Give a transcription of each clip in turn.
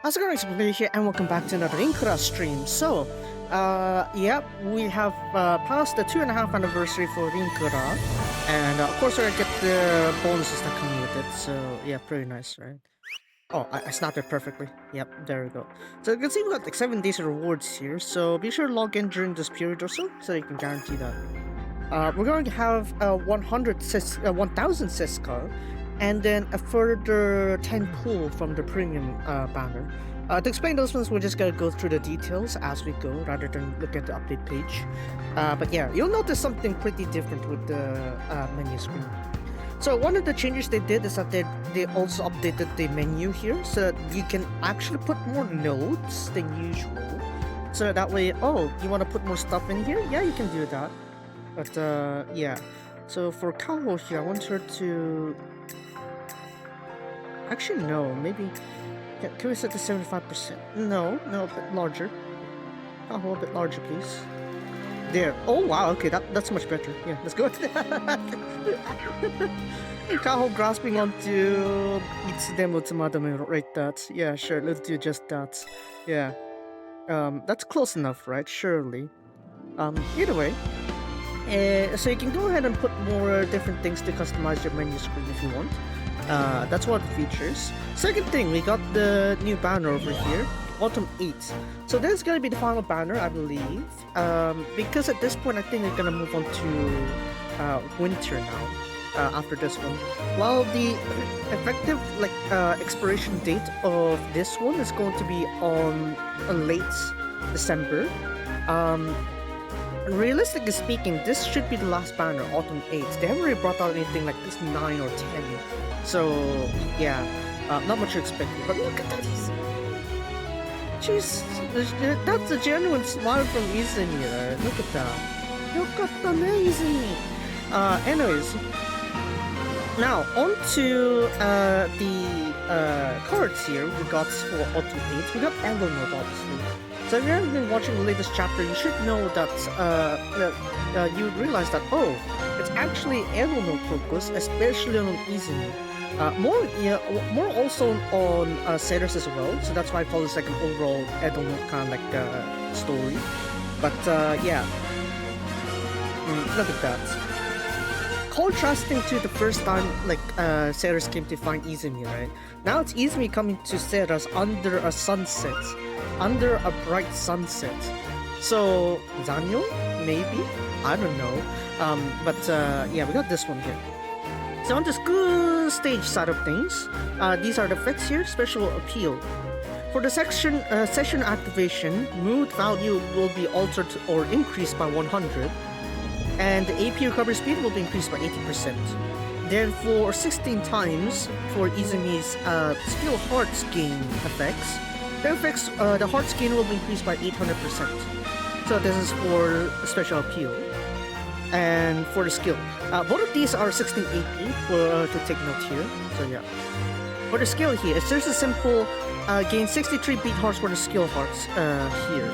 How's it going, Explainer here, and welcome back to another Linkura stream. So, yeah, we have passed the 2.5 anniversary for Linkura, and of course we're gonna get the bonuses that come with it, so yeah, pretty nice, right? Oh, I snapped it perfectly. Yep, there we go. So you can see we got like 7 days of rewards here, so be sure to log in during this period or so you can guarantee that. We're going to have 1,000 Siska, and then a further 10 pull from the premium banner. To explain those ones, we're just going to go through the details as we go rather than look at the update page. But yeah, you'll notice something pretty different with the menu screen. So one of the changes they did is that they also updated the menu here so that you can actually put more nodes than usual. So that way, oh, you want to put more stuff in here? Yeah, you can do that. But yeah, so for Kaho here, I want her to... Actually, no, maybe... Can we set to 75%? No, a bit larger. Kaho, a bit larger, please. There. Oh, wow, okay, that's much better. Yeah, let's go. Kaho grasping onto Itsudemo Tsumadame, right, that. Yeah, sure, let's do just that. Yeah. That's close enough, right? Surely. Either way. So you can go ahead and put more different things to customize your menu screen if you want. That's one of the features. Second thing, we got the new banner over here, Autumn 8. So this is going to be the final banner, I believe. Because at this point, I think they're going to move on to winter now, after this one. While the effective expiration date of this one is going to be on late December. Realistically speaking, this should be the last banner, Autumn 8. They haven't really brought out anything like this 9 or 10. So, yeah, not much to expect. But look at that. Jeez, that's a genuine smile from Izumi there. Look at that. Yokatta ne, Izumi. Anyways, now on to the cards here we got for Autumn 8. We got Angle Mode, obviously. So if you haven't been watching the latest chapter, you should know that you would realize that, oh, it's actually Edo no focus, especially on Izumi. More also on Seirus as well, so that's why I call this like an overall Edo no kind of like story. But yeah, look at that. Contrasting to the first time like Seirus came to find Izumi, right? Now it's Izumi coming to Seirus under a sunset. Under a bright sunset. So, Zanyo? Maybe? I don't know. But yeah, we got this one here. So on this good stage side of things, these are the effects here. Special appeal. For the session activation, mood value will be altered or increased by 100. And the AP recovery speed will be increased by 80%. Then for 16 times, for Izumi's skill hearts gain effects, the heart gain will be increased by 800%. So this is for special appeal. And for the skill, both of these are 16 AP to take note here. So yeah. For the skill here, it's just a simple gain 63 beat hearts for the skill hearts here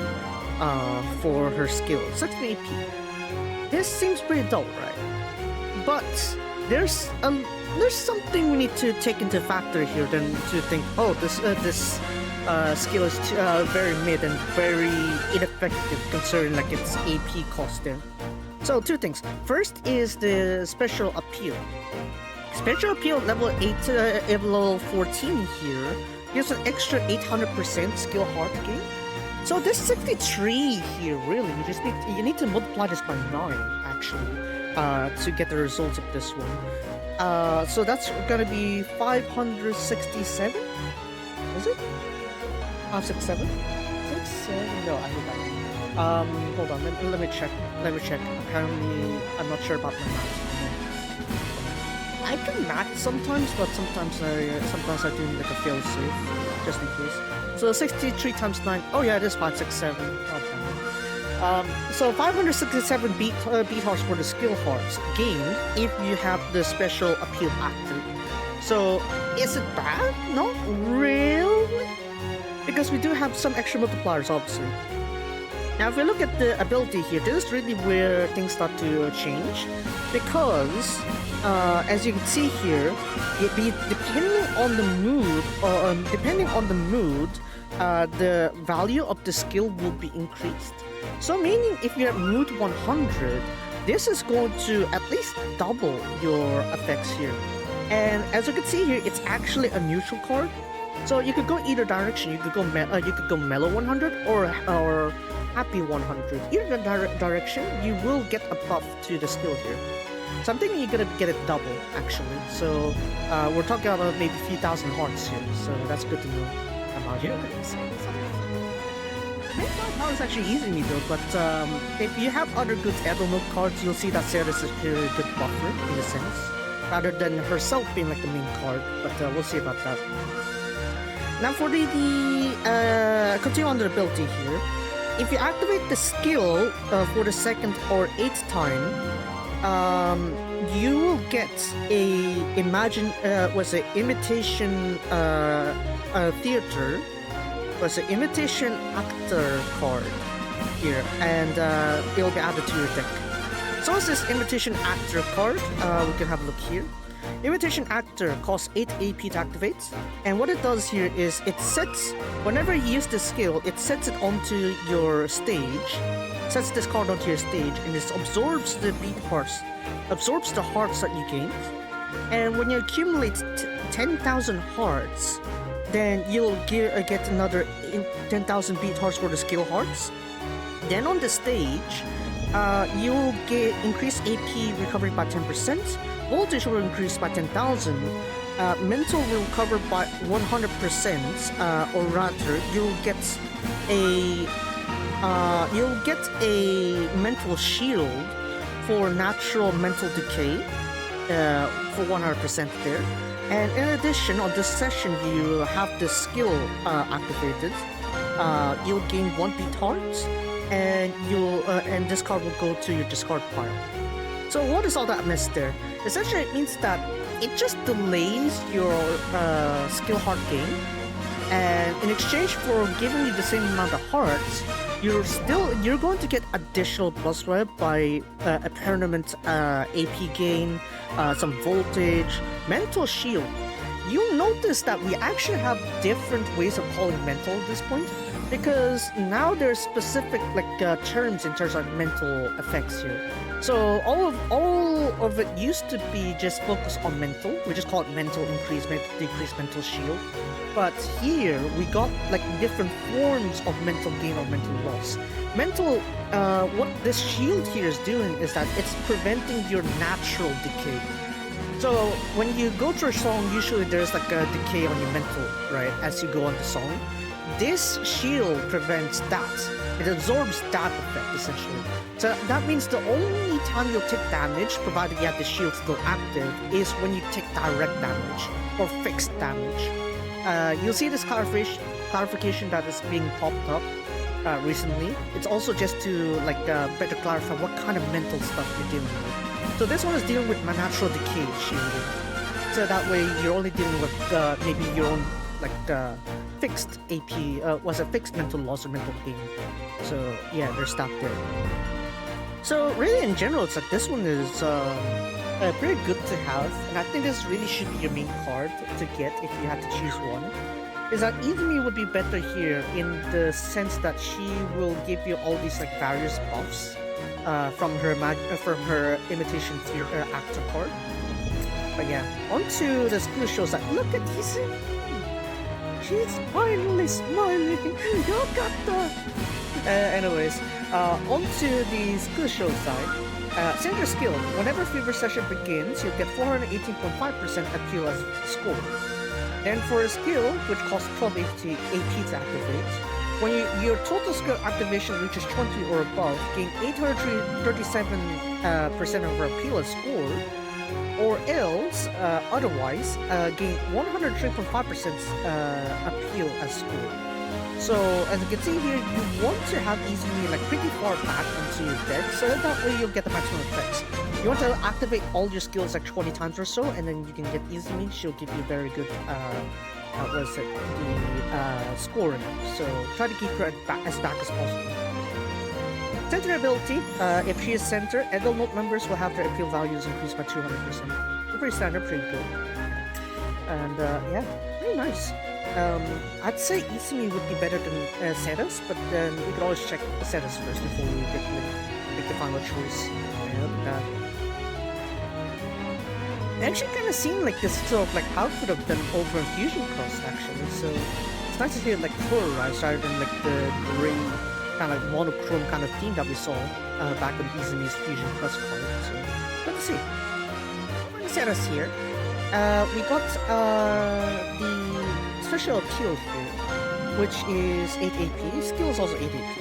for her skill. 16 AP. This seems pretty dull, right? But there's something we need to take into factor here than to think, oh, this skill is very mid and very ineffective considering like its AP cost there. So two things. First is the special appeal. Special appeal level 8 level 14 here gives an extra 800% skill heart gain. So this 63 here really you need to multiply this by 9 actually to get the results of this one. So that's gonna be 567. Is it? 567? 67? No, I think that. Hold on, let me check. Apparently, I'm not sure about my math. I can math sometimes, but sometimes I do like a fail safe, just in case. So 63 times 9. Oh yeah, it is 567. Okay. So 567 beat hearts for the skill hearts gain if you have the special appeal active. So is it bad? Not really. Because we do have some extra multipliers, obviously. Now, if we look at the ability here, this is really where things start to change, because as you can see here, depending on the mood, the value of the skill will be increased. So, meaning if you're at mood 100, this is going to at least double your effects here. And as you can see here, it's actually a neutral card. So you could go either direction. You could go mellow 100 or happy 100. Either direction, you will get a buff to the skill here. So I'm thinking you're gonna get it double actually. So we're talking about maybe a few thousand hearts here. So that's good to know about here. That was actually easy me though, but if you have other good Edelnote cards, you'll see that Sarah is a very good buffer in a sense, rather than herself being like the main card. But we'll see about that. Now for the continue on the ability here. If you activate the skill for the 2nd or 8th time, you will get a imitation theater, was an imitation actor card here, and it'll be added to your deck. So as this imitation actor card, we can have a look here. Imitation Actor costs 8 AP to activate, and what it does here is it sets, whenever you use the skill, it sets it onto your stage, sets this card onto your stage, and it absorbs the absorbs the hearts that you gained, and when you accumulate 10,000 hearts, then you'll get another 10,000 beat hearts for the skill hearts. Then on the stage, you'll get increased AP recovery by 10%, voltage will increase by 10,000, mental will recover by 100%, or rather, you'll get a mental shield for natural mental decay for 100% there. And in addition, on this session, you have the skill activated. You'll gain 1 beat heart, and and this card will go to your discard pile. So what is all that mess there? Essentially, it means that it just delays your skill heart gain, and in exchange for giving you the same amount of hearts, you're going to get additional plus web by a permanent AP gain, some voltage, mental shield. You'll notice that we actually have different ways of calling mental at this point, because now there's specific terms in terms of mental effects here. So all of it used to be just focused on mental. We just call it mental increase, decrease, mental shield. But here we got different forms of mental gain or mental loss. Mental, what this shield here is doing is that it's preventing your natural decay. So when you go through a song, usually there's a decay on your mental, right, as you go on the song. This shield prevents that. It absorbs that effect, essentially. So that means the only time you'll take damage, provided you have the shield still active, is when you take direct damage or fixed damage. You'll see this clarification that is being popped up recently. It's also just to better clarify what kind of mental stuff you're dealing with. So this one is dealing with natural decay shielding. So that way you're only dealing with maybe your own fixed AP, was a fixed mental loss or mental gain. So yeah, there's that there. So really in general, it's this one is pretty good to have, and I think this really should be your main card to get if you had to choose one. Is that Izumi would be better here in the sense that she will give you all these various buffs from her imitation actor card. But yeah, onto the skill shows that look at Izumi. She's finally smiling. Yokata. Anyways, onto the skill show side. Center skill. Whenever fever session begins, you'll get 418.5% appeal as score. Then for a skill, which costs 12 AP to activate, when your total skill activation reaches 20 or above, gain 837% of appeal as score, or else, otherwise, gain 103.5% appeal as score. So, as you can see here, you want to have Izumi pretty far back into your deck, so that way you'll get the maximum effects. You want to activate all your skills 20 times or so, and then you can get Izumi. She'll give you very good, scoring. So try to keep her as back as possible. Center ability, if she is center, Edel Note members will have their appeal values increased by 200%. Pretty standard, pretty good. And yeah, very nice. I'd say Izumi would be better than Ceres, but then we could always check Ceres first before we get make the final choice. It actually kind of seemed like this sort of like outfit of done over Fusion Cross actually, so it's nice to see it like polarized rather than like the gray kind of monochrome kind of theme that we saw back on Izumi's Fusion Cross card. So let's see. Ceres here. We got the special appeal here, which is 8 AP. Skill is also 8 AP.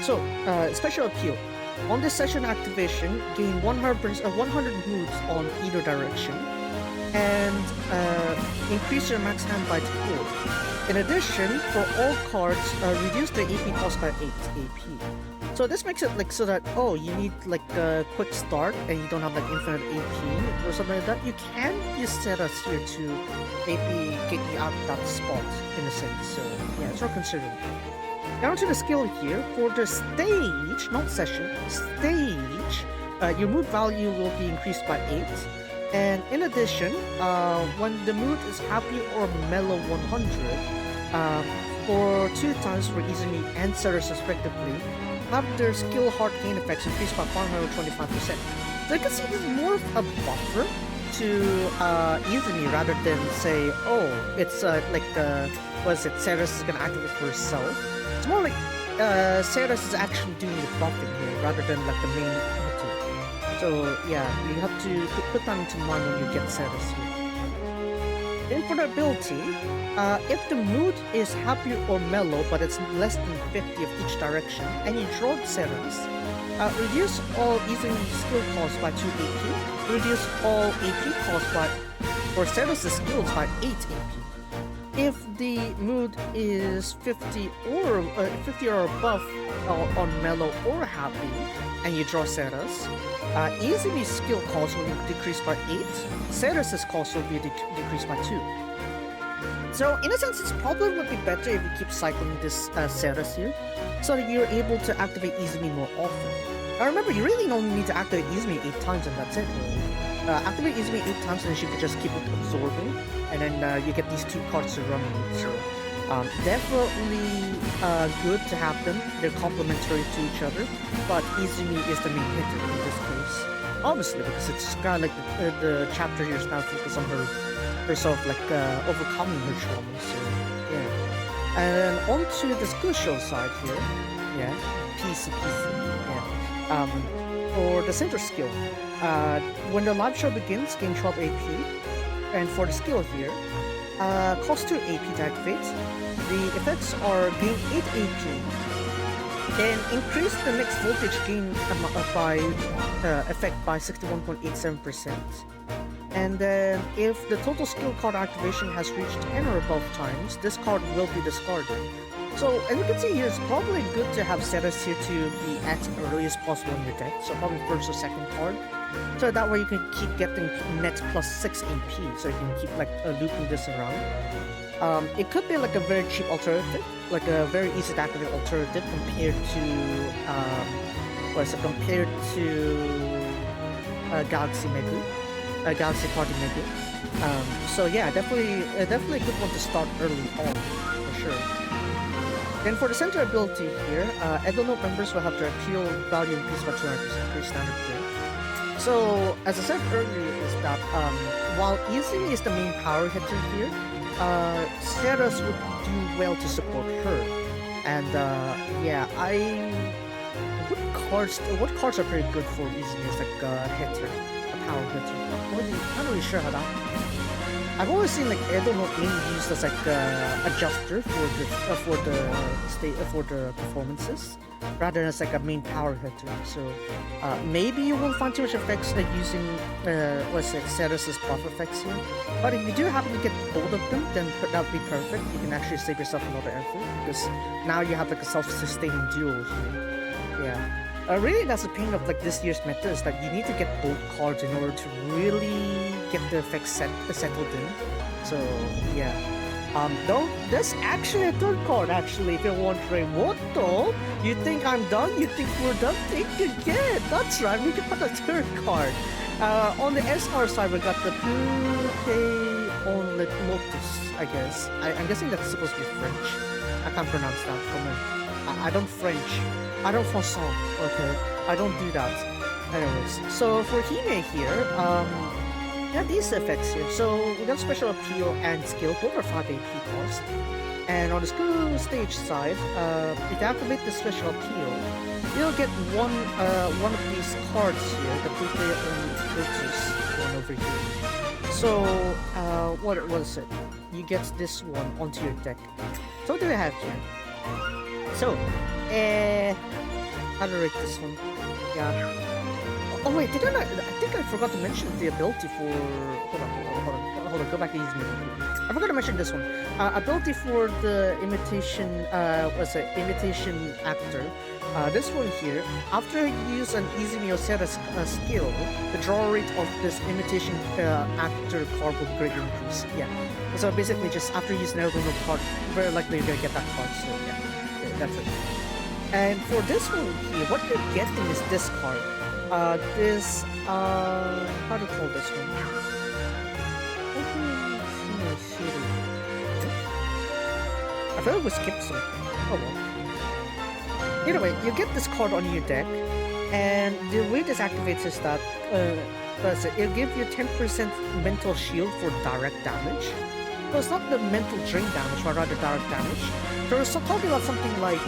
So, special appeal. On this session activation, gain 100 moves on either direction, and increase your max hand by 4. In addition, for all cards, reduce the AP cost by 8 AP. So this makes it like so that, oh, you need like a quick start and you don't have like infinite AP or something like that. You can use Ceres here to maybe get you out of that spot in a sense. So yeah, it's worth considering. Down to the skill here, for the stage, not session, stage, your mood value will be increased by 8. And in addition, when the mood is happy or mellow 100, for 2 times for Izumi and Ceres respectively, have their skill heart gain effects increased by 125%. So you can see this is more of a buffer to Izumi rather than say, oh, it's like Ceres is gonna activate for herself. It's more like Ceres is actually doing the buffing here rather than like the main item. So yeah, you have to put that into mind when you get Ceres here. Then for the ability, if the mood is happy or mellow but it's less than 50 of each direction and you draw Ceres, reduce all Izumi skill costs by 2 AP, reduce all AP costs for Ceres' skills by 8 AP. If the mood is 50 or above on mellow or happy, and you draw Ceres, Izumi's skill cost will be decreased by 8, Ceres' cost will be decreased by 2. So in a sense, it probably would be better if you keep cycling this Ceres here, so that you're able to activate Izumi more often. Now remember, you really only need to activate Izumi 8 times and that's it. Activate Izumi 8 times and then she can just keep it absorbing, and then you get these 2 cards to run with. So definitely good to have them. They're complementary to each other, but Izumi is the main hitter in this case. Obviously, because it's kind of like the chapter here is now focused on herself, like overcoming her trauma. So yeah, and then on to the skill show side here. Yeah, PC. Yeah. For the center skill, when the live show begins, gain 12 AP, and for the skill here, cost 2 AP to activate. The effects are gain 8 AP, and increase the next voltage gain by effect by 61.87%. And then, if the total skill card activation has reached 10 or above times, this card will be discarded. So, as you can see here, it's probably good to have Ceres here to be at early as possible in your deck, so probably first or second card. So that way you can keep getting net plus 6 AP, so you can keep like looping this around. It could be like a very cheap alternative, like a very easy to activate alternative compared to Galaxy Megu, Galaxy Party Megu. So yeah, definitely a good one to start early on, for sure. Then for the center ability here, Edelnote members will have their appeal value increased by 200%, pretty standard here. So, as I said earlier, is that while Izumi is the main power hitter here, Ceres would do well to support her. And yeah, what cards are pretty good for Izumi as like a hitter, a power hitter? I'm not really sure how that. I've always seen like Edelnote being used as like adjuster for the performances, rather than as like a main power hitter. So maybe you won't find too much effects like using Ceres' buff effects here. But if you do happen to get both of them, then that would be perfect. You can actually save yourself a lot of effort because now you have like a self-sustaining duo here. Yeah. Really, that's the pain of like this year's meta is that you need to get both cards in order to really get the effects settled in. So yeah, No, that's actually a third card, actually, if you're wondering. What though? You think I'm done? You think we're done? Think again. That's right, we got a third card. On the SR side, we got the Puke on Lotus, I guess. I'm guessing that's supposed to be French. I can't pronounce that. Come on. I don't French. I don't Français. Okay. I don't do that. Anyways, so for Hime here, yeah, these effects here. So we got special appeal and skill, both are 5 AP cost. And on the school stage side, if you activate the special appeal, you'll get one of these cards here, the Puke on Lotus one over here. So what was it? You get this one onto your deck. So what do we have here? So, how to rate this one? Yeah. Oh wait, I think I forgot to mention the ability for... Hold on, go back to Izumi. I forgot to mention this one. Ability for the imitation, imitation actor. This one here, after you use an Izumi Osera's skill, the draw rate of this imitation actor card will greatly increase. Yeah. So basically just after using an Elden card, very likely you're gonna get that card, so yeah. Okay, that's it. And for this one here, what you're getting is this card. How do you call this one? I feel like we skipped something. Oh well. Either way, you get this card on your deck, and the way this activates is that it'll give you 10% mental shield for direct damage. So it's not the mental drain damage, but rather direct damage. So we're talking about something like,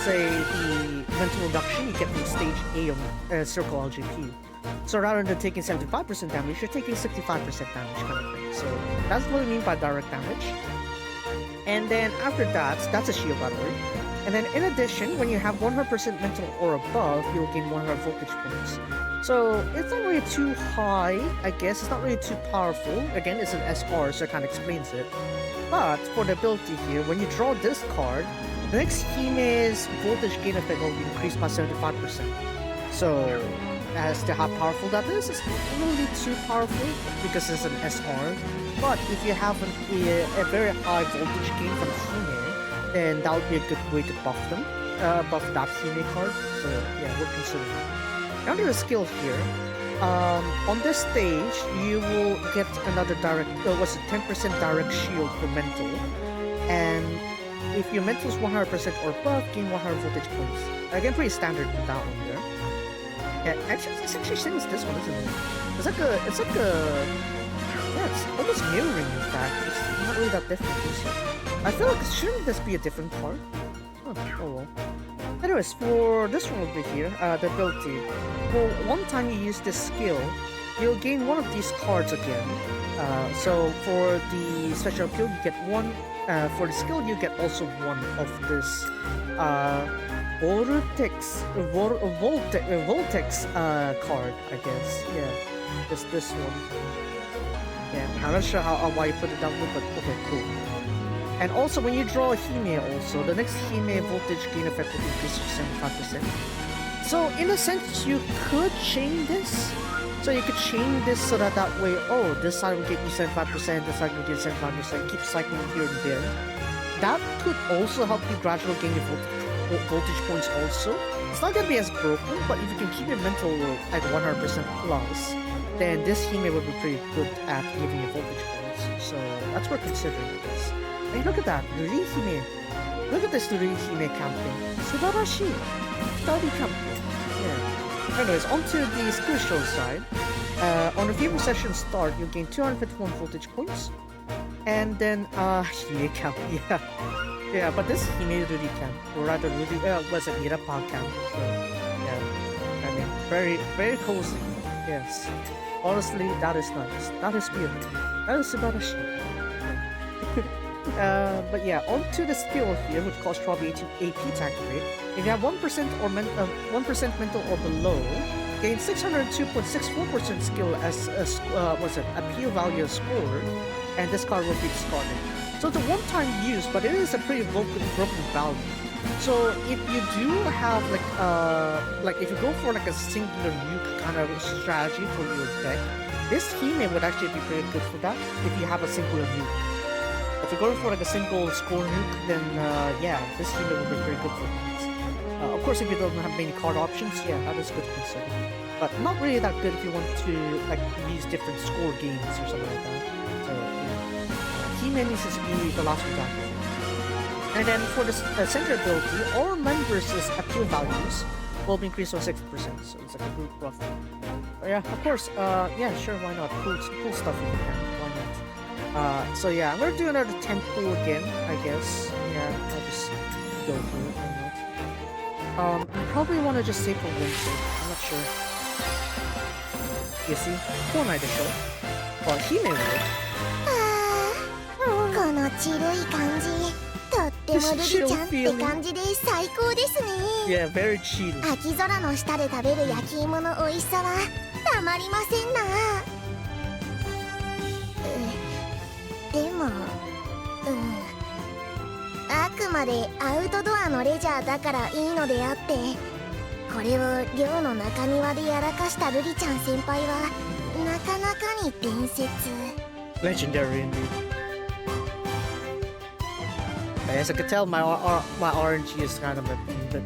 say, the mental reduction you get from stage A on Circle LGP. So rather than taking 75% damage, you're taking 65% damage kind of thing. So that's what we mean by direct damage. And then after that, that's a shield by the way. And then in addition, when you have 100% mental or above, you'll gain 100 voltage points. So it's not really too high, I guess. It's not really too powerful. Again, it's an SR, so it kind of explains it. But for the ability here, when you draw this card, the next Hime's voltage gain effect will be increased by 75%. So as to how powerful that is, it's not really too powerful because it's an SR. But if you have a very high voltage gain from Hime, then that would be a good way to buff them, buff that Hime card. So yeah, we're considering it. Now there's a skill here. On this stage, you will get another direct, 10% direct shield for mental. And if your mental is 100% or above, gain 100 voltage points. Again, pretty standard with that one there. Yeah, actually, it's actually same as this one, isn't it? It's almost mirroring in fact. It's not really that different, is it? I feel like shouldn't this be a different card? Oh well. Anyways, for this one over here, the ability, for one time you use this skill, you'll gain one of these cards again. So for the special appeal, you get one. For the skill, you get also one of this Voltex card, I guess. Yeah, just this one. Yeah, I'm not sure why you put it that way, but okay, cool. And also, when you draw a Hime also, the next Hime voltage gain effect will increase to 75%. So, in a sense, you could chain this. So you could chain this so that way, oh, this side will get you 75%, this side will get 75%, keep cycling here and there. That could also help you gradually gain your voltage points also. It's not going to be as broken, but if you can keep your mental at 100% plus, then this Hime would be pretty good at giving you voltage points. So that's what we're considering this. Hey, look at that, Ruri Hime. Look at this Ruri Hime camping. Subarashi. Futari camping. Yeah. Anyways, onto the skill show side. On the fever session start, you gain 251 voltage points. And then, Hime camp. Yeah. Yeah, but this Hime Ruri camp. Or rather, Ruri, was it Irapa camp? So, yeah. I mean, very, very cozy. Yes. Honestly, that is nice. That is beautiful. That is subarashi. But yeah, onto the skill here, which costs probably AP to activate. If you have 1% or 1% mental or below, gain 602.64% skill as appeal value score, and this card will be discarded. So it's a one-time use, but it is a pretty broken value. So if you do have like if you go for like a singular nuke kind of strategy for your deck, this Hime would actually be pretty good for that if you have a singular nuke. If you're going for like a single score nuke, then yeah, this unit will be very good for that. Of course, if you don't have many card options, yeah, that is good to consider. But not really that good if you want to like use different score games or something like that. So yeah, key menu is be the last example. And then for the center ability, all members' appeal values will be increased by 60%. So it's like a group buff. Yeah, of course. Yeah, sure, why not? Cool stuff in here. Why not? So yeah, I'm gonna do another temple again, I guess. Yeah, I'll just go through it. I probably want to just save for winter. I'm not sure. You see? 来ないでしょ? Well, he may would. このチルい感じ、とってもルリちゃんって感じで最高ですね。Yeah, very chill. 秋空の下で食べる焼き芋の美味しさはたまりませんな。でも、あくまでアウトドアのレジャーだからいいのであって、これを寮の中庭でやらかしたルリちゃん先輩はなかなかに伝説。Legendary indeed. As I could tell, my RNG is kind of a bit.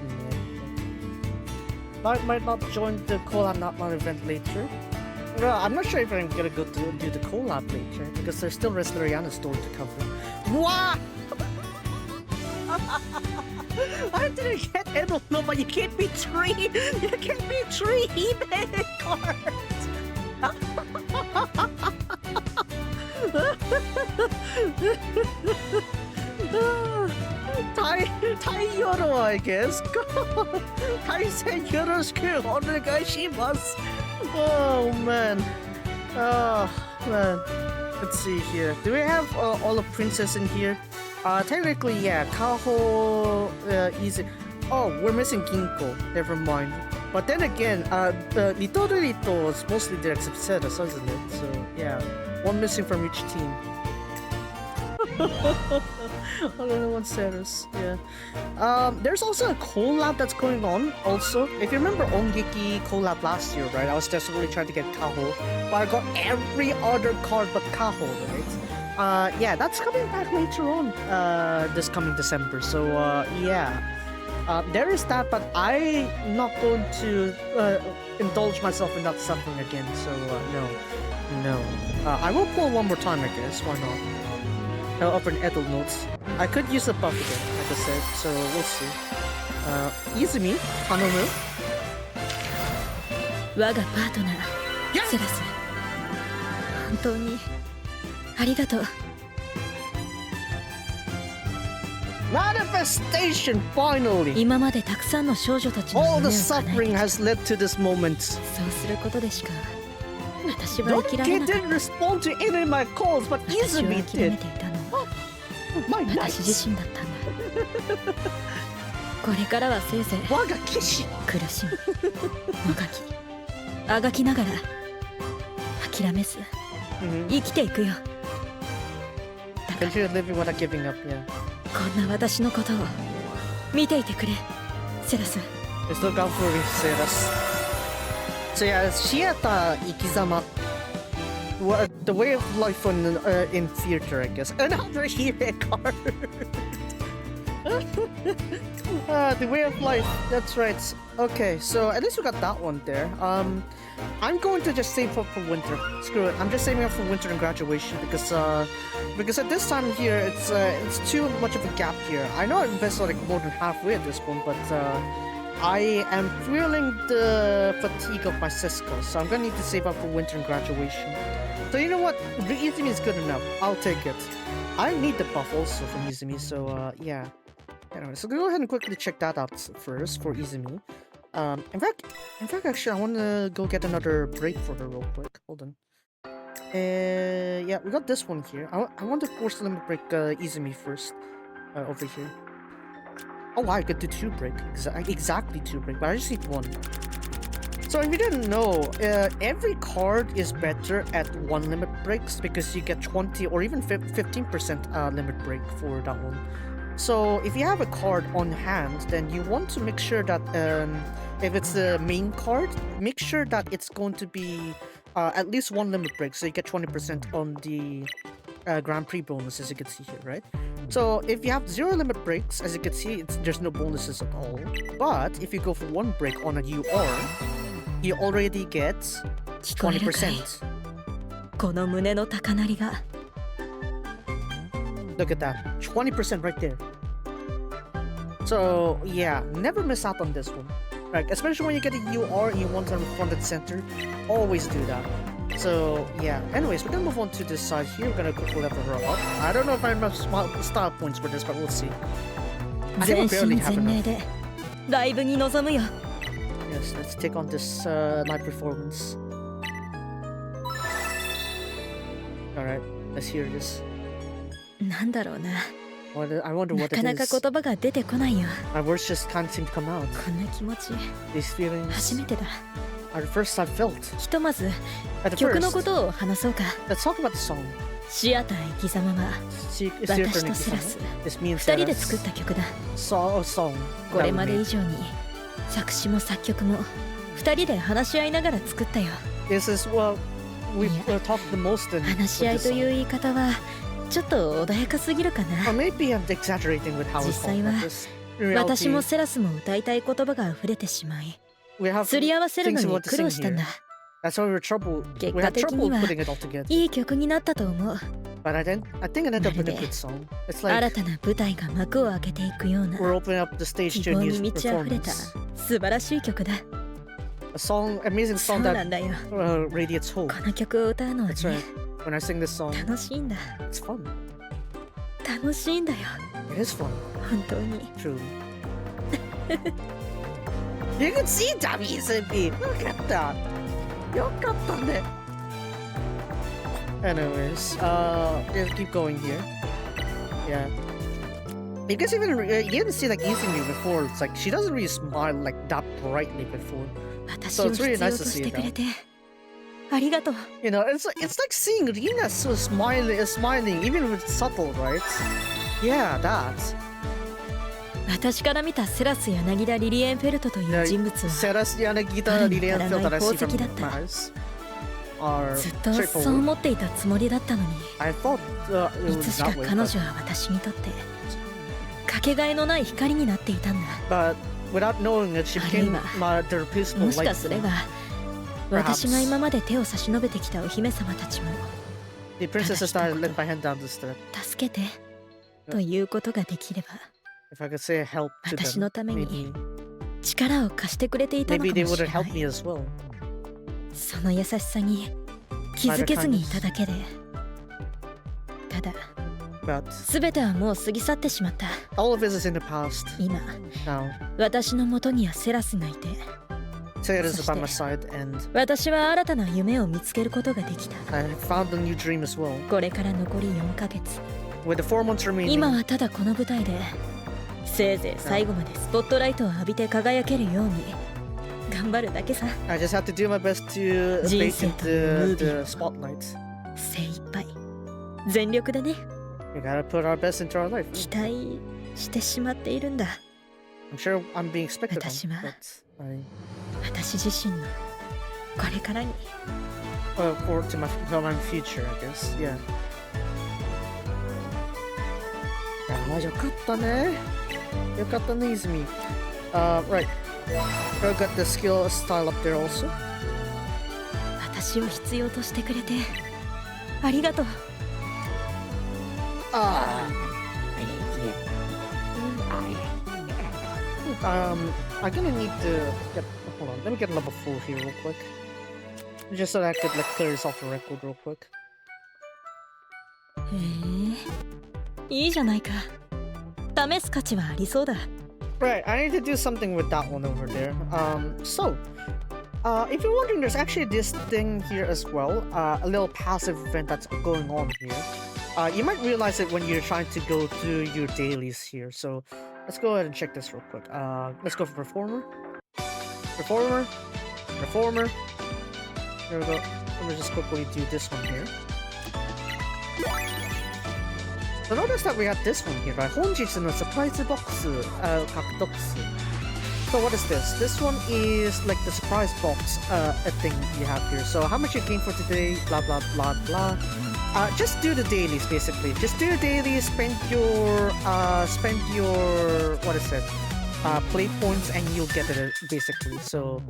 I might not join the collab Natlan event later. No, I'm not sure if I'm gonna go to do the collab later because there's still Resleriana story to cover. What? I didn't get Edel, no, but you can't be three. You can't be three eBay cards. Tai Yoro, I guess. Taisen yoroshiku onegaishimasu. Oh man. Oh man. Let's see here. Do we have all the princess in here? Technically, yeah. Kaho, easy. Oh, we're missing Ginko. Never mind. But then again, Litorito is mostly there except Seras, isn't it? So yeah, one missing from each team. Only one Seras, yeah. There's also a collab that's going on also. If you remember Ongeki collab last year, right? I was desperately trying to get Kaho, but I got every other card but Kaho, right? Yeah, that's coming back later on this coming December. So yeah. There is that, but I'm not going to indulge myself in that suffering again, so no. I will pull one more time, I guess, why not? I'll up an Edel notes. I could use a buff again, like I said, so we'll see. Izumi, Hanomu. 我がパートナー、セラス。本当にありがとう。Manifestation, finally! 今までたくさんの少女たちの All the 夢を叶 suffering えて has led to this moment. そうすることでしか私は Don't 生きられ get なかっ didn't respond to any of my calls, but た。私は Izumi 諦め did. ていたのは My 私 nights. 自身だったんだ。これからはせいぜい Wagakishi. 苦しみ、もがき、あがきながら諦めず 生きていくよ。だから Continue living without giving up, yeah. こんな私のことを見ていてくれ、セラス。 Let's look out for Seras. So yeah, Shiata Ikizama. The way of life in theater, I guess. Another hero card. The way of life. That's right. Okay, so at least we got that one there. I'm going to just save up for winter. Screw it. I'm just saving up for winter and graduation because at this time here it's too much of a gap here. I know I've invested like more than halfway at this point, but I am feeling the fatigue of my Siska, so I'm gonna need to save up for winter and graduation. So you know what? Izumi is good enough. I'll take it. I need the buff also from Izumi, so yeah. Anyway, so go ahead and quickly check that out first for Izumi. In fact, actually, I want to go get another break for her real quick. Hold on. Yeah, we got this one here. I want to force the limit break Izumi first. Over here. Oh, wow, I get the 2 break. Exactly 2 break, but I just need 1. So if you didn't know, every card is better at 1 limit breaks because you get 20 or even 15% limit break for that one. So if you have a card on hand, then you want to make sure that if it's the main card, make sure that it's going to be at least 1 limit break, so you get 20% on the Grand Prix bonus, as you can see here, right? So if you have 0 limit breaks, as you can see, there's no bonuses at all. But if you go for 1 break on a UR, you already get 20%. この胸の高鳴りが Look at that, 20% right there. So yeah, never miss out on this one. Right, especially when you get a UR and you want them front and center, always do that. So yeah, anyways, we're gonna move on to this side here. We're gonna quickly level her up. I don't know if I have enough style points for this, but we'll see. I think we barely have enough. でライブに臨むよ Yes, let's take on this live performance. Alright, let's hear this. なんだろうな I wonder な what か it なか is. 言葉が出てこないよ My words just can't seem to come out. こんな気持ち These feelings 初めてだ are the first I've felt. ひとまず At the 曲の first, ことを話そうか let's talk about the song. シアター生き様は See, 私とセラス It's me and 二人で Seras 作った曲だ song こ that れ we まで made. 以上に作詞も作曲も二人で話し合いながら作ったよ This is well, we've Yeah. talked the most in 話し合い with と this いう song. 言い方はちょっと穏やかすぎるか Or な maybe I'm exaggerating with how we 実 talk 際は about this. In 私 reality, もセラスも歌いたい言葉が溢れてしまい we have すり合わせる things の we に want to 苦労 sing したん here. だ That's why we 結 had 果的 trouble には putting it all together. いい曲になったと思う But I think it ended up in a good song. It's 新 like たな舞台が幕を開けていくような we're opening up the stage 希 to a 望 new に満ち溢れた performance. 素晴らしい曲だ A song, amazing そう song な that んだよ radiates hope. この曲を歌うのは That's ね right. When I sing this song, 楽しいんだ it's fun. 楽しいんだよ It is fun, 本当に truly. You can see Davi SMP. Look at that. Look at that. Anyways, let's keep going here. Yeah. You guys even you didn't see like Izumi before. It's like she doesn't really smile like that brightly before. 私を it's 必 really 要 nice と to し see てくれ that. てありがとう You know, it's like seeing Rina so smiling, even if it's subtle, right? Yeah, that. 私から見たセラス柳田リリエンフェルトという人物は Seras Yanagita Lilian felt that I see from my eyes are ずっとそう straightforward. 思っていたつもりだったのに I thought it い was つしか that way, 彼女 but, は私にとってかけがえのない光になっていたんだ but without knowing it, she became the replaceable もしか light. すれば私が今まで手を差し伸べてきたお姫様たちも The princesses that I led my hand down this step. 助けてということができれば If I could say help to 私の them, ために maybe 力を貸してくれていたの maybe か they もし would れ have な helped い me as well. その優しさに気づけずにいただけでただ But 全てはもう過ぎ去ってしまった all of this is in the past 今 now. 私のもとにはセラスがいて Sayed is by my side, and 私は新たな夢を見つけることができた I have found a new dream as well. これから残り4ヶ月 With the 4 months remaining, 今はただこの舞台でせいぜい最後までスポットライトを浴びて輝けるように頑張るだけさ I just have to do my best to 人 make 生 it とムー the ビーを spotlight. 精一杯全力でね We gotta put our best into our life. 期待してしまっているんだ I'm sure I'm being expected on, 私は but I 私自身のこれからに forward to my future, I guess. Yeah. よかったね。よかったね、Izumi. Right. I got the skill style up there also. 私を必要としてくれてありがとう I'm gonna need to get. Hold on, let me get level 4 here real quick. Just so that I could like clear this off the record real quick. へえいいじゃないか試す価値はありそうだ Right, I need to do something with that one over there. If you're wondering, there's actually this thing here as well, a little passive event that's going on here. You might realize it when you're trying to go through your dailies here. So let's go ahead and check this real quick. Let's go for performer. Performer. There we go. Let me just quickly do this one here. So notice that we have this one here, right? 本日のサプライズボックス、獲得数。So what is this? This one is like the surprise box a thing you have here. So how much you gain for today, blah blah blah blah. Just do the dailies basically. Just do your dailies. Spend your what is it? Play points, and you'll get it basically. So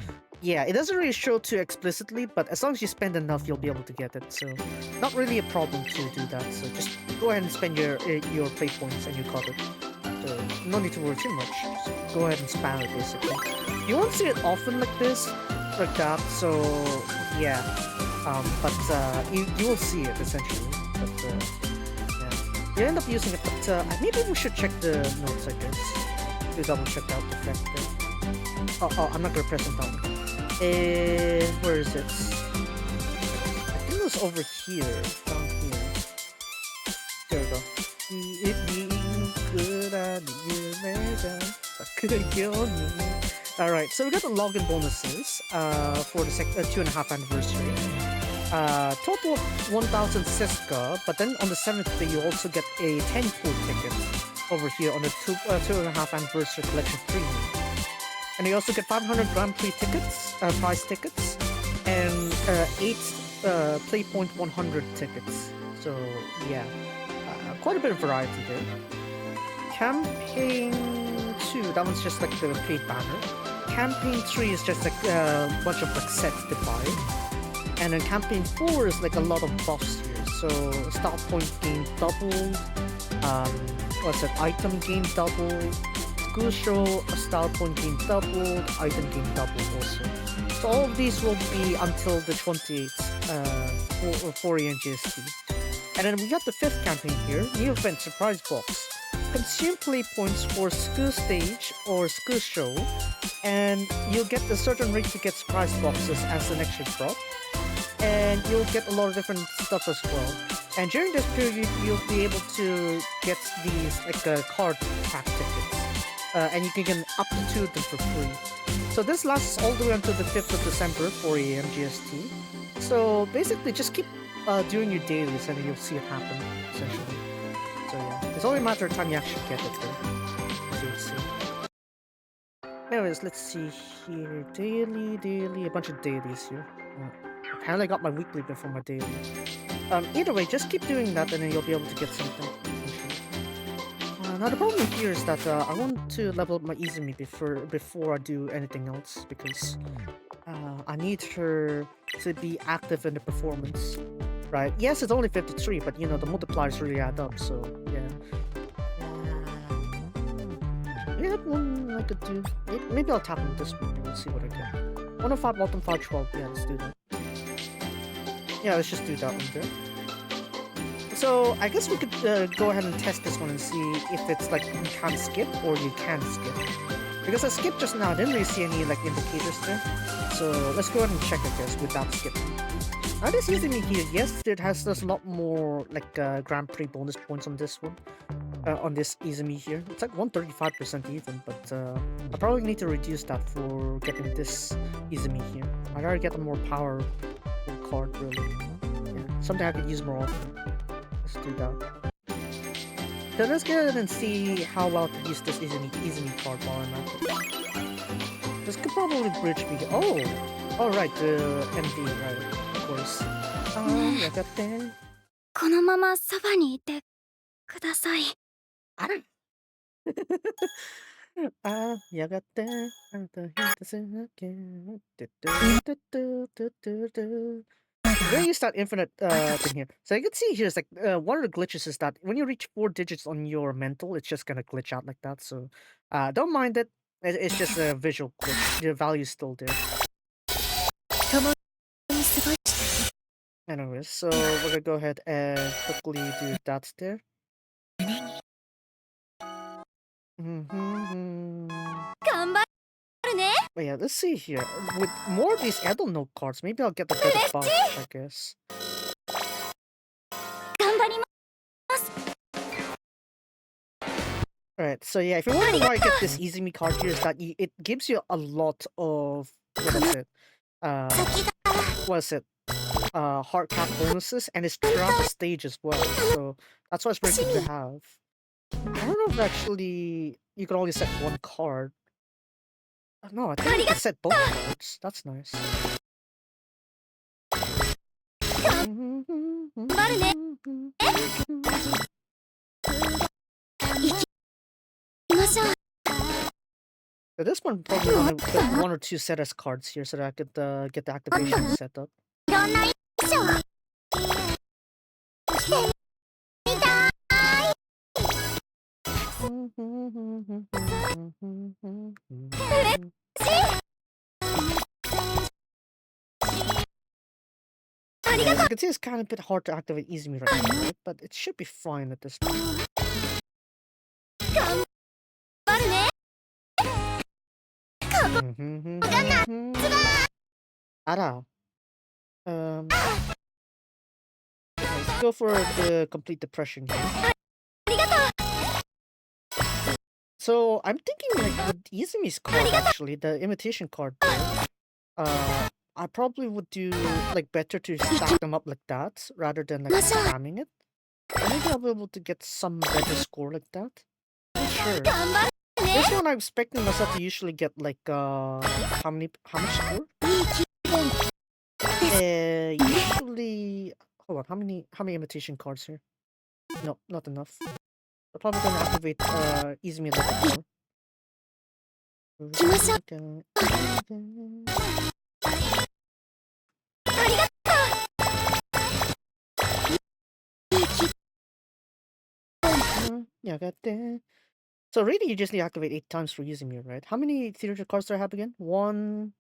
yeah, it doesn't really show too explicitly, but as long as you spend enough, you'll be able to get it. So not really a problem to do that. So just go ahead and spend your play points, and you got it. So no need to worry too much. Just go ahead and spam it basically. You won't see it often like this, like that. So yeah. But you will see it essentially. But yeah, you end up using it. But maybe we should check the notes, I guess, to double check out the effect there. Oh, I'm not gonna press it down. Where is it? I think it was over here, down here. There we go. Alright, so we got the login bonuses for the 2.5 anniversary. Total of 1,000 Siska, but then on the 7th day you also get a 10 pool ticket over here on the 2.5 anniversary collection premium. And you also get 500 Grand Prix tickets, prize tickets, and 8 Play Point 100 tickets. So yeah, quite a bit of variety there. Campaign 2, that one's just like the paid banner. Campaign 3 is just like a bunch of like sets to buy. And then campaign 4 is like a lot of buffs here. So start point gain doubled, what's it? Item gain doubled, school show, start point gain doubled, item gain doubled also. So all of these will be until the 28th, 4 AM GST. And then we got the 5th campaign here, new event surprise box. Consume play points for school stage or school show, and you'll get a certain rate to get surprise boxes as an extra drop. And you'll get a lot of different stuff as well. And during this period, you'll be able to get these like card pack tickets, and you can get up to 2 of them for free. So this lasts all the way until the 5th of December, 4 AM GST. So basically, just keep doing your dailies, and you'll see it happen essentially. So yeah, it's only a matter of time you actually get it though, as you'll see. Anyways, let's see here. Daily, a bunch of dailies here. Apparently I got my weekly before my daily. Either way, just keep doing that and then you'll be able to get something. Now the problem here is that I want to level up my Izumi before I do anything else, because I need her to be active in the performance. Right? Yes, it's only 53, but you know, the multipliers really add up, so yeah. Yeah, one I could do. Maybe I'll tap on this one and we'll see what I get. 105, bottom 512. Yeah, let's do that. Yeah, let's just do that one there. So I guess we could go ahead and test this one and see if it's like you can skip or you can skip. Because I skipped just now, I didn't really see any like indicators there. So let's go ahead and check, I guess, without skipping. Now this Izumi here, yes, it has a lot more like Grand Prix bonus points on this one. On this Izumi here. It's like 135% even, but I probably need to reduce that for getting this Izumi here. I gotta get a more powerful card, really. Yeah, something I could use more often. Let's do that. So let's go ahead and see how well I can use this Izumi card while I'm at it. This could probably bridge me. Oh! Alright, the MD, right, of course. I got that. このままそばにいてください。やがてあなたに助けWe're gonna use that infinite thing here. So you can see here is like one of the glitches is that when you reach 4 digits on your mental, it's just gonna glitch out like that. So don't mind it. It's just a visual glitch. The value's still there. Anyways, so we're gonna go ahead and quickly do that there. But yeah, let's see here. With more of these Edo Note cards, maybe I'll get the better buff, I guess. Alright, so yeah, if you're wondering why I get this Izumi card here, is that it gives you a lot of, what is it? Heart cap bonuses, and it's throughout the stage as well, so that's why it's very good to have. I don't know if actually you can only set one card. No, I think you can set both cards. That's nice. 張るね。行きましょう。 At this point, probably want to put 1 or 2 Ceres cards here so that I could get the activation set up. いろんな衣装着てみたい。As you can see, it's kind of a bit hard to activate Izumi right now, right? But it should be fine at this point. 頑張るね。 Ara. Let's go for the complete depression here. So I'm thinking like with Izumi's card actually, the imitation card there, I probably would do like better to stack them up like that rather than like spamming it. Maybe I'll be able to get some better score like that. Not sure. This one I'm expecting myself to usually get like how much score? Usually hold on, how many imitation cards here? No, not enough. I'm probably gonna activate Izumi a little bit more. Yeah, I got that. So really, you just need to activate 8 times for Izumi, right? How many theater cards do I have again? 1.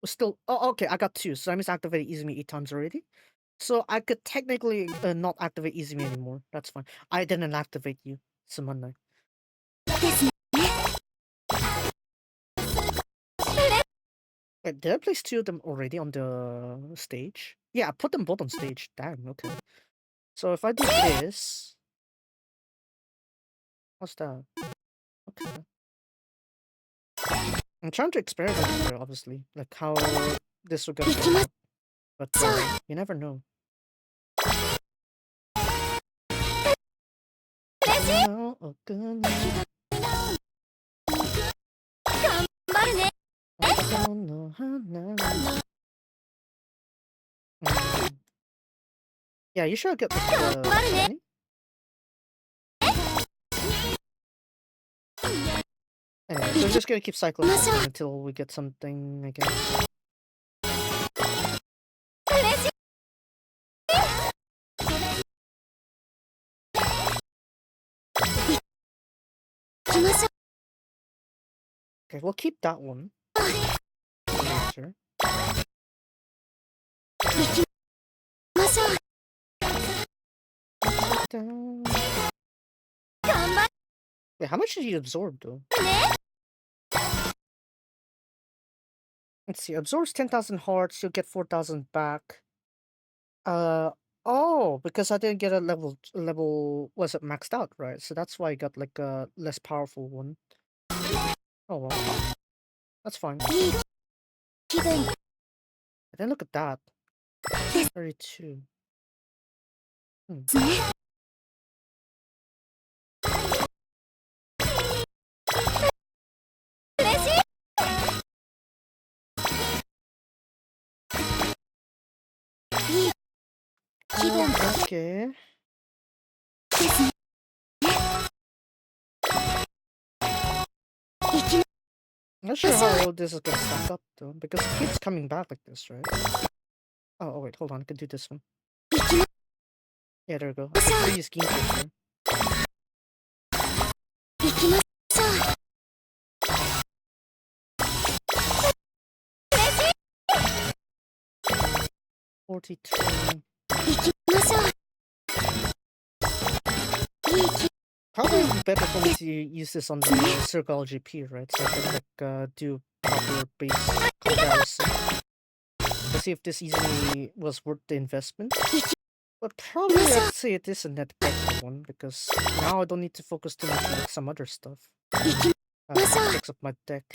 Still. Oh, okay. I got 2. So I must activate Izumi 8 times already. So I could technically not activate Izumi anymore. That's fine. I didn't activate you, Sumanai. Wait, did I place 2 of them already on the stage? Yeah, I put them both on stage. Dang, okay. So if I do this... What's that? Okay. I'm trying to experiment here, obviously. Like how this will get out. But you never know. Yeah, you should get the anyway, so we're just gonna keep cycling until we get something, I guess. Okay, we'll keep that one. Sure. Wait, how much did he absorb though? Let's see, absorbs 10,000 hearts, you'll get 4,000 back. Oh, because I didn't get a level was it maxed out, right? So that's why I got like a less powerful one. Oh well. That's fine. And then look at that. 32. Okay. Not sure how this is gonna stack up though, because it keeps coming back like this, right? Oh wait, hold on, I can do this one. Yeah, there we go. I can use game here. Probably better for me to use this on the Circle LGP, right? So I can like do proper base comparison to see if this easily was worth the investment. But probably I'd say it is a net better one because now I don't need to focus too much on like some other stuff. Aspects of my deck.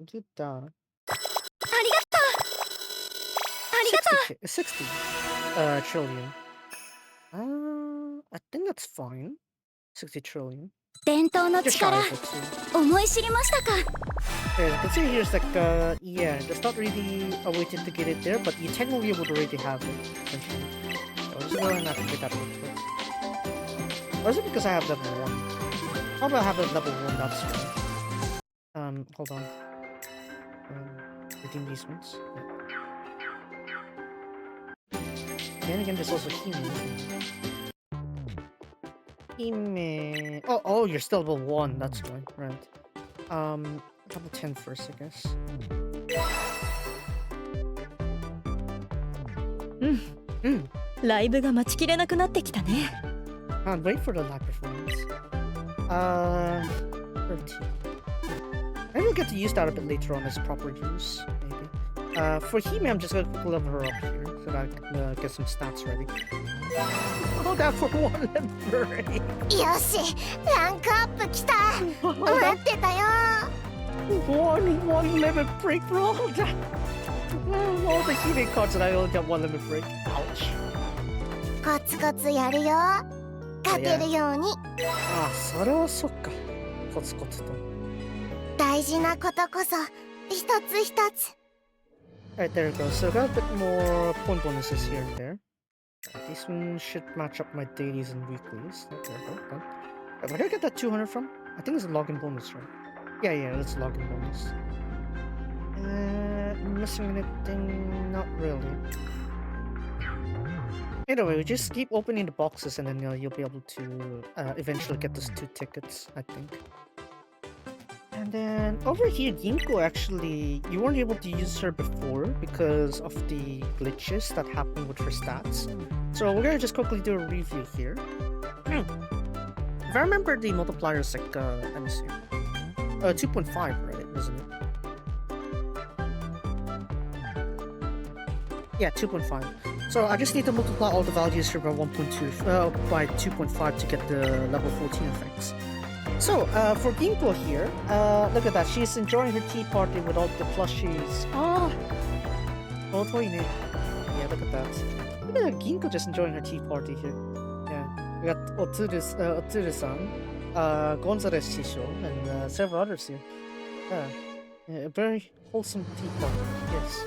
Do that. 60 trillion. I think that's fine. 60 trillion. 伝統の力 Just shy of it too. 思い知りましたか。As you can see here's like, yeah, there's not really a way to get it there, but you technically would already have it, essentially. So I'm just going to have to get that real quick. Or is it because I have level 1? How about I have a level 1, that's right. Hold on. Redeem these ones. Yeah. Then again, there's also Hime. Oh, you're still level 1, that's good, right. Level 10 first, I guess. ライブが待ちきれなくなってきたね。Can't wait for the live performance. 13. Maybe we'll get to use that a bit later on as proper use, maybe. For Hime, I'm just gonna quickly level her up here so that I can get some stats ready. Oh, that for one break. よし、ランクアップきた。待ってたよ。One limit break for all that. All the Hime cards and I only got one limit break. Ouch. コツコツやるよ。勝てるように。あ、それはそっか。コツコツと。大事なことこそ一つ一つ。Alright, there we go. So I got a bit more point bonuses here and there. These ones should match up my dailies and weeklies. There we go. Where did I get that 200 from? I think it's a login bonus, right? Yeah, that's a login bonus. Missing anything? Not really. Anyway, we just keep opening the boxes and then you'll be able to eventually get those 2 tickets, I think. And then over here, Yinko actually, you weren't able to use her before because of the glitches that happened with her stats. So we're gonna just quickly do a review here. If I remember the multiplier is like, let me see. 2.5, right? Isn't it? Yeah, 2.5. So I just need to multiply all the values here by 1.2, by 2.5 to get the level 14 effects. So, for Ginko here, look at that. She's enjoying her tea party with all the plushies. Oh, yeah, look at that. Look at Ginko just enjoying her tea party here. Yeah, we got Otsuru-san, Gonzalez Shisho, and several others here. Yeah, a very wholesome tea party. Yes.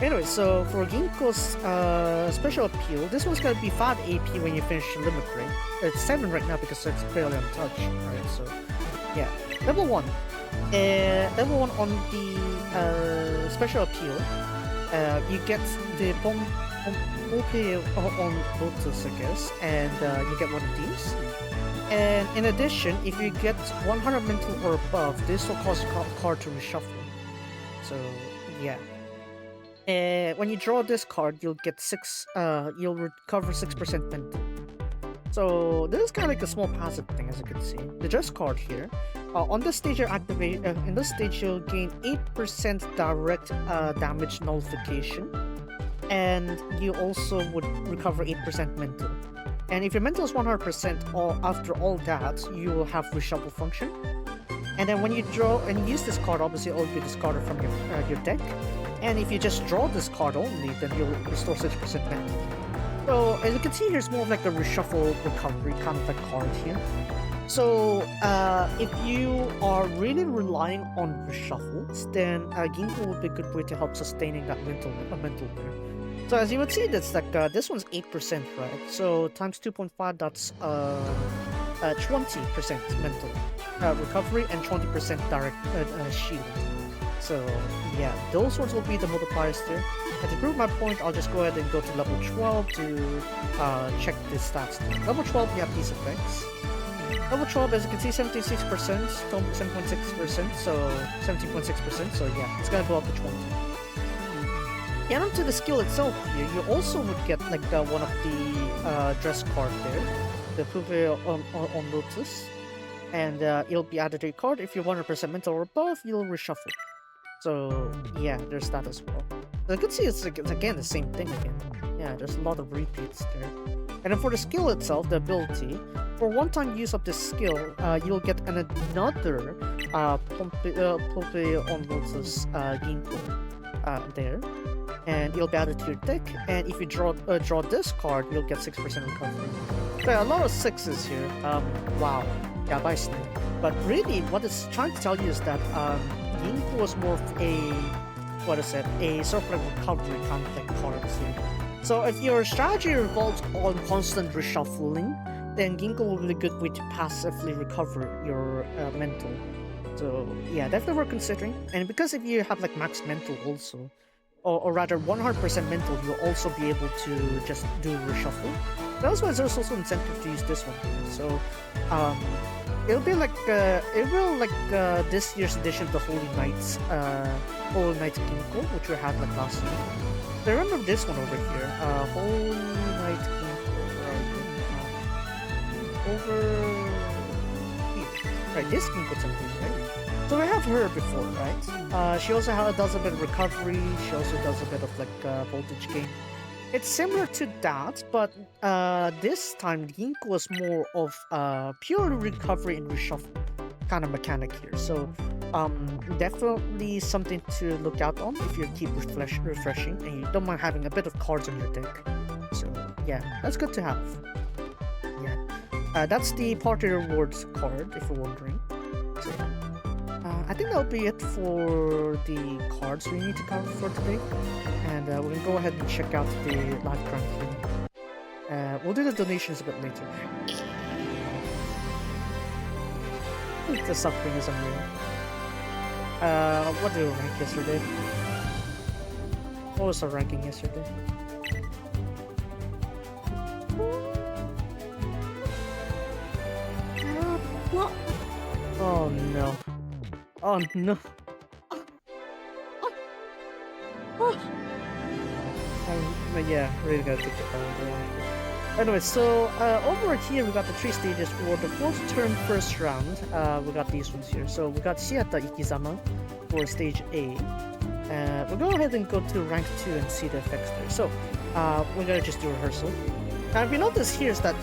Anyway, so for Ginko's special appeal, this one's gonna be 5 AP when you finish the limit break. It's 7 right now because it's barely untouched, right? So, yeah. Level 1. Level 1 on the special appeal, you get the Pompe on Lotus, I guess, and you get one of these. And in addition, if you get 100 mental or above, this will cause a card to reshuffle. So, yeah. When you draw this card, you'll get you'll recover 6% mental. So this is kind of like a small passive thing, as you can see. The just card here. On this stage, in this stage, you'll gain 8% direct damage nullification, and you also would recover 8% mental. And if your mental is 100%, after all that, you will have reshuffle function. And then when you draw and use this card, obviously it will be discarded from your deck. And if you just draw this card only, then you'll restore 6% mental. So as you can see, here's more of like a reshuffle recovery kind of like card here. So if you are really relying on reshuffles, then Ginko would be a good way to help sustaining that mental there. So as you would see, that's like this one's 8%, right? So times 2.5, that's 20% mental recovery and 20% direct shield. So yeah, those ones will be the multipliers there. And to prove my point, I'll just go ahead and go to level 12 to check the stats there. Level 12, you have these effects. Level 12, as you can see, 76%, 7.6%, so 17.6%, so yeah, it's gonna go up to 20. And onto the skill itself here, you also would get like one of the dress card there, the Pouve on Lotus, and it'll be added to your card. If you're 100% mental or above, you'll reshuffle. So yeah, there's that as well. So you can see it's again the same thing again. Yeah, there's a lot of repeats there. And then for the skill itself, the ability, for one-time use of this skill, you'll get another Pompe on Lotus Ginko there. And it'll be added to your deck, and if you draw this card, you'll get 6% recovery. So yeah, a lot of 6s here. Wow. Yeah, bye Snake. But really, what it's trying to tell you is that Ginko was more of a sort of like recovery kind of like card here. So if your strategy revolves on constant reshuffling, then Ginko will be a good way to passively recover your mental. So yeah, definitely worth considering. And because if you have like max mental also, or rather 100% mental, you'll also be able to just do reshuffle. That's why there's also incentive to use this one. So it'll be like this year's edition of the Holy Knights Ginko, which we had like last year. I remember this one over here, Holy Knight Ginko, over here. Right, this Ginko template, right? So we have her before, right? She also does a bit of recovery. She also does a bit of like voltage gain. It's similar to that, but this time Ginko is more of pure recovery and reshuffle kind of mechanic here. So definitely something to look out on if you keep refreshing and you don't mind having a bit of cards on your deck. So yeah, that's good to have. Yeah, that's the party rewards card if you're wondering. So I think that'll be it for the cards we need to cover for today. And we're gonna go ahead and check out the live currently. We'll do the donations a bit later. The something is unreal. What did we rank yesterday? What was our ranking yesterday? What? Oh no. Oh no. Yeah, really gotta take the call. Anyway, so over here we got the 3 stages for the 4th term first round. We got these ones here. So we got Shiata Ikizama for stage A. We'll go ahead and go to rank 2 and see the effects there. So we're gonna just do rehearsal. Now if you notice here is that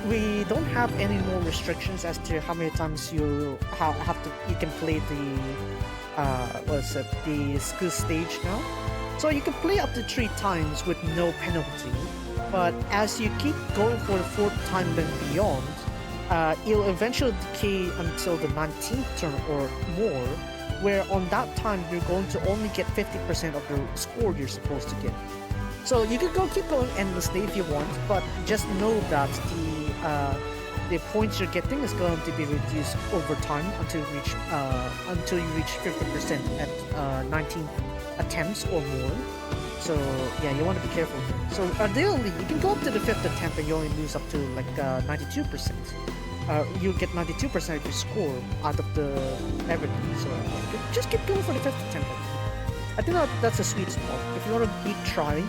we don't have any more restrictions as to how many times you you can play the the school stage now. So you can play up to 3 times with no penalty, but as you keep going for the 4th time and beyond, it'll eventually decay until the 19th turn or more, where on that time you're going to only get 50% of the score you're supposed to get. So you can keep going endlessly if you want, but just know that the points you're getting is going to be reduced over time until you reach 50% at 19 attempts or more. So yeah, you want to be careful here. So ideally, you can go up to the 5th attempt and you only lose up to like 92%. You get 92% of your score out of the everything. So just keep going for the 5th attempt. I think that's a sweet spot. If you want to keep trying,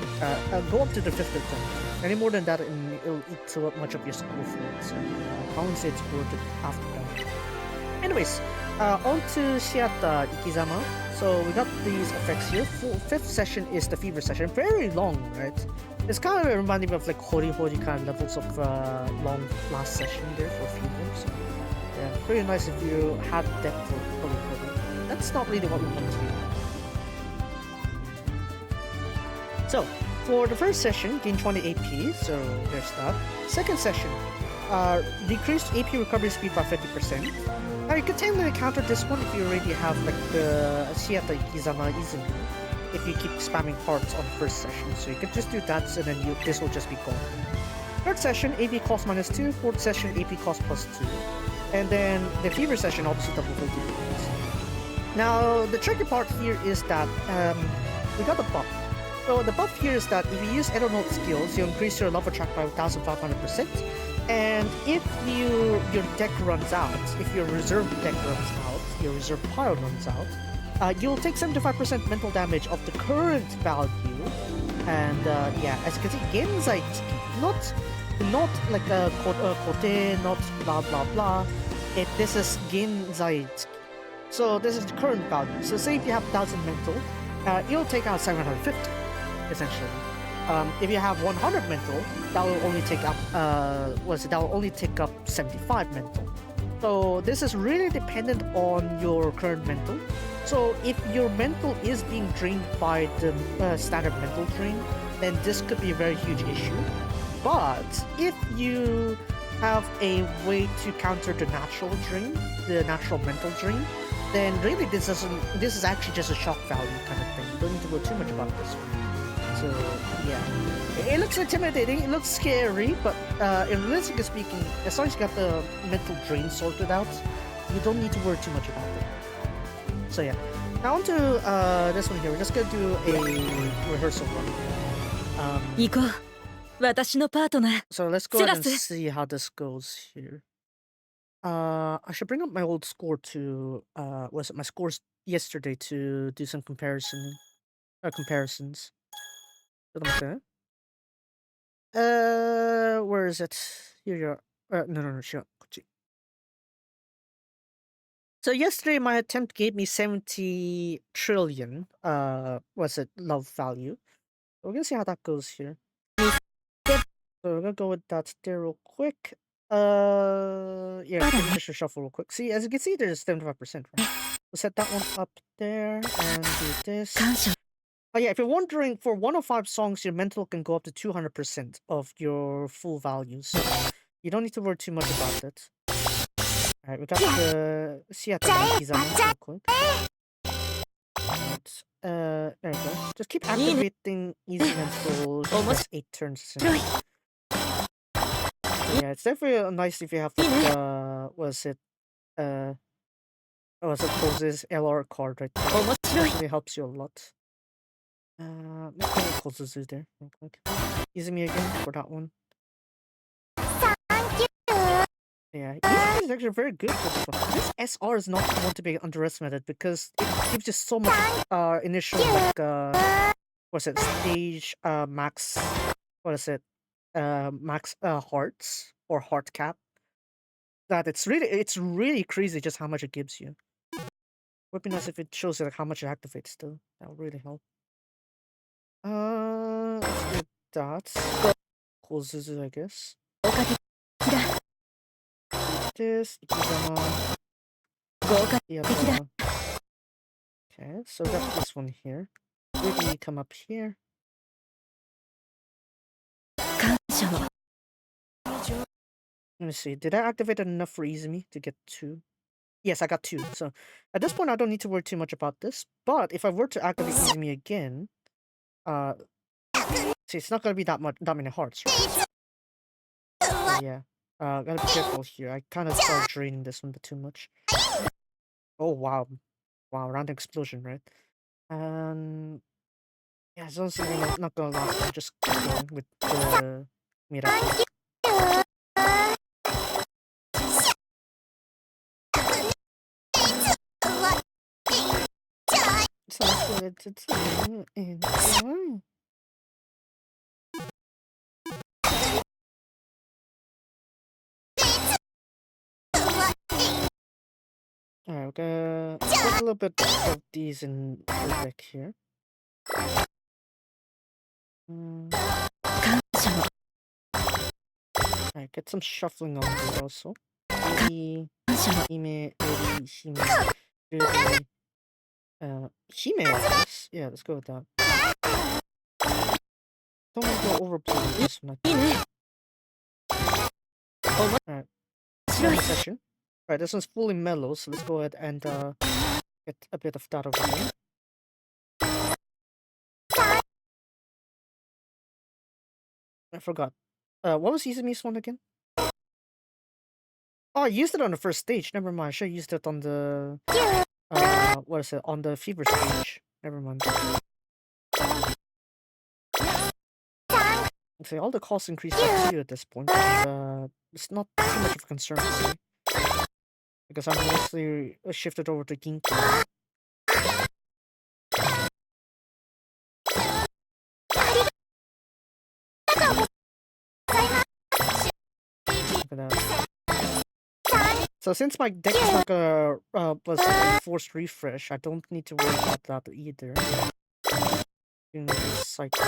go up to the 5th attempt. Any more than that, it'll eat so much of your score for it. So I wouldn't say it's worth it after that. Anyways, on to Shiata Ikizama. So we got these effects here. 5th session is the fever session. Very long, right? It's kind of reminding me of like Hori kind of levels of long last session there for fever. So yeah, pretty nice if you had depth for Hori. That's not really what we want to do. So for the first session, gain 20 AP. So there's that. Second session, decreased AP recovery speed by 50%. Now you can technically counter this one if you already have like the Shiata Ikizama Izumi, if you keep spamming cards on the first session. So you can just do that and then this will just be gone. Third session, AP cost -2. Fourth session, AP cost +2. And then the fever session obviously double 50 points. Now the tricky part here is that we got a buff. So the buff here is that if you use Aeronaut skills, you increase your love track by 1,500%. And if your deck runs out, if your reserve deck runs out, your reserve pile runs out, you'll take 75% mental damage of the current value. And yeah, as you can see, Genzai, not like a Kote, not blah blah blah. This is Genzai. So this is the current value. So say if you have 1,000 mental, you'll take out 750, essentially. If you have 100 mental, that will only take up that will only take up 75 mental. So this is really dependent on your current mental. So if your mental is being drained by the standard mental drain, then this could be a very huge issue. But if you have a way to counter the natural drain, the natural mental drain, then really this is actually just a shock value kind of thing. You don't need to worry too much about this one. So yeah, it looks intimidating, it looks scary, but realistically speaking, as long as you got the mental drain sorted out, you don't need to worry too much about it. So yeah, now on to this one here. We're just gonna do a rehearsal run. 行こう。私のパートナー。 So let's go ahead and セラス。 see how this goes here. I should bring up my old score to was it my scores yesterday to do some comparisons. Okay. Where is it? Here you are. No, sure. So yesterday my attempt gave me 70 trillion was it love value. We're gonna see how that goes here. So we're gonna go with that there real quick. Yeah, just a shuffle real quick. See, as you can see, there's 75%, right? We'll set that one up there and do this. Oh yeah, if you're wondering, for 105 songs, your mental can go up to 200% of your full values. So you don't need to worry too much about it. Alright, we got the Atelier real quick. Right. There we go. Just keep activating easy until she gets 8 turns. Yeah, it's definitely nice if you have like closes LR card right there. It actually helps you a lot. Let's go closes there real quick. Using me again for that one. Yeah, Easy is actually very good for this one. This SR is not one to be underestimated because it gives you so much initial like what's it, stage max, what is it, max hearts or heart cap, that it's really crazy just how much it gives you. Would be nice if it shows you like how much it activates though. That would really help. Let's do that. Closes it, I guess. This Ikizama. Yeah, okay, so that's this one here. Maybe come up here. Let me see. Did I activate enough for Izumi to get 2? Yes, I got 2. So at this point, I don't need to worry too much about this. But if I were to activate Izumi again, see, it's not gonna be that many hearts, right? So, yeah. Gotta be careful here. I kind of started draining this one a bit too much. Oh wow, random explosion, right? Yeah, it's also not gonna last. I'm just going with the Miracle. Alright, we're gonna put a little bit of these in the deck here. Alright, get some shuffling on here also. Maybe Hime, Eri, Hime, Ruri. Hime, I guess. Yeah, let's go with that. Don't want to go overplay with this one, I think. Alright. Session. Alright, this one's fully mellow, so let's go ahead and get a bit of that over here. I forgot. What was Izumi's one again? Oh, I used it on the first stage. Never mind. I should have used it on the what is it? On the fever stage. Never mind. See, all the costs increased by 2 at this point. And, it's not too much of a concern for me. Because I'm mostly shifted over to Ginkgo. Look at that. So since my deck is like a forced refresh, I don't need to worry about that either. In this cycle.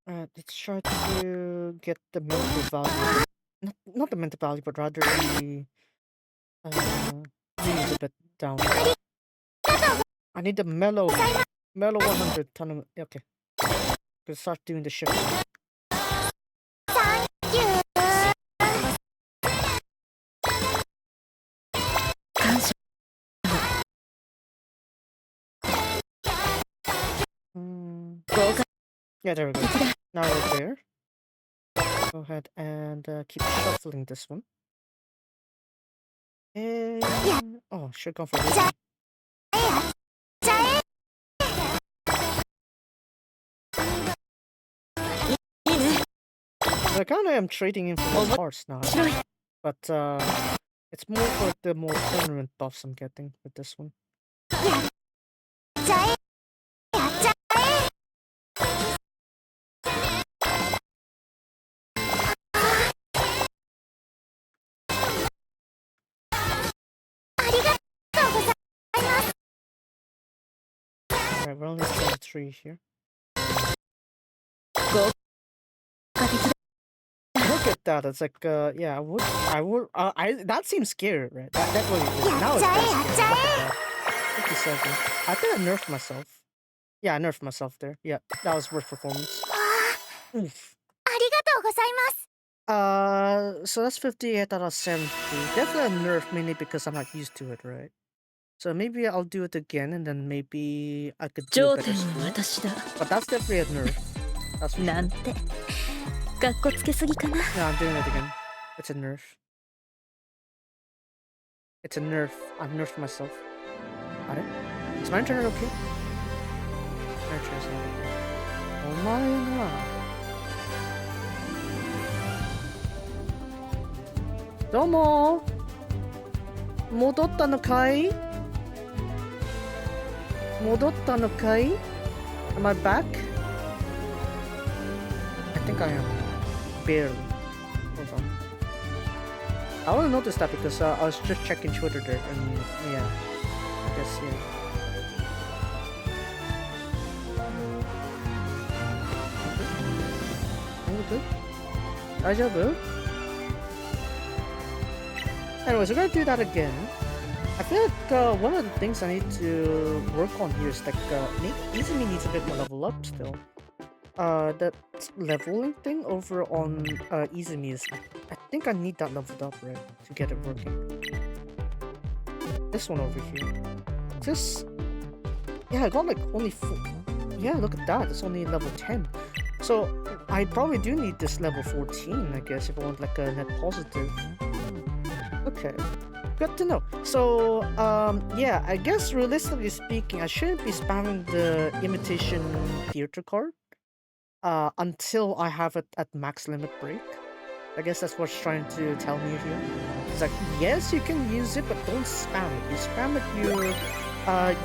Alright, let's try to get the mental value not the mental value, but rather the is a bit down. I need the mellow 100 ton. Okay, gonna start doing the shift. Yeah, there we go. Now we're there. Go ahead and keep shuffling this one. And oh, should go for this one. I kind of am trading in for the parts now, but it's more for the more permanent buffs I'm getting with this one. Alright, we're only still 3 here. Look at that, it's like, yeah, that seems scary, right? That definitely is. Now it's pretty scary. Look at that. 57. I think I nerfed myself. Yeah, I nerfed myself there. Yeah, that was worth performance. Oof. So that's 58 out of 70. Definitely a nerf, mainly because I'm not used to it, right? So maybe I'll do it again, and then maybe I could do a better score. But that's definitely a nerf. That's for sure. Yeah, I'm doing it again. It's a nerf. It's a nerf. I've nerfed myself. Got it? Is my internet okay? My internet's not okay. Oh my god. どうも戻ったのかい 戻ったのかい Am I back? I think I am. Barely. Hold on. I only noticed that because I was just checking Twitter there, and yeah. I guess, yeah. Are good? Daijoubu? Anyways, we're gonna do that again. I feel like one of the things I need to work on here is like Izumi needs a bit more level up still. That leveling thing over on Izumi is I think I need that leveled up, right, to get it working. This one over here. This, yeah, I got like only 4. Yeah, look at that. It's only level 10. So I probably do need this level 14, I guess, if I want like a net positive. Okay, good to know. So, yeah, I guess realistically speaking, I shouldn't be spamming the imitation theater card until I have it at max limit break. I guess that's what it's trying to tell me here. It's like, yes, you can use it, but don't spam it. You spam it,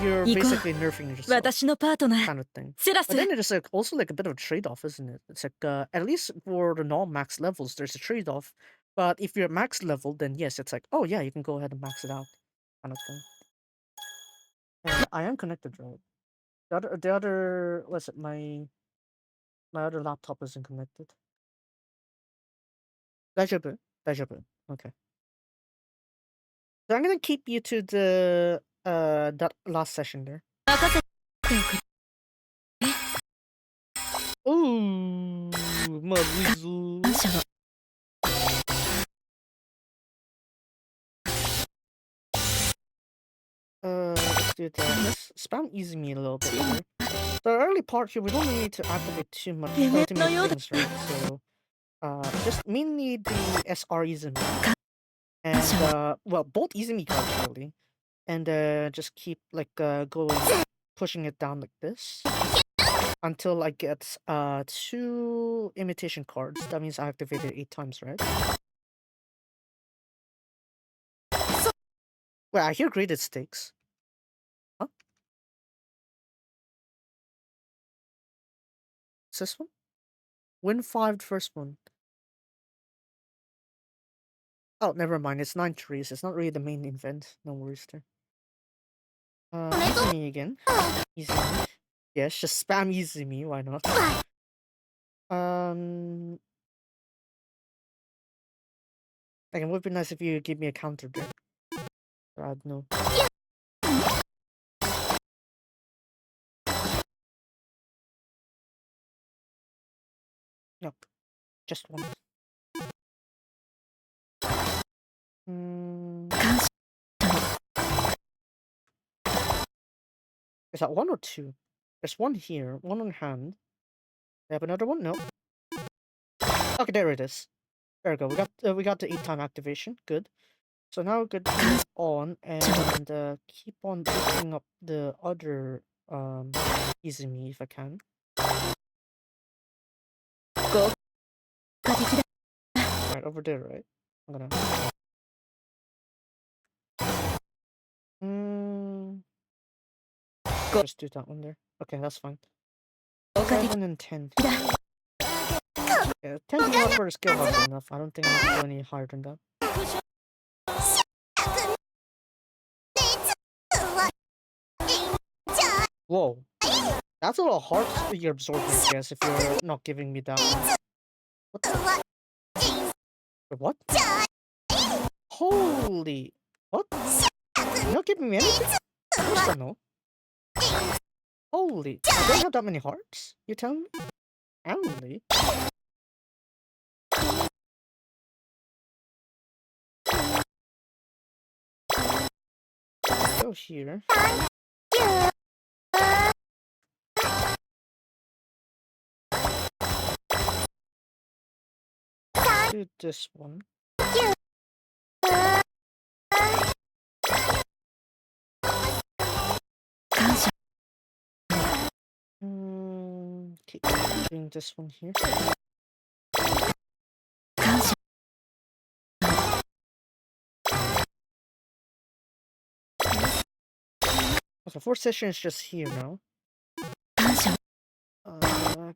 you're basically nerfing yourself, kind of thing. But then there's like also like a bit of a trade-off, isn't it? It's like at least for the non-max levels, there's a trade-off. But if you're at max level, then yes, it's like, oh yeah, you can go ahead and max it out, kind of thing. And I am connected, right? The other, what's it? My other laptop isn't connected. Daijoubu. Okay. So I'm gonna keep you to the that last session there. Ooh, Mabuzu. Let's do that. Let's spam Izumi a little bit here. The early part here, we don't really need to activate too much ultimate things, right? So, just mainly the SR Izumi. And, well, both Izumi cards, really. And, just keep, like, going, pushing it down like this. Until I get, 2 imitation cards. That means I activated 8 times, right? Well, I hear graded stakes. Huh? What's this one? Win 5 the first one. Oh, never mind. It's 9 trees. It's not really the main event. No worries there. Izumi again. Izumi. Yes, just spam Izumi. Why not? Like, it would be nice if you give me a counter there. I don't know. Nope. Just one. Is that one or two? There's one here, one on hand. I have another one? No. Okay, there it is. There we go. We got the 8-time activation. Good. So now we're good to move on and keep on picking up the other Izumi if I can. Go. Right over there, right? I'm gonna. Just do that one there. Okay, that's fine. 7 and 10. Yeah, 10 however is skill level enough. I don't think I can go any higher than that. Whoa. That's a lot of hard you're absorbing, I guess, if you're not giving me that. What the? Wait, what? Holy. What? You're not giving me anything? Of course I know. Holy. I don't have that many hearts? You tell me? Only. Go here. Do this one. Keep doing this one here. Okay, 4 sessions just here now.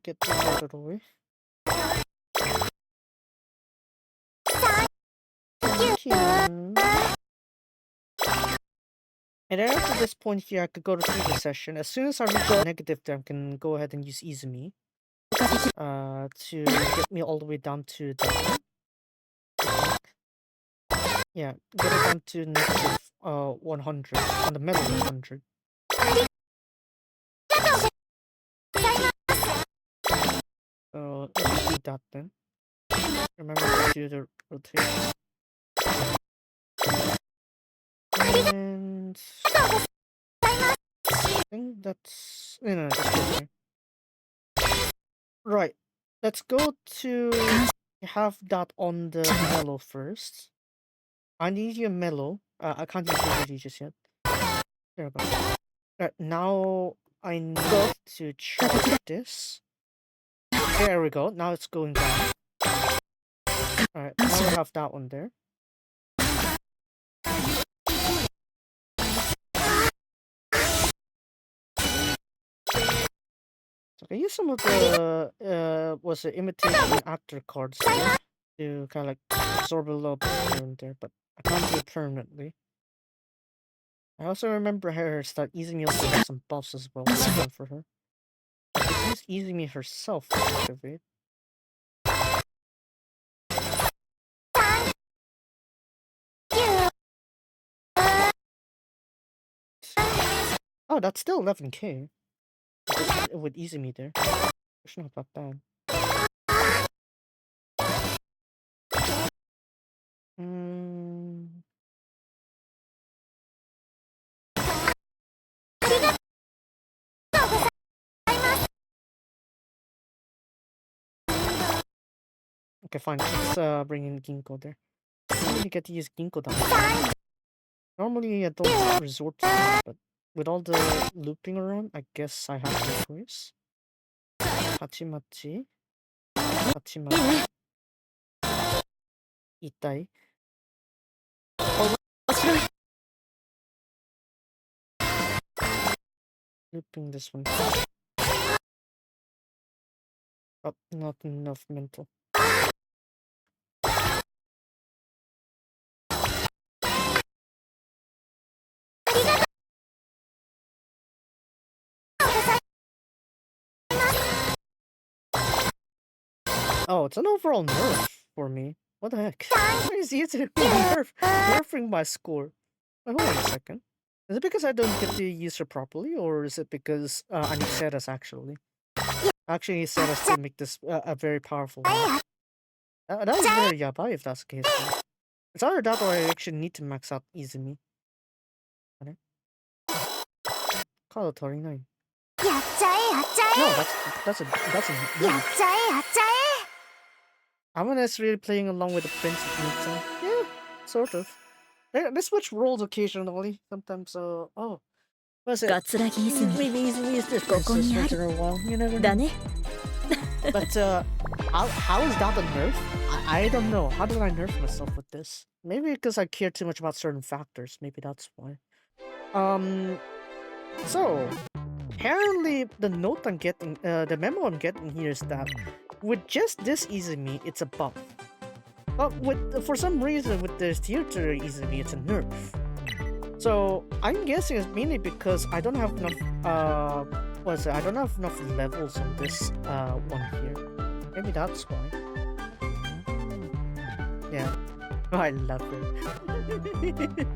Get this out of the way. And then after this point here, I could go to the session. As soon as I reach the negative there, I can go ahead and use Izumi to get me all the way down to that. Yeah, get it down to negative 100 on the middle 100. So let's do that then. Remember to do the rotation. And I think that's no, that's good there. Right. Let's go to have that on the mellow first. I need your mellow. I can't use the just yet. There we go. Right, now I need to charge this. There we go. Now it's going down. Alright, now we have that one there. So I can use some of the was it imitation actor cards there to kind of like absorb a little bit here and there, but I can't do it permanently. I also remember her start Izumi also has some buffs as well for her. She's Izumi herself to activate. Oh, that's still 11k. It would Izumi there. It's not that bad. Okay, fine. Let's bring in Ginkgo there. I really get to use Ginkgo down. Normally I don't resort to it, but with all the looping around, I guess I have no choice. Hachimachi. Hachimachi. Itai. Looping this one. Oh, not enough mental. Oh, it's an overall nerf for me. What the heck? It's easy to nerfing my score. Wait, hold on a second. Is it because I don't get to use her properly, or is it because I need Ceres actually? Actually, need Ceres to make this a very powerful one. That was very yabai if that's the case. Though. It's either that or I actually need to max out Izumi. Call it 29. No, that's a Amane's really playing along with the Prince of Nita. Yeah, sort of. They switch roles occasionally. Sometimes, oh. What's it? Maybe Izumi is this princess once in a while. You never know. But, how is that a nerf? I don't know. How did I nerf myself with this? Maybe because I care too much about certain factors. Maybe that's why. So, apparently the note I'm getting, the memo I'm getting here is that with just this Izumi, it's a buff. But for some reason with this theater Izumi, it's a nerf. So I'm guessing it's mainly because I don't have enough. I don't have enough levels on this one here. Maybe that's why. Yeah. Oh, I love it.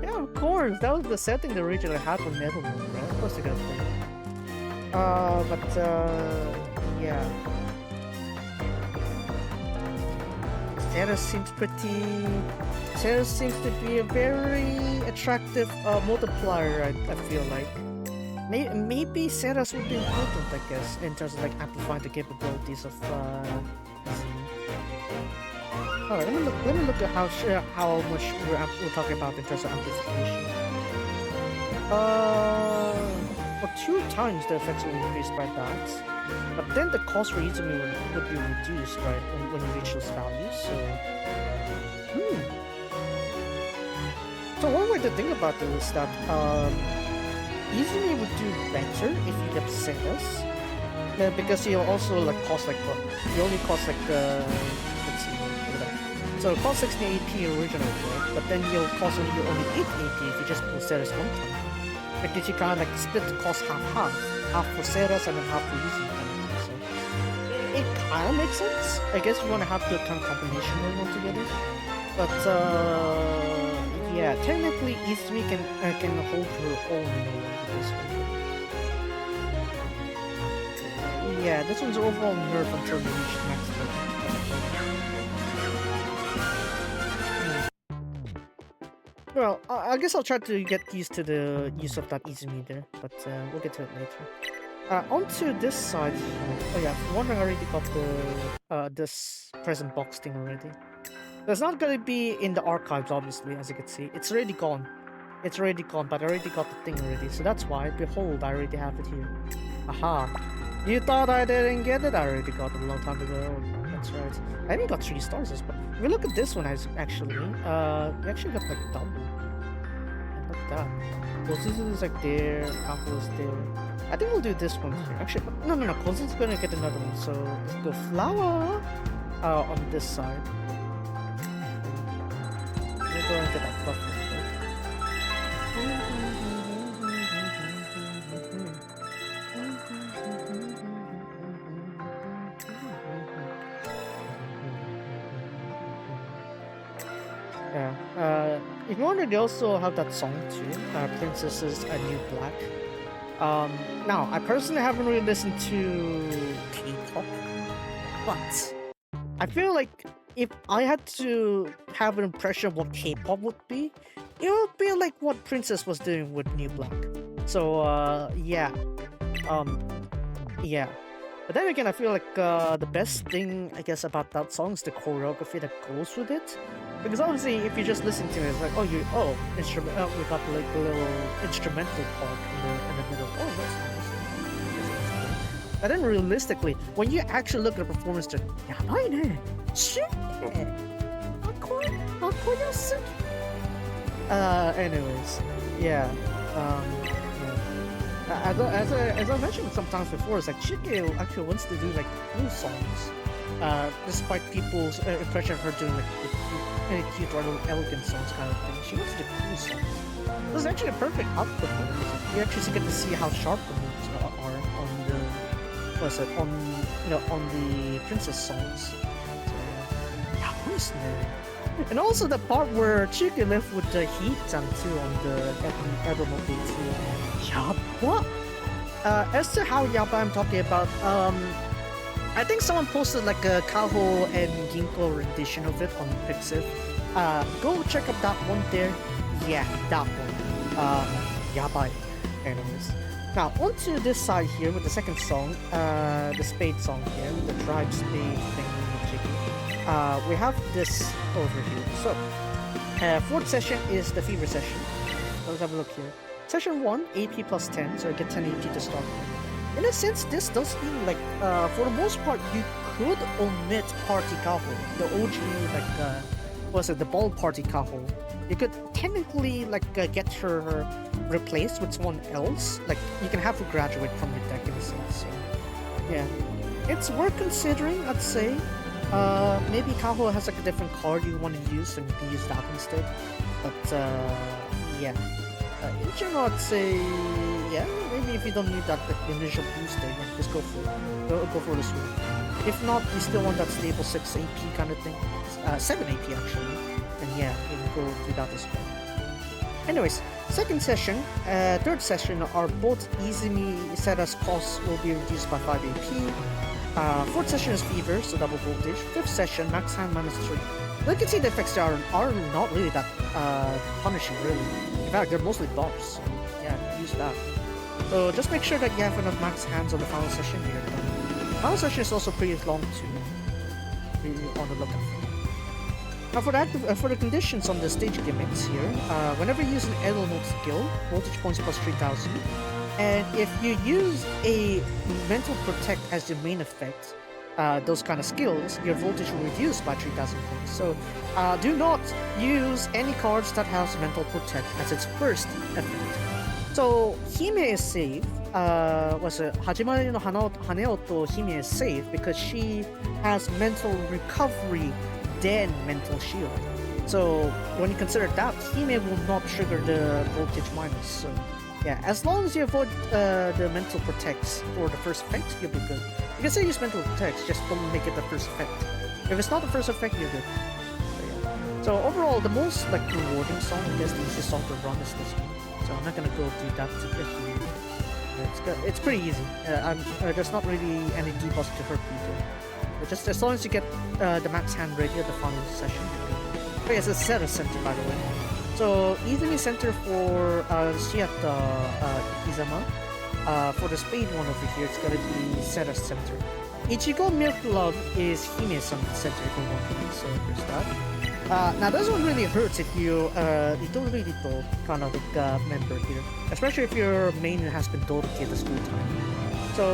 Yeah, of course. That was the setting they originally had for Natlan, right? Of course they're gonna play it. Yeah. Ceres seems to be a very attractive multiplier, I feel like. Maybe Ceres would be important, I guess, in terms of like amplifying the capabilities of Alright, let me look at how much we're talking about in terms of amplification. For 2 times the effects will increase by that, but then the cost for Izumi would be reduced, right, when you reach those values. So, So one way to think about this is that Izumi would do better if you get Ceres, because he'll also like cost like what? He only costs like let's see. So it costs 16 AP originally, right? But then you'll cost only 8 AP if you just pull Ceres one time. Because you kind of like split the cost half. Half for Ceres and then half for Izumi. So it kind of makes sense. I guess you want to have the kind of combination going on together. But yeah, technically Izumi can hold her own with this one. Yeah, this one's overall nerf until we reach max level. Well, I guess I'll try to get used to the use of that Izumi there, but we'll get to it later. Onto this side here. Oh yeah, I'm wondering I already got the this present box thing already. It's not gonna be in the archives, obviously, as you can see. It's already gone. It's already gone, but I already got the thing already, so that's why. Behold, I already have it here. Aha! You thought I didn't get it? I already got it a long time ago. That's right. I even got 3 stars as well. If we look at this one, actually, we actually got like double. And look at that. Kozuzu is like there, Apple is there. I think we'll do this one here. Actually, no, Kozuzu's gonna get another one, so let's go flower on this side. We'll go and get that buff real quick. Yeah. If you wonder, they also have that song too, Princesses A New Black. Now, I personally haven't really listened to K-pop, but I feel like if I had to have an impression of what K-pop would be, it would be like what Princess was doing with New Black. So, yeah. Yeah. But then again, I feel like the best thing, I guess, about that song is the choreography that goes with it. Because obviously, if you just listen to it, it's like, instrument. We got like a little instrumental part in the middle. Oh, that's nice. But then realistically, when you actually look at the performance, just anyways, yeah. As I mentioned sometimes before, it's like Chike actually wants to do like cool songs. Despite people's impression of her doing like cute or little elegant songs kind of thing, she wants to do cool songs. This is actually a perfect output. You actually get to see how sharp the moves are on the on the princess songs. So, nice, man. And also the part where Chuki left with the heat-chan too on the Edelmo too. Yaba? As to how Yaba I'm talking about, I think someone posted like a Kaho and Ginkgo rendition of it on Pixiv. Go check out that one there. Yeah, that one. Yabai. Anyways. Now, onto this side here with the second song, the Spade song here, the Tribe Spade thing. We have this over here. So, fourth session is the Fever session. Let's have a look here. Session 1, AP plus 10, so I get 10 AP to start with. In a sense, this does mean, like, for the most part, you could omit Party Kaho, the OG, like, what's it, the Ball Party Kaho. You could technically, like, get her replaced with someone else. Like, you can have her graduate from your deck in a sense, so, yeah. It's worth considering, I'd say. Maybe Kaho has, like, a different card you want to use, and you can use that instead. But, yeah. In general, I'd say, yeah, maybe if you don't need that like, initial booster, yeah, just go for it. Go for this one. If not, you still want that stable 6 AP kind of thing. 7 AP actually. And yeah, you can go do that as well. Anyways, second session, third session are both Izumi Sera's costs will be reduced by 5 AP. Fourth session is Fever, so double voltage. Fifth session, max hand -3. You can see the effects there are not really that punishing, really. In fact, they're mostly buffs. So yeah, use that. So just make sure that you have enough max hands on the final session here. Final session is also pretty long too. Be on the lookout for. Now for the conditions on the stage gimmicks here, whenever you use an Edel mode skill, voltage points plus 3,000. And if you use a mental protect as your main effect, those kind of skills, your voltage will reduce by 3,000 points. So do not use any cards that has mental protect as its first effect. So Hime is safe. Was it Hajimari no Haneoto Hime is safe because she has mental recovery, then mental shield. So when you consider that, Hime will not trigger the voltage minus. So yeah, as long as you avoid the mental protects for the first effect, you'll be good. You can still use mental protects, just don't make it the first effect. If it's not the first effect, you're good. So, yeah. So overall, the most like rewarding song, I guess the easiest song to run is this one. So I'm not gonna go do that to get you. It's pretty easy. There's not really any debuffs to hurt people. But just as long as you get the max hand ready at the final session, you're good. Oh yes, it's Sera Center by the way. So Izumi Center for Shiata Ikizama. For the Spade one over here, it's gonna be Sera Center. Ichigo Milk Love is Hime-san Center if you want, so there's that. Now this one really hurts if you Little kind of like member here, especially if your main has been Doruki at the school time. So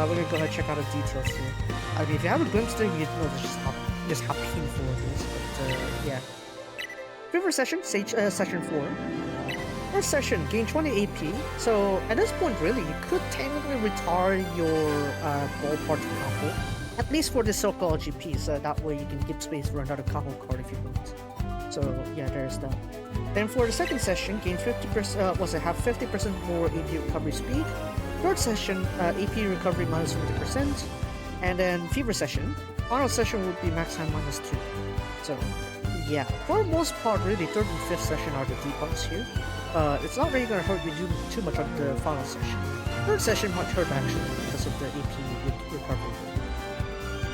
we're gonna go ahead and check out the details here. I mean, if you have a glimpse there, you know just how painful it is. But yeah. River session, session 4. First session, gain 20 AP. So at this point, really, you could technically retire your ball party combo, at least for the so-called LGP, so that way you can keep space for another combo card if you want. So yeah, there's that. Then for the second session, gain 50%. Have 50% more AP recovery speed. Third session, AP recovery minus 50%, and then Fever session. Final session would be max hand -2. So yeah, for the most part, really, third and fifth session are the debuffs here. It's not really gonna hurt you too much on the final session. Third session might hurt actually because of the AP recovery.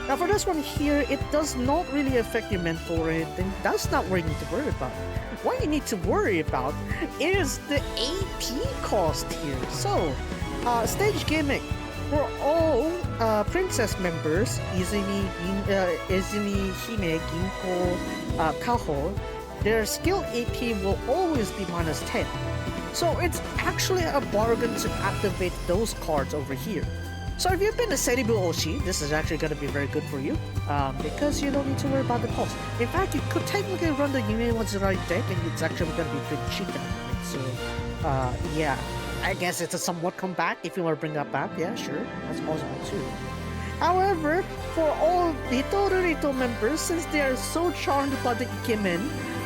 Now for this one here, it does not really affect your mental or anything. That's not what you need to worry about. What you need to worry about is the AP cost here. So, stage gimmick. For all princess members, Izumi, Hime, Ginko, Kaho, their skill AP will always be -10. So it's actually a bargain to activate those cards over here. So if you've been a Seribu Oshi, this is actually going to be very good for you, because you don't need to worry about the cost. In fact, you could technically run the Yume Wazurai deck and it's actually going to be pretty cheap at the point. So yeah, I guess it's a somewhat comeback if you want to bring that back. Yeah, sure, that's possible too. However, for all Rito members, since they are so charmed by the Ikemen,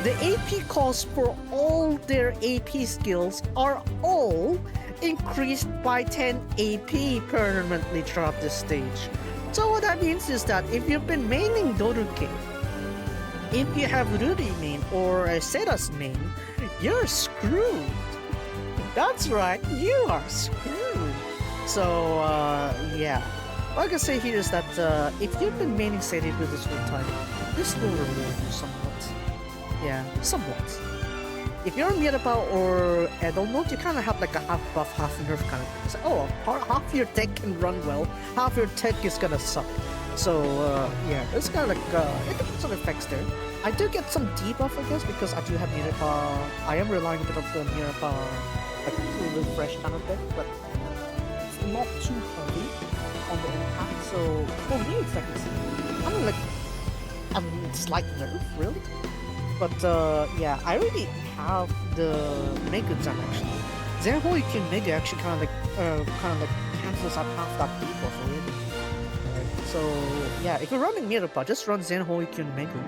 the AP costs for all their AP skills are all increased by 10 AP permanently throughout this stage. So what that means is that if you've been maining Doruke, if you have Ruri main or Sera's main, you're screwed. That's right, you are screwed. So, yeah. What I can say here is that if you've been maining Selenic with this whole time, this will reward you somewhat. Yeah, somewhat. If you're a Mirabelle or Edelnote, you kind of have like a half buff, half nerf kind of thing. So, oh, half your tech can run well, half your tech is gonna suck. So, yeah, it's kind of like, it depends on effects there. I do get some debuff, I guess, because I do have Mirabelle. I am relying a bit on the Mirabelle, like, refresh kind of thing, but it's not too heavy on the impact. So, for me, it's like, I mean, like, a slight nerf, really. But yeah, I already have the Mega Zen actually. Zen Hoikyu Mega actually kind of like cancels out half that debuff already. So yeah, if you're running Mirapa, just run Zen Hoikyu Mega,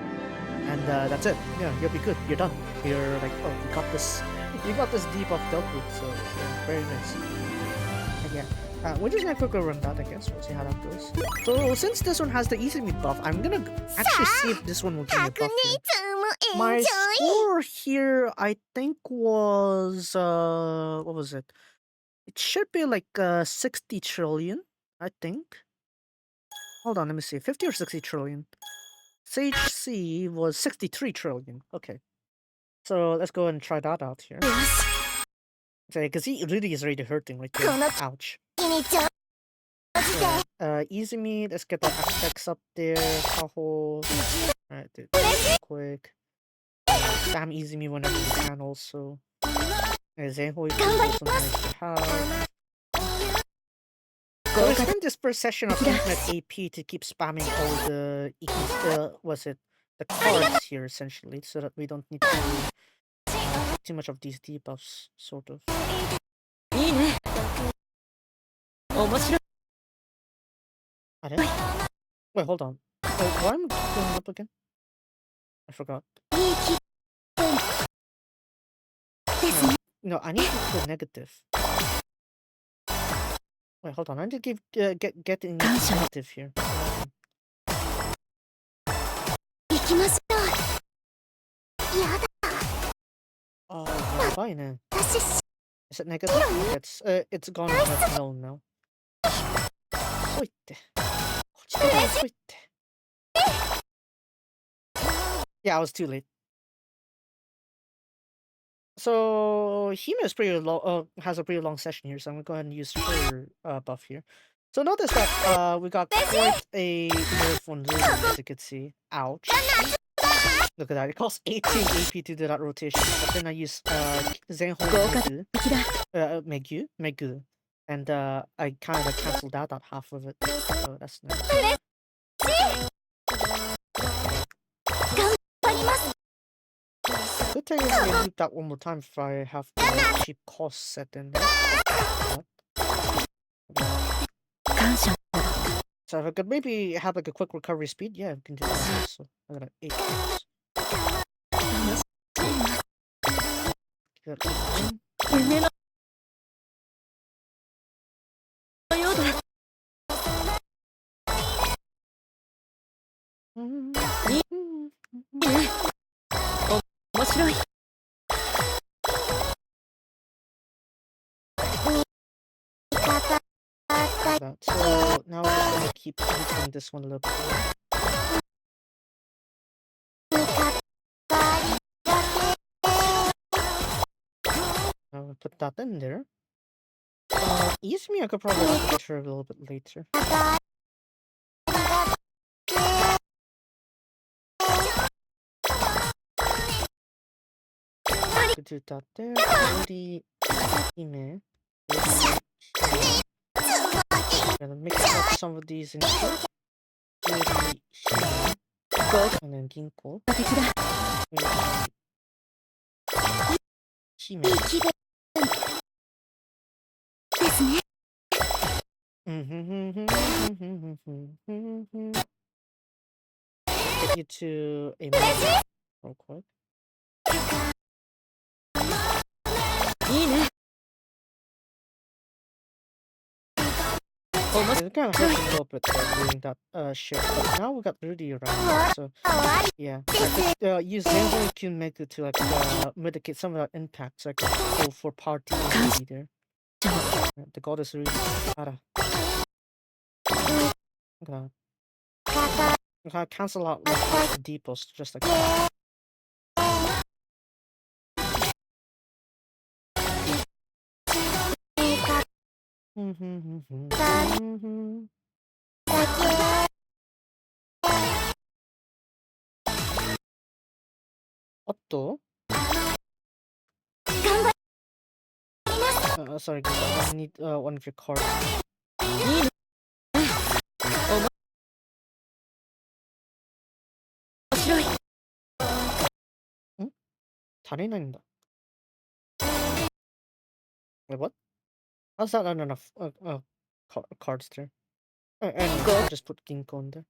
and that's it. Yeah, you'll be good. You're done. You're like, oh, you got this debuff dealt with. So yeah, very nice. And yeah, we're just gonna quickly run that, I guess. We'll see how that goes. So since this one has the easy meat buff, I'm gonna actually see if this one will give me a buff here. My score here, I think, was what was it? It should be like 60 trillion, I think. Hold on, let me see. 50 or 60 trillion. Sage C was 63 trillion. Okay. So let's go and try that out here. Okay, because he really is already hurting right there. Ouch. Easy me, let's get the aspects up there. Kaho. Alright, dude. Quick. Damn easy me whenever you can also. Zenho is also nice to have. So I spent this first session of infinite AP to keep spamming all the the cards here essentially, so that we don't need to do too much of these debuffs, sort of. Wait, hold on. Why am I going up again? I forgot. No, I need to go negative. Wait, hold on. I need to get in negative here. Oh, fine. Is it negative? It's gone no now. Yeah, I was too late. So Hime is pretty long. Has a pretty long session here, so I'm gonna go ahead and use her buff here. So notice that we got quite a nerf on Lulu, as you can see. Ouch! Look at that. It costs 18 AP to do that rotation, but then I use Zenho Megu, and I kind of like canceled out that half of it. So that's nice. Good thing is I loop that one more time if I have the cheap cost set in there. So if I could maybe have like a quick recovery speed, yeah, we can do that. So I got 8 points. So now we're just gonna keep hitting this one a little bit more. Now we'll put that in there. Izumi I could probably get her a little bit later. Could do that there. Lady Hime. Gonna mix up some of these in here. Lady Hime. And then Ginko. Hime. Get you to a minute real quick. It kind of hurt a little bit doing that shift, but now we got Rudy around, so yeah. I could use Zelda Q-Mega to like mitigate some of that impact, so I could go for party Rudy there. The goddess Rudy. Gotta cancel out like, the deepos just like that. Otto? Sorry, guys, I need one of your cards. 足りないんだ。Wait, what? How's that not enough cards there? And I'll just put Ginkgo in there.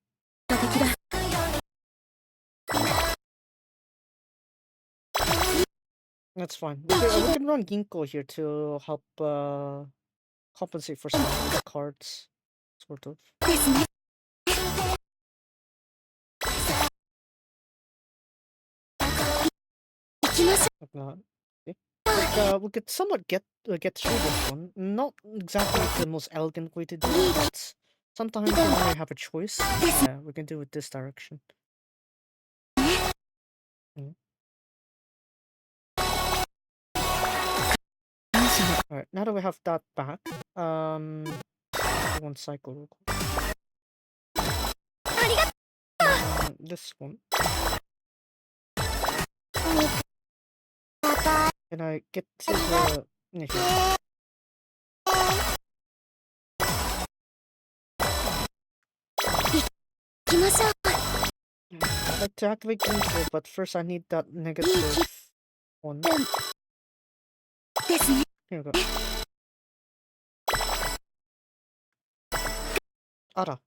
That's fine. We can run Ginkgo here to help compensate for some of the cards, sort of. Like that. Okay. We could somewhat get through this one. Not exactly the most elegant way to do it, but sometimes we might have a choice. Yeah, we can do it this direction. Alright, now that we have that back, one cycle real quick. This one. Can I get to the... Yeah, here. I'd like to activate Ginkgo, but first I need that negative one. Here we go. Ara.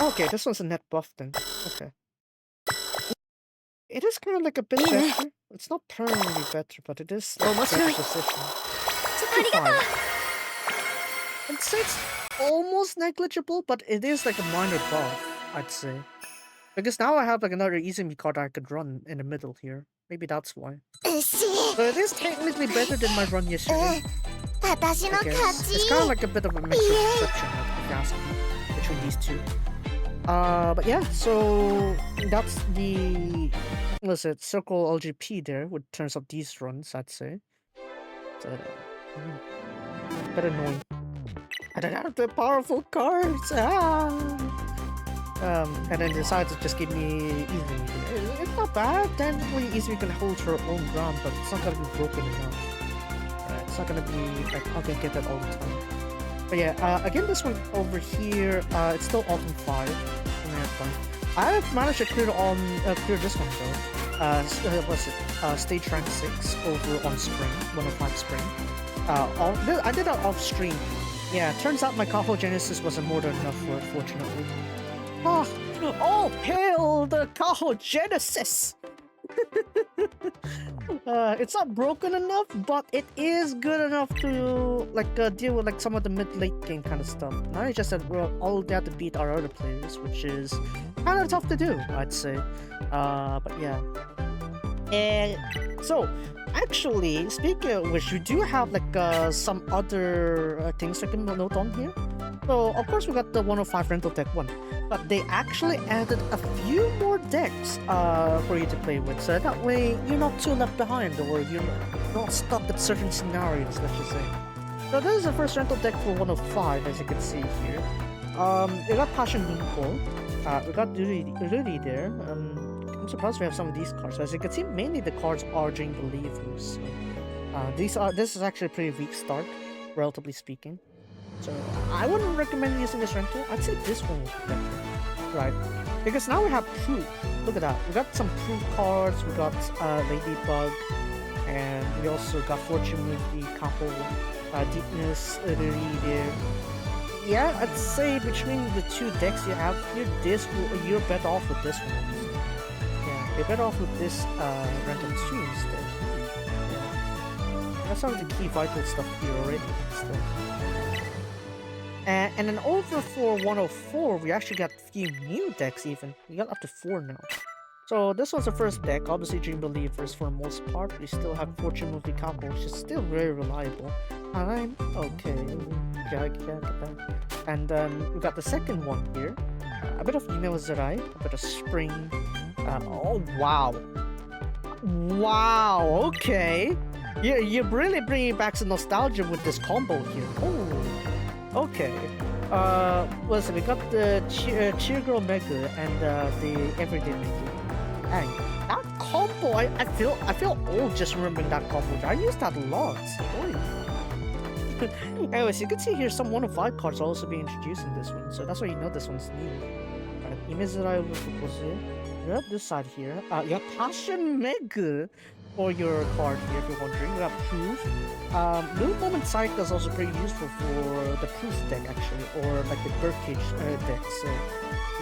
Okay, this one's a net buff then. Okay. It is kind of like a bit better. It's not permanently better, but it is like better position. 65. I'd say it's almost negligible, but it is like a minor buff, I'd say. Because now I have like another Izumi card I could run in the middle here. Maybe that's why. So it is technically better than my run yesterday. I guess. It's kind of like a bit of a mixed perception, if you ask me, between these two. But yeah, so that's the, what's it, Circle LGP there, which turns up these runs, I'd say. So, bit annoying. I don't have the powerful cards! And then decided to just give me Izumi. It's not bad, technically Izumi can hold her own ground, but it's not gonna be broken enough. It's not gonna be like, I can get that all the time. But yeah, again, this one over here, it's still Autumn 5. I have managed to clear this one though. What's it? Stage rank 6 over on Spring, 105 Spring. I did that off stream. Yeah, turns out my Kaho-genesis wasn't more than enough for it, fortunately. Oh, hail the Kaho-genesis! It's not broken enough, but it is good enough to like deal with like some of the mid-late game kind of stuff. Now it's just that all they have to beat our other players, which is kind of tough to do, I'd say. But yeah. And so, actually, speaking of which, we do have like some other things I can note on here. So, of course, we got the 105 rental deck 1, but they actually added a few more decks for you to play with, so that way you're not too left behind, or you're not stuck at certain scenarios, let's just say. So this is the first rental deck for 105, as you can see here. We got Passion Linko, we got Rudy there. I'm surprised we have some of these cards. So as you can see, mainly the cards are during the levers. So, this is actually a pretty weak start, relatively speaking. So I wouldn't recommend using this rental. I'd say this one would be better, right? Because now we have Proof. Look at that. We got some Proof cards. We got Ladybug, and we also got Fortune Movie, Couple, Deepness, Riri there. Yeah, I'd say between the two decks you have here, you're better off with this one. Yeah, you're better off with this rental 2 instead. That's some of the key vital stuff here already. Still. And then over for 104, we actually got a few new decks even. We got up to 4 now. So this was the first deck, obviously Dream Believers for the most part. We still have Fortune Movie Couple, which is still very reliable. I'm okay. And then we got the second one here. A bit of Yume Zerai, a bit of Spring. Oh wow. Wow, okay. You're really bringing back some nostalgia with this combo here. Oh, okay. Listen, we got the Cheer Girl Mega and the Everyday Mega. And that combo, I feel old just remembering that combo. I used that a lot. Anyways, you can see here some 105 cards are also being introduced in this one, so that's why you know this one's new. Alright, Imezurai over Fukuzu. You have this side here. You have Passion Mega for your card here if you're wondering. You have Proof. Blue Moment Cycle is also pretty useful for the Proof deck actually, or like the Birdcage deck, so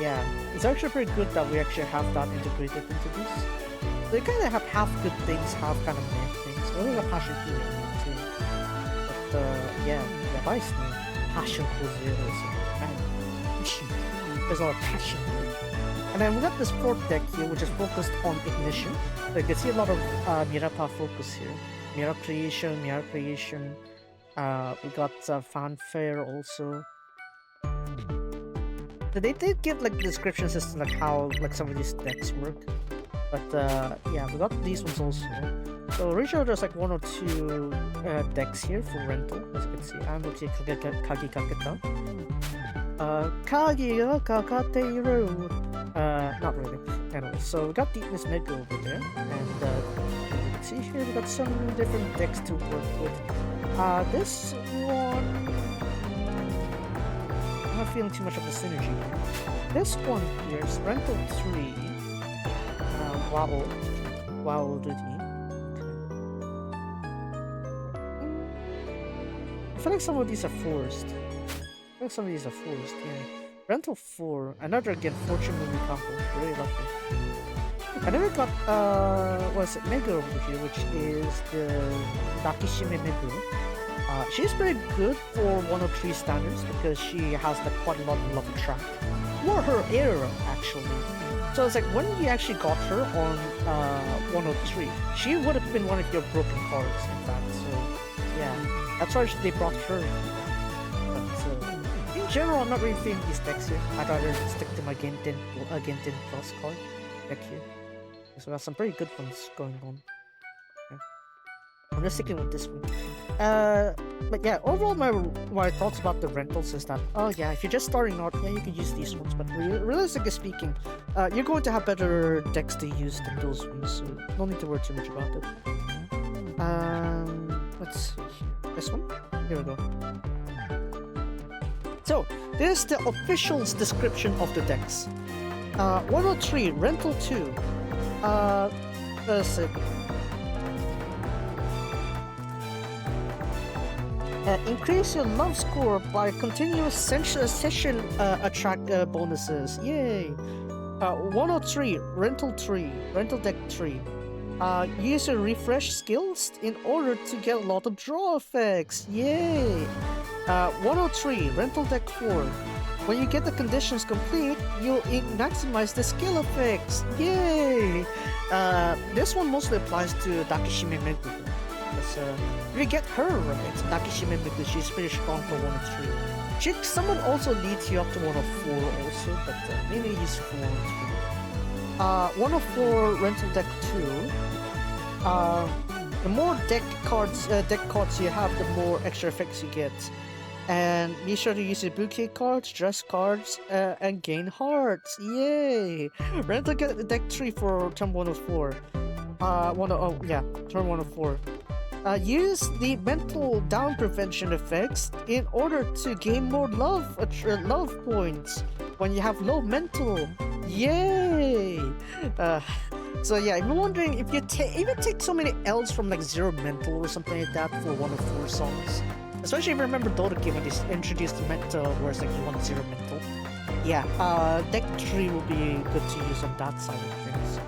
yeah. It's actually pretty good that we actually have that integrated into this. They kind of have half good things, half kind of meh things. We have Passion Healing too. But yeah, the Vice name, Passion for Zeros. Man, there's a lot of passion here. And then we got this fourth deck here, which is focused on Ignition. So you can see a lot of Mirapa focus here. Mirror Creation. We got Fanfare also. So they did give like descriptions as to like how like some of these decks work. But yeah, we got these ones also. So originally there's like 1 or 2 decks here for rental, as you can see. I'm looking at Kagi Kaketa. Kagi ga kakateiru. Not really. Anyway, so we got Deepness Mega over there, and as you can see here, we got some different decks to work with. This one, I'm not feeling too much of a synergy here. This one here is Rental 3. Wow, duty. I feel like some of these are forced. Yeah. Rental 4, another again Fortune Movie combo, really lovely. And then we got Mega over here, which is the Dakishime Megu. She's pretty good for 103 standards because she has like quite a lot of love track. More her era actually. So it's like when you actually got her on 103, she would have been one of your broken cards in fact. So yeah, that's why they brought her. In general, I'm not really feeling these decks here. I'd rather stick to my Genshin Plus card deck here. So we got some pretty good ones going on. Yeah. I'm just sticking with this one. But yeah, overall my thoughts about the rentals is that, oh yeah, if you're just starting out, yeah, you can use these ones. But realistically speaking, you're going to have better decks to use than those ones. So no need to worry too much about it. Let's see here. This one? Here we go. So, this is the official description of the decks. 103, Rental 2. Let's see. Increase your love score by continuous session attract bonuses. Yay! 103, Rental 3, Rental Deck 3. Use your refresh skills in order to get a lot of draw effects. Yay! 103, Rental Deck 4. When you get the conditions complete, you'll maximize the skill effects. Yay! This one mostly applies to Dakishime Megu. If you get her right, Dakishime Megu, she's pretty strong for 103. Someone also leads you up to 104 also, but mainly used for 103. 104, Rental Deck 2. The more deck cards you have, the more extra effects you get. And be sure to use your bouquet cards, dress cards, and gain hearts. Yay! Rental Deck 3 for turn 104. Turn 104. Use the mental down prevention effects in order to gain more love points when you have low mental. Yay! So yeah, if you're wondering if you even take so many L's from like 0 mental or something like that for 104 songs. Especially if you remember Dotaki when they introduced the mental, where it's like you want 0 mental. Yeah, Deck 3 will be good to use on that side of things.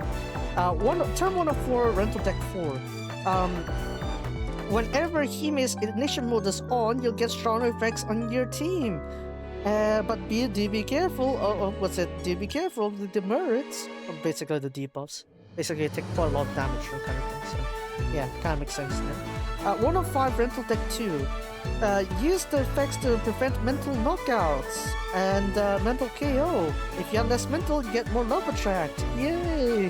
Turn 104, Rental Deck 4. Whenever Hime's ignition mode is on, you'll get stronger effects on your team. But do be careful. Do be careful of the demerits. Or basically the debuffs. Basically, you take quite a lot of damage from kind of thing. So, yeah, kind of makes sense there. 105 Rental Deck 2. Use the effects to prevent mental knockouts and mental KO. If you have less mental, you get more love attract. Yay!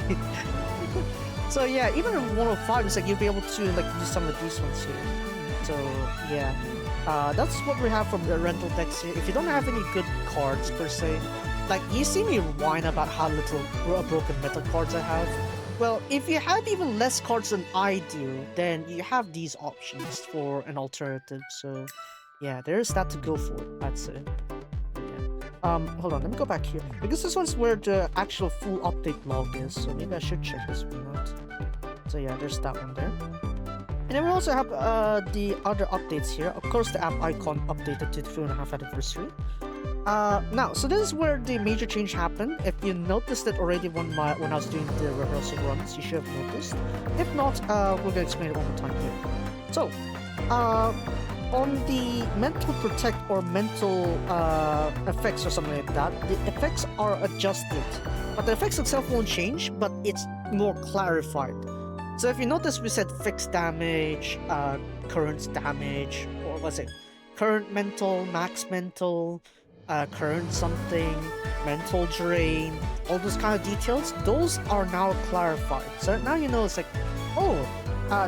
So yeah, even in 105, it's like you'll be able to like use some of these ones here. So yeah, that's what we have from the rental decks here. If you don't have any good cards per se, like you see me whine about how little broken metal cards I have. Well, if you have even less cards than I do, then you have these options for an alternative. So yeah, there's that to go for, I'd say. Hold on, let me go back here. Because this one's where the actual full update log is, so maybe I should check this one out. So yeah, there's that one there. And then we also have the other updates here. Of course, the app icon updated to the 2.5 anniversary. Now, so this is where the major change happened. If you noticed it already when I was doing the rehearsal runs, you should have noticed. If not, we're gonna explain it one more time here. So, on the mental protect or mental effects or something like that, the effects are adjusted. But the effects itself won't change, but it's more clarified. So if you notice, we said fixed damage, current damage, or was it current mental, max mental, current something, mental drain, all those kind of details, those are now clarified. So now you know it's like, oh,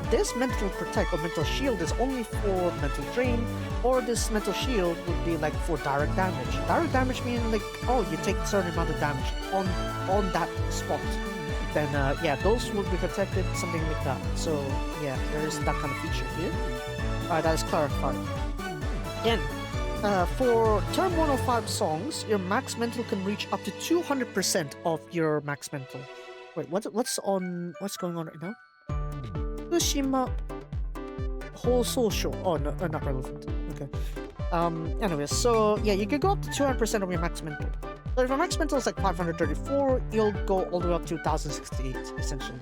this mental protect or mental shield is only for mental drain, or this mental shield would be like for direct damage. Direct damage meaning like, oh, you take a certain amount of damage on that spot. Then yeah, those will be protected, something like that. So yeah, there is that kind of feature here. That is clarified. Again, for Term 105 songs, your max mental can reach up to 200% of your max mental. Wait, what's going on right now? Fukushima Hososho. Oh no, not relevant. Okay. Anyway, so yeah, you can go up to 200% of your max mental. So if your max mental is like 534, you'll go all the way up to 1068, essentially.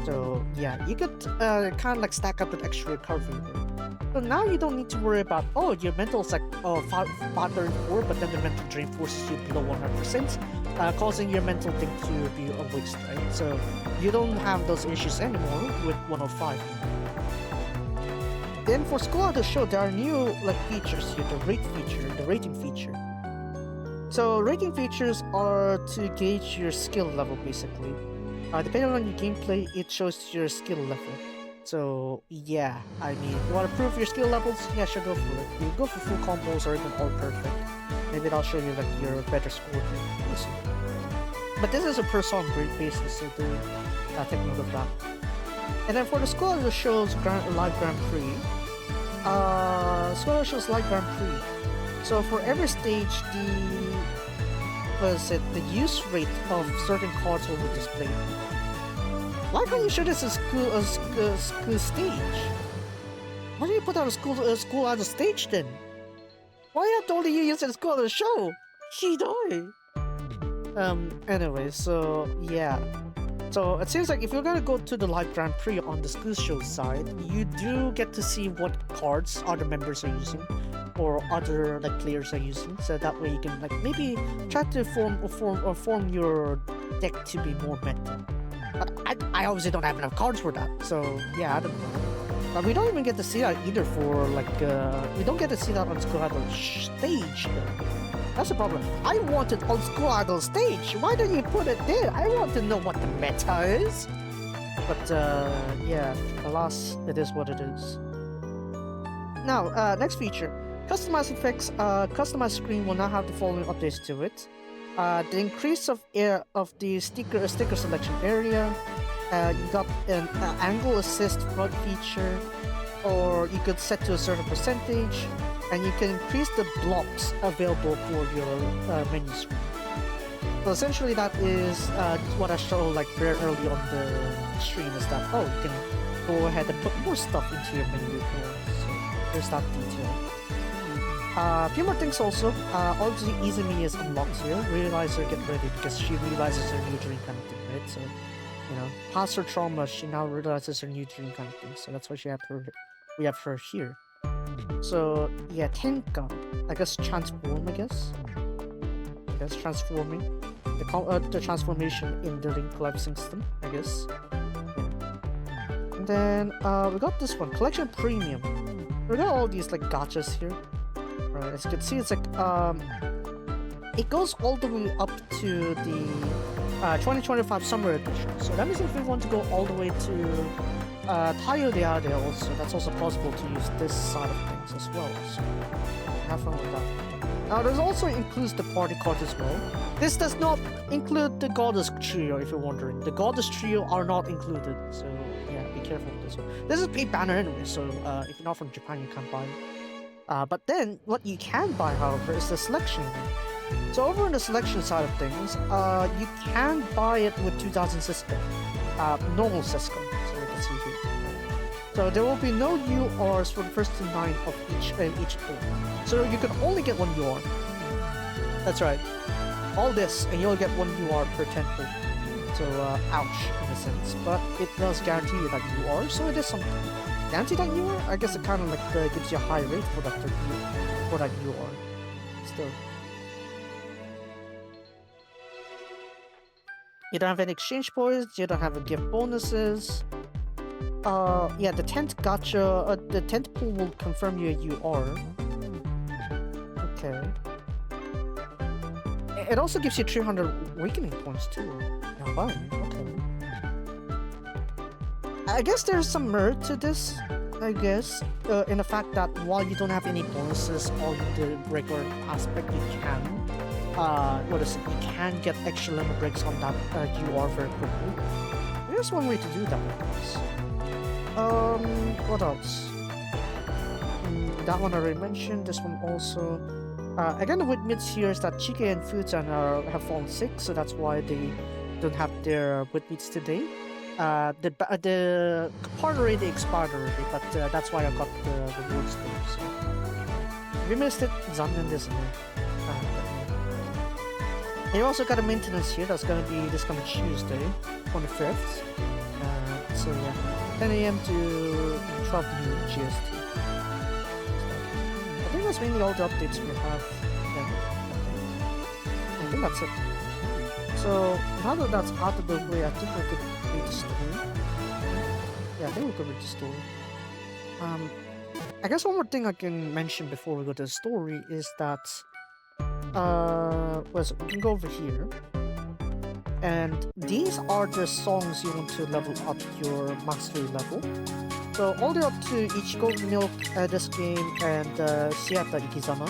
So yeah, you could kind of like stack up with extra recovery there. So now you don't need to worry about, oh, your mental is like 534, but then the mental drain forces you below 100%, causing your mental thing to be a waste, right? So you don't have those issues anymore with 105. Then for School of the Show, there are new like features here, the rating feature. So rating features are to gauge your skill level, basically. Depending on your gameplay, it shows your skill level. So yeah, I mean, you want to prove your skill levels? Yeah, sure, go for it. You go for full combos or even all perfect. Maybe that'll show you like your better score here. We'll see. But this is a per song basis, so do take note of that. And then for the School of the Show's Live Grand Prix, School of the Show's Live Grand Prix. So for every stage, the use rate of certain cards will be displayed. Why can't you show this as school stage? Why do you put out a school as a stage then? Why have to only use it as School of the Show? Hidoi. Anyway, so yeah. So it seems like if you're gonna go to the Live Grand Prix on the School Show side, you do get to see what cards other members are using, or other like players are using. So that way you can like maybe try to form your deck to be more mental. But I obviously don't have enough cards for that. So yeah, I don't know. But we don't even get to see that either for like we don't get to see that on School Idol stage though. That's the problem. I want it on School Idol stage. Why don't you put it there? I want to know what the meta is. But yeah, alas, it is what it is. Now, next feature. Customized effects, customized screen will now have the following updates to it. The increase of the sticker selection area. You got an angle assist front feature, or you could set to a certain percentage, and you can increase the blocks available for your menu screen. So essentially, that is what I showed like very early on the stream. Is that you can go ahead and put more stuff into your menu here. So there's that detail. A few more things also. Obviously, Izumi is unlocked here. Realizer, get ready because she realizes her new dream kind of thing, right? So, you know, past her trauma, she now realizes her new dream kind of thing. So that's why she had to we have her here. So yeah, Tenka, I guess transform. I guess transforming the transformation in the Link life system. I guess. Yeah. And then we got this one, collection premium. We got all these like gachas here. Right, as you can see, it's like it goes all the way up to the 2025 summer edition. So that means if we want to go all the way to Tayo de Ade also, that's also possible to use this side of things as well. So have fun with that. Now this also includes the party cards as well. This does not include the goddess trio, if you're wondering. The goddess trio are not included, so yeah, be careful with this one. This is paid banner anyway, so if you're not from Japan, you can't buy it. But then what you can buy, however, is the selection. So over on the selection side of things, you can buy it with 2000 system, normal system. So you can see here. So there will be no URs for the first 9 of each pool. So you can only get 1 UR. That's right. All this, and you'll get 1 UR per 10 pool. So ouch in a sense, but it does guarantee you that UR. So it is something. Guarantee that UR? I guess it kind of like gives you a high rate for that UR. Still. You don't have any exchange points, you don't have a gift bonuses. Yeah, the 10th gacha, the 10th pool will confirm you a UR. Okay. It also gives you 300 awakening points too. Now buying, okay. I guess there's some merit to this, I guess, in the fact that while you don't have any bonuses on the regular aspect, you can you can get extra limit breaks on that UR very quickly. There's one way to do that, I guess. What else? That one I already mentioned, this one also. Again, the witmits here is that Chike and Futan have fallen sick, so that's why they don't have their witmits today. The part already expired already, but that's why I got the rewards there. So. If you missed it, Zangen isn't it? You also got a maintenance here that's gonna be this coming Tuesday, 25th. So yeah, 10 AM to 12 noon GST. I think that's mainly all the updates we have. I think that's it. So now that that's out of the way, I think we could read the story. Yeah, I think we could read the story. I guess one more thing I can mention before we go to the story is that we can go over here, and these are the songs you want to level up your mastery level. So all the way up to Ichigo, Milk, this game, and Shiata Ikizama.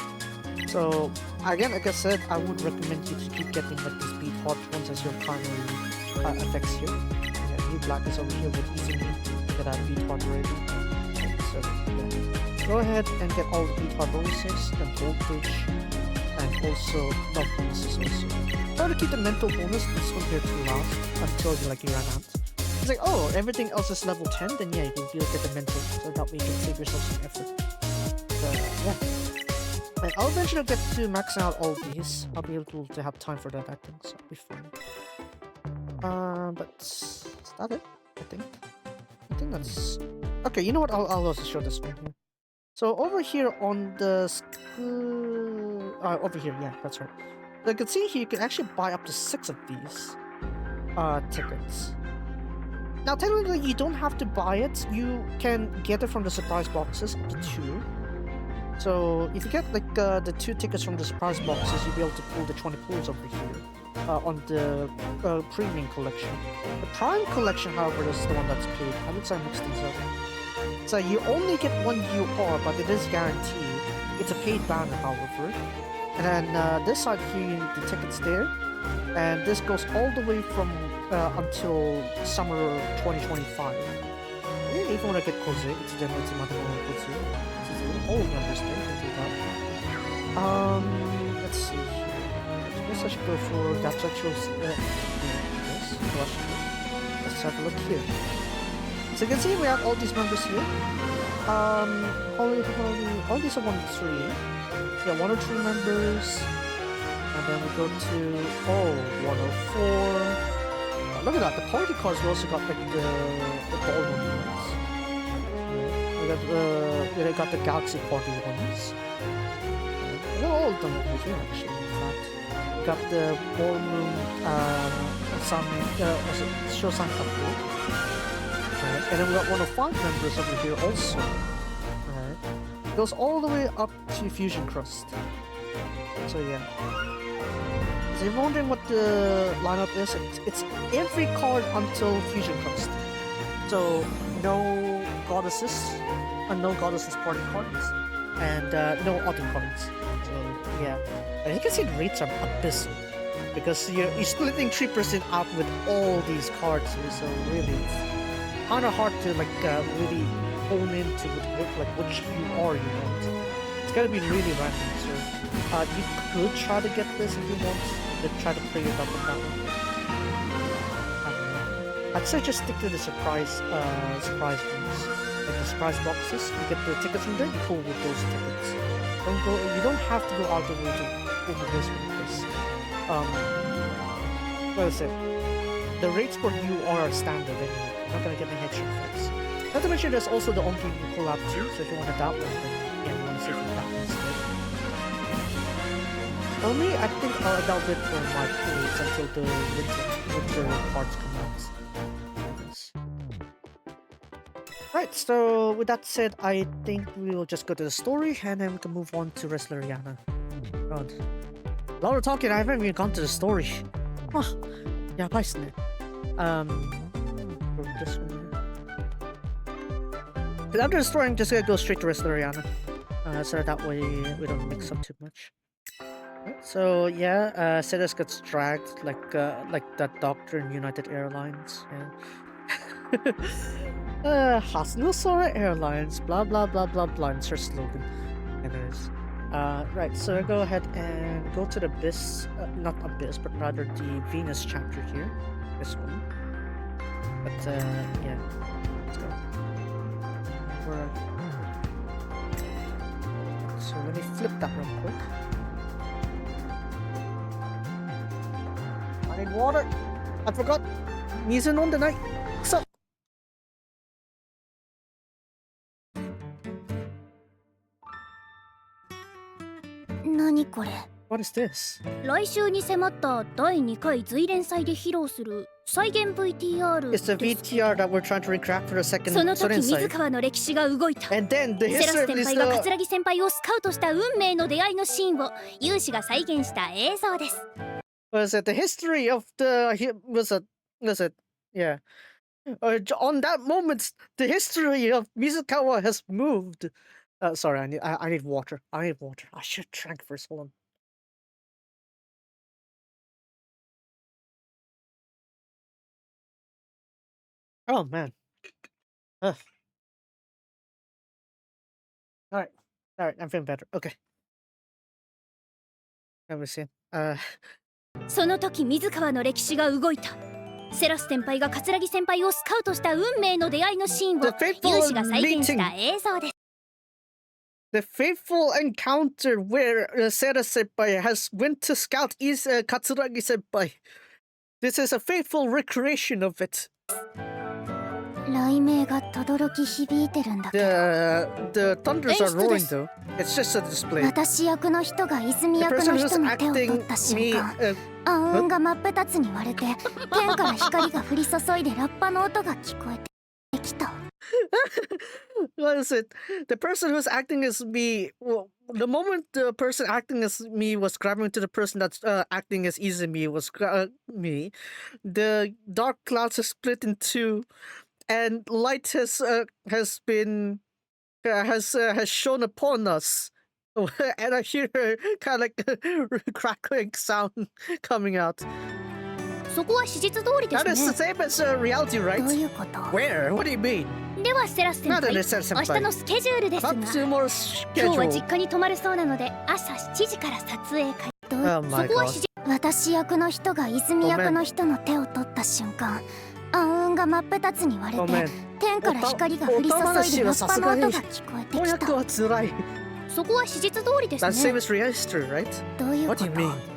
So again, like I said, I would recommend you to keep getting like these beat hot ones as your primary effects here. Yeah, New Black is over here with Izumi, get that beat hot already. So yeah, go ahead and get all the beat hot bonuses, then voltage, and also love bonuses also. Try to keep the mental bonus this one here to last until you run out. It's like, oh, everything else is level 10, then yeah, you'll get the mental, so that way you can save yourself some effort. So yeah. And I'll eventually get to max out all these. I'll be able to have time for that, I think, so it'll be fun. But is that it? I think that's... Okay, you know what? I'll also show this one here. So over here on the over here, yeah, that's right. So you can see here, you can actually buy up to 6 of these tickets. Now, technically, you don't have to buy it. You can get it from the surprise boxes, up to 2. So if you get like the 2 tickets from the surprise boxes, you'll be able to pull the 20 pulls over here on the premium collection. The prime collection, however, is the one that's paid. I would say I mixed these up. So you only get 1 UR, but it is guaranteed. It's a paid banner, however. And then this side here, you need the tickets there. And this goes all the way from until summer 2025. If you want to get Koze, it's generally to Koze. All members there can do that. Let's see here. I guess I should go for Gacha Chose. Yes, let's have a look here. So you can see we have all these members here. All these are 103. Yeah, 103 members. And then we go to 104. Look at that, the party cards we also got like the ballroom ones. We we got the Galaxy Party ones. They're all done over here, actually. In fact, we got the Ballroom Shosan couple. Right. And then we got one of 5 members over here also. Right. Goes all the way up to Fusion Crust. So yeah. So you're wondering what the lineup is? It's every card until Fusion Crust. So no goddesses, and no goddesses party cards, and no autumn cards. So yeah, and you can see the rates are abysmal because you're splitting 3% out with all these cards here. So really, it's kind of hard to really hone into which you are. It's gonna be really random. So you could try to get this if you want. To try to play it up and down. I'd say just stick to the surprise ones. Like the surprise boxes, you get the tickets from there, you pull with those tickets. You don't have to go out the way to over this one because what is it? The rates for you are standard anyway. You're not gonna get any extra effects. Not to mention there's also the on-game collab too, so if you want to download them, yeah, you want to see from that instead. For me, I think I'll download it for my plays until the winter cards come out. Right, so with that said, I think we will just go to the story and then we can move on to Resleriana. God. A lot of talking, I haven't even gone to the story. Oh, yeah, nice. Go this one. After the story, I'm just gonna go straight to Resleriana. So that way we don't mix up too much. Right, so yeah, Ceres gets dragged like that doctor in United Airlines. Yeah. Hasnusora Airlines, blah blah blah blah blah. It's her slogan. Anyways, right. So I go ahead and go to the Abyss, not Abyss, but rather the Venus chapter here. This one. But yeah, let's go. So let me flip that real quick. I need water. I forgot. Music on the night. So. What is this? 来週に迫った第2回随連祭で披露する再現 VTR です It's the VTR that we're trying to recraft for the second その時 Soren 水川の歴史が動いた And then the セラス history 先輩が桂木先輩をスカウトした運命の出会いのシーンを有志が再現した映像です was it the history of the was it yeah on that moment the history of Mizukawa has moved. Sorry, I need water. I should drink first. Hold on. Oh man. All right, I'm feeling better. Okay. Let me see. その時水川の歴史が動いたセラス先輩が桂木先輩をスカウトした運命の出会いのシーンを有志が再現した映像です The fateful encounter where Sera Senpai has went to scout Katsuragi Senpai. This is a faithful recreation of it. 雷鳴が轟響いてるんだけど The thunders are roaring though. It's just a display. 私役の人が泉役の人の手を取った瞬間暗雲が真っ二つに割れて天から光が降り注いでラッパの音が聞こえてきた What is it? The person who's acting as me. Well, the moment the person acting as me was grabbing to the person that's acting as Izumi was me, the dark clouds have split in two, and light has shone upon us. And I hear kind of like a crackling sound coming out. そこは史実通りです That is the ね same as reality, right? どういうこと Where? What do you mean? ではセラス先輩 Not a Sera 明日 senpai. のスケジュールですが Not tomorrow's 今日は schedule. 実家に泊まるそうなので朝7時から撮影会 Oh my そこは god. 史実私役の人が泉役の人の手を取った瞬間暗雲が真っ二つに割れ Oh て man. 天から光が降り注いでラッパの音が聞こえてきた Oyako wa tsurai. そこは史実通りです That's same ね as reality, right? どういうこ What と do you mean?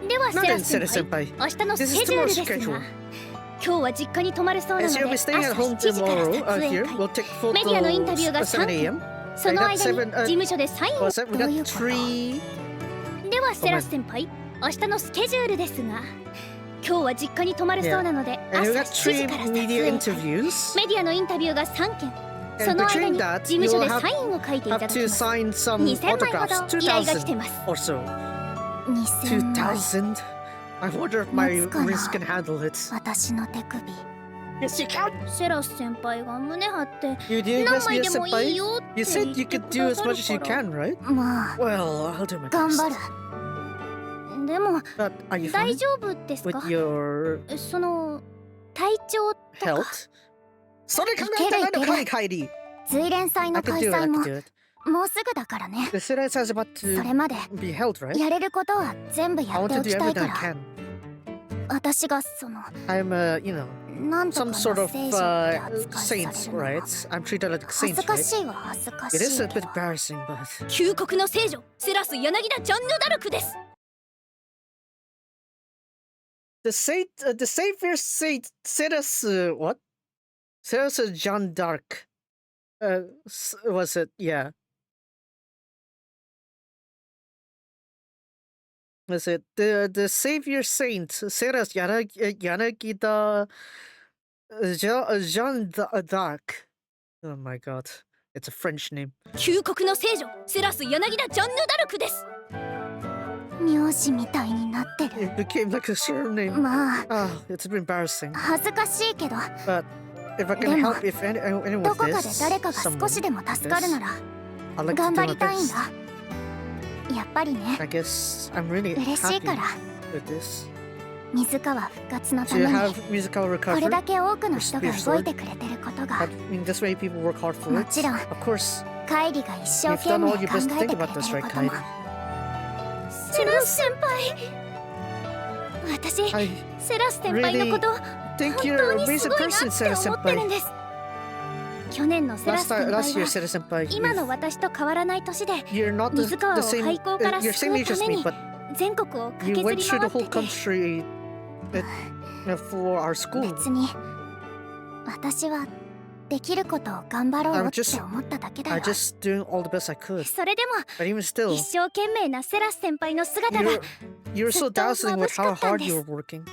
ではセ Not ラ in ス先 Sera 輩 senpai. 明日のス This ケ is ジュール tomorrow's です schedule. が今日は実家に泊まるそうなの As で you'll 朝 be staying at 7 home 時から tomorrow 撮影 here, 会 we'll take メディアのインタ photos ビューが at 7 3 a.m. 件その間に事 7, 務所でサインを What's that? We どう got いうこと 3. ではセラス先輩明日のスケジュールですが今日は実家に泊まるそうなので And 朝 we got 7時 3 から撮影 media 会 interviews. メディアのインタビューが3件 And その間 between に that, 事務所 you'll で have, サインを書いていた have だき to ます sign some 2000枚ほ autographs. ど依頼が来て 2,000 ます or so. 2000枚 2,000? I wonder if my 持つかな wrist can handle it. 私の手首 Yes, you can. セラス先輩が胸張って You do 何 best 枚 be で a もいい senpai. よって You 言 said っ you て could く do だ as さ much る as you から can, right? まあ Well, I'll do my 頑張 best. るでも But are you 大 fine 丈夫ですか with your その体調とか health? それ考えたらのかいカイリ。随連祭 I の can 開 do it, I 催 can も do it. もうすぐだからね The Selenic is about それ to まで be held, right? やれることは全部 I やっ want て to お do きたい everything か I ら can. 私がその I'm you know, なんとか some の sort of 聖女って扱い saints, されるの right? は I'm treated like 恥 saints, ずか right? しいは恥ずかし It is い a け bit ど embarrassing, but 旧国の聖女セラス柳田ジャンヌ・ダルクです the savior saint Ceres, what? Ceres Jeanne d'Arc. Was it? Yeah. Was it the savior saint Ceres Yanagida Jeanne d'Arc? Oh my god, it's a French name. 旧国の聖女セラス柳田ジャンヌ・ダルクです名字みたいになってる It became like a surname. まあ Ah, it's embarrassing. 恥ずかしいけど But if I can でも help, if anyone ど with こかで this, 誰かが少し someone でも with 助かる this, なら I'd like to 頑 do 張 my りたいん best. だやっぱりね I guess I'm really 嬉しい happy から with this. 水川復活のた To めに have musical これ recovery. だけ多くの人が動いてくれてることが I mean, this way people work hard for も it. ちろん Of course, カイリが一生 you've 懸 done 命 all your 考 best to え think てくれ about this, てる right, ことも Kairi? セラス先輩私 I セラス先輩のこと think 本 you're 当 an にす amazing ごいな person, って Sarah 思ってるん Senpai. です去年のセラス先輩 Last year, は Sarah Senpai, 今の私と変わらない年で you're not 水川を the same. 廃校から You're 救 same う age た as め me, に but 全国を you 駆けず went り through 回 the っ whole てて country for our school. 別に私はできることを頑張ろう I'm って just- 思っただけだ I'm よ just doing all the best I could. それでも But even still, 一生懸命なセラス先輩の姿が you're so ずっと dazzling with how 眩しかったん hard です you're working.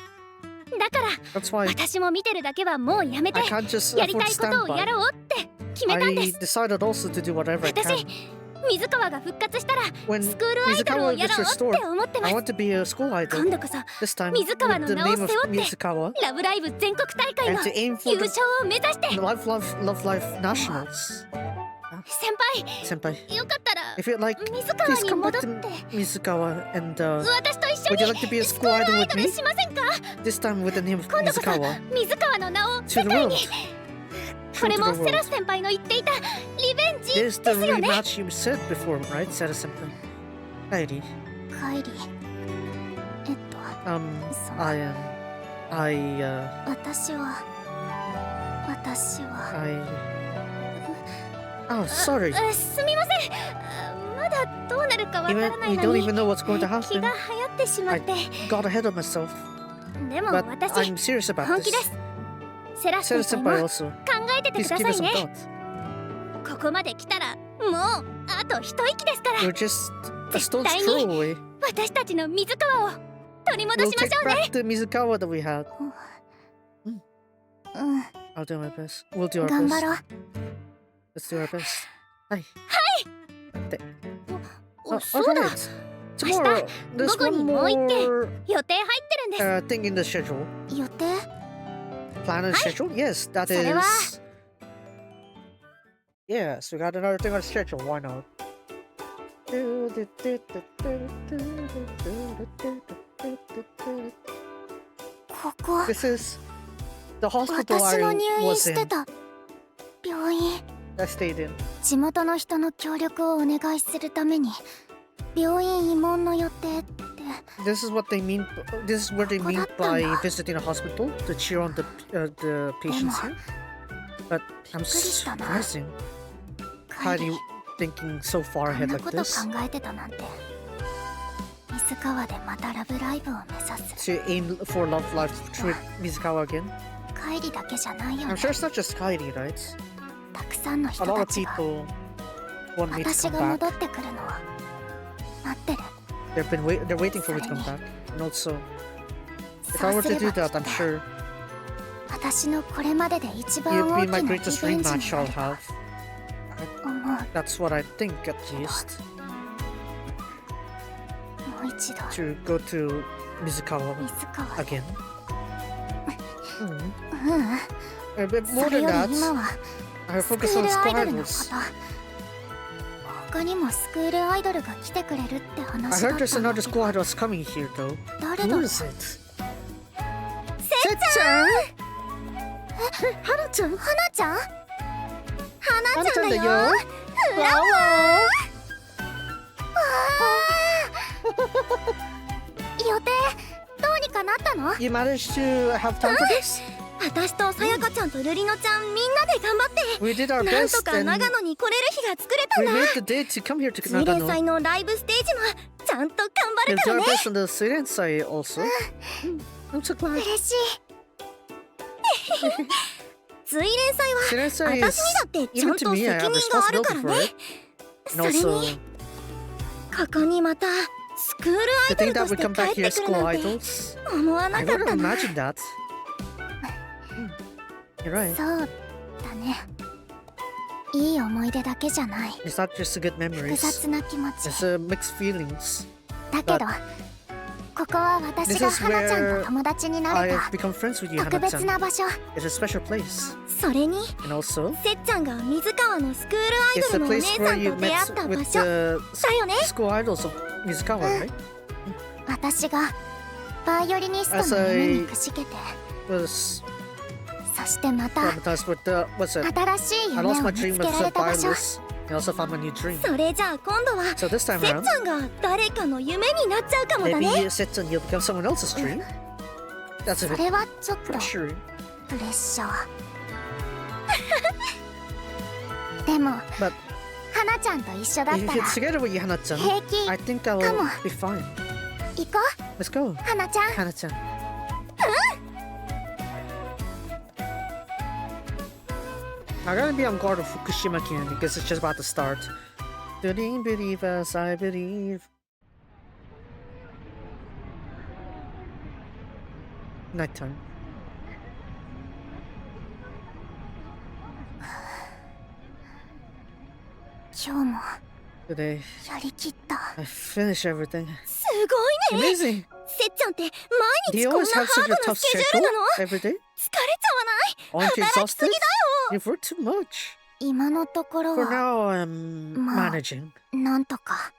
だから That's why 私も見てるだけはもうやめて I can't just やり afford た to いことを stand や by. ろうって決めたんで I す decided also to do whatever I 私 can. 水川が復活したら When スクールアイドルを Mizukawa や gets ろうって restored, 思ってま I す want to be a school 今 idol. 度こそ This time, 水川 with の the 名を name 背 of 負って Mizukawa, ラブライブ全国大会 and の to aim 優 for 勝 the を目指して Love Life Nationals. 先輩 Senpai, よかったら if you'd like, 水川 please に come 戻 back って to Mizukawa and 私と一緒 would you に like to be a スク school ール idol アイ with ドル me? しませんか This time with the name of 今度こそ Mizukawa 水川の名を to 世 the 界 world. に Show これ to も the セラ world. ス先輩の言っていたリベンジ There's で the すよね rematch you said before, right, Sarah Senpai? Heidi, カイリそう 私は Oh, sorry. すみませんまだどうなるかわからない You の don't に even know what's going to 気 happen. が流行ってしまって Got ahead of myself. でも But 私 I'm serious about 本気で this. すセラス Sarah 先輩 Senpai も also. 考えてて Please くだ give さ it い some ね thought. ここまで来たらもうあと一息ですから We're just a stone's Tiny. throw away. 私たちの水川を取り戻 We'll しま take しょうね back the Mizukawa that we had. うん I'll do my best. We'll do our 頑張 best. ろう Let's do our best. Hi. そうだ alright. Tomorrow, there's 午後に one もう一件 more 予定入ってるんです thing in the schedule. 予定 Plan and schedule? Yes, that それは is. Yes, we got another thing on the schedule. Why not? ここ This is the hospital 私 I の入院 was して in. た病院 I stayed in. 地元の人の協力をお願いするために病院慰問の予定って This is what they mean. This is what they mean ここだったんだ。 by visiting a hospital to cheer on the patients here. But I'm びっくりしたな。 surprising. カ How イ do リ you thinking so こ far ん ahead な like こと this? 考えてたなんて水川でまたラブライブを目指す To aim for Love Life through Mizukawa again? カイリだけじゃないよね。 I'm sure it's not just Kairi, right? たくさんの A 人 lot た of ちが people want me to 私 come が back. 戻ってくるのを待ってる。 They're waiting for me to come back. And also, if I were to do that, I'm sure 私のこれまでで一番 you'd 大 be き my なリベン greatest ジに rematch な I'll ると have. 思う。 That's what I think, at least. もう一度 To go to Mizukawa 水川 again. うん A bit そ more れ than より that, 今は I スク focus ー on ルアイドルのこ Chronicles. と。他にもスクールアイドルが来てくれるって I 話だ heard った there's んだ another けど squad was coming here, though. 誰だ Who ろう。 is it? せっちゃん。花ちゃん。花ちゃん。花ちゃんだよ。花ちゃんだよ。フラワー。予定どうにかなったの？ You managed to have time for this? 私とさやかちゃんと瑠璃乃ちゃんみんなで頑張って We did our なんと best か and 長野に来れる日が作れた we んだ。 made the day to come here to 水蓮 Nagano. 祭のライブステージもちゃんと頑張 We るか did ら our ね。 best on the Syrian side also. I'm so glad. 嬉しい。水蓮祭は Syrian 私 side にだ is ってちゃ even ん to と me, 責 I have 任があるから responsibility for ね。 it. そ And れ also, にここにまたスクールア to イドル think と that し we て come 帰 back って here く as る school なんて idols. 思わな I かっ wouldn't たな。 imagine that. You're right. そうだね。いい思い出だけじゃない。 It's not just the good 複 memories. 雑な気持ち。 It's mixed feelings. だけど、ここは私が This is 花ちゃん where と友達にな I れ have た become friends with you, 特別 Hana-chan. な場所。 It's a special place. それに And also, せっちゃんが水川のスクールアイ it's ド the ルのお姉 place さ where ん you と出会 met った場 with 所 the だよね。 school idols of Mizukawa, right? 私がバイオリニスト As の夢 I にくしけて、 was そしてまた traumatized with the, what's it? 新しい I 夢 lost を my 見つ dream け as ら a れた場所。 violinist. I also found my new dream. それじゃあ今度は So this せ time っち around, ゃんが誰かの夢になっちゃうかもだ maybe ね。 Setsun, you'll become someone else's dream. That's a そ bit れはちょっと pressuring. プレッシャー。でも But 花ちゃんと一緒だっ if た you're ら together with you, Hana-chan, 平気。 I think I'll Come on. be fine. 行こ Let's go, う花ちゃん。 Hana-chan. I gotta be on guard with Fukushima-kin because it's just about to start. Believe as I believe. Nighttime. 今日も Today, やりきった。 I finished everything. すごいね。 Amazing! せっちゃんって毎 Do 日 you こん always な have ハ such ー a ドな tough スケジュー schedule ルなの？ every day? 疲れちゃわない？ Aren't you 働きす exhausted? ぎだよ。 You've worked too much. 今のところ For は now, I'm まあ managing. なんとか。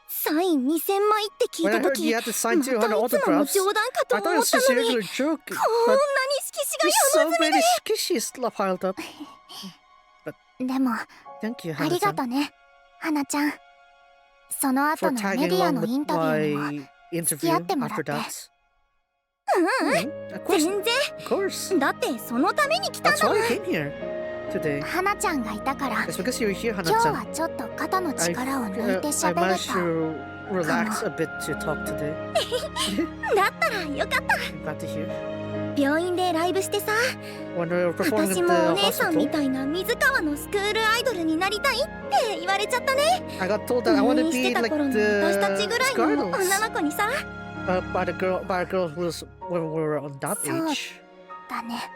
サイン2000枚って聞い When I た heard 時 you had to sign またいつも 200 の autographs, 冗談かと I thought it 思っ was た just a のに regular joke. こん But なに色紙 there's が so many skishies piled up. でも Thank you, ありが Hana-chan, とね花ちゃん。その後 for のメ tagging ディア along の with インタビューにも my interview 付き合ってもらって after that. 全 Of course, 然 of course. だってそのために来たん That's だも why ん。 I came here today. 花ちゃんがいたから It's because you were here, 今日 Hana-chan. はちょっと肩の I 力を抜いて I 喋れ managed た。 to relax a bit to talk today. だったらよかった。 I'm glad to hear. 病院でライブしてさ、 When we were performing 私 at もお the 姉さんみ hospital, たいな水川のスクールアイドルになりたいって言われちゃったね。 I got told that I 入 want 院 to して be た like 頃の私たち the ぐらいの Scarlets, 女の子にさ。 by a girl who was when we were on that そう age. だね。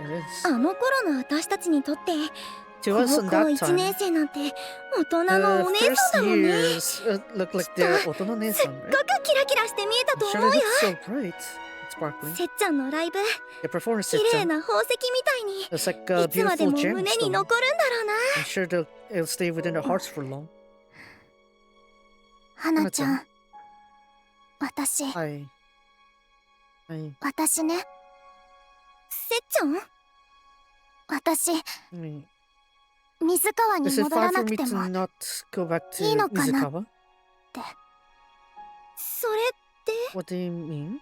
It is. あの頃の私たちにとって To us 高 in 校 that 1年 time, 生なんて大人 the のお姉 first さんだもんね。 years looked like they're すっ otono-ne-san, すっ right? ごくキラキラして見えたと Sure, 思う they よ。 look so bright and sparkling. せっちゃんのライブ Your performance, 綺麗 Setsun, な宝石みたいに it's like a いつまで beautiful も胸に gemstone. 残るんだろうな。 I'm sure it'll stay within their hearts for long. 花ちゃん、私 I 私ね。せっちゃん私 mean, 水川に is it 戻ら fine な for く me て to も not go back to いいのかな？ Mizukawa? それって What do you mean?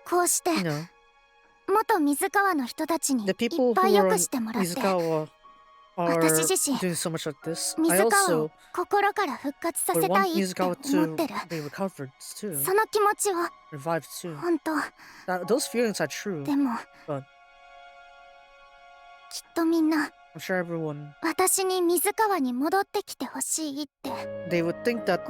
こうして You know, 元水川の人たちにい the っ people ぱ who いよ were く on してもらって Mizukawa are 私自身 doing so much like this. 水 I 川を also 心から復活さ would せた want いって Mizukawa 思ってる to be recovered too, その気持ちは revived too. 本当 Those feelings are true, でも but きっとみんな I'm sure everyone 私に水川に戻ってきてほしいって they would think that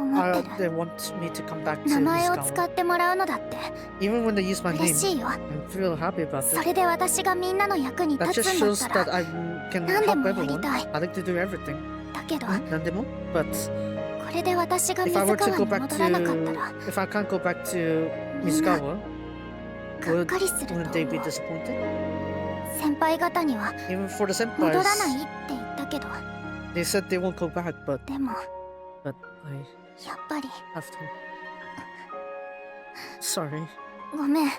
they want me to come back to 名前を使 Mizukawa. ってもらうのだって Even when they use my 嬉 name, しいよ I feel happy about そ it. れで私がみんなの役に That 立 just つんだ shows った that ら I can 何で help もやり everyone. たい I like to do everything. だけど Nandemo? But これで私が if 水 I 川 were to に go back 戻らなかったら to, if I can't go back to Mizukawa, がっかりすると思 wouldn't they be う disappointed? 先輩方には Even for the 戻ら senpais, ないって言ったけど they said they won't go back, but でも I やっぱり have to. Sorry. ごめん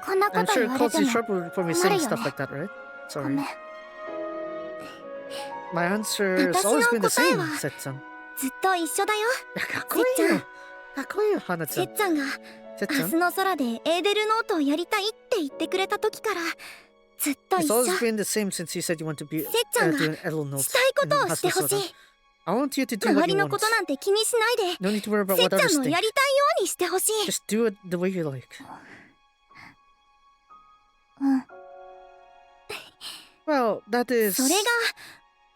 こんなこ I'm と sure 言 it われ caused て you も trouble for me 困る saying よ stuff ね like that, right? ご Sorry. めん My answer has 私 always の been the 答え same, は Setsan. ずっと一緒だよ かっこいいよ。かっこいいよ、せ Hana-chan. っちゃんが明日 Setsan, の空でエーデルノートをやりたいって言ってくれた時からずっと it's 一緒 always been the same since you said you want to be せっちゃんが doing Elo し notes たいことを in してほし Hasno-sora. い I want you to do 周 what り you の want. ことなんて気にしないで No need to worry about せっ what ちゃ others んの think. やりたいようにしてほしい Just do it the way you like. うん Well, that is それが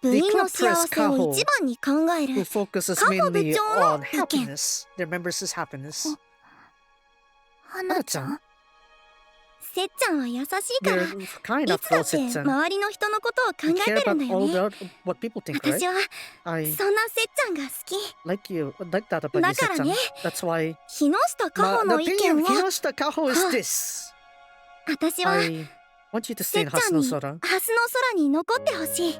部員の幸せを一番に考え who る focuses カホ部 mainly 長の on 意見 happiness, their members' happiness. 花ちゃんせっちゃんは優しいから You're kind い of つだ though, って Setsan. 周りの人のことを考 You え care てるん about だよ all ね about what people think, right? 私は I そんなせっちゃんが好き like you, like that about you, だから Setsan. ね That's why 木下カホ the の意 opinion 見 of を Hinoshita Kaho is は this. 私は I want you to せ stay っ in ちゃんに Hasno 明 Sora. 日の空に残ってほしい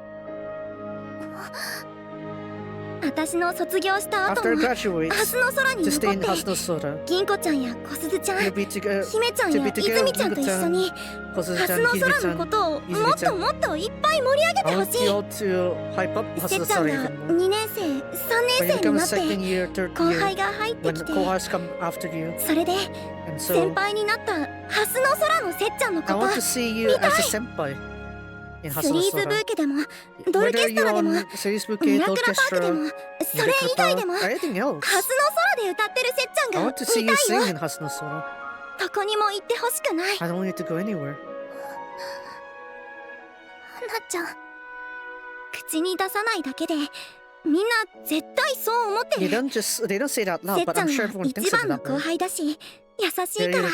私の卒業した後 After も I 明 graduate, 日の空に to stay 残 in って Hasno Sora. 銀子ちゃんや小鈴ちゃん You'll be together, 姫ちゃん to や be 泉ちゃんと一緒に Kosuzu-chan, 明日の空の Hizumi-chan. ことをもっ Izumi-chan ともっといっぱい盛り上げて I ほ want し you い all to hype up せっ Hasno ちゃん Sora が even more. 2年生3 When 年 you 生に become な a って second year, third 後輩 year, が入って when き the て co-hosts come after you, それで and 先 so 輩になった明日の空のせっちゃんのこ I と want to see you as a senpai in ス Hasno リーズブ Sora. ーケでもドルケ Whether スト you're ラでも on Series ミ Bouquet, ラクラパークでも Orchestra, それ以外でも or 明日 anything の else. 空で歌ってるせっちゃ I ん want が to see 見 you たいよ sing in Hasno Sora. どこにも行ってほしくない I don't want you to go anywhere. 花ちゃん口に出さないだけでみんな絶対そう思って They る don't say it out せ loud, っ but ちゃ I'm ん sure は everyone 一 thinks of 番 it の that 後 way. 輩だし優しい You're から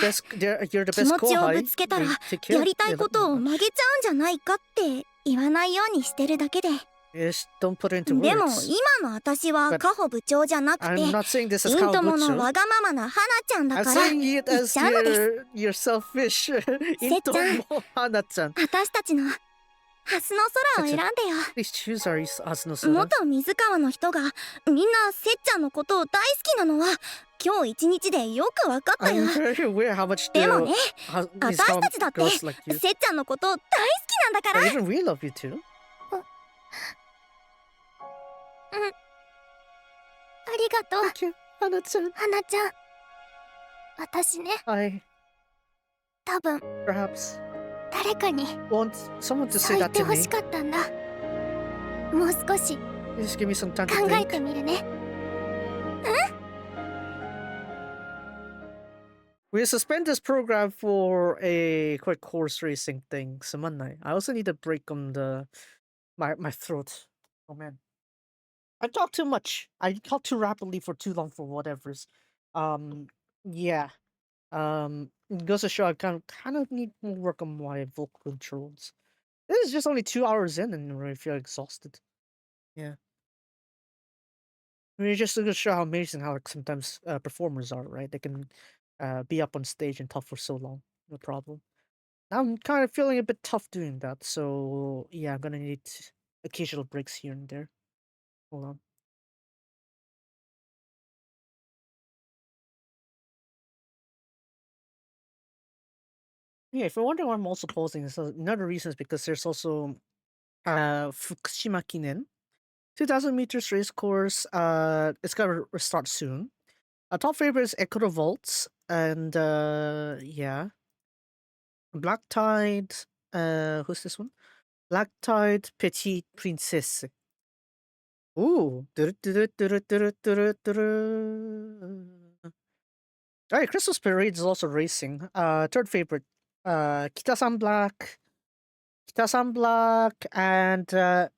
you're the 気 best 持ちを kohai. ぶつけたら They take care やりたい of ことを曲げちゃうんじゃないかって言わないようにしてるだけで Just don't put it into でも words. 今の私は But カホ部長じゃなくて I'm not saying this as イントモの Kawabucho. わがままな花ちゃんだ I'm から saying it 言っ as ちゃうのです your selfish せっちゃん Intomo Hana-chan. 私たちの明日の空を選んでよ Please choose our Hasno Sora. 元水川の人がみんなせっちゃんのことを大好きなのは今日一日でよくわかったよ I'm very aware how much でもね His 私たちだって girls like you. せっちゃんのこと大好きなんだから But even we love you too. ありがとう Thank you, Hana-chan. 花ちゃん私ね I 多分 perhaps 誰かに want someone to そう say 言っ that て to ほ me. しかったんだもう少し Just give me some time 考 to え think. てみるね We suspend this program for a quick horse racing thing. Sumanai. I also need a break on my throat. Oh man. I talk too much. I talk too rapidly for too long for whatever's. Yeah. It goes to show I kind of need more work on my vocal controls. This is just only 2 hours in and I already feel exhausted. Yeah. I mean, it just goes to show how amazing how like, sometimes performers are, right? They can be up on stage and talk for so long. No problem. Now I'm kind of feeling a bit tough doing that, so yeah, I'm gonna need occasional breaks here and there. Hold on. Yeah, if you're wondering why I'm also pausing, this another reason is because there's also Fukushima Kinen, 2,000 meters race course. It's gonna restart soon. Top favorite is Ecuador Vaults, and yeah, Black Tide. Who's this one? Black-Tide Petite Princess. Ooh. Alright, Christmas Parade is also racing. Third favorite. Kita-san Black. Kita-san Black and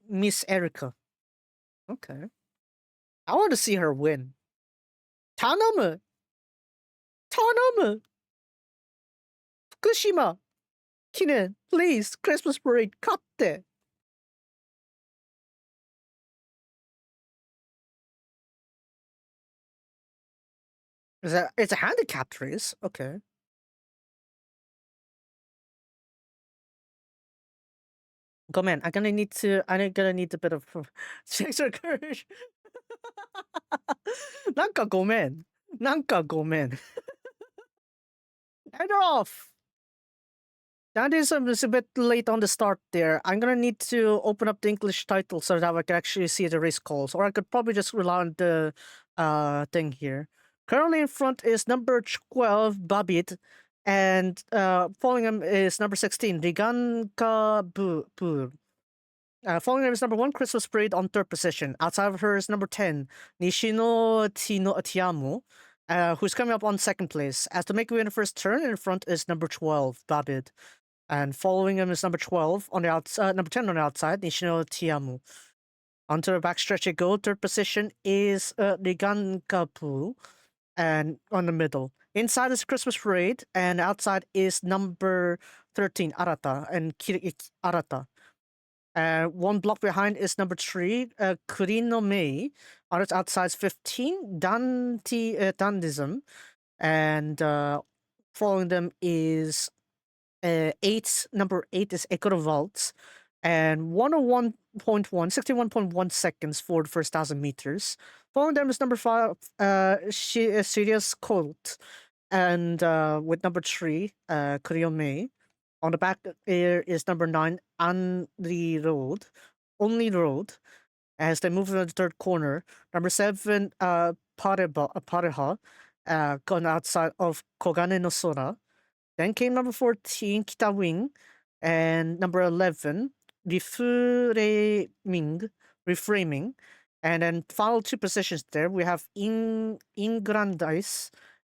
Miss Erica. Okay. I want to see her win. Tanomu! Tanomu! Fukushima! Kinen, please, Christmas Parade, katte! It's a handicapped race. Okay. Go man, I'm gonna need a bit of extra courage. なんかごめん。Head off! That is a bit late on the start there. I'm gonna need to open up the English title so that I can actually see the race calls. Or I could probably just rely on the thing here. Currently in front is number 12, Babit. And following him is number 16, Riganka Bur. Following him is number 1, Christmas Parade on 3rd position. Outside of her is number 10, Nishino Tiamo, who's coming up on 2nd place. As to make way in the first turn, in front is number 12, Babid. And following him is number 12 on the outside, number 10 on the outside, Nishino Tiamo. Onto the backstretch it goes. 3rd position is Rigankapu, and on the middle. Inside is Christmas Parade, and outside is number 13, Arata, and Arata. One block behind is number 3, Kurino Mei. On its outside is 15, Dandism. And following them is 8, number 8 is Ecovolts. And 101.1, 61.1 seconds for the first 1,000 meters. Following them is number 5, Sirius Colt. And with number 3, Kurino Mei. On the back there is number 9, Only Road, as they move into the 3rd corner. Number 7, Pareha, gone outside of Kogane no Sora. Then came number 14, Kita Wing, and number 11, Reframing. And then final 2 positions there, we have Ingrandice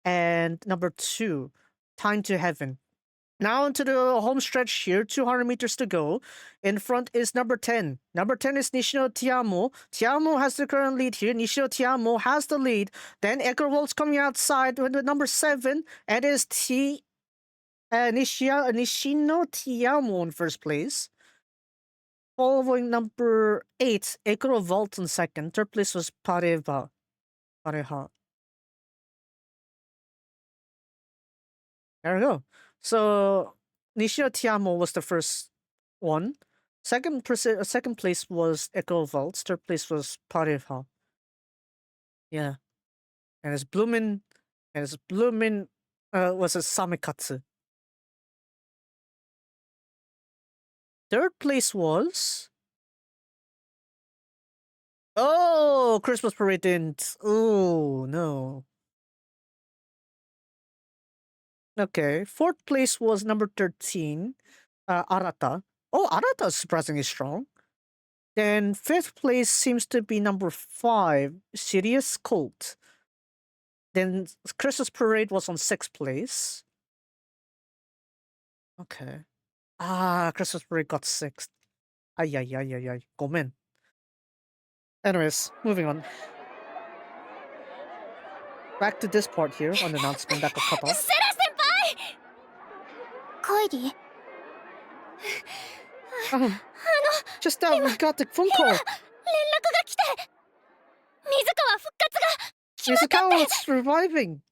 and number 2, Time to Heaven. Now into the home stretch here, 200 meters to go. In front is number 10. Number 10 is Nishino Tiamo. Tiamo has the current lead here. Nishino Tiamo has the lead. Then Ekervolt's coming outside with number 7. And is Nishino Tiamo in first place. Following number 8, Ekervolt in second. 3rd place was Pareha. There we go. So Nishino Tiamo was the first one. Second place was Ecovolts. 3rd place was Pareha. Yeah. And it's Bloomin' was a Samikatsu. 3rd place was Christmas Parade didn't. Oh no. Okay, 4th place was number 13, Arata. Oh, Arata is surprisingly strong. Then 5th place seems to be number 5, Sirius Colt. Then Christmas Parade was on 6th place. Okay. Christmas Parade got 6th. Ay. Gomen. Anyways, moving on. Back to this part here on the announcement that got cut off. Just now we got the phone call. Mizukawa is reviving.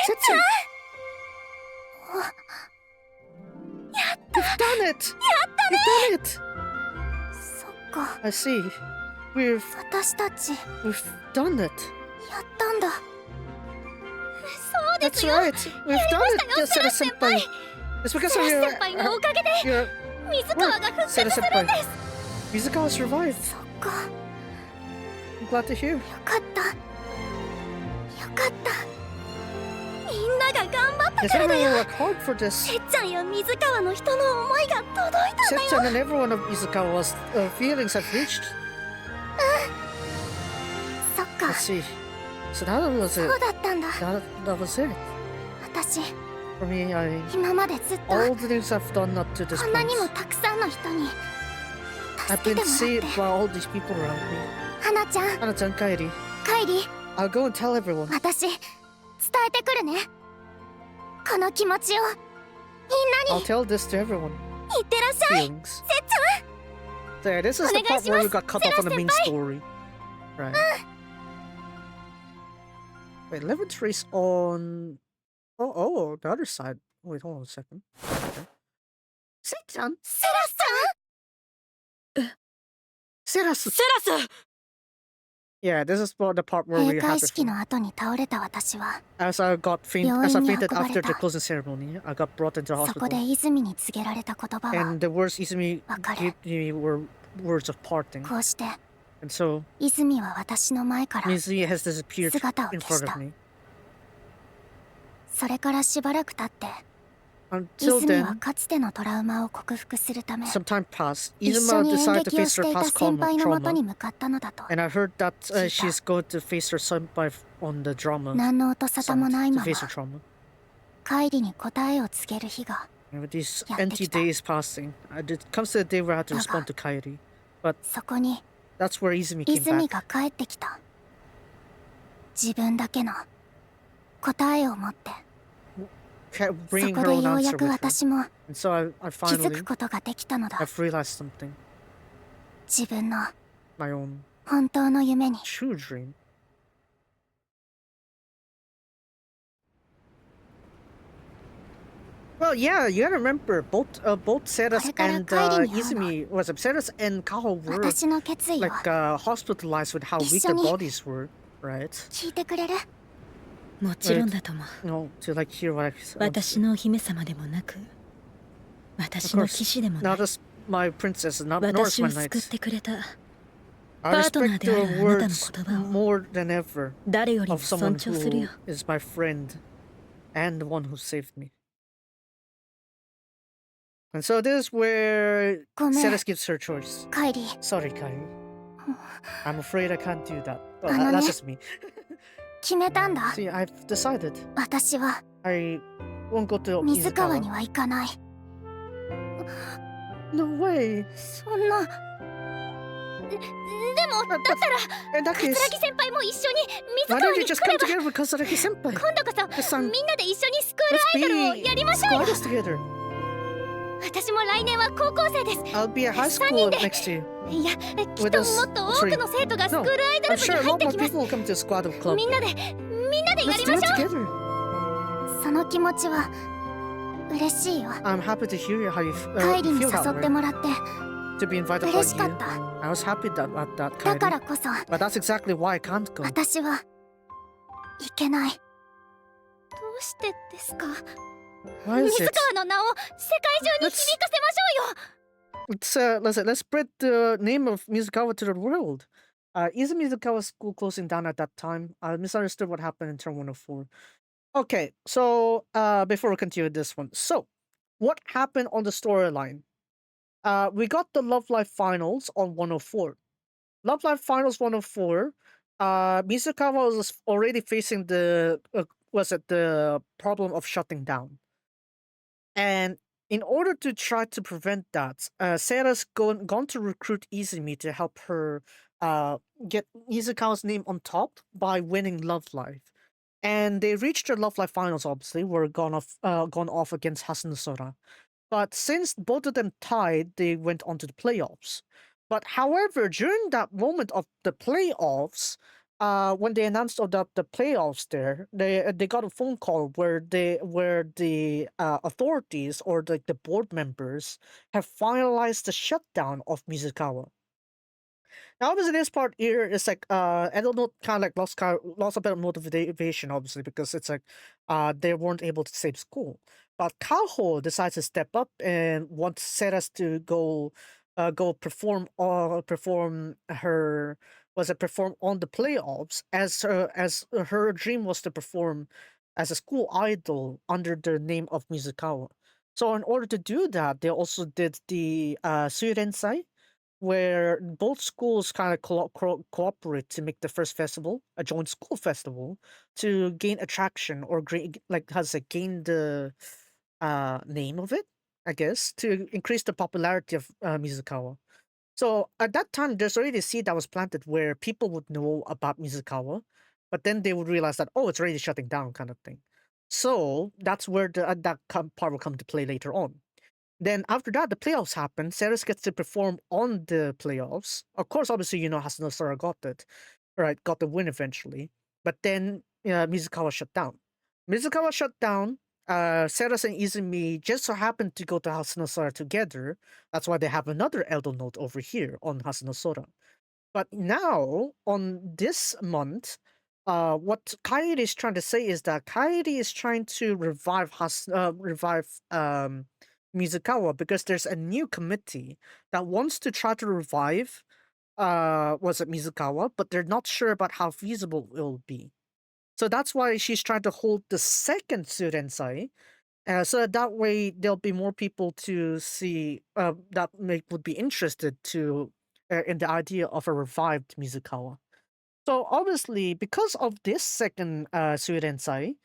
Setsu. We've done it. I see. We've done it. That's right. We've done it, Sera Senpai. It's because of your work, Sera Senpai. Mizukawa survived. I'm glad to hear. が頑張った Because からだ everyone よ worked hard for this. せっちゃんや水川の人の思いが届いたんだよ Setchan and everyone of Izukawa's feelings have reached. そっか Let's see. So that was そ it. うだったんだ That was it. 私 For me, 今までずっと all the things I've done up to this こんなにも point. たくさんの人に I've 助け been てもらっ saved て by all these people around me. 花ちゃん Hana-chan, Kairi, カイリ I'll go and tell everyone. 私伝えてくるねこの気持ちをみん I'll なに tell this to everyone. いってらっしゃい Feelings. せっちゃん So yeah, this is the part where we got cut off on the main story. Right. Wait, Leventrace on... Oh, the other side. Wait, hold on a second. Okay. Setchan? セラさん Serasu! セラス Yeah, this is the part where 閉 we 会 had 式の後に倒れた私は as I fainted 病院に after 運ばれ the た closing ceremony. I got brought into the そこで hospital. 泉に告げられた言葉は And the words Izumi わかる gave me were words of parting. こうして And so 泉は私の前から Mizuki has disappeared 姿を in 消し front た of me. それからしばらく経って Until 泉は then, かつてのトラウマを克服するため some time passed. 一緒 Izuma に演 decided to 劇を face し her ていた past 先輩のもとに trauma. 向かったのだと And I heard that 聞いた。 she's going to face her senpai on the drama 何の音沙汰もない summit ま to ま face her trauma. 帰りに答えを告げる日が And with these やって empty きた。 days passing, it comes to the day where I had to だが、 respond to Kairi. そこに That's where Izumi came 泉 back. が帰ってきた自分だけの答えを持って Kept そ bringing こ her で own よう answer やく with her. 私も And so I 気づ finally くことができたのだ I've realized something. 自分の My own 本当の夢に true dream. Well, yeah, you gotta remember both Seras これから and 帰りに会うの。 Izumi was Seras and Kaho were 私の決意を like hospitalized with how weak 一緒 their に bodies were, right? 聞いてくれるもちろんだとも No, to like hear what I said. 私のお姫様でもなく私の騎士でもな Not い as my princess, nor as 私 my を救っ knights. てくれた I パートナー respect である the あなたの words 言葉を more than ever 誰よりも of someone 尊重する who よ is my friend and the one who saved me. And so this is where ごめん Seras gives her choice. 帰り Sorry, Kai. I'm afraid I can't do that. Well, あのね。 that's just me. 決めたんだ See, I've decided 私は I won't go to 水川 Izukawa. には行かない No way. そんなでもだったら In that 桂 case, 木先輩も一緒に水 why 川 don't you に来 just come れば together with Kazaraki senpai? 今度こそ Just some, みんなで一緒にスクール let's アイドルを be やりましょうよ squatters together. 私も来年は高校生です I'll be at high 三 school 人で next year. いやきっ With と us もっと多くの生徒がスクールアイド I'm ル部 sure に a 入っ lot て more きます people will come to the squad of club. みんなでや Let's り do ま it しょう together. その気持ちは嬉しいよ I'm happy to hear how you 帰りに feel that 誘って way. もらって To be invited 嬉し by か you. った I was happy about that, だ Kairi. からこそ But that's exactly why I can't go. 私は行けないどうしてですか Why is 水 it? 川の名を世界中に響かせましょうよ Let's spread the name of Mizukawa to the world. Is Mizukawa's school closing down at that time? I misunderstood what happened in turn 104. Okay, so before we continue this one, so what happened on the storyline? We got the Love Life Finals on 104. Love Life Finals 104. Mizukawa was already facing the problem of shutting down, and in order to try to prevent that, Sarah's gone to recruit Izumi to help her get Izukawa's name on top by winning Love Life. And they reached their Love Life finals, obviously, were gone off against Hasanusora. But since both of them tied, they went on to the playoffs. But however, during that moment of the playoffs, when they announced about the playoffs there, they got a phone call where the authorities or the board members have finalized the shutdown of Mizukawa. Now, obviously, this part here is like I don't know, kind of like lost a bit of motivation, obviously, because it's like they weren't able to save school. But Kaho decides to step up and wants Seras to go perform her perform on the playoffs as her dream was to perform as a school idol under the name of Mizukawa. So in order to do that, they also did the Suirensai, where both schools kind of cooperate to make the first festival, a joint school festival, to gain attraction or gain the name of it, I guess, to increase the popularity of Mizukawa. So at that time, there's already a seed that was planted where people would know about Mizukawa, but then they would realize that, oh, it's already shutting down, kind of thing. So that's where part will come to play later on. Then after that, the playoffs happen. Ceres gets to perform on the playoffs. Of course, obviously, Hasuna Sora got it, right? Got the win eventually. But then Mizukawa shut down. Ceres and Izumi just so happened to go to Hasuna Sora together. That's why they have another Eldo note over here on Hasuna Sora. But now, on this month, what Kairi is trying to say is that Kairi is trying to revive Mizukawa because there's a new committee that wants to try to revive Mizukawa, but they're not sure about how feasible it will be. So that's why she's trying to hold the second Surensai, so that way there'll be more people to see would be interested to in the idea of a revived Mizukawa. So obviously, because of this second Surensai,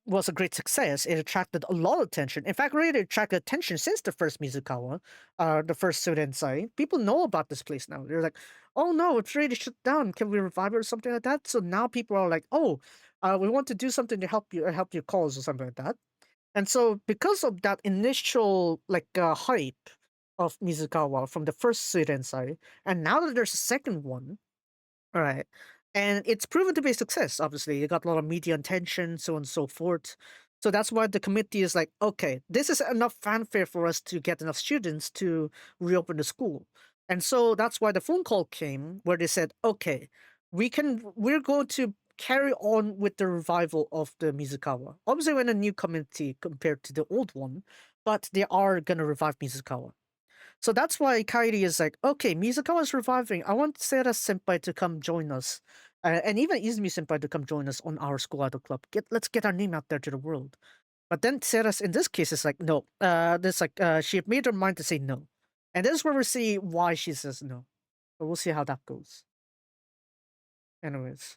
was a great success. It attracted a lot of attention. In fact, really attracted attention since the first Mizukawa, the first Surensai. People know about this place now. They're like, oh no, it's already shut down. Can we revive it or something like that? So now people are like, oh, we want to do something to help your cause or something like that. And so because of that initial hype of Mizukawa from the first Surensai, and now that there's a second one, all right. And it's proven to be a success, obviously. It got a lot of media attention, so on and so forth. So that's why the committee is like, okay, this is enough fanfare for us to get enough students to reopen the school. And so that's why the phone call came where they said, okay, we're going to carry on with the revival of the Mizukawa. Obviously, we're in a new committee compared to the old one, but they are going to revive Mizukawa. So that's why Kairi is like, okay, Mizukawa is reviving. I want Sera Senpai to come join us. And even Izumi Senpai to come join us on our school idol club. Let's get our name out there to the world. But then Sera's in this case is like, no. She made her mind to say no. And this is where we see why she says no. But we'll see how that goes. Anyways.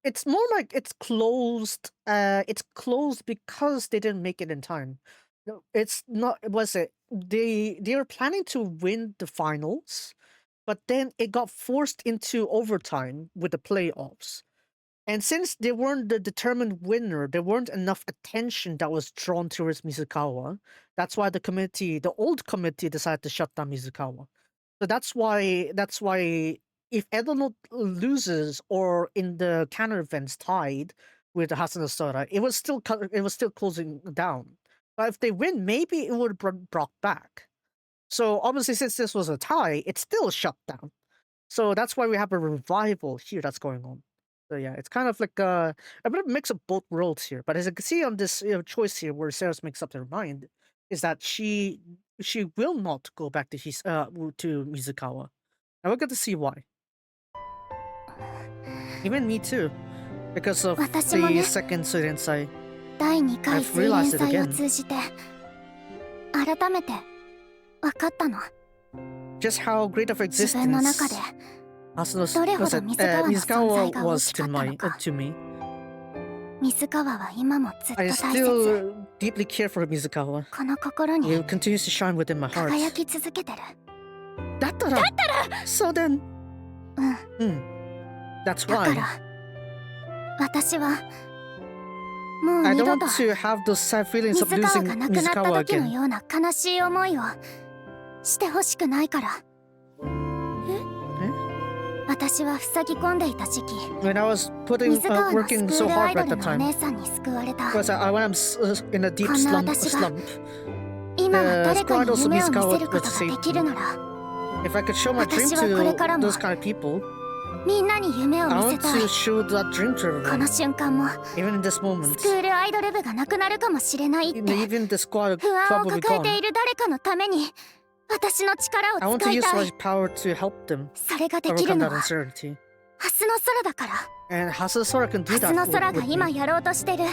It's more like it's closed. It's closed because they didn't make it in time. No, it's not. Was it? They were planning to win the finals, but then it got forced into overtime with the playoffs. And since they weren't the determined winner, there weren't enough attention that was drawn towards Mizukawa. That's why the old committee, decided to shut down Mizukawa. So that's why if Edono loses or in the counter events tied with Hasuna Sora, it was still closing down. But if they win, maybe it would have brought back. So obviously, since this was a tie, it's still shut down. So that's why we have a revival here that's going on. So yeah, it's kind of like a bit of a mix of both worlds here. But as you can see on this choice here, where Sarah makes up their mind, is that she will not go back to Mizukawa. And we're going to see why. Even me too, because of the second Surensai. 第2回水蓮祭を通じて改めて分かったの。 Just how great of 自分の中で existence どれほど水川の存在が大 was きか to ったのか。 me. 水川は今もずっと I 大切。 still deeply care for Mizukawa. この心に It continues to shine within my heart. 輝き続けてる。だったら So then うん。 That's だか why ら私はもう I 二 don't 度 want と to have those sad feelings of 水川 losing が亡くなった Mizukawa 時の again. ような悲しい思いをしてほしくないから。私は塞ぎ込んでいた時期、 When I was 水川のスク working ー so ルア hard イド at ル the のお time, 姉さんに救われた。 because when I'm in a deep こんな私が slump, 今は誰かに Squad 夢を見 also せることができるなら、 if I could show my dream 私はこれ to からも those kind of people, みんなに夢を I 見せ want たい。 to show that dream to この everyone. 瞬間も Even in this ス moment, クールアイドル部がなくなるかもしれないって even the squad 不安 club を will be 抱え gone. ている誰かのために私の力 I を want 使 to い use た my い。 power to help them それができる overcome の that は uncertainty. ハスの空だから。 And Hasasora can ハ do スの that 空 with が me. 今やろうとしてる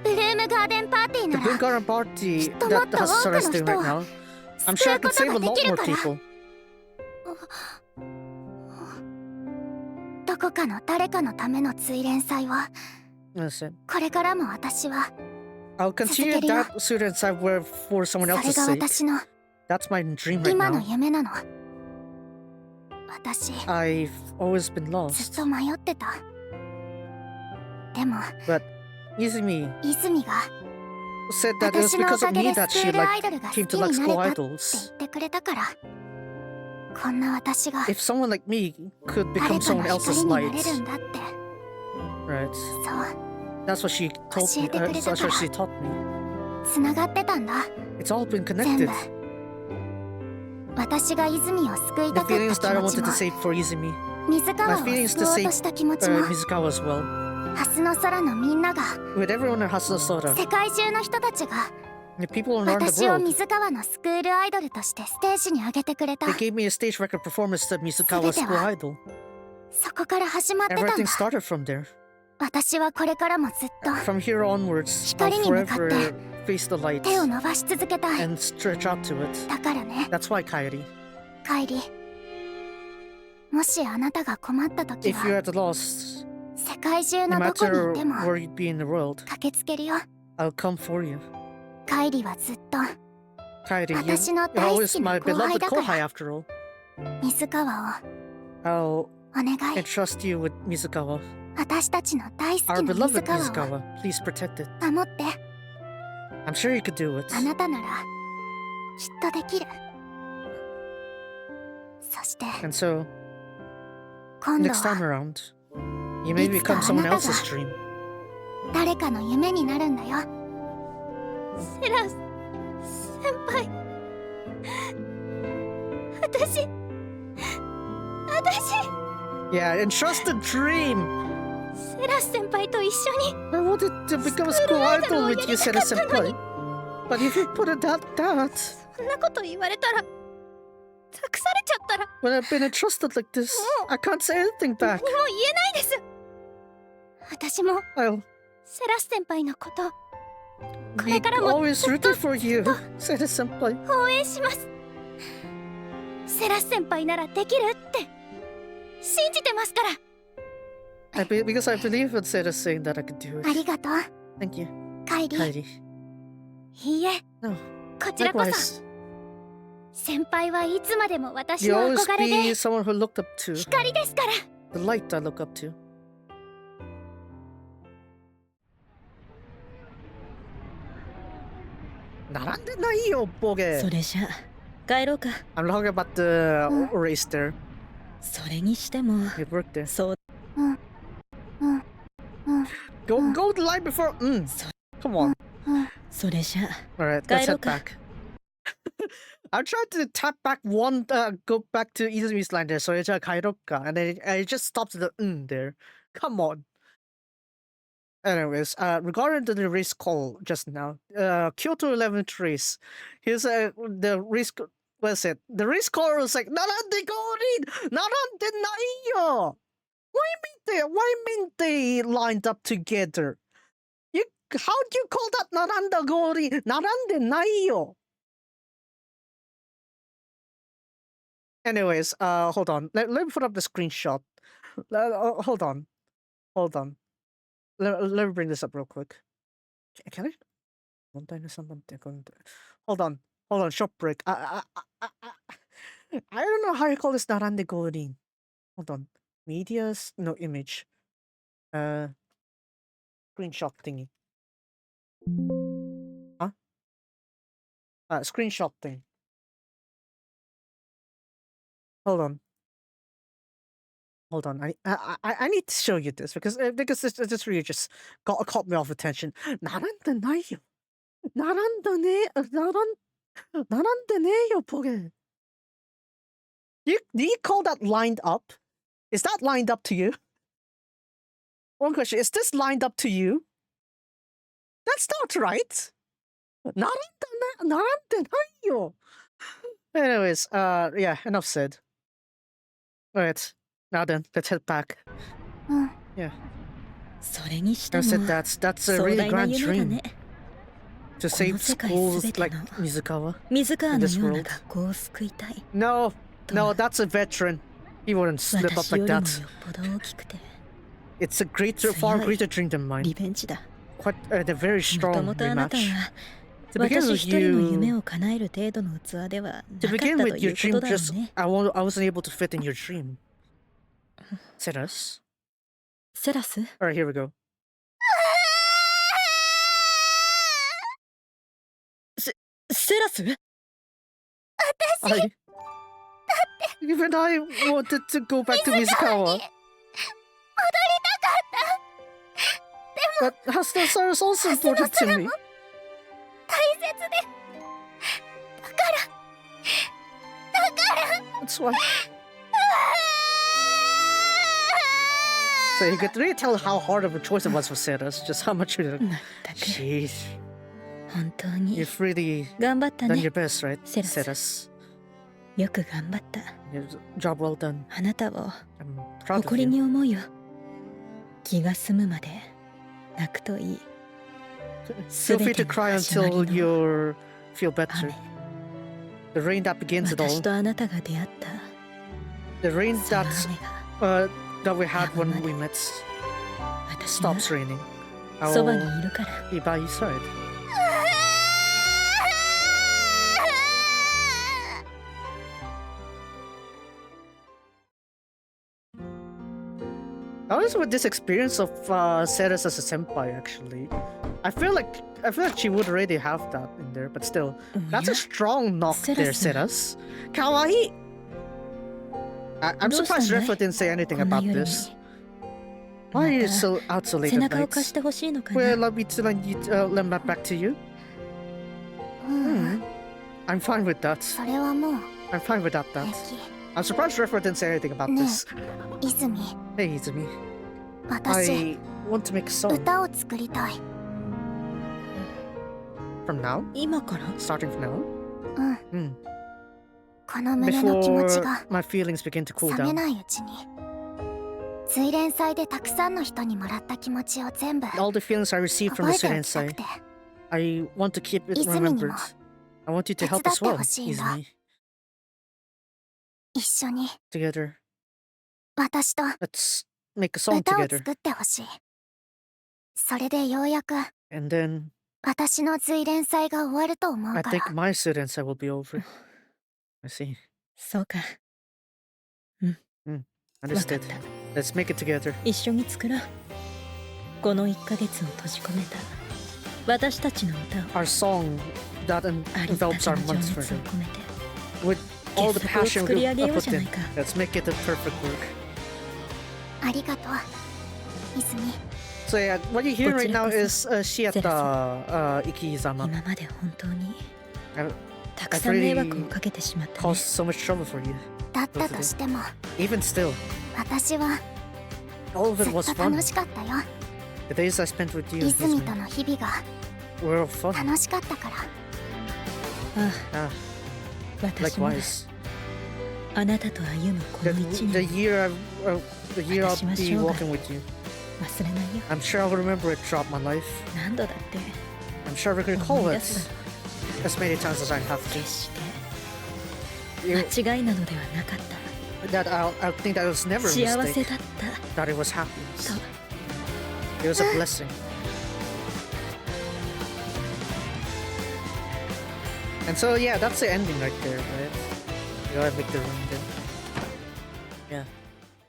ブルームガーデンパーティー The な Blue ら Garden Party きっとも that っと多く Hasasora の is 人 doing を right now. I'm 救 sure う I こ could と save が a で lot きる more から。 people. どこかの誰かのための追連祭を Listen, これからも私は I'll continue that student side where for そ someone れ else's が sake. 私の That's my dream right 今の now. 夢なの。私 I've always been ずっ lost. と迷ってた。でも But Izumi 泉が said that it was 私のお because か of げ me で that スク she ールア like イドルが好き came to に like な school れたって idols. 言ってくれたから、こんな私が If someone like me could 誰 become かの someone else's 光になれ light, るんだって。 right? そう That's what she told me. 教えてくれた That's what から。 she taught me. つながってたんだ。 It's all been 全 connected. 部。私が泉を救い The たかった feelings 気 that I 持ち wanted も to save for Izumi, 水川を my feelings 救 to おう save とした気持ちも Mizukawa as well. ハスの空のみんなが With everyone in Hasasora, 世界中の人たちが the people around the 私を world, 水川のスクールアイドルとしてステージに上げてくれた。 they gave me a stage record performance to Mizukawa's school idol. そこから始まってたん Everything だ。 started from there. 私はこれからもずっと From here onwards, 光 I'll に向かって forever face the light 手を伸ばし続けたい。 and stretch out to it. だからね、 That's why, Kairi, カイリ。もしあなたが困った時 if you're は at a loss, 世界中 no のどこに matter いても where you'd be in the world, 駆けつけるよ。 I'll come for you. カイリはずっと Kairi, 私の you're 大好 always きな my 後輩 beloved だから kohai after all. 水川 I'll をお願い。 entrust you with Mizukawa. 私たちの大好 Our きな水 beloved 川を Mizukawa. Please protect it. 守って。 I'm sure you could do it. あなたならきっとできる。そして And so, 今度 next time は around, you may become someone else's dream. 誰かの夢になるんだよ。セラス先輩、私 Yeah, entrust the dream. セラス先輩と一緒に I wanted to become a school idol with you, Sera Senpai. But if you put it at that, そんなこと言われたら託されちゃったら when I've been entrusted like this, I can't say anything 何 back. も言えないです。私も I'll セラス先輩のことこ be れからも always rooting for you, Sera Senpai. 応援します。セラス先輩ならできるって信じてますから。Because I believe in Sera saying that I could do あ it. りがとう、 Thank you, カイリ。 Kairi. いいえ、 No, こちらこそ likewise. 先輩はいつまでも私 You の always 憧れ be で someone who looked up to, 光ですから。 the light I look up to. 나란데 나이요, 보게. それじゃ帰ろうか。 I'm talking about the race there. それにしても It worked there. そう Go the line before. Come on. それじゃ All right, let's head Kairoka. back. I'm trying to tap back one, go back to Izumi's line there. So it's a Kairoka, and then I just stopped the there. Come on. Anyways, regarding the race call just now, Kyoto 11th race. Here's the race. What is it? The race call was like, "Narande gorin, narande naiyo." Why mean they lined up together? How do you call that naranda gori? Narande naiyo. Anyways, hold on. Let me put up the screenshot. Hold on. Let me bring this up real quick. Can I? Hold on. Short break. I don't know how you call this narande gorin. Hold on. Medias, no image. Screenshot thingy. Huh? Screenshot thing. Hold on. I need to show you this because this really just caught me off attention. 나란데 나요. 나란데 네요 보게. Do you call that lined up? Is that lined up to you? One question: is this lined up to you? That's not right. 나란데 나요. Anyways, yeah, enough said. Alright. Now then, let's head back. うん。 Yeah. それにして I も said that's a 壮 really 大な grand 夢だ dream ね。 to save この世界 schools 全て like の Mizukawa. 水川 in の this ような world. 学校を救いたい。 No, no, that's a veteran. He wouldn't slip up 私 like よりも that. よっぽど大きくて It's a greater, far 強い greater dream than リ mine. ベンジだ。 Quite a very もと strong もとあなた rematch. は To begin 私 with 一人の夢 you, を叶える程度の器では to なかっ begin た with とい your うこ dream とだろう just ね。 I wasn't able to fit in your dream. Seras. セラス Alright, here we go. セラス Even I wanted to go back to Mizukawa. But Hasta-san is also important to me. 大切で。だから。 That's why. So you could really tell how hard of a choice it was for Seras. Just how much you did. まったく Jeez. 本当に You've really 頑張った done ね your。best, right? Seras. よく頑張った。 Job well done. あなたを I'm proud of 誇り you. に思うよ。気が済むまで泣くといい。 Feel free to cry until you feel better. 雨。 The rain that begins it 私 all. とあなたが出会った The rain その that 雨が that we had when we met 私が stops raining. そばに I'll いるから。 be by your side. How is with this experience of Seras as a senpai actually? I feel like she would already have that in there, but still, that's a strong knock there, Seras. Kawaii. I'm surprised Refa didn't say anything about this. Why are you so out so late 背 at 中を night? 貸してほしいのかな。 Well, allow me to lend that back to you. うん。 I'm fine with that. それはもう I'm fine without 平 that. 気。 I'm surprised Refa didn't say anything about ね this. え、泉。 Hey, Izumi. 私、 I want to make a song 歌を作りたい。 from now. 今から Starting from now. うん。 Hmm. この胸の気持ち Before が my feelings begin to cool 冷め down. ないうちに。追連祭でたくさんの人にもらった気持ちを全部 All the feelings I received from 覚 the えてお student きたく side, て。 I want to keep it 泉にも remembered. I want you to help as 手伝って well, ほしいんだ。 Izumi. 一緒に Together. 私と Let's make a song 歌を together. 作ってほしい。それでようやく And then 私の追連祭が終わると思 I うから。 think my student side will be over. I see. そうか。 Understood. わかった。 Let's make it together. 一緒に作ろう。この1ヶ月を閉じ込めた私たちの歌を Our song that ありった envelops け our の情 months 熱 further. を込めて With all the 傑作を passion 作り上げ we よう put じゃない in. か。 Let's make it the perfect work. ありがとう、泉。 So yeah, what you're hearing right now こちらこ is そ Shiata Ikizama. 今まで本当に I've たくさん迷惑をかけてしまったね。 caused so much trouble for you. だったとしても Even still, 私は all of ず it っ was と fun. 楽しかったよ。 The days I spent with you, 泉と Izumi, の日々が were all fun. 楽しかったから。あ Ah, あ、私も likewise. あなたと歩むこ The, の一 the 年 year the year I'll be 私は生涯 walking with you. 忘れないよ。 I'm sure I'll remember it throughout my life. 何度だって I'm sure I can 思 recall い it 出す as many times as I have 決 to. して You, 間違いなのではなかっ that I'll think that it was た。 never a 幸せ mistake. だった That it was happiness. と It was a blessing. And so yeah, that's the ending right there, right? You gotta make the room there. Yeah.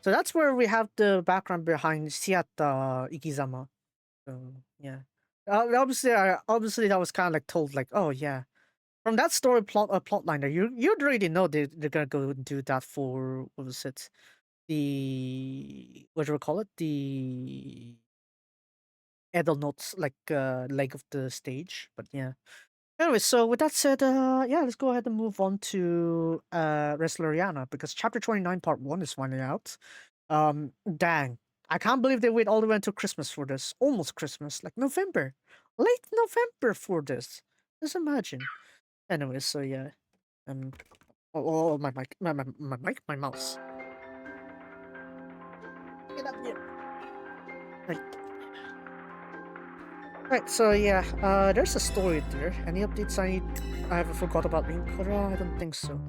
So that's where we have the background behind Shiata Ikizama. So yeah. Obviously that was kind of like told like, oh yeah. From that story plot line there, you'd already know they're gonna go and do that for what was it? The what do we call it? The Edel notes like leg of the stage. But yeah. Anyway, so with that said, yeah, let's go ahead and move on to Resleriana because chapter 29 part 1 is finally out. Dang. I can't believe they wait all the way until Christmas for this. Almost Christmas, like November. Late November for this. Just imagine. Anyway, so yeah. My mic, my mouse. Right, so yeah, there's a story there. Any updates I haven't forgot about Linkura? I don't think so.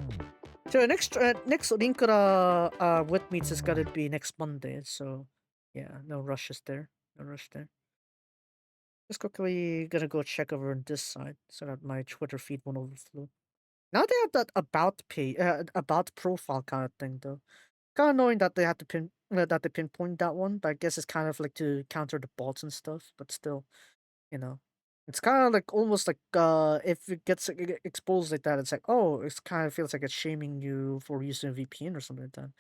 So next Linkura with meets is gonna be next Monday, so yeah, no rushes there. No rush there. Just quickly gonna go check over on this side so that my Twitter feed won't overflow. Now they have that about page, about profile kind of thing though. Kind of annoying that they have to that they pinpoint that one, but I guess it's kind of like to counter the bots and stuff. But still, you know, it's kind of like almost like if it gets exposed like that, it's like, oh, it's kind of feels like it's shaming you for using a VPN or something like that.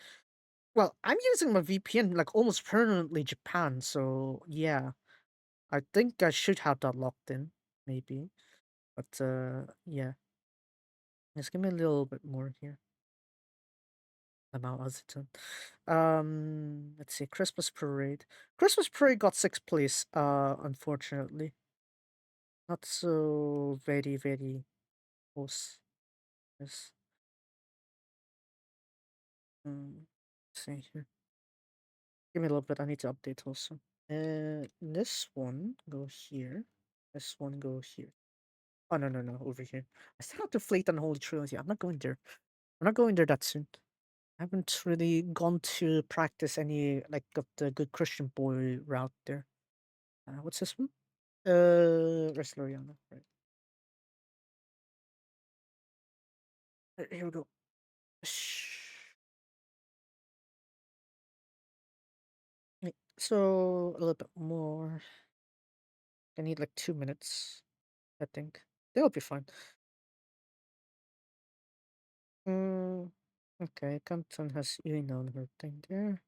Well, I'm using my VPN like almost permanently Japan, so yeah, I think I should have that locked in, maybe. But yeah, just give me a little bit more here. I'm out hesitant. Let's see, Christmas Parade. Christmas Parade got 6th place, unfortunately. Not so very, very close. Yes. Let's see here. Give me a little bit, I need to update also. This one go here. This one go here. Oh, no, over here. I still have to Fleet and Holy Trinity. I'm not going there. I'm not going there that soon. I haven't really gone to practice any, like, of the good Christian boy route there. What's this one? Resleriana, right. Here we go. Right, so, a little bit more. I need like 2 minutes, I think. That'll be fine. Okay, Compton has on her thing there.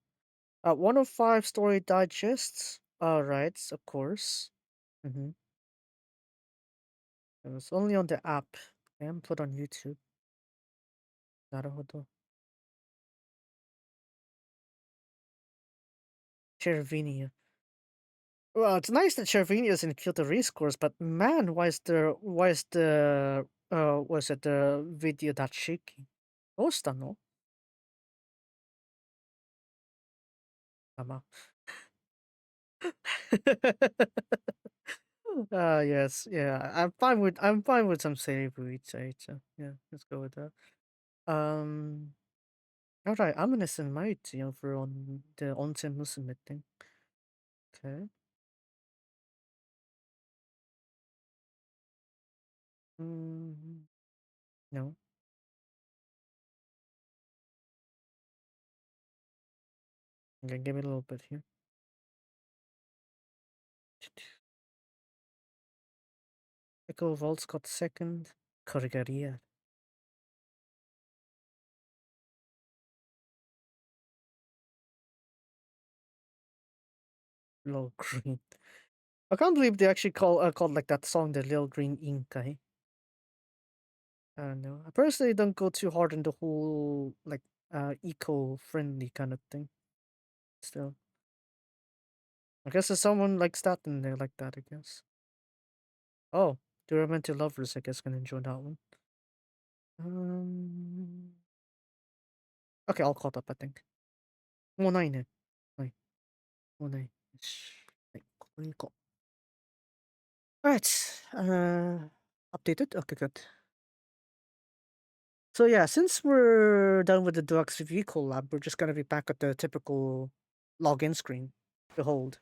105 story digests. Alright, of course. It was only on the app. I am put on YouTube. Naruhodo. Chervinia. Well, it's nice that Chervinia is in Kyoto race course, but man, why is the was it the video that shaky? どうしたの? Ama. Yes, yeah. I'm fine with some savory so yeah, let's go with that. Alright, I'm gonna send my over on the onsen musume thing. Okay. No. Okay, give me a little bit here. Echo Volts got 2nd. Corrigaria. Little Green. I can't believe they actually called like that song the Little Green Ink. No, I personally don't go too hard on the whole like eco-friendly kind of thing. Still, I guess if someone likes that, then they like that. I guess. Oh, the romantic lovers, I guess, can enjoy that one. Okay, all caught up, I think. もうないね。はい。もうない。よし。はい、ここに行こう。Alright. Updated? Okay, good. So yeah, since we're done with the Deluxe Review collab, we're just gonna be back at the typical login screen. Behold.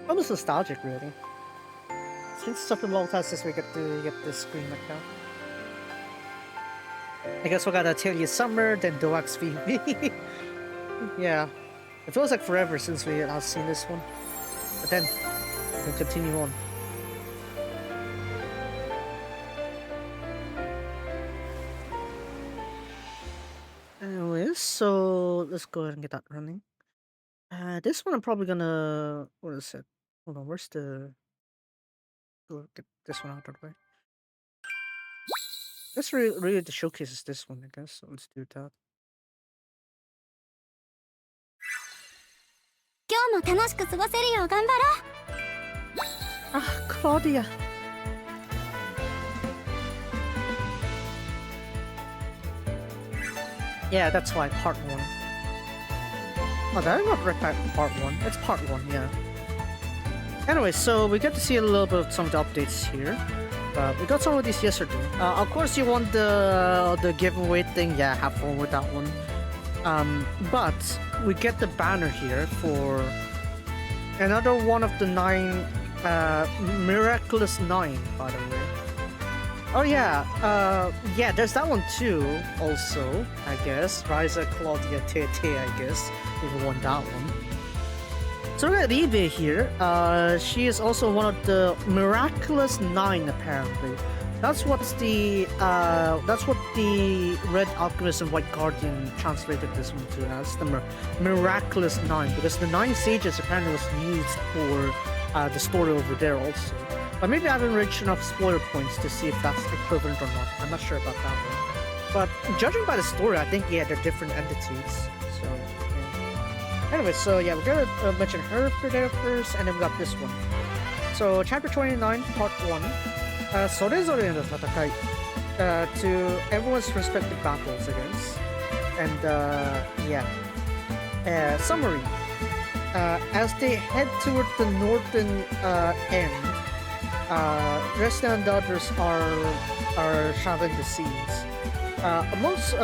Almost nostalgic, really. Since it's been a long time since we get this screen like that. I guess we got Atelier Summer, then Deluxe VV. Yeah. It feels like forever since we last seen this one. But then, we can continue on. Anyways, so let's go ahead and get that running. This one I'm probably gonna... What is it? Hold on, where's the... Get this one out of the way. This really showcases this one, I guess. So let's do that. 今日も楽しく過ごせるよう頑張ろう。Ah, Claudia. Yeah, that's why, part 1. Oh, did I not read part 1? It's part 1, yeah. Anyway, so we get to see a little bit of some of the updates here. We got some of these yesterday. Of course, you want the giveaway thing. Yeah, have fun with that one. But we get the banner here for another one of the 9, miraculous 9, by the way. Oh yeah, yeah, there's that one too, also, I guess. Ryza Claudia Tete, I guess, if you want that one. So we got Ribe here. She is also one of the miraculous 9, apparently. That's what the Red Alchemist and White Guardian translated this one to as, the miraculous 9, because the 9 sages apparently was used for the story over there also. But maybe I haven't reached enough spoiler points to see if that's equivalent or not. I'm not sure about that one. But judging by the story, I think, yeah, they're different entities. So, yeah. Anyway, so yeah, we're gonna mention her for there first, and then we got this one. So, chapter 29, part 1. それぞれの戦い to everyone's respective battles against. And, yeah. Summary. As they head toward the northern end, Resleri and the others are traveling the seas. Amongst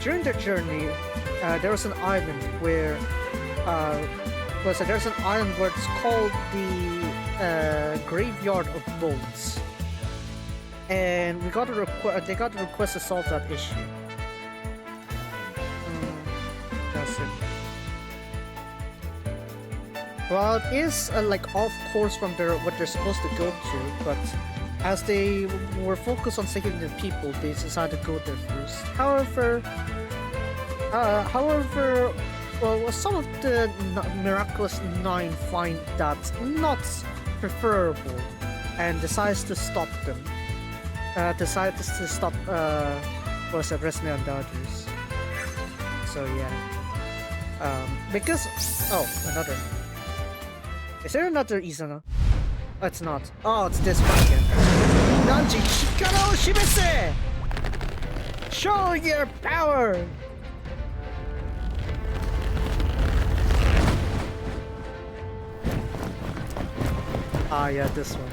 during their journey, there was an island where there's an island where it's called the Graveyard of Bones, and they got a request to solve that issue. That's it. Well, it is like off course from what they're supposed to go to, but as they were focused on saving the people, they decided to go there first. However, well, some of the miraculous 9 find that not preferable and decides to stop them. Decided to stop Resleri and the others. So yeah. Because another. Is there another Izana? Oh, it's not. Oh, it's this one again. Nanji Hikara o Shimese! Show your power! Ah, yeah, this one.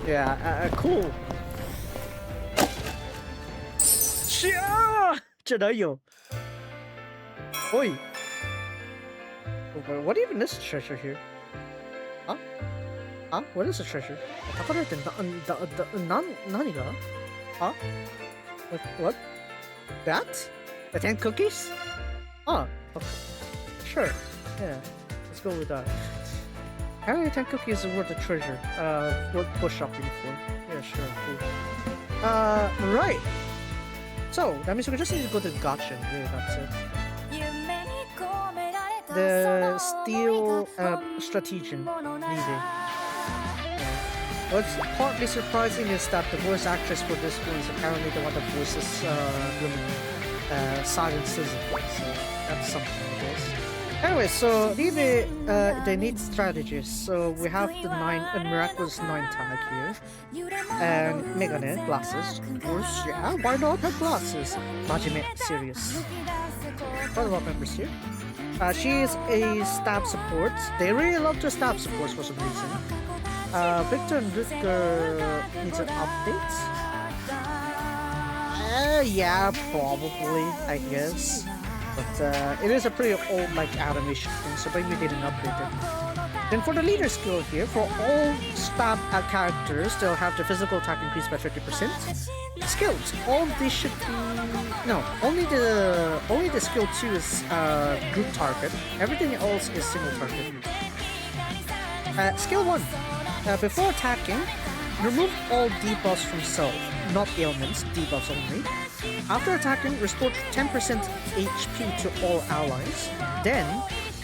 Yeah, cool. Shia! じゃないよ。おい。What even is the treasure here? Huh? Huh? What is the treasure? 宝れて何が? Huh? What? That? The 10 cookies? Oh, okay. Sure. Yeah. Let's go with that. Apparently 10 cookies is worth the treasure. Worth push shopping for. Yeah, sure, cool. Right. So, that means we just need to go to Gacha, really, that's it. The steel strategian needed. Yeah. What's partly surprising is that the voice actress for this one is apparently the one that voices Silent Sizzle. So that's something, I guess. Anyway, so Ribe, they need strategists. So we have the miraculous 9 tag here. And Megane, glasses. Of course, yeah, why not have glasses? Majime, serious. Follow-up members here. She is a stab support. They really love their stab supports for some reason. Victor and Rutger needs an update. Yeah, probably, I guess. But it is a pretty old animation thing, so maybe they didn't update it. Then for the leader skill here, for all stab characters, they'll have their physical attack increased by 50%. Skills, all of these should be... No, only the skill 2 is group target. Everything else is single target. Skill 1. Before attacking, remove all debuffs from self, not ailments, debuffs only. After attacking, restore 10% HP to all allies. Then,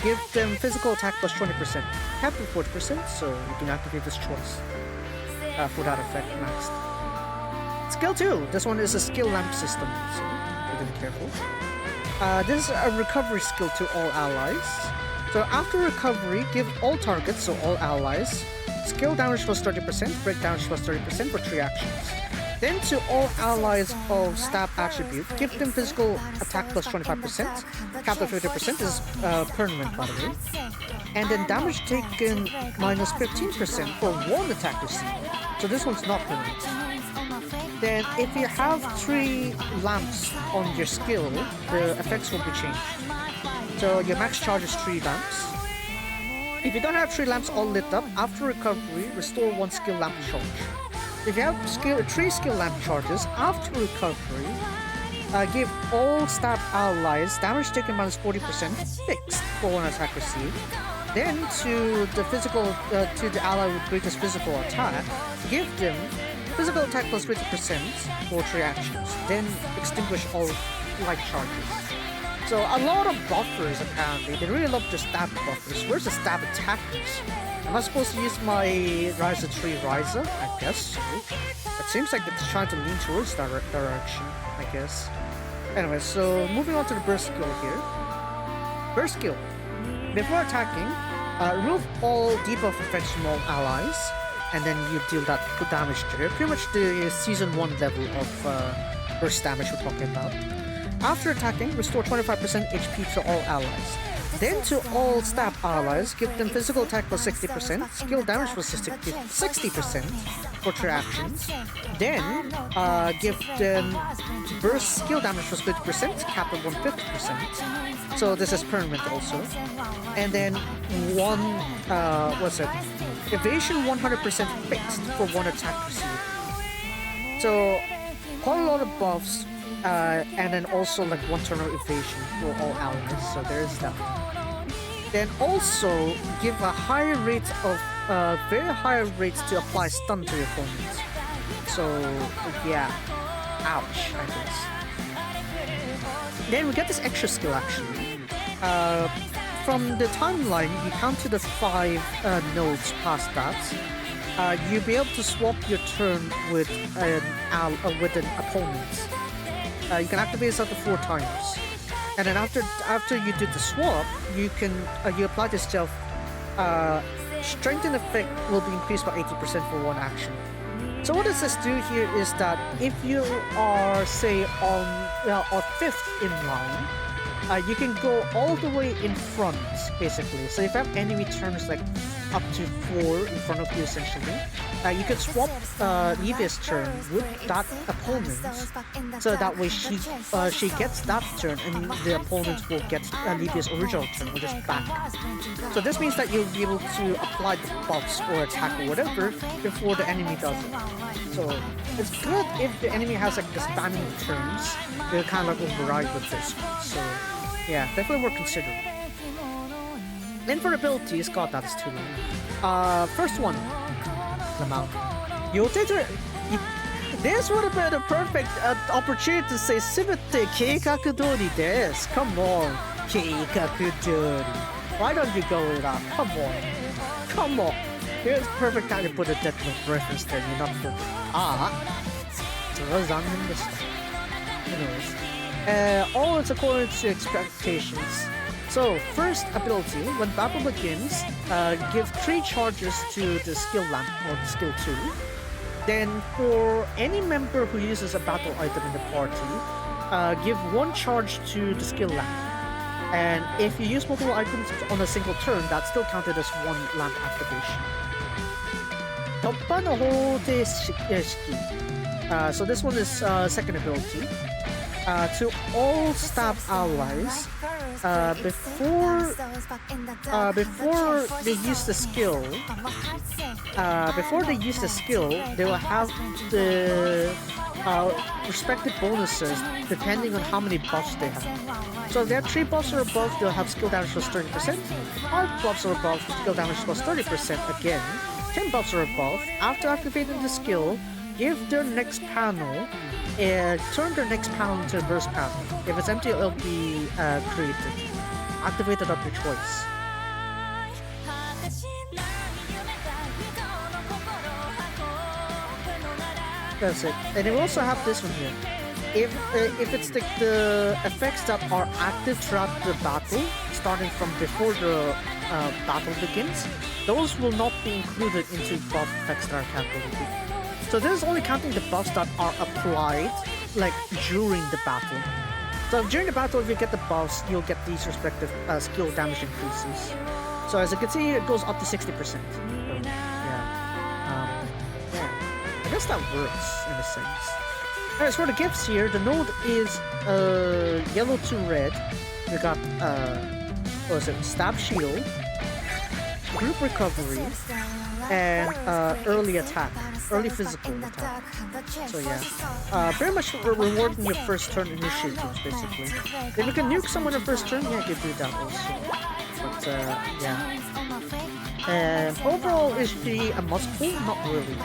give them physical attack plus 20%. Capped at 40%, so you can activate this choice for that effect next. Skill 2. This one is a skill lamp system, so be careful. This is a recovery skill to all allies. So after recovery, give all targets, so all allies, skill damage plus 30%, break damage plus 30% for 3 actions. Then to all allies of stab attribute, give them physical attack plus 25%, cap of 50% is permanent by the way, and then damage taken minus 15% for one attack received. So this one's not permanent. Then if you have 3 lamps on your skill, the effects will be changed. So your max charge is 3 lamps. If you don't have 3 lamps all lit up, after recovery, restore 1 skill lamp charge. If you have 3 skill lamp charges after recovery, give all stab allies damage taken minus 40% fixed for 1 attack received. Then to the ally with greatest physical attack, give them physical attack plus 50% for 3 actions. Then extinguish all light charges. So a lot of buffers apparently. They really love the stab buffers. Where's the stab attackers? Am I supposed to use my Ryza 3 Ryza? I guess so. It seems like it's trying to lean towards that direction, I guess. Anyway, so moving on to the burst skill here. Burst skill. Before attacking, remove all debuff effects from all allies, and then you deal that good damage to it. Pretty much the season 1 level of burst damage we're talking about. After attacking, restore 25% HP to all allies. Then to all stab allies, give them physical attack plus 60%, skill damage plus 60% for 3 actions. Then give them burst skill damage plus 50%, cap at 150%. So this is permanent also. And then evasion 100% fixed for 1 attack received. So quite a lot of buffs. And then also like 1 turn of evasion for all allies, so there's that. Then also give a higher rate of very high rates to apply stun to your opponents. So yeah, ouch, I guess. Then we get this extra skill actually. From the timeline, you count to the 5 nodes past that. You'll be able to swap your turn with an opponent. You can activate this up to 4 times, and then after you do the swap, you can you apply this stealth. Strength and effect will be increased by 80% for 1 action. So what does this do here is that if you are say on 5th in line, you can go all the way in front basically. So if you have enemy turns like up to 4 in front of you essentially, you can swap Livia's turn with that opponent, so that way she gets that turn and the opponent will get Livia's original turn, which is back. So this means that you'll be able to apply the buffs or attack or whatever before the enemy does it. So it's good if the enemy has like the spamming turns, they'll kind of like override with this one. So yeah, definitely worth considering. Then for abilities, god that is too long. First one, Lamau. This would have been a perfect opportunity to say Simete Keikakudori desu. Come on, Keikakudori. Why don't you go with that? Come on. Come on. Here's the perfect time to put a Death Note reference there. You're not focused. Anyways. All is according to expectations. So, first ability, when battle begins, give 3 charges to the skill lamp or the skill 2. Then, for any member who uses a battle item in the party, give 1 charge to the skill lamp. And if you use multiple items on a single turn, that's still counted as 1 lamp activation. So this one is second ability. To all stab allies, before they use the skill, they will have the respective bonuses depending on how many buffs they have. So if they have 3 buffs or above, they'll have skill damage plus 30%. 5 buffs or above, skill damage plus 30% again. 10 buffs or above, after activating the skill, give their next panel turn their next panel into a burst panel. If it's empty, it'll be created. Activate it of your choice. That's it. And you also have this one here. If it's the effects that are active throughout the battle, starting from before the battle begins, those will not be included into buff effects that are calculated. So this is only counting the buffs that are applied like during the battle. So during the battle, if you get the buffs, you'll get these respective skill damage increases. So as you can see, it goes up to 60%. So, yeah, I guess that works in a sense. As for the gifts here, the node is yellow to red. We got what was it? Stab shield, group recovery, and early attack, early physical attack. So yeah, very much rewarding your first turn initiatives basically. If you can nuke someone in first turn, yeah, you can do that also. But yeah. And overall, is she a must-pull? Not really.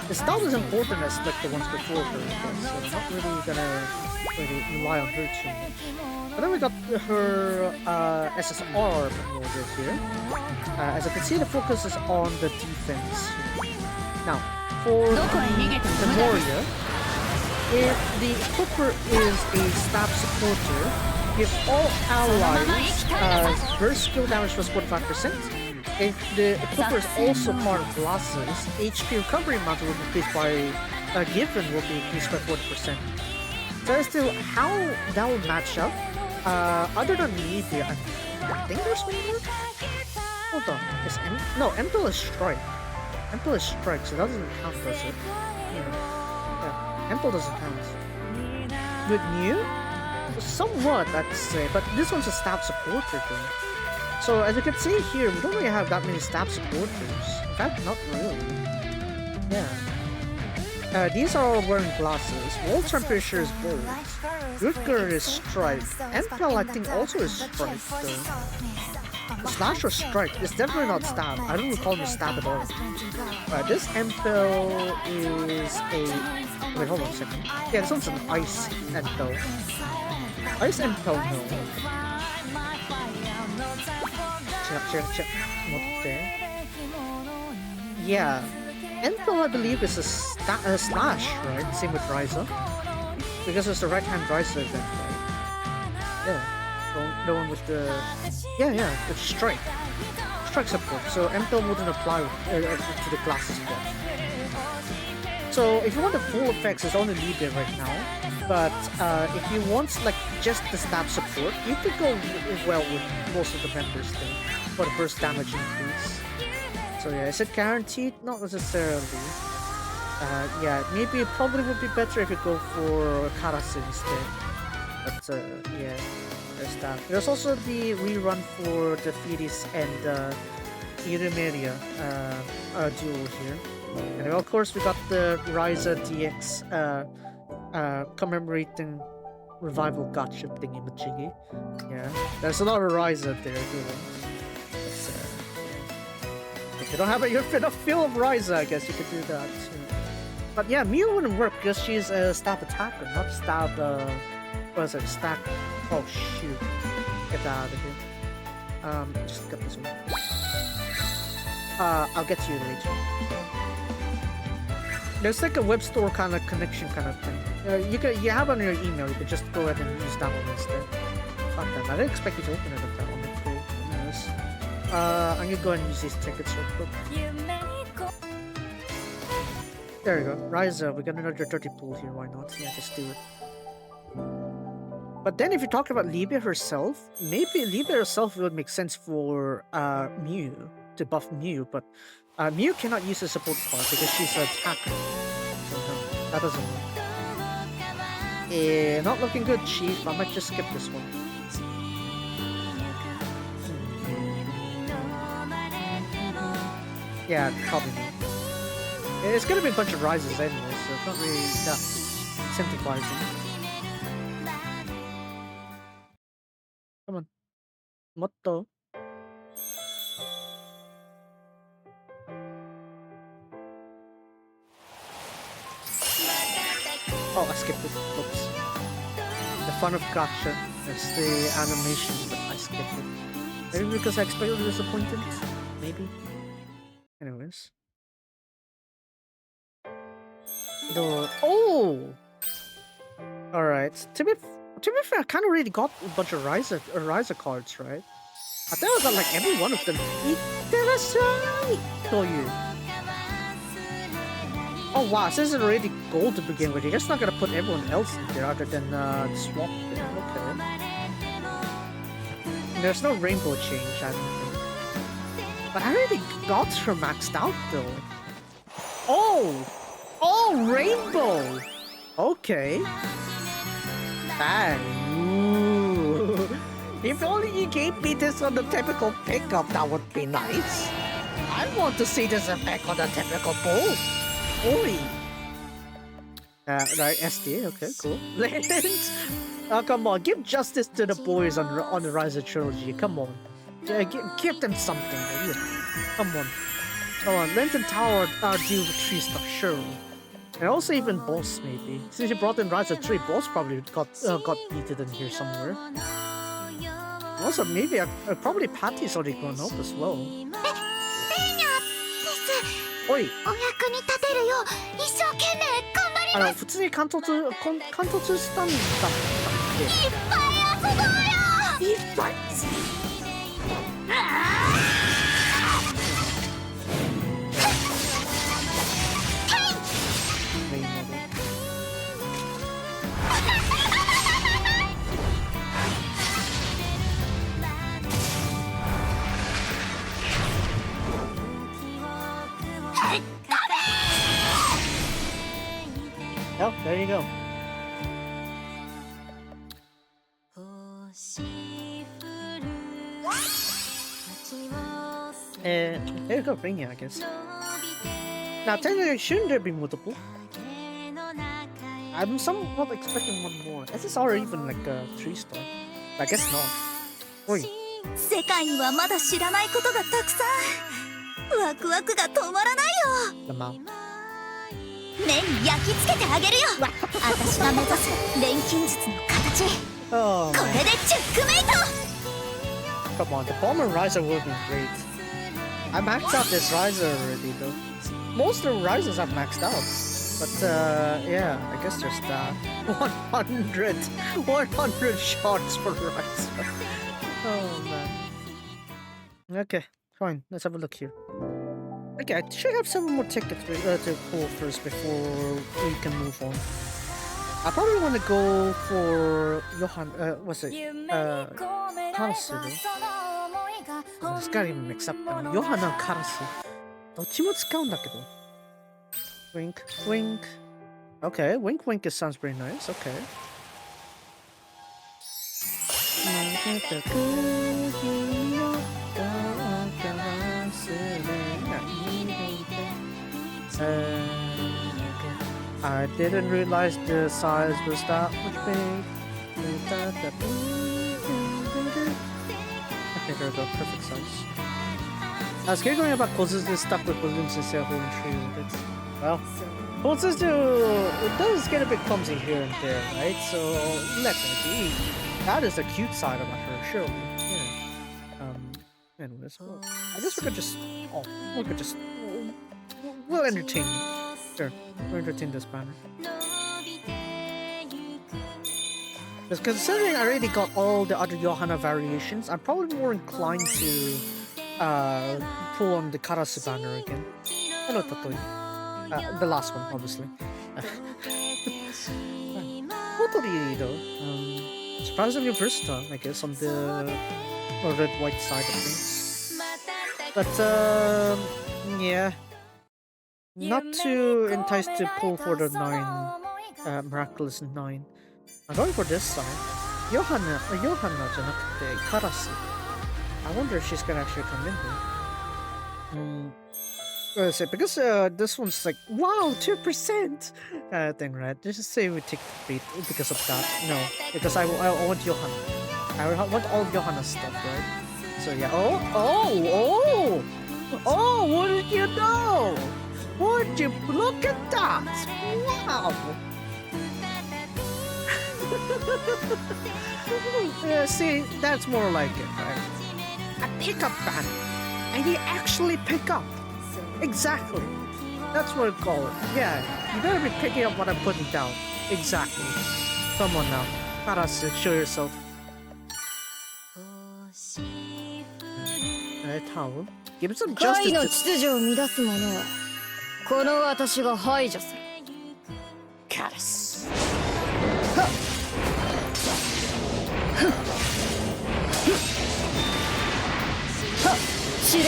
The style is important as like the ones before her, so not really gonna rely on her too much. But then we got her SSR over here. As you can see, the focus is on the defense. Now, for the warrior, if the equipper is a stab supporter, if all allies burst skill damage plus 45%, if the equipper is also part of glasses, HP recovery amount will increase by given will be increased by 40%. So as to how that will match up, other than media, I think there's one more? Hold on, is Empel is strike. Empel is strike, so that doesn't count, does it? Yeah, Empel doesn't count. With Mew? Somewhat, I'd say, but this one's a stab supporter though. So as you can see here, we don't really have that many stab supporters. In fact, not really. Yeah. These are all wearing glasses. Walter, I'm pretty sure, is bold. Rutger is strike. Empel, I think, also is strike though. Slash or strike? It's definitely not stab. I don't recall him stab at all. This Empel is a... Wait, hold on a second. Yeah, this one's an ice Empel. Ice Empel, no. Check. Not there. Yeah. Empel, I believe, is a slash, right? Same with Ryza. Because it's the right-hand Ryza event, right? Yeah. The one with the... Yeah, the strike. Strike support. So Empel wouldn't apply to the glasses buff. So if you want the full effects, it's only Libya right now. But if you want like just the stab support, you could go well with most of the members there for the burst damage increase. So yeah, is it guaranteed? Not necessarily. Yeah, maybe it probably would be better if you go for Karase instead. But yeah, there's that. There's also the rerun for the Firis and Iremeria duel here. And of course we got the Ryza DX commemorating revival Gacha thingy-majiggy. Yeah, there's a lot of Ryza there doing. If you don't have your feel of Ryza, I guess you could do that too. But yeah, Mew wouldn't work because she's a stab attacker, not stab, what is it, stack, oh shoot. Get that out of here. Just get this one. I'll get to you later. There's like a web store kind of connection kind of thing. You have it on your email, you could just go ahead and use that one instead. Fuck that, I didn't expect you to open it with that one. Cool. Anyways. I'm gonna go ahead and use these tickets real quick. There we go. Ryza, we got another 30 pool here, why not? Yeah, just do it. But then if you're talking about Libya herself, maybe Libya herself would make sense for Mew, to buff Mew, but Mew cannot use a support card because she's an attacker. So no, that doesn't work. Not looking good, Chief. I might just skip this one. Yeah, probably not. It's gonna be a bunch of rises anyway, so it's not really that incentivizing. Come on. Motto. Oh, I skipped it. Oops. The fun of Gacha. It's the animation, but I skipped it. Maybe because I expected disappointed? Maybe. Anyways. Oh! Alright. To be fair, I kind of really got a bunch of Ryza cards, right? I think I got like every one of them. Itterasai! Oh wow, this is already gold to begin with. You're just not gonna put everyone else in there other than swap there. Okay. There's no rainbow change, I don't think. But I already got her maxed out though. Oh! Oh, rainbow! Okay. Dang. Ooh. If only you gave me this on the typical pickup, that would be nice. I want to see this effect on the typical bull. Oi! Right, SD, okay, cool. Oh, come on, give justice to the boys on the Rise of Trilogy, come on. Give them something, come on. Come on, Lantern Tower deal with 3 stuff, surely. And also even boss, maybe. Since you brought in Rise of 3, boss probably got beaten in here somewhere. Also, maybe probably Patty's already grown up as well. Oi! お役に立てるよう一生懸命頑張ります。普通に貫突したんだっけ？いっぱい遊ぼうよ。いっぱい。Oh, there you go. There you go, bring it, I guess. Now, technically, shouldn't there be multiple? I'm somewhat expecting one more. Is this already even like a 3-star? I guess not. Oi. 世界にはまだ知らないことがたくさん。ワクワクが止まらないよ。 The mouth. 目に焼き付けてあげるよ。私が目指す錬金術の形。Oh. これでチェックメイト。 Come on, the Bomber Riser would be great. I maxed out this Riser already though. Most of the Risers I've maxed out. But yeah, I guess there's that. 100 shots for Riser. Oh man. Okay, fine. Let's have a look here. Okay, I should have several more tickets to pull first before we can move on. I probably want to go for Johan. What's it? Karasu. Oh, this guy even mix up. Johan and Karasu. どっちも使うんだけど。Wink, wink. Okay, wink, wink. It sounds pretty nice. Okay. I didn't realize the size was that much big. Okay, there we go, perfect size. I was giggling about closest is stuck with balloons instead of holding trees with it. Well, closest it does get a bit clumsy here and there, right? So let it be. That is the cute side about her, surely. Yeah. Anyways, well, I guess we could just we'll entertain. Sure, we'll entertain this banner. Because considering I already got all the other Johanna variations, I'm probably more inclined to pull on the Karasu banner again. Hello, Tatoi. The last one, obviously. Totally, though. Surprisingly versatile, I guess, on the red-white side of things. But, yeah. Not too enticed to pull for the 9, Miraculous 9. I'm going for this side. Johanna じゃなくて Karasu. I wonder if she's gonna actually come in here. Because this one's like, wow, 2% thing, right? Just say we take the bait because of that. No, because I want Johanna. I want all Johanna's stuff, right? So yeah. Oh, what did you know? Would you look at that? Wow. See, that's more like it, right? A pickup banner. And you actually pick up. Exactly. That's what I call it. Yeah, you better be picking up what I'm putting down. Exactly. Come on now. Karasu, show yourself. Towel. Give it some justice. この私が排除する。カラス。知れ。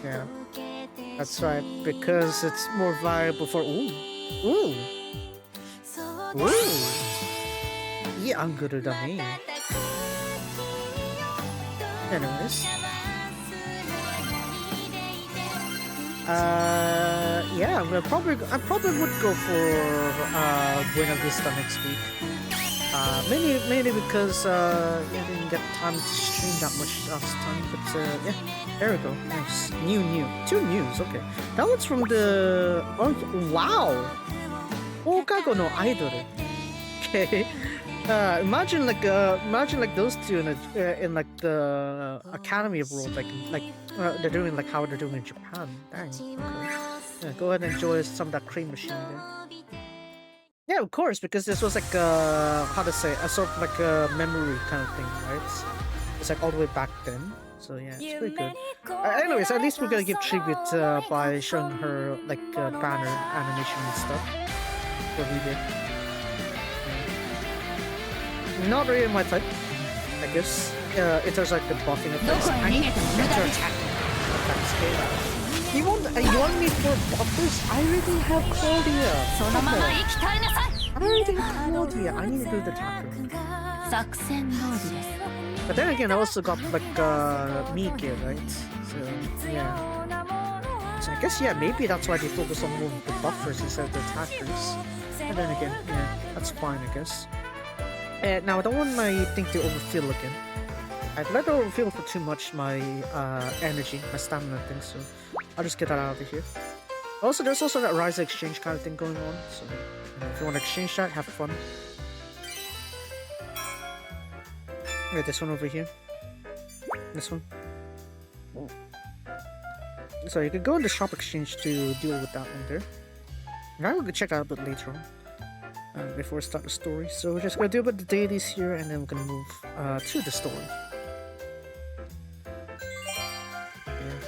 Yeah, that's right, because it's more viable for. Ooh. 이 안 그러다니. Anyways. Yeah, I probably would go for Buena Vista next week. Mainly because I didn't get time to stream that much last time, but yeah, there we go. Nice. Two news, okay. That one's from the... Oh, wow! Okago no Idol. Okay. Imagine like those two in like the Academy world, like they're doing like how they're doing in Japan. Dang. Okay. Yeah, go ahead and enjoy some of that cream machine there. Yeah, of course, because this was like how to say, a sort of like a memory kind of thing, right? It's like all the way back then. So yeah, it's pretty good. Anyways, at least we're gonna give tribute by showing her like banner animation and stuff. What we did. Not really my type, I guess. It does like the buffing effects. I need better attack. You want me for buffers? I already have Claudia. I already have Claudia. I need to do the attacker. But then again, I also got like Miki, right? So yeah. So I guess yeah, maybe that's why they focus on more of the buffers instead of the attackers. And then again, yeah, that's fine, I guess. Now I don't want my thing to overfill again. I've let it overfill for too much my energy, my stamina thing, so I'll just get that out of here. Also, there's also that Rise exchange kind of thing going on, so if you want to exchange that, have fun. Yeah, this one over here. This one. So you can go in the shop exchange to deal with that one there. Now we can check that out a bit later on. Before we start the story. So we're just gonna do about the dailies here and then we're gonna move to the story. Yeah.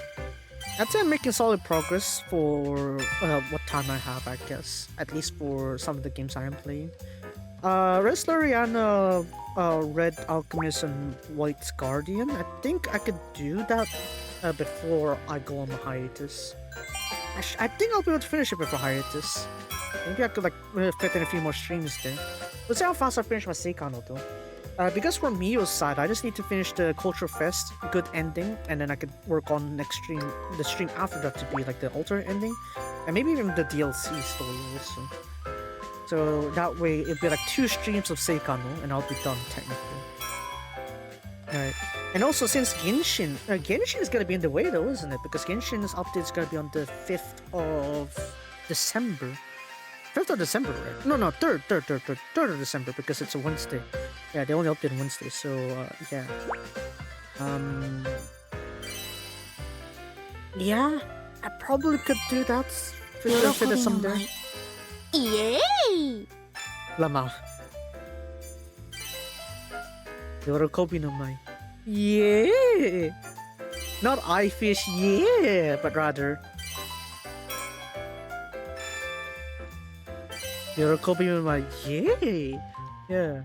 I'd say I'm making solid progress for what time I have, I guess. At least for some of the games I am playing. Resleriana, Red Alchemist and White's Guardian. I think I could do that before I go on the hiatus. I think I'll be able to finish it before hiatus. Maybe I could like fit in a few more streams there. Let's see how fast I finish my Seikano though. Because from Mio's side, I just need to finish the Culture Fest, good ending, and then I could work on next stream, the stream after that to be like the alternate ending, and maybe even the DLC story also. So that way it'd be like 2 streams of Seikano, and I'll be done technically. Alright. And also since Genshin is gonna be in the way though, isn't it? Because Genshin's update is gonna be on the 5th of December. 5th of December, right? No, 3rd of December, because it's a Wednesday. Yeah, they only update on Wednesday, so yeah. Yeah, I probably could do that. Fit it someday. Yay! Lama. Yorokobi no mai. Yeah! Not I fish, yeah, but rather Yorokobi no mai, yay! Yeah.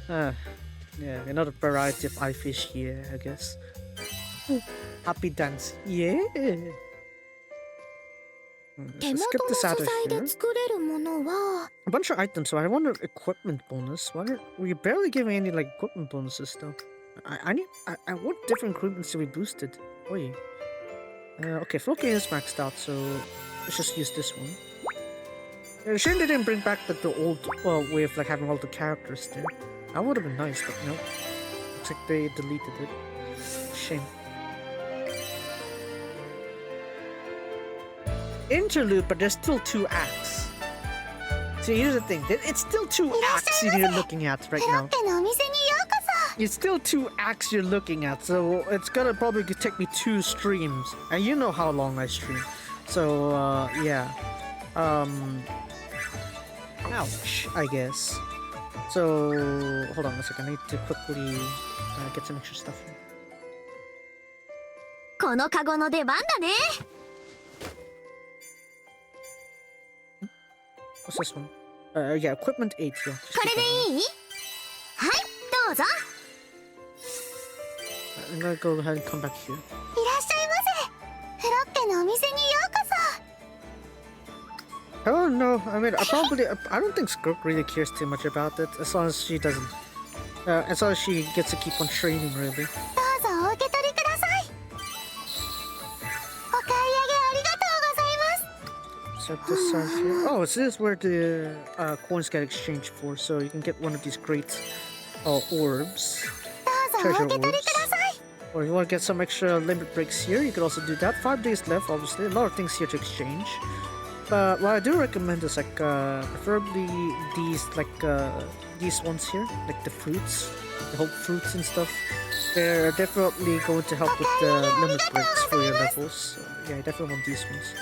Yeah, another variety of I fish, yeah, I guess. Happy dance, yeah! Let's get this out of here. A bunch of items, so I want an equipment bonus. We're barely giving any like equipment bonuses though. I want different equipments to be boosted. Wait. Okay, Floki is maxed out, so let's just use this one. Shame they didn't bring back the old way of like having all the characters there. That would have been nice, but no. Looks like they deleted it. Shame. Interlude, but there's still 2 acts. See, here's the thing. It's still 2 acts you're looking at right now. It's still 2 acts you're looking at, so it's gonna probably take me 2 streams. And you know how long I stream. So, yeah. Ouch, I guess. So, hold on a second. I need to quickly get some extra stuff here. このカゴの出番だね。 What's this one? Yeah, equipment 8 here. これでいい？はい、どうぞ。 I'm gonna go ahead and come back here. いらっしゃいませ。フロッケのお店にようこそ。 I don't know. I mean, I don't think Skirk really cares too much about it, as long as she doesn't. As long as she gets to keep on training, really. どうぞお受け取りください。お買い上げありがとうございます。 Set this side here. Oh, so this is where the coins get exchanged for, so you can get one of these great orbs. どうぞお受け取りください。 Or you want to get some extra limit breaks here, you can also do that. 5 days left, obviously. A lot of things here to exchange. But what I do recommend is like preferably these ones here, like the fruits, the hope fruits and stuff. They're definitely going to help with the limit breaks for your levels. So, yeah, I definitely want these ones.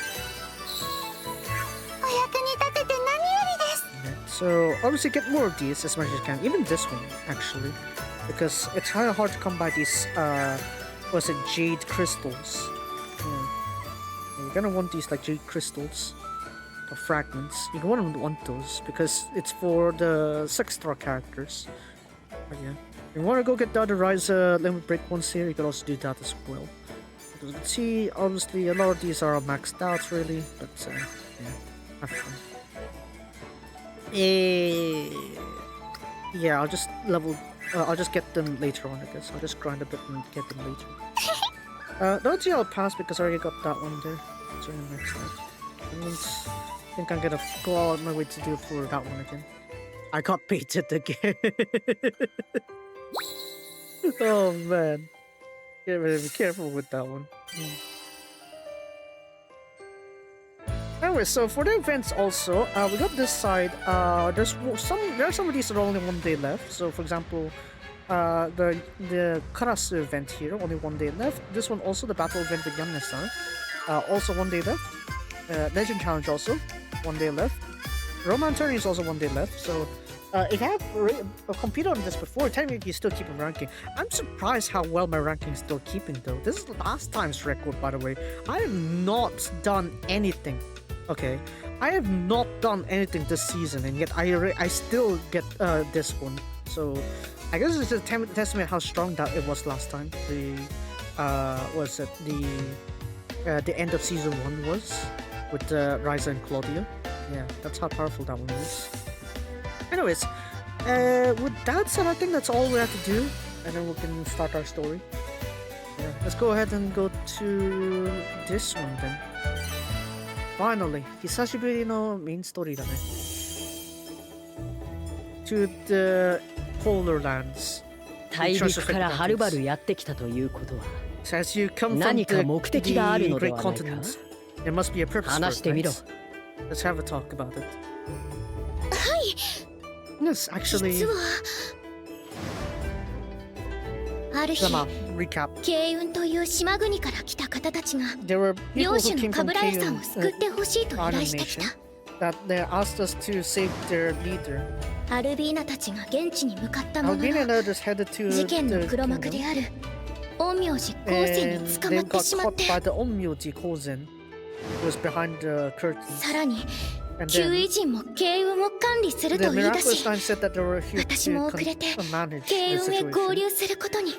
お役に立てて何よりです。 Yeah, so obviously get more of these as much as you can. Even this one actually, because it's kind of hard to come by these what's it, jade crystals. Yeah. You're gonna want these like jade crystals. Or fragments. You wouldn't want those because it's for the 6-star characters. But yeah, if you want to go get the other Rise limit break ones here, you can also do that as well. Because you can see, obviously, a lot of these are maxed out, really. But yeah, have fun. Yeah, I'll just I'll just get them later on, I guess. I'll just grind a bit and get them later. Don't see I'll pass because I already got that one there. It's already maxed out. I think I'm gonna go out of my way to do it for that one again. I got baited again. Oh man. Be careful with that one. Anyway, so for the events also, we got this side. There are some of these that are only 1 day left. So for example, the Karasu event here, only 1 day left. This one also, the battle event with Yamne-san, also 1 day left. Legend Challenge also, 1 day left. Roman Tourney is also 1 day left. So if I have competed on this before, technically you still keep a ranking. I'm surprised how well my ranking is still keeping though. This is last time's record, by the way. I have not done anything. Okay, I have not done anything this season, and yet I still get this one. So I guess it's a testament how strong that it was last time. The end of season 1 was with Ryza and Claudia. Yeah, that's how powerful that one is. Anyways, with that said, I think that's all we have to do, and then we can start our story. Yeah, let's go ahead and go to this one then. Finally, 久しぶりのメインストーリーだね。To the Polar Lands. 大陸からはるばるやってきたということは、 So as you come from 何か目的がある the ので Great はないか。 Continent, there must be a purpose for 話し it, てみろ。 right? Let's have a talk about it. はい。 Yes, actually. 実はある日、 recap. 慶雲という島国から来た方たちが There were people 領 who 主の came カ from ブラヤさんを Keiun 救ってほしいと依頼してきた。 that they asked us to save their leader. アルビーナたちが現地に向かったもの Albina の and others headed to 事件の the 黒幕で kingdom, ある陰陽師光線 and に捕ま they って got しまっ caught て、 by the Onmyoji Kozen, who was behind the curtains. さらに And 旧 then 偉人も慶雲を管理する the と言い出 miraculous し、 line said that they were here 私も to 遅れて manage 慶 the 雲へ合 situation. 流することに。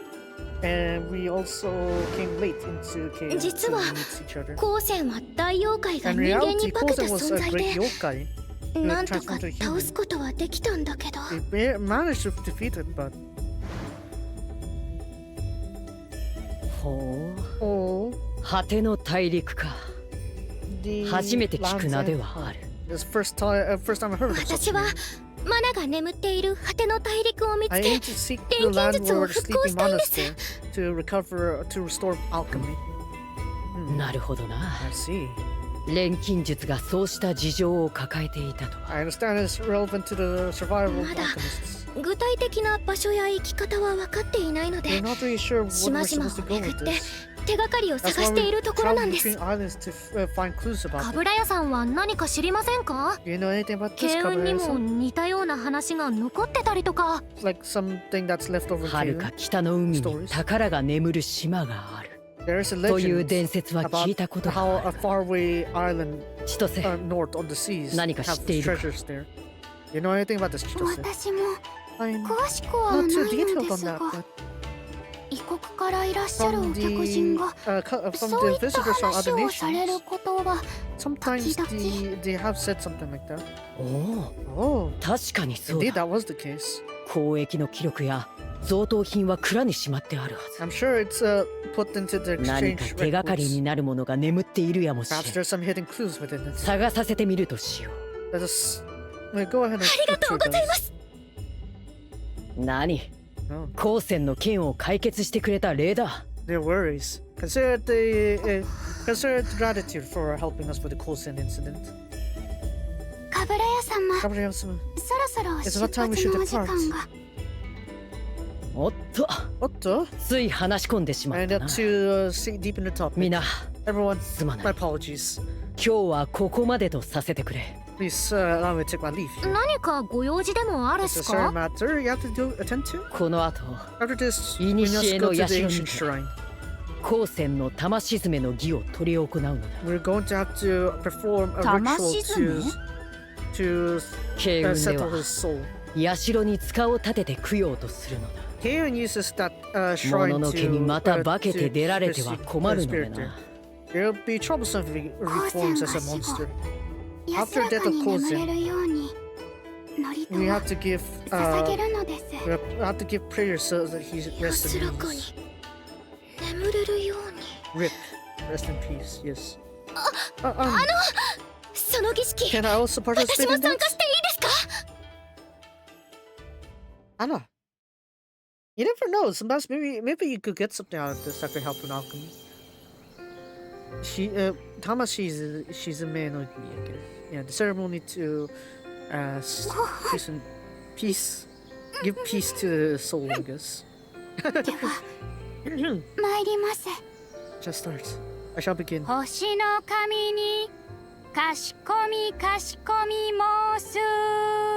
And we also came late into Keiun 実 to は meet each other. 光線は大妖怪が And 人間 reality, に化けた Kozen was 存 a 在 great で、 yokai. なんとか倒すことはできたんだけど、 They managed to defeat it, but ほう、 oh, 果ての大陸か。 the 初めて聞く lands 名で end. はある。 This first time I heard of such 私は thing. マナが眠っている果ての大陸を見つ I け、 aim to seek the 錬金 land 術を where the 復興 sleeping したいん man で is す。 there to restore alchemy. なるほどな。 I see. 錬金術がそうした事情を抱えていたとは。 I understand it's relevant to the survival of まだ alchemists. 具体的な場所や行き方は分かっていないの We're で、 not really sure where 島 we're 々 supposed to を go 巡 with って this. 手がかりを That's 探し why てい we るところなん travel です。 between islands to find clues カ about ブ it. ラヤさんは何か知りませんか？ Do you know anything about this 慶雲にも Kaburaya-san? 似たような話が残ってたりとか。 Like something that's left over はる in か Keiun? 北の海に宝が眠る島がある。There is a という legend 伝説は聞い about たことが how あ a る。 faraway island 千歳、 north on the seas 何か知っているか？ have treasures there. You know anything about this, Chitose? 私も I'm 詳しくは not ない too の detailed で on す that, が but 異国からいらっしゃる from お客人 the が from そうい the った visitors from 話 other をされる nations, ことは sometimes 時々 they have said something like that. おお、 Oh, 確かにそう indeed だ。 that was the case. 交易の記録や贈答品は蔵にしまってあるはず。 I'm sure it's put into the 何 exchange か手がかり records. になるものが眠っているやもし Perhaps れん。 there's some hidden clues within it. 探させてみるとしよ Let us go ahead and ありがとうございます。う。何？ No, 高専の件を解決してくれた礼だ。 their worries. Consider gratitude for helping us with the Coulson incident. かぶら屋様 Gabriel-sama, そろそろ It's 出 about time we 発 should のお時間 depart. がおっと、 Otto, つい話し込んでしまっ and た up な。 to sink deep in the topic. みんな、 Everyone, すま my ない。 apologies. 今日はここまでとさせてくれ。 Please allow me to take my leave. 何かご用事でもあるっ Is す there a か？ matter you have to attend to? この後、 After this, we must Initiate go no to the yashiro ancient ni- shrine. 高専の玉沈めの儀を執り行うのだ。 We're going to have to perform a ritual 玉沈め？ to 慶雲で settle は his soul. 社に塚を立てて供養とするのだ。 Kaon uses that も shrine ののけにまた化けて to 出られては困るので spirit there. な。 It'll be troublesome if he 高 reforms 専 as が a 死後 monster. 安らかに眠れるように祝詞 We を have to give 捧げるのです we have to give prayers so that he rests 安 in らかに peace. 眠れるように Rip, rest in peace. Yes. その儀式 Can I also 私 participate も in 参 that? 加していいですか？ Anna. You never know. Sometimes maybe you could get something out of this that could help an alchemy. Tama, she's a man of I guess. Yeah, the ceremony to give peace to the soul, I guess. では参ります Just start. I shall begin. 星の神にかしこみ申す。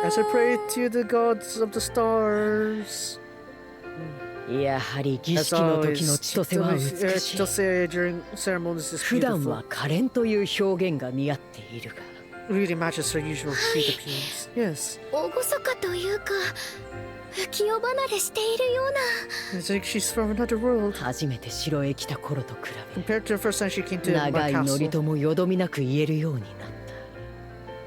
As I pray to the gods of the stars. やはり儀 As 式の時 always, の千歳は美しい。 Chitose during ceremonies is 普段 beautiful. は可憐という表現が似合っているが、 Really matches her usual sweet appearance. Yes. 大ごそかというか浮世離れしているような。 It's like she's from another world. 初めて城へ来た頃と比 Compared to the first time she came べ、 to my 長い祈り castle, ともよどみなく言えるようになった。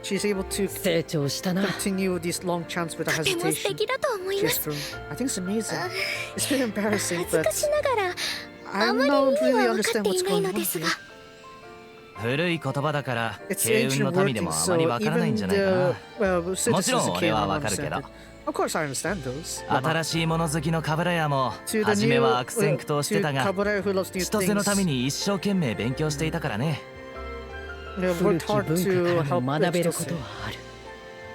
she's able to 成長したな。 continue these long chants without とても素 hesitation. 敵だと思いま She's す。 from. I think it's amazing. It's been embarrassing, 恥ず but かしながら I あまり don't 意味 really は分か understand って what's いない going の on ですが here. 古い言葉だから慶 It's 雲 ancient の民で wording, もあま so りわからないん even じゃないかな the citizens もちろん of 俺 Kane は don't わかるけ understand ど it. Of course, I understand those. 新しいもの好きのカブラヤも To the 初め new, は悪戦苦闘してた to が Kabura who loves new 千歳のため things. に一生懸命勉強していたからね They have 古 worked き hard 文 to 化からも help 学べる Chitose. ことはある。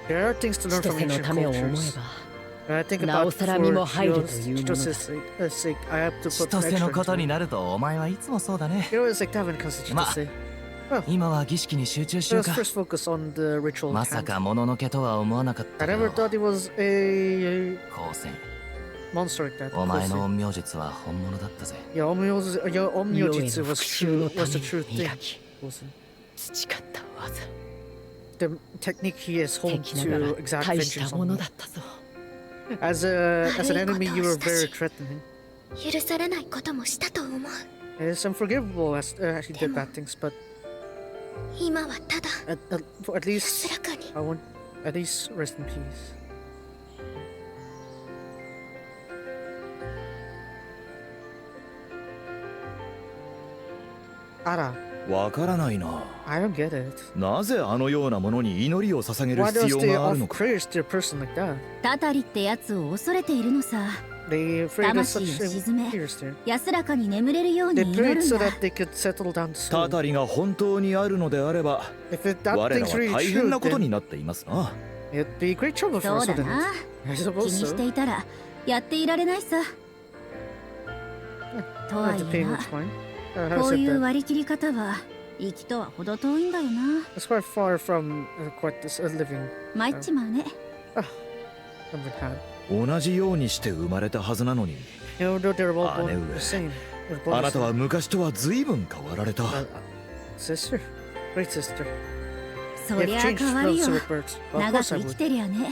There are things to learn 千 from 歳の ancient ためを思え cultures. ば、 When I think な about おさら身も for 入るというものだ。 Chitose's sake, I have to 千 put some 歳の extra こと into に it. なるとお前はいつもそうだね You know, it's like that when it comes to まあ Chitose. 今は儀式に集中しよう Let's か first focus on the ritual ま at さ hand. かもののけとは思わなかった I けど never thought it was a 高専 monster like that. お前の Kose. 陰陽術は本物だったぜ Your Omyojitsu 世への was 復讐 true, のた was め the に true thing. 磨き、 Kose. 培った技。 The technique he has honed 敵ながら to exact 大した vengeance も on の me. だったぞ。 As an enemy, you were very threatening. 許されないこともしたと思う。 It's unforgivable as he did bad things, but 今はただ at least 安らかに I want at least rest in peace. Ara, わからないな。 I don't get it. なぜあのようなものに祈りを捧げる Why 必 does 要 they がある offer のか。 prayers to a person like that? タタリってやつを恐れているのさ。 They afraid of 魂を such 鎮め fears there. 安らかに眠れるように They 祈 prayed るん so だ。 that they could settle down to た sleep. たりが本当にあるのであれば、 If that 我ら thing's は really 大変 true, なこと then になっていますな。 it'd be great trouble そ for う us, だ wouldn't な。 it? I 気 suppose にし so. ていたらやっていられないさ。と I は have い to え pay な much money. How こ is う it いう that? 割り切り方は息とは程遠いんだよな。 It's quite far from quite this living 参っちまうね。 I've had. 同じようにして生まれたはずなのに、 You know, they're all born Anyway. the same. あなたは昔とは随分変わられた。 Sister? Great sister. そりゃ変わるよ。長く生きてりゃね。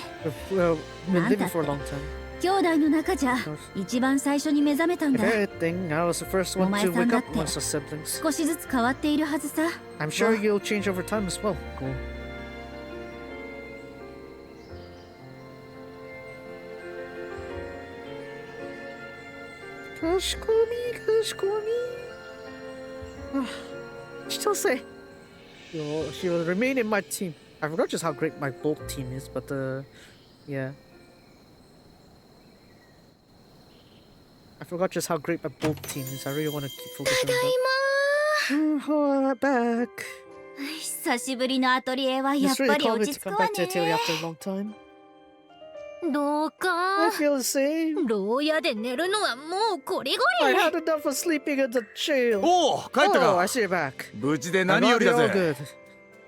We've been living for a long time. 兄弟の中じゃ一番最初に目覚めたん If だ。 anything, I was the first one to wake up amongst us siblings. 少しずつ変わっているはずさ。 I'm sure you'll change over time as well. Cool. かしこみ、かしこみ。She'll say, she'll remain in my team. I forgot just how great my bulk team is, but yeah. I forgot just how great my bulk team is. I really want to keep focusing on that. Oh, back. 久しぶりのアトリエはやっ It's ぱ really り calm 落 to ち着く come わ back to Atelier ね。 after a long time. どう I か feel the same. 牢屋で寝るのはもうこりご I り。 had enough of sleeping in the jail. おお、帰った Oh, I か。 see you back. 無事で I'm 何より already だ all ぜ。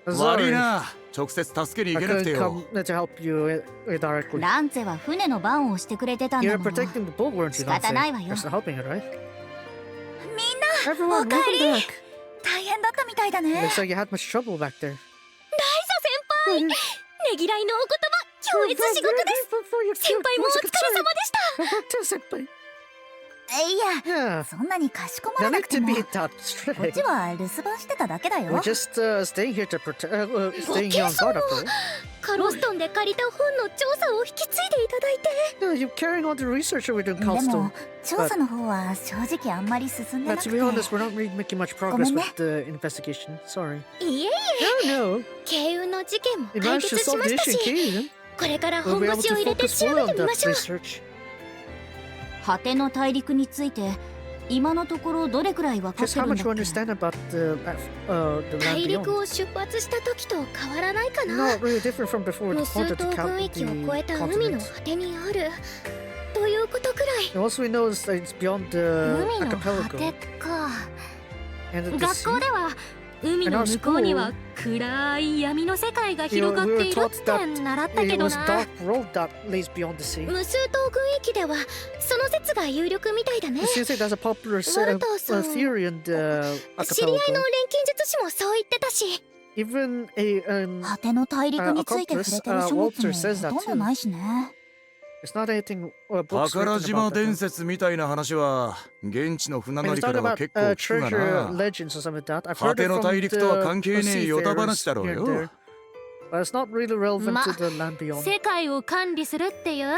good. 悪い Sorry. な、直接助けに I 行けなくて couldn't よ。 come to help you directly. ランツェは船の番をしてくれてたん You're だもの。 protecting the boat, weren't you, 仕方ないわよ。 You're still helping it, right? みんな Everyone, おかえ welcome り。 back. 大変だったみたいだね。 Looks like you had much trouble back there. 大佐先輩、ねぎらいのお言葉、強烈至極です。先輩もお疲れ様でした。いや、 Yeah. そんなにかしこま No らな need くて to も。 be こ that っ strict. ちは留守番してただけだよ。 We're just staying here to staying here on guard after all. カロストンで借りた本の調査を引き継いでいただいて。 No, you're carrying on the research we're doing, でも Calstone. 調査の方は正直あんまり進んで But なく to て。 be honest, we're not really making much progress ごめんね。 with the investigation. Sorry. いえいえ、 No, no. 慶運の事件も We 解 managed 決 to し solve ま the した issue in し、 Kiev. これから We'll 本 be able 腰 to を入れて focus 調 more べ on てみま that しょう。 research. 果ての大陸について今のところどれくらい分かっ Just て how るん much だ you っけ。 understand about the 大 land 陸 beyond. を出発した時と変わらないかな。 Not really different from before 無 the 数 contact 島 to 軍 count 域を the 越えた海の continent. 果てにあるということくらい。 And also we know is that it's beyond the 海の果て archipelago か。 and the 学 sea. 校では海の向こうには暗い闇の世界が広がっているって習ったけ It ど was な。 dark road that lays beyond the sea. 無数島軍域ではその説が有力みたいだね。 It seems like there's a popular Walter-san. theory in the 知り合いの archipelago. 錬金術師もそう言ってたし。 Even a 果ての大陸について触れてる書物も Walter says that ほとんどないしね。 it's not anything books 宝 written 島 about 伝 that. 説みたいな話は現地の船 And 乗 it's りか talking らは about 結構聞く treasure がな。 legends or something like that. I've 果 heard て it の from 大陸とは the 関係ねえヨタ seafarers 話だろう here よ。 and there. But it's not really relevant ま to the land beyond. 世界を管理するっていう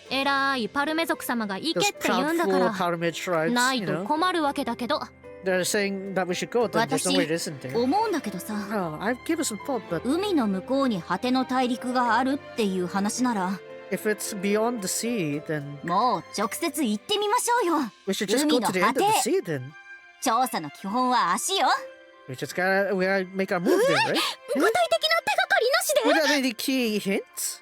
偉いパルメ族様が行け Those って言うんだか proudful ら pyramid tribes, ない you と know, 困るわけだけど。 they're saying that we should go. Then there's no way it isn't there. 思うんだけどさ、 Oh, I've given some thought, but 海の向こうに果ての大陸があるっていう話なら、 if it's beyond the sea, then もう直接行ってみましょうよ。 we should just go to the end of the sea. Then 調査の基本は足よ。 we gotta make our move there, right? 具体的な手がかりなしで。 Without any key hints.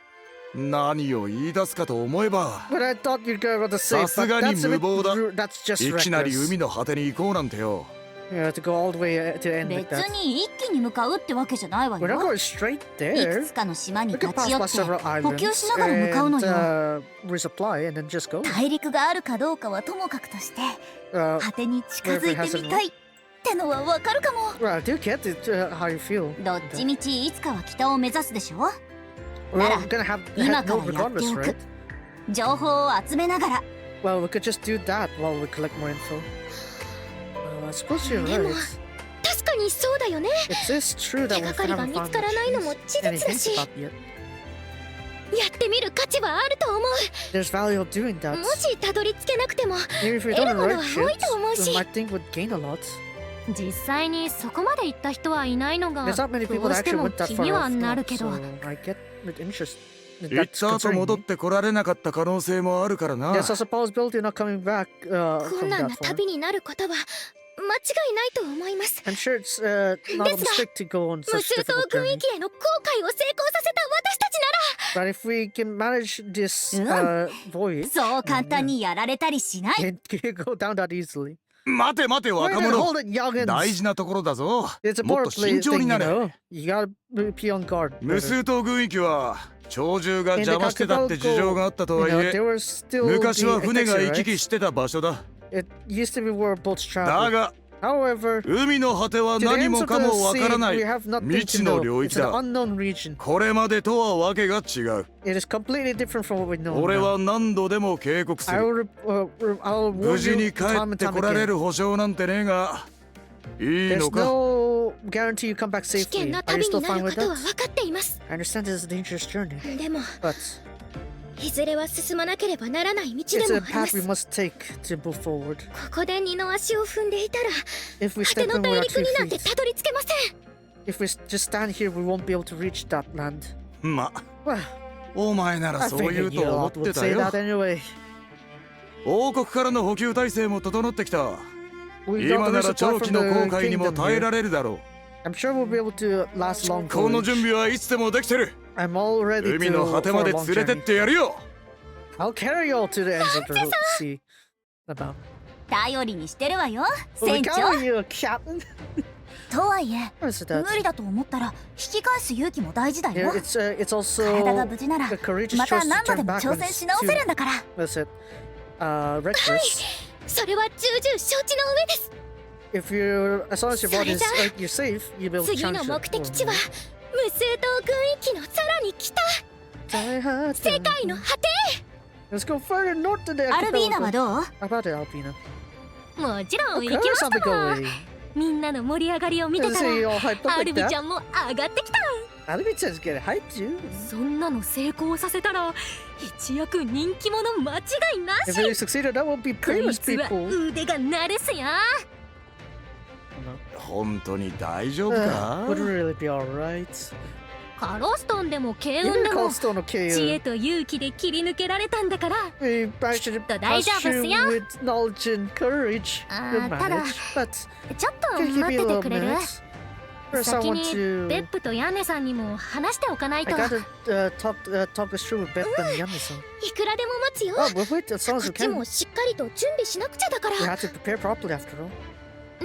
何を言い出すかと思えば、 But I thought you'd go to say, さす but がに that's a 無 bit 謀だ。 rude. That's just いきなり reckless. 海の果てに行こうなんてよ。Yeah, to go all the way to the end like 別 that. に一気に向かうってわけじゃないわ We're not よ。 going straight いく there. つかの島に We 立 can ち寄 pass っ by て several 補給 islands しながら向かうの and よ。 resupply and then just go. 大陸があるかどうかはともかくとして Uh, 果てに近づいてみたいってのはわかるかも。 well, I do get it, how you feel. どっちみちいつかは北を目指すでしょ。 We're all gonna have 今 head か north らやって regardless, お right? く。情報を集めながら。 Well, we could just do that while we collect more info. I suppose you're でも right. 確かにそうだよね。 It is true that 手 we がかりが haven't 見 found つからないのも事 any 実だ hints し、 about yet. やってみる価値はあると思う。 There's value of doing that. もしたどり着けなくても Even if we 得 don't るもの write は shit, 多いと思う we し。 might think we'd gain a lot. 実際にそこまで行った人はいないのが There's not many ど people う that して actually も went that 気 far には off な now, るけど。 so I get with interest. 行っ That's た後 concerning 戻っ me. てこられなかった可能性もあるからな。 There's a possibility of not coming back 困 from 難 that な far. 旅になることは間違いないと思います。 I'm sure it's not a mistake to go on 無 such 数島 difficult 軍 journey. 域への航海を成功させた私たち But if we can manage this voyage, そう簡単にやられたりしない。 it can't go down that easily. 待て待て Wait 若 a minute, 者。 hold it, youngins. 大事なところだぞ。 It's a もっ power と play 慎重 thing, に you なれ。 know. You gotta be on guard. 無数島軍域は鳥獣が邪魔してたって事情があったと You はい know, え、 there were still 昔は the 船が Atelier, 行き right? 来してた場所だ。It used to be where boats だ travel. が However, 海の果ては to the 何 ends も of か the もわからな sea, い we have nothing 未知 to の know. 領 It's 域 an だ。 unknown region. これまでとはわけが違う。 It is completely different from what we know. 俺 now. は何度でも警告す I る。 I'll 無 warn 事 you に帰 time っ and て time こられ again. る保証なんてねえが、いい There's のか？ no guarantee you come back 危険 safely. な Are you 旅 still にな fine る with ことは that? 分かっています I understand this is a dangerous journey, でも but いずれは進まなければならない道 it's でも a あり path ま we す must take to move forward. ここで二の足を踏んでいたら If we 果て step の in 大 with our 陸 two になんて feet, たどり着けません if we just stand here, we won't be able to reach that land. ま、 Well, お前なら I そう言う figured you と思っ lot て would た say よ。 that anyway. 王国からの補給体制も整ってきた。 We got 今 the なら resupply 長 from 期の the 航海にも kingdom 耐え here. られるだろ I'm sure we'll be able to last long う。この voyage. 準備はいつでもできてる。 I'm all ready 海の果 to て for ま a で long 連れてっ journey. てやるよ。 I'll carry you all to the ends of the sea. About. 頼りにしてるわよ Well, 船 we 長 carry you, Captain. とはいえ What is 無 that? 理だと思ったら引き返す勇気も大事だ Yeah, よ it's 体が also 無事なら a courageous また choice to 何度で turn も back 挑 when 戦し it's 直せる too. んだから That's it. Reckless. それは重々承知の上です If you, as long as your body is you're safe, you'll be able to 次 challenge の it. 目的地は無数島軍域のさらに北 Die hard. 世界の果て Let's go further north to the アルビーナはどう How about it, Alpina? もちろん Of 行きま course し I'll た be わ going. みんなの盛り上がりを見て Doesn't た say ら you're all hyped up ア like ルビ that. ちゃんも上がってきた Alpina's gonna hype you. そんなの成功させたら一躍人気者間違いな If し you succeeded, that will be こい famous つは people. 腕が鳴るすや本当に大丈夫 Would か？ really be alright. カロストンでも慶 You 運 didn't で call も Stone 知恵 okay. と勇気で切り抜けられたんだから We actually 또 passed 다이자 through 보세요. with knowledge and courage. 아, Good 따라. manage. But ちょっと can you give 待 me っ a てて little くれる minute? First, I 先 want に to. ベップとヤネさんにも話しておかない I とい gotta talk this through with Beth and Yami-san. くらでも待つよ Oh, we'll wait as long こ as っ we ち can. もしっかりと準備しなくちゃだから We have to prepare properly after all.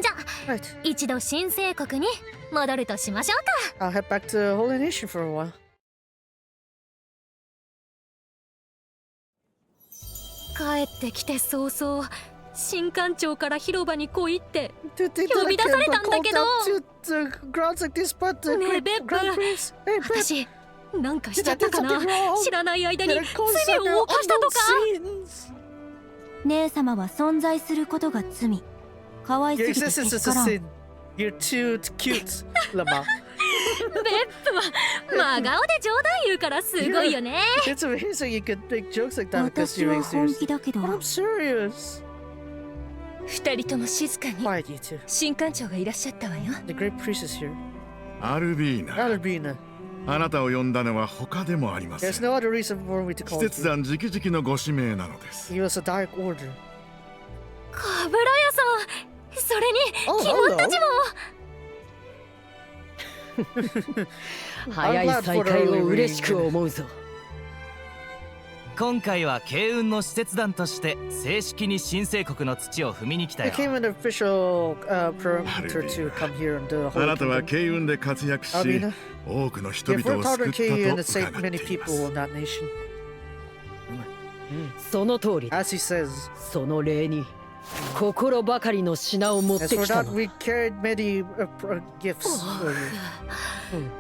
じゃあ Right. 一度新生国に戻るとしましょうか I'll head back to Holy Nation for a while. 帰ってきて早々新艦長から広場に来いって Dude, they 呼び出されたんだけど called out to the grounds like this, but the ねえ great ベップ Grand Prince. Hey, Beth, 私なんかしちゃったか did I な do something wrong? 知らない間に did I cause 罪 some を犯したとか unknown sins? 姉様は存在することが罪可愛す Your ぎて existence けし is か a らん sin. You're too cute, Lama. ベップは真顔で冗談言うからすごいよね It's amazing you could make jokes like that because 私 you're は being 本 serious. 気だけど But I'm serious. 二人とも静かに Quiet, you two. 新艦長がいらっしゃったわよ The great priest is here. アルビーナ Albina. あなたを呼んだのは他でもありませ There's ん no other reason for me to 季 call 節 you. 団直々のご指名なのです He was a dark order. カブラヤさんそれに Oh, キモンたちも早い再会を嬉しく思うぞ。今回は慶運の使節団として正式に新生国の土を踏みに来た They よ。 came an official perimeter to come here and do a あ whole なたは kingdom. 慶運で活躍し Albina, 多くの人 you've 々を worked 救 hard っ on KU and た it saved と伺っ many ていま people す in that nation. その通りだ。 As he says. その礼に心ばかりの品を持って As for きた that, の。 we carried many gifts.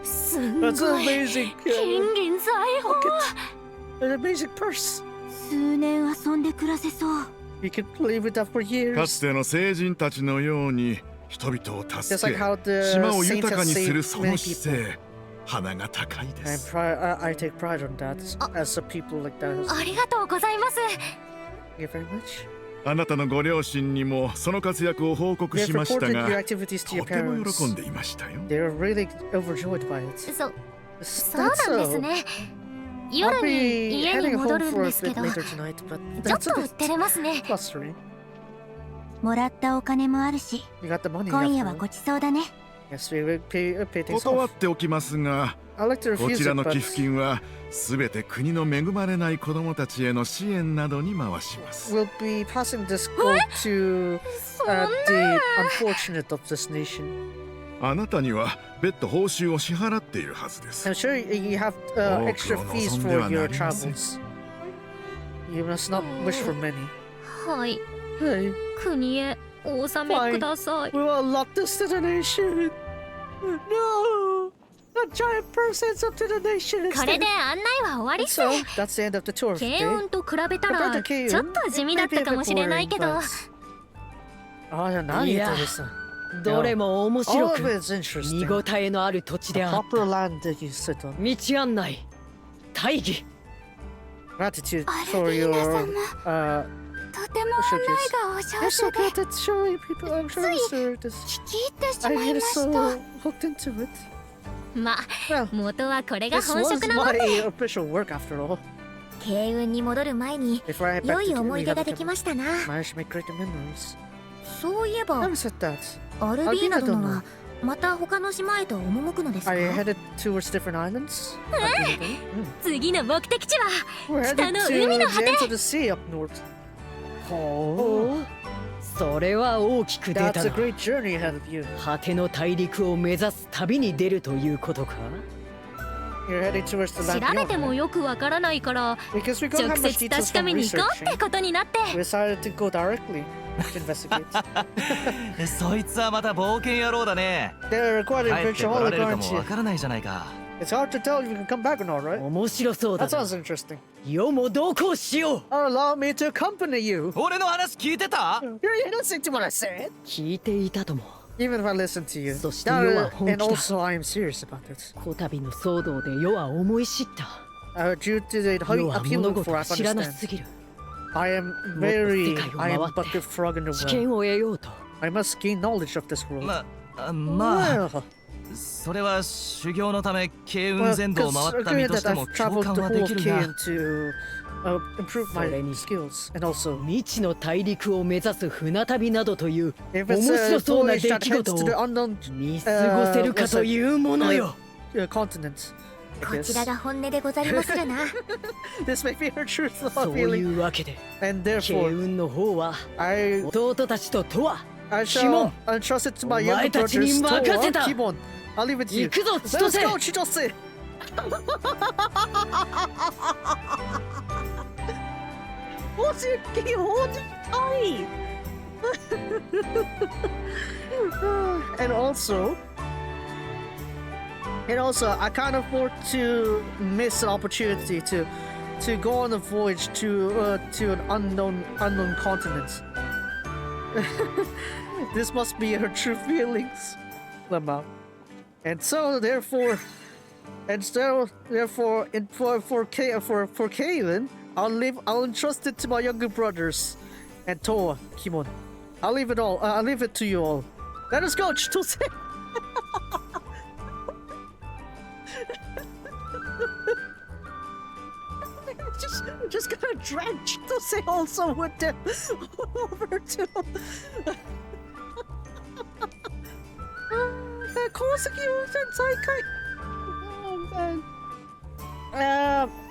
す That's ご an い amazing, 金銀財宝 an amazing purse. 数年遊んで暮らせそう You can play with that for か years. つての聖人たちのように人々を Just 助 like け how the 島を saints 豊 have かにする saved その many 姿 people. 勢鼻が高いで And す I take pride on that as a people like that. ありがとうございます Thank you very much. あなたのご両親にもその活躍を報告 We し have ました reported が your activities to your とても parents. 喜んでいましたよ They were really overjoyed by it. そうなんですね I'll 夜 be に家に heading 戻 home るん for で a すけ bit ど later tonight, but ちょっ that's a と bit 照れますね flustering. もらったお金もあるし You got the money 今夜 after は all. ごちそうだね Yes, we will pay things 断 off. っておきますが I like to こ refuse ちら it, の but 寄付金はすべて国の恵まれない子どもたちへの支援などに回します we'll be passing this gold to the unfortunate of this nation. あなたには別途報酬を支払っているはずです I'm sure you have extra fees for your travels. You must not wish for many. はい Hey, 国へお納めください。 we will unlock this to the nation. No! A giant person's up to the nation これで案内は終わりっす。 So, that's the end of the tour. 慶運と比べたらちょっと地味だったかもしれないけど。何言ってるさ。どれも面白 All く of it's interesting. 見応えのある土地であっ Proper land that you sit on. た。道案内大義 Gratitude for your とても案内がお上 You're so 手で good at showing people. I'm sure this. 聞き入ってし I まい get まし so た。 hooked into it. まあ Well, 元はこれが this 本 was 職なもん my で。 official work after all. 慶運に戻る前に Before I head 良 back い to 思い出が Kyoto, できましたな。 managed to make great memories. そういえば Having said that, アルビーナ殿はまた他の島へと赴くのですか？ are you headed towards different islands? 次の目的地は We're 北 heading の to 海の the 果て。 end of the sea up north. Oh, それは大きく出 that's た a な。 great journey ahead of you. 果ての大陸を目指す旅に出るということか。 You're heading towards the 調 land べて beyond. もよくわからないから Because we don't 直 have much 接 details 確か from めに行こうって researching, ことになって we decided to go directly to investigate. そいつはまた冒険野郎だね。 They're quite 帰って adventure こられるか aren't もわ you? からないじゃないか。 It's hard to tell if you can come back or not, right? 面白そうだ That な。 sounds interesting. 世も同行しよう。 Allow me to accompany you. 俺の話聞いてた？ You're innocent to what I said. 聞いていたとも。 Even if I listen to you. そして世は本気 And だ。 also, I am serious about it. こたびの騒動で世は思い知った。 Due to the 世は appeal 物 for 事知らな understand. すぎる。 I am もっと very. 世界を I 回 am って but a frog in the 知 well. 見を得ようと。 I must gain knowledge of this world. まあ、 Well, それは修行のため慶 well, 運全土を 'cause 回った身 agreed とし that ても I've 共 traveled 感 the は whole で of きるが Kane to improve my Selenic. skills. And also, 未知の大陸を目指す船旅などという if 面 it's 白 a そうな voyage 出 that 来 heads 事 to the を unknown 見過ごせるかというものよ。 continent. こちらが本音でござりまするな。 This may be her truth そう feeling. いうわけで And 慶 therefore, 運の方は I 弟たちととは I シモ shall ン entrust it to my お younger 前たちに brothers. 任せた。 Kimon, I'll leave it to you. 行くぞ千 Let's 歳。 go, Chitose. What's it? Hold it tight. And also, I can't afford to miss an opportunity to go on a voyage to an unknown continent. This must be her true feelings, Lemma. And so, therefore, for Kaylin, I'll entrust it to my younger brothers, and Toa, Kimon. I'll leave it to you all. Let us go, Chitose. Just gonna drag Chitose also with them over to Kosuke Sensei. Oh man.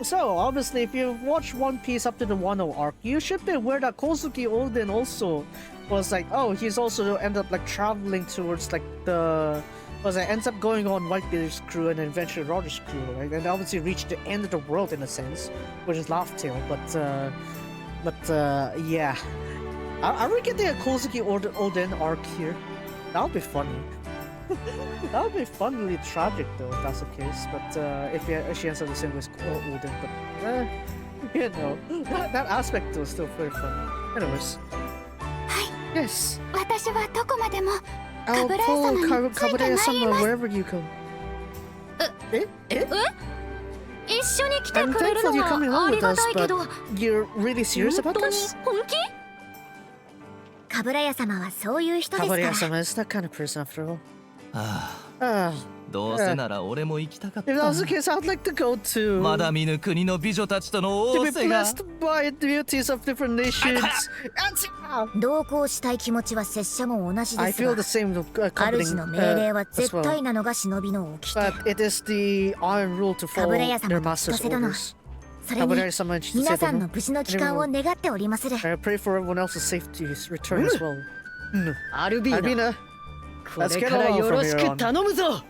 So obviously, if you watch One Piece up to the Wano arc, you should be aware that Kosuke Oden also was like, oh, he's also ended up like traveling towards like the. Ends up going on Whitebeard's crew and then eventually Roger's crew, right? And obviously reached the end of the world in a sense, which is Laugh Tale. But yeah, are we getting a Kosuke Oden arc here? That would be funny. That would be funnily tragic though, if that's the case. But if she ends up the same with Oden, but you know, that aspect was still very funny. Anyways, yes. 私はどこまでも I'll follow Kaburaya-sama wherever you go. 一緒に来て I'm くれる thankful の you're coming はあ along り with が us, たいけ but ど you're really serious 本 about 当に this? 本気？カブラヤ様はそういう人ですから。 Kaburaya-sama is that kind of person after all. どうせなら俺も行きたかった。 If that's the case, I'd like to go to まだ見ぬ国の美女たちとの to 王 be 世が blessed by the beauties of different nations. 同行したい気持ちは拙者も同じで I す feel が the same 主の accompanying 命令は as 絶 well. 対なのが忍びの掟。 But it is the iron rule to follow their master's orders. それに Kaburaya-sama and 皆さん Chitose-sama. の無事の帰還を願っておりまする。 I pray for everyone else's safety return as well. アルビーナ Albina, これからよろしく頼むぞ。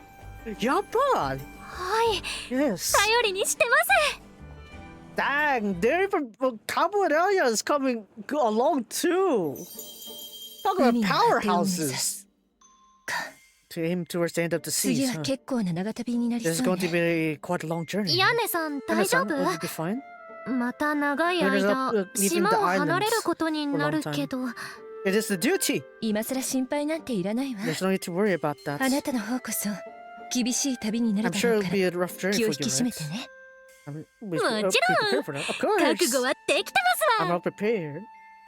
Yapa! はい、 Yes. 頼りにしてます。Dang, they're even Kabuya is coming along too. Talk about powerhouses. To aim towards the end of the seas. Huh? This is going to be quite a long journey. ヤネさん大丈夫？ Will you be fine? また長い間島を離れることになるけど。It is the duty. 今更心配なんていらないわ。 There's no need to worry about that. あなたの方こそ厳しい旅になる I'm だ sure ろう it'll か be ら a rough journey 気を for 引き you, 締め right? てね。 We should もち be ろん prepared for that. Of 覚 course. 悟はできてま I'm すわ。 not prepared.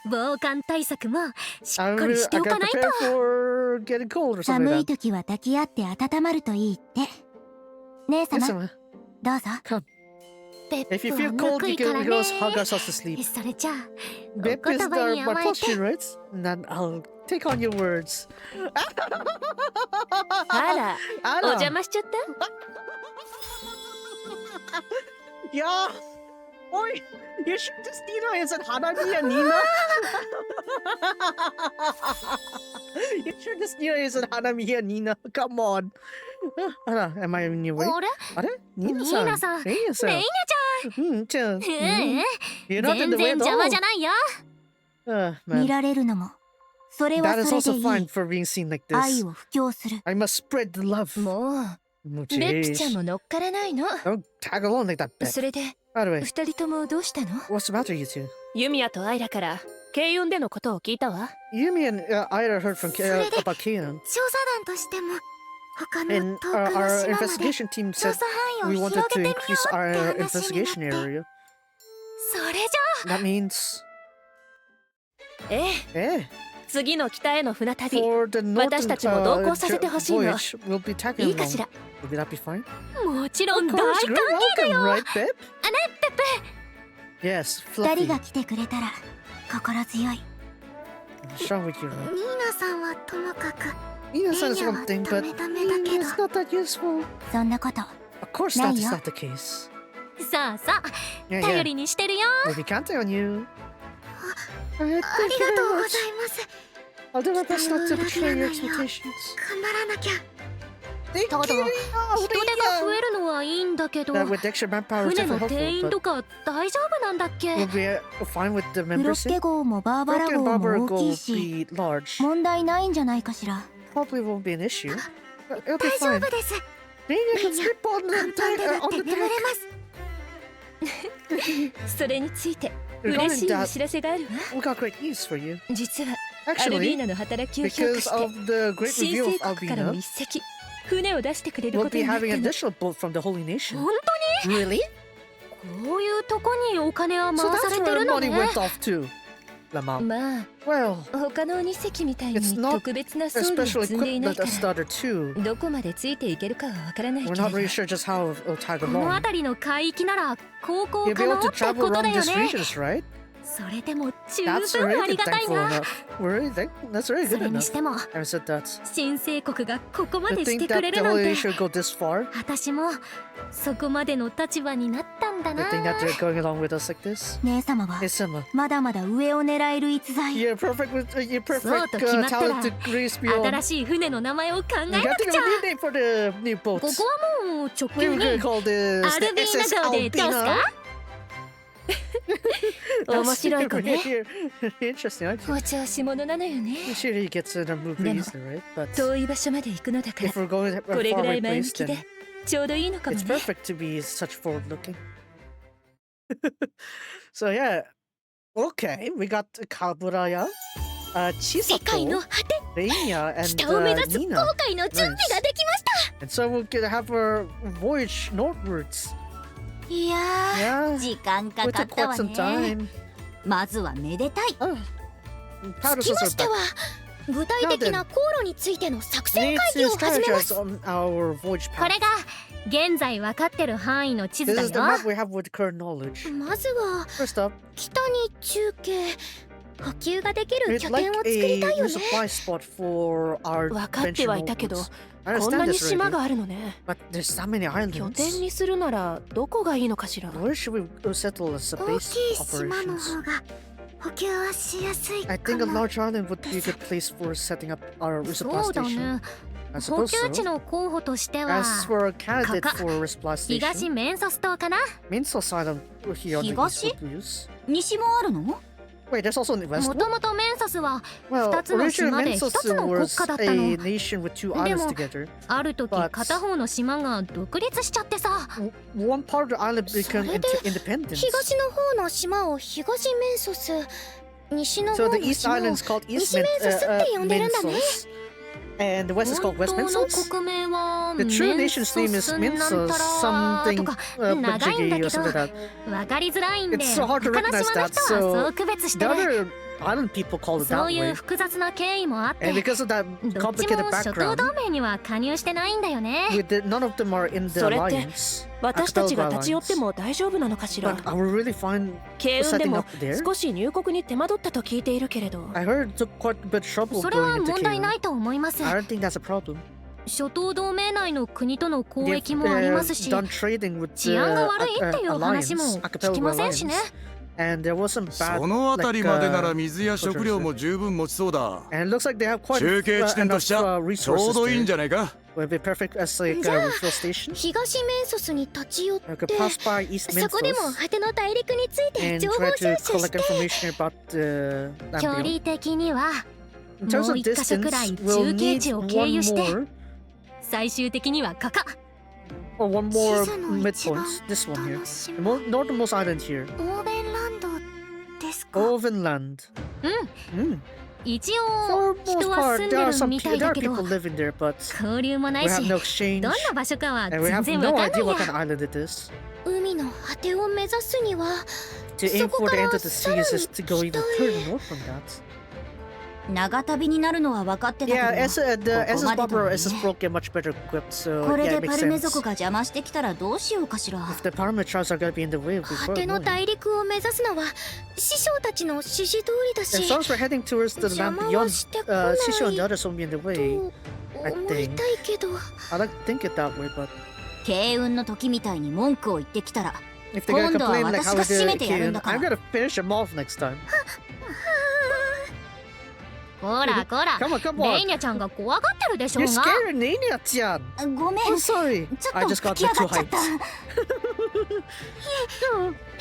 防寒対策もし I っかりしてお got かないと。 prepared for getting cold or something 寒 like い that. 時は抱き合って温まるといいって。姉様、 Listen, どうぞ。 come. ペ If you ップ feel はぬ cold, く you いから can ね。 just hug us to sleep. それじゃあ、お Bip is 言葉に my 甘えて。 posture, right? And then I'll take on your words. あら、 Anna. お邪魔しちゃった？ Yeah. Oi, you should just Nina is it Hanami and Nina? You should just Nina is it Hanami and Nina? Come on. Anna, am I in your way? あれ？ Are Nina ニーナさん、メイナ Nina-san. ちゃん。 You're not 全 in the way 然 at 邪魔 all. じゃないよ。見 Man. られるのも、それは That is それ also でい fine い。 for being seen like 愛 this. を布教する。I must spread the love. もう、 Oh, ベップちゃん jeez. も乗っからないの。 Don't tag along like that, そ Beth. れで、 By the way, 二人ともどうしたの？ what's the matter, you two? ユミヤとアイラから軽音でのことを聞いたわ。 Yumi and Ira heard from それで about Kanan. 調査団としても他の And 遠くの our 島まで investigation team 調 said 査範 we 囲を wanted 広 to げてみよ increase うって our 話に investigation なって area. それじゃ That means, ええ、 eh, 次の北への船旅、 for the northern 私たちも同行させてほしいの。 voyage, we'll be tagging いいかし along. ら？ Will that be fine? もちろん Of 大 course, 歓 you're 迎だ welcome, よ。 right, Beb? ね、ペペ。 Yes, 二人 Fluffy. が来てくれたら心強い。 What's wrong with you, ニ right? ーナさんはともかく Nina said レイヤは something, ダ but メダメだけど it's not that useful. そんなこと。 Of course, that is not the case. さあさあ、 Yeah, 頼 yeah. りにしてるよ。 We'll be counting on you. ありがとうございます I'll do my best not to betray your expectations. 頑張らなきゃ Thank ただ you. 人手が増えるのはいいんだけど、 That with extra manpower, it's 船の definitely 定員 helpful, と but か大丈夫なんだっけ？ we'll be fine with the ブロ members. ッケ号もバーバラ Broken 号 Barber も Goal 大きい will し、 be large. 問題ないんじゃないかしら。 Probably won't be an issue. It'll be 大丈 fine. 夫です Then you can sleep on 簡 the 単でだっ on て the 眠れ deck. ますそれについて Regarding 嬉しいお that, 知らせがあるわ。 we got great news for you. 実はアルビー Actually, ナの働きを評価 because して of the great 新 review 生 of 国からも Albina, 一隻船を出してくれる we'll こと be になった having an の。 additional boat from the Holy Nation. 本 Really? 当にこういうとこにお金は So 回さ that's れて where るの money ね。 went off to. Lamar. まあ Well, 他の2隻みたい It's に not 特別な装 a 備を special 積んでいない equipment か that ら started too. どこまでついていけるかはわからない We're けれ not ど really sure just how it'll tag この along. 辺りの海域なら航行 You'll 可 be 能 able っ to て travel ことだ around よ these ね。 regions, right? それでも十 That's 分あ really りがたい thankful な。 enough. That's really そ good れに enough. しても Having said that, 新生国がここま to でし think てく that れ the るなん Holy て、 Nation go this far, 私もそこまでの立場になったんだ to な。 think that they're going along with us like this. 姉様は Yes, Emma. まだまだ上を狙える逸材。 You're perfect with you're perfect そうと決まったら talent to grace beyond. 新しい船の名前を考え We な got to く give ちゃ。 a new name for the new こ boats. こはもう直 We 球 were に gonna call this ア the ルビー SS ナ号でどうす Albina. か？面白い子ね。 Interesting. I お調子者なのよね。 sure he gets in a movie, right? But 遠い場所まで行くのだか if ら we're going a これぐらい faraway 前 place, 向き then でちょうどいいのかも it's ね。 perfect to be such forward looking. So yeah, okay, we got Kaburaya, 世界の Chisato, 果て、 Reinya, and 北を目指す航 Nina. 海の準備ができました。 And so we'll have our voyage northwards. いや Yeah, 時間か it か took った quite わ some ね。 time. まずはめでたい。 Oh, つきましては、具体的な航路についての作戦 Need 会議 to を始めま strategize す。 on our voyage こ path. れが現在分かってる範囲の地図 This だ is the よ。 map we have with current knowledge. まずは First up, 北に中継、補給ができる we'd 拠 like 点を作りたい a よね。 resupply spot for our 分かってはいたけど、 venture northwards. I こんな understand に this 島 already, があるのね。 but there's so many 拠 islands. 点にするならどこがいいのかしら。 Where should we settle as a 大 base きい島の operations? 方が補給はしやすい I か think a も large island would be a good place for setting up our そう resupply だ station. ね。補給地の候補としては As for a candidate ここ for Resplus 東 Station, メンソス島かな。 Minsos Island here on the Higashi? east would use. 西もあるの？ Wait, there's also an も West と one? もとメンソスは Well, 2つの originally 島で1 Mensos つの国 was 家だった a の。 nation with two で islands も together. ある時 But- 片方の島が独立しちゃってさ。 One part of the island became それで independent. 東の方の島を東メンソス、西の So 方 the の East 島を Island is called East 西メンソスって呼んでるんだね。 Mensos, and the West is called 本 West 当の Mensos. 国名は The メ true ン nation's ソ name ス is なんた Mensos ら something とか長いんだ Bajigi け or ど something like that. わかりづらいんで It's so hard to 他の recognize 島の that. 人は So そう区別して the る。 other island people call it そ that ういう way. 複雑な経緯もあって And because of that どっち complicated も諸島 background, 同盟には加入してないんだよね。 none of them are in the それって alliance. 私たちが立ち寄って Archipelago も大丈夫なのかしら。 alliance. But I will really find 慶雲で setting も up there. 少し入国に手間取ったと聞いているけれど。 I heard it took quite a bit of trouble それは going into 問題な Kyoto. いと思います。 I don't think that's a problem. 諸島同盟内の国との交 They've 易もありますし done trading with 治安が the 悪いっていう話も alliance, 聞きませんしね。 and there was some bad そのあたりまでなら like, 水や食料も十分持ちそうだ。 and it looks like they have quite 中継地点としちゃ enough ちょう resources どいいんじ there. ゃないか。 Would be perfect as like じゃあ a refuel station. 東メンソスに立ち寄っ I could て pass by East そこでも Mensos 果ての大陸について and 情報 try 収 to 集し collect て information about the 距 Nambion. 離的には In terms もう of 一箇所く distance, らい we'll 中継 need 地を経 one 由して more 最終的にはここ or one more 地図の一番 midpoint. This one 下 here, の the 島 northernmost island here, オーベンランドですか。 Ovenland. 一 For 応 most 人は part, 住んで there are る some みたい there だ are けど people living there, but 交流もな we いし have no ど exchange, んな場所かは and we 全 have 然 no わかんない idea what や。 kind of island it is. 海の果てを目指すには To aim そこ for か the ら end of the さ sea ら is に just to go even 北 further へ。 north from that. 長旅になるのは分かってたけど Yeah, the ここ SS までだ Barbara ね SS Broke get much better equipped, so これ yeah, で it パ makes ルメ sense. 族が邪魔してきたらどうしようかしら。 If the parameters are gonna be in the way, we'll be 果ての going. 大陸を目指すのは師匠たちの指示通りだ As し long as we're heading towards the 邪 land 魔は beyond, してこない Shisho and the others won't be in the と way. 思いたいけど I like to think it that way, but 慶雲の時みたいに文句を言ってきたら if they're gonna 今度は complain like 私 how が we did 締め at てやるん Kane, だか I'm ら。 gonna finish them off next time. こらこら Come on, come レ on. イニャちゃんが怖がってるでしょう You're が。 scaring Nania-chan. ごめん I'm sorry. ちょ I っと just got 吹き a 上 bit が too っちゃっ hyped. ペ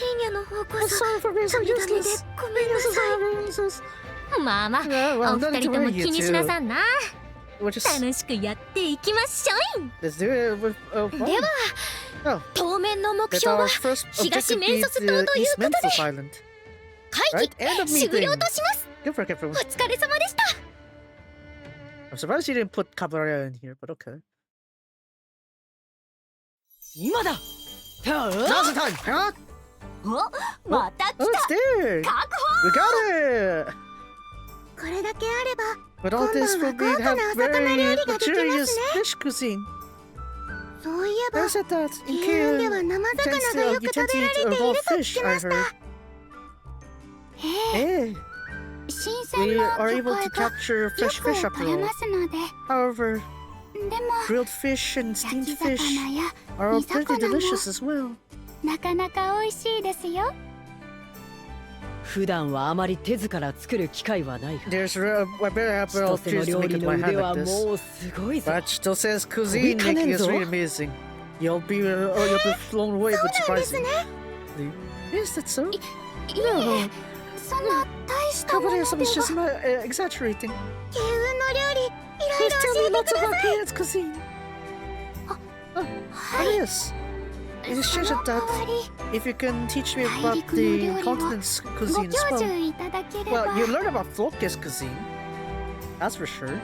ーニャの方こ I'm そ sorry for being so ダメで useless. ごめんなさい。 useless. まあまあ Yeah, お well, 二 nothing 人 to とも worry 気 you にしな two. さんな。 We're just 楽しくやっていきましょい。 let's do it with では oh, 当面の目 that 標は our first 東 objective メン is ソス島 the という East ことで Mensos Island. 会 Right? End of 議終了 meeting. とします。 Good work, everyone. お疲れ様でした。 I'm surprised you didn't put Cabrera in here, but okay. 今だ。 Now's the time, huh? おまた Oh, 来 it's た there. 確 We got it. これだけあれば But all this 今 will 度は be 豪華 have なお魚 very 料理ができます luxurious ね。 fish cuisine. そういえば I said that in 慶雲では Kyoto. 生 You 魚 tend が to, よく you 食 tend べ to ら eat れてい raw ると聞 fish, き I ました。 heard. 新 We 鮮な are 魚 able 介 to が capture よ fresh く fish up 取れ raw. ますので、 However, でも grilled fish and 焼 steamed き fish 魚や are all 煮 pretty 魚も delicious as well. なかなか美味しいですよ。普段はあまり手ずから作る機会はないが。 There's I better have 千 raw 歳の fish to 料 make 理 it の by 腕 hand は like this. もうすごいぞ。 But Chitose's cuisine Wait, making is Kanenzo? really amazing. You'll be blown away with surprising. Is that so? いえ、そんな大したもの Cabrera で is は。 just exaggerating. 慶雲の料理、いろい Please ろ tell 教 me えて lots くだ about さい。 Kane's cuisine. はい。 Yes. It is そ just の代 that わり if you can teach me 大 about 陸の the 料理を continent's ご cuisine 教 as 授 well. いただければ。 Well, you learn about Floke's cuisine. That's for sure.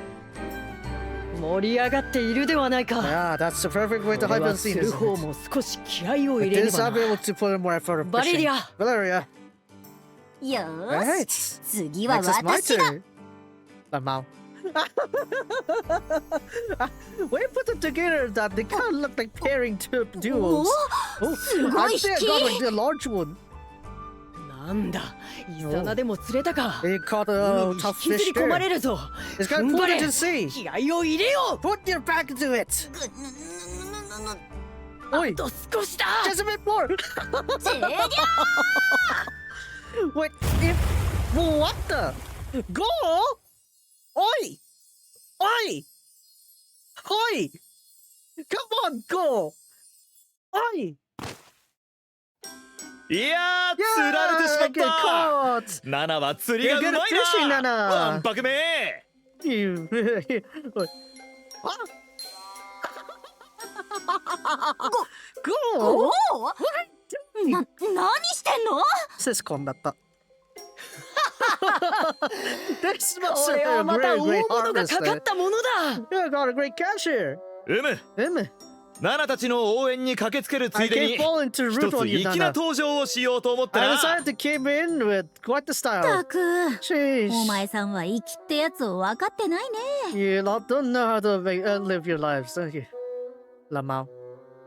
盛り上がっているではないか。 Yeah, that's the perfect way こ to れ hype は the す scene, る isn't 方 it? も少し気合を入 With れね this, ば I'll be な。 able to put in more effort of pushing. Valeria. Valeria. よ Right. ーし次は Next is my 私が turn. Lamau. When you put them together, that they kind of look like pairing duos. Oh, I think I got like the large one. なんだ、イザナでも釣れたか。 They caught 海 a に tough 引きず fish り込ま there. れるぞ。 It's got 踏ん張 put れ into the sea. 気合を入れよ Put your back into it. う。 Oi, あと少しだ。 just a bit more. 終了 Wait, if what the? Go! Oi! Oi! Oi! Come on, go! Oi! いやー、釣られてしまっ Get た。 caught! ナナは釣りがう You're ま good at fishing, いな。 Nana. わんぱくめ。 You. Go! 何してんの？セスコンだった。This must こ have れ been は a また great, 大 great 物が harvest. かかったものだ。 You got a great catch here. ナナたちの応援に駆けつけるつ I いで came に falling to 一 root つ on you, 粋な Nana. 登場をしようと思って I な。 decided to came in with quite the た style. く、 Sheesh. お前さんは生きってやつを分かってないね。 You lot don't know how to live your lives, don't you? Lamau.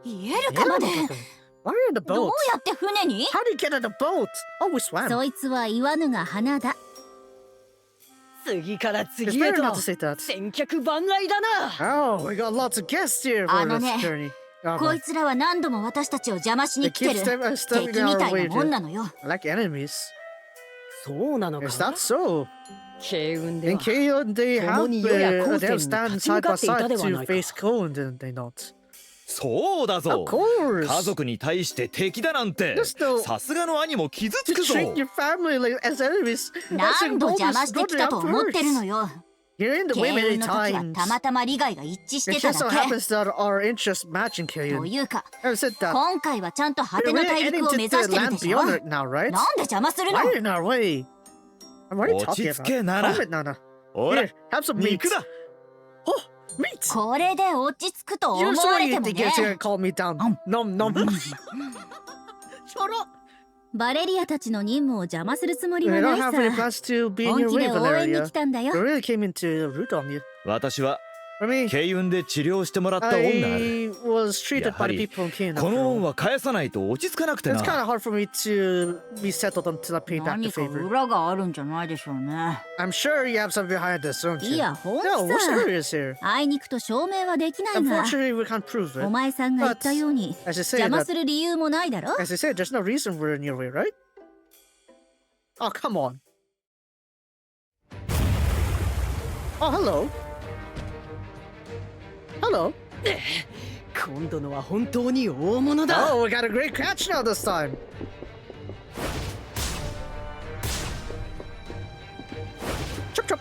言えるかまで。 Why are you in the どう boat? やって船に？ How do you get in the boat? Oh, we swam. そいつは言わぬが花だ。次から It's 次へ better と not to say that. 千客万来だな。 Oh, we got lots of guests here for this journey. こいつらは何度も私たちを邪魔しに来てる。敵みたいなもんなのよ。Like enemies. そうなのか。 Is that so? 慶雲で In は K.O. they 共 have に世や後世 they'll に stand 立ち side 向か by っていた side では to ないか。 face Cohen, didn't they not? そうだ Of ぞ。 course. 家族に対して敵だなんて Just the- さすがの兄も傷つ To くぞ。 treat your family like as enemies. 何度邪魔してきたと思ってるのよ。 You're in the 慶 way 雲 many の時は times. たまたま利害が一致し It てた just so だけ。 happens that our interests match in と K.O. いうか、 I've said that. 今回はちゃんと果て We're の really 大 heading 陸を目 to 指 the してる land でしょ。 beyond it now, right? なんで邪魔するの？ Why are you in our way? I'm already 落 talking ち about 着け Nana. Calm it, Nana. ほら Here, have some meat. 肉だ。 Oh, meat! これで落ち着くと思 You're わ sure れ you ても think ね。 you're gonna calm me down? Nom nom. Shut up! バレリアたちの任務を邪魔するつもり We はな don't い have any さ。 plans to be in 本 your 気 way, で応援に Valeria. 来たんだよ We。really came in to root on you. 私は For me, 慶雲で治療してもらった恩がある。 I was treated by the やはり people in Kenya. この恩は返さないと落ち着かなくて It's kind な。 of hard for me to be settled until I pay back the 何か favor. 裏があるんじゃないでしょうね。 I'm sure you have something behind this, don't い you? や、本 No, 気 we're さ。 serious here. あいにくと証明はできないが、 Unfortunately, we can't prove お it. 前さんが言ったように As you say 邪魔 that, する理由もないだろ。 as you said, there's no reason we're in your way, right? Oh, come on. Oh, hello. Hello. 今度のは本当に大物だ。 Oh, we got a great catch now this time. Chop chop.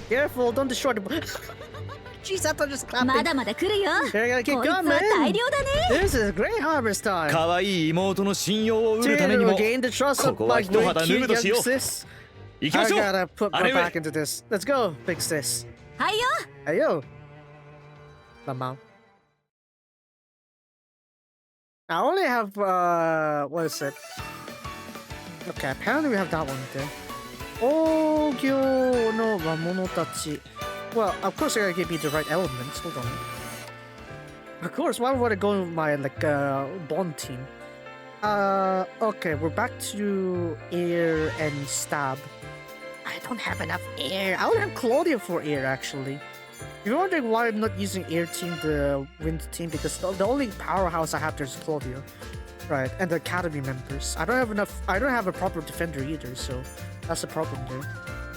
Careful, don't destroy the. Jeez, I thought just ま clapping. だまだ来るよ。 They're gonna こ keep いつは coming. 大量だね。 This is great harvest time. 可愛い妹の信用を得るために To も gain the trust こ of こは my 一 great 肌脱ぐ cute とし young よう。 sis. 行きま I しょう。 gotta put あ my れへ back into this. Let's go, big sis. はいよ。 Hey yo. Lamau. I only have what is it? Okay, apparently we have that one there. Ogyo no wamonotachi. Well, of course I gotta give me the right elements. Hold on. Of course, why would I go with my like bond team? Okay, we're back to air and stab. I don't have enough air. I only have Claudia for air actually. You're wondering why I'm not using air team, the wind team, because the only powerhouse I have there is Claudia. Right, and the academy members. I don't have a proper defender either, so that's a problem there.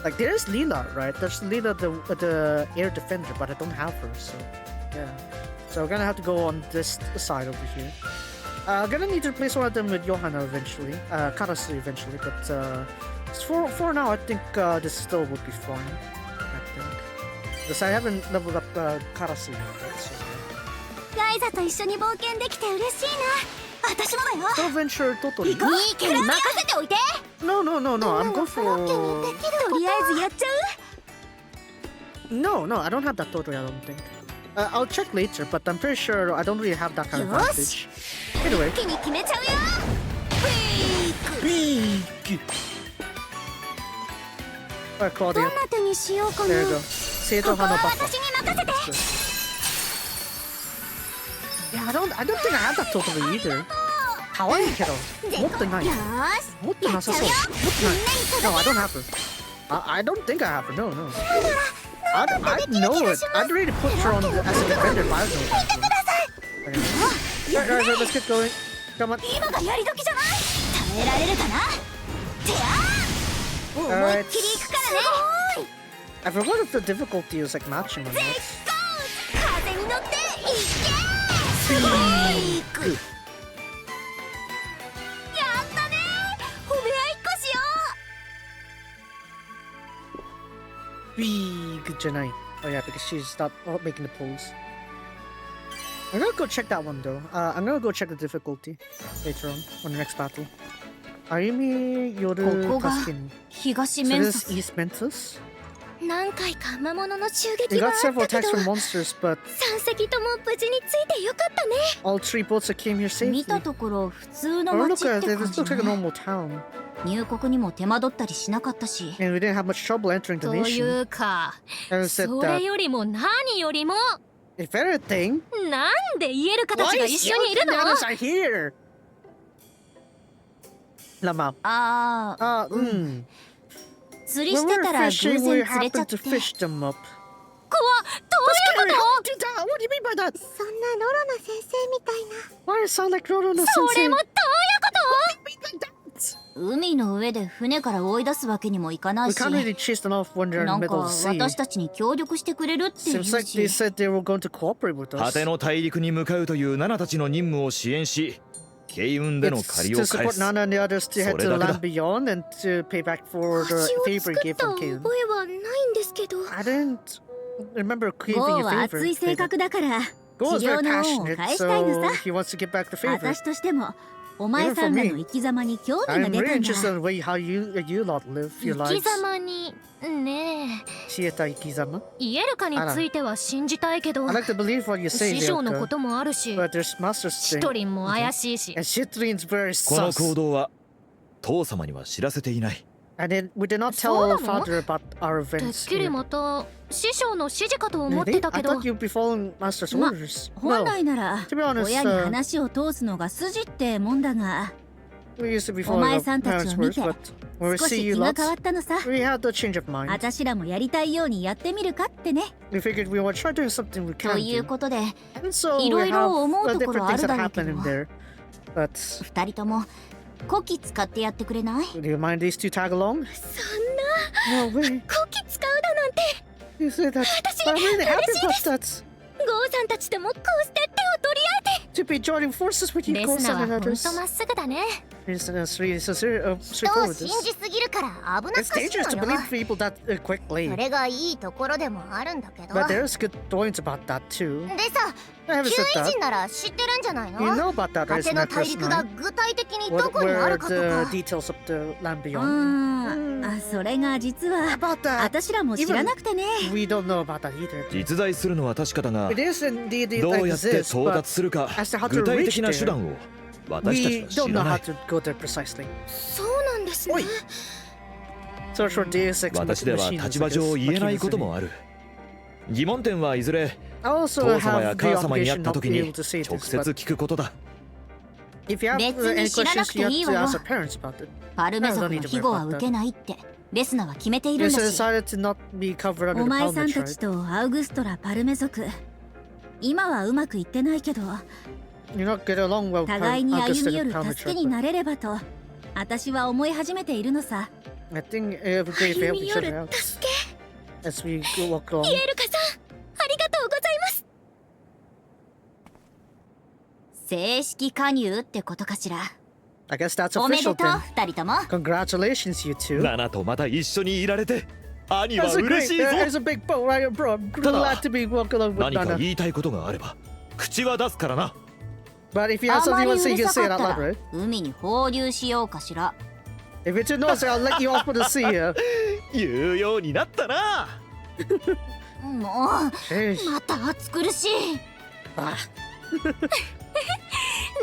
Like there's Leela, right? There's Leela, the air defender, but I don't have her, so yeah. So we're gonna have to go on this side over here. I'm gonna need to replace one of them with Johanna eventually, Karasu eventually, but for now I think this still would be fine. I think. Because I haven't leveled up Karasu yet, so. ライザと一緒に冒険できて嬉しいな。私もだよ。 Still venture totally. ニーケに任せておいて。 No, I'm going for. とりあえずやっちゃう。 No, I don't have that totally, I don't think. I'll check later, but I'm pretty sure I don't really have that kind of advantage. Anyway. 一気に決めちゃうよ。Big! Alright, Claudia. どんな手にしようか There you な。 go. 正統派のバッファ。私に任せて。 Yeah, I don't think I have that totally either. 可愛いけど持ってない。よ持ってなさそう。持ってない。No, I don't have her. I don't think I have her. No. I know it. I'd really put her on as a defender if I was going to. Alright, let's get going. Come on. 今がやり時じゃない。耐えられるかな。てやー。思いっきり行くからね。I forgot if the difficulty is like matching or not. 風に乗っていけスリーク。やったね、褒め合いっこしよう。 Big Ch29. Oh yeah, because she's not making the pose. I'm gonna go check that one though. I'm gonna go check the difficulty later on the next battle. Ayumi Yoru ここが Taskin. 東 So 面 this 接 is East Mentos. 何回か魔物の襲 We 撃が got あ several ったけ attacks ど、 from monsters, but 3隻とも無事についてよかったね。 all 3 boats that came here 見 safely. たところ普通の Oh, 街 look って at it. 感 This じ looks like a ね。 normal town. 入国にも手間取ったりしなかったし。 And we didn't have much trouble entering the とい nation. うか And said それ that よりも何よりも if anything, なんでイエルカたち why が is 一緒にいるの Yorubanas are here? Lama. ああ、釣り When し we てた were ら偶 fishing, 然 we 釣れちゃっ happened て。 to fish them up. どういうこ What do you mean by that? そんなロロナ先生みたいな。 Why does it sound like Roro no とそ sensei? れもどういうこと 海の上で船から追い出すわけにもいかな We いし。 can't really chase them off when they're in な the んか middle of the sea. 私たちに協力してくれるって言う Seems like they し。 said they were going to cooperate with 果 us. ての大陸に向かうというナナたちの任務を支援し慶運での It's 借り to を返 support す Nana and the others to head to the それだけだ。 land beyond and to pay back for 橋 the を favor 作 he っ gave た from 覚 Kaden. えはないんですけど。 I didn't remember ゴ giving ー a は favor. 熱い性格だから Go 治 is 療 very の恩を passionate, 返したいの so さ。 he wants to give back the favor. 私としてもお前さんらの生き様に興味が I'm 出 really たん interested だ。 in the way how you lot live your 生き lives. 様にね Shieta Ikizama. えイエルカについては信じたいけど I like to believe what you say, 師匠のこ Leoka, ともあるし but there's Master シ String. トリンも怪しいし And Shitrin's very この sus. 行動は父様には知らせていない And then we did not tell そうな our の father about our てっ events. きり here. また師匠の指示かと思っ Really? てた I けど thought you'd be following Master's ま orders. 本 No, 来なら to be honest, 親に話を通すのが筋ってもんだが we used to be お前 following さ our んたち parents' を見 words, て but when we 少 see し you 気が lots, 変わったのさ。 we had a change of mind. 私らもやりたいようにやってみるかってね。 We figured we would try doing something we と can いう do. ことで And so we いろいろ have 思うところ different あ things る that だろうけ happen ど in there. But 二人とも古希使ってやってくれない？ do you mind these two tag along? そんな No way. こき使うだなんて。 You say that. 私 I'm really happy 嬉しい about です。 that. ゴーさんたちともこうして手を取り合えて。 To be joining forces with you, レス Gosan ナは and ほん others. とまっすぐだね It's really so 人 straightforward. を信じすぎるから危なっ It's かしい dangerous to の believe よ。 people that そ quickly. れがいいところでもあるんだけど。 But で there's good points about that too. さ、 I haven't 旧 said 偉 that. 人なら知ってるんじゃないの？ You know about that, 果 right? ての Not 大 just 陸が nine. 具体的にど What こにあ were るかと the か。 details of the land う beyond? ん。あ、それが実は About that, 私らも知らなくてね。 we don't know about that either. 実在するのは確かだが It is indeed どうやって exists, 到 but 達するか as to how to 具体 reach 的な手 there, 段を私た we ちは don't 知 know らな how い to go there precisely. そうなんですね。おい Search for Deus Ex 私では machines, 立場上 I guess. 言えないこともある疑問点はいずれ I also 父様や have the 母様に会 obligation った not to 時 be に able to say 直 this, 接 but 聞くことだ if you have 別 any に知らな questions, くて you いい have わ to よ。 ask our parents about it. パルメ族の庇護は受けないってレスナは決めている You んだ decided し。 to not be covered under お the 前さ Palmer んたち tribe. とアウグストラ・パルメ族今はうまくいってないけど You not get along well with 互いに August 歩み and 寄 the る Palmer 助けに tribe. なれればと私は思い始めているのさ。 I think every day if we help 歩み each 寄 other る out 助け。 as we walk along. イエルカさん、ありがとうございます。正式加入ってことかしら。 I guess that's おめで official とう then. 二人とも。 Congratulations, you two. ナナとまた一緒にいられて兄は That's a 嬉し great, いぞ there's a big boat right here, bro. I'm ただ glad to be walking along with 何か Nana. 言いたいことがあれば口は出すからな But if you have あま something り you う want to say, る you can さ say か it っ out た loud, ら right? 海に放流しようかしら。 If you're too nosy, I'll let you off with the sea here. 言うようになったなも Sheesh. うまた暑苦しい。 Ah,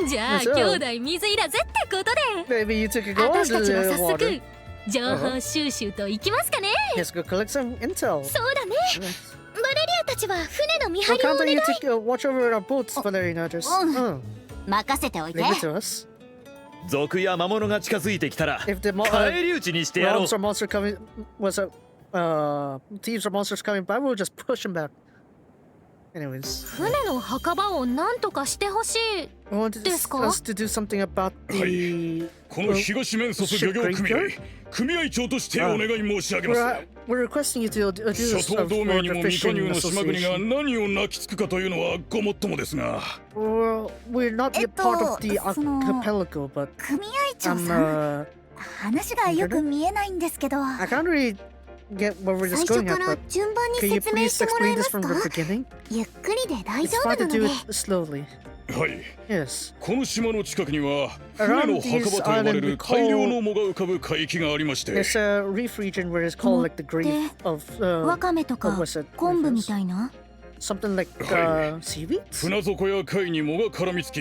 じゃあそう兄弟水いらずってことで maybe you took a go 私 into たちも the 早 water. 速情報収集といきますかね Let's go collect some intel. そうだね。 Yes. バレリアたちは船の見張 Well, りをお can't 願い。 you take watch over our boats, Valeriana? Just 任せておいて。 leave it to us. 賊や魔物が近づいてきたら If the 返り討ちにしてやろう robs or monster coming was a thieves or monsters coming by, we'll just push them back. Anyways, 船の墓場を何とかしてほしい I wanted ですか？ us to do something about the この東面接漁業組合組合長としてお願い申し上げます。 We're requesting you to do 諸 this 島同盟に for も the 未加入 fishing の島国が association. 何を泣きつくかというのはごもっともですが。We're not yet part of the archipelago, but 組合長さん、話がよく見えないんですけど。 I can't really get where we're 最 just 初 going か at, ら but 順番に can you 説明 please してもらえ explain ま this す from か？ the beginning? ゆっくりで大 It's 丈夫 fine な to の do で。 it slowly. はい。 Yes. この島の近くには船 Around の墓場 these と呼ばれ islands る we 大量 call の藻が浮かぶ海域がありまして。 there's a reef region where it's called like the grave of わかめとか what was it? 昆布みたいな。 Something like seaweed? 船底や貝に藻が絡みつき、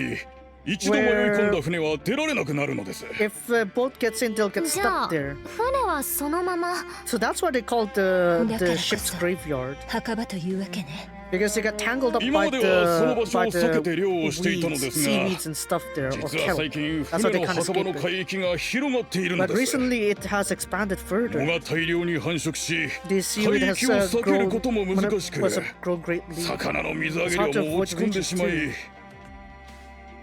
一度迷い込んだ船は出られなくなるのです。 If a boat gets in, they'll get じゃあ stuck there. 船はそのまま So that's why they call the ship's graveyard. 墓場というわけね。 Because they got tangled up 今 by まではその the 場所を避けて漁をしていたの weeds, ですが、 seaweeds and stuff there, or 実は最 kelp. 近 That's why 船 they の can't 墓場 escape の it. 海域が広がっているの But です。 recently it has expanded 藻 further. が大量に繁殖し、 The 海 seaweed 域を has 避けることも grown 難しく、 grown greatly. 魚の水揚げ量も落ち込んでしまい、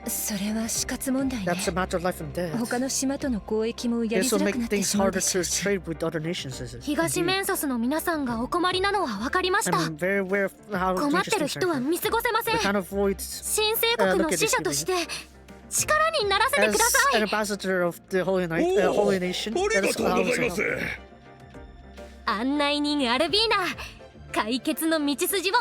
それは死活問題ね。 That's a matter of life and death. 他の島との交易もやり This づ will らく make なって things しまう harder でしょ to うし。 trade with other nations. 東メンサスの皆さんがお困りなのは分かりました。 I'm very aware of how 困ってる dangerous 人は things are. 見過ごせません。 We can't avoid 新生国の使者として力にならせてくだ as さ an い。 ambassador of the Holy Nation. ありがとうございます。案内人アルビーナ、解決の道筋を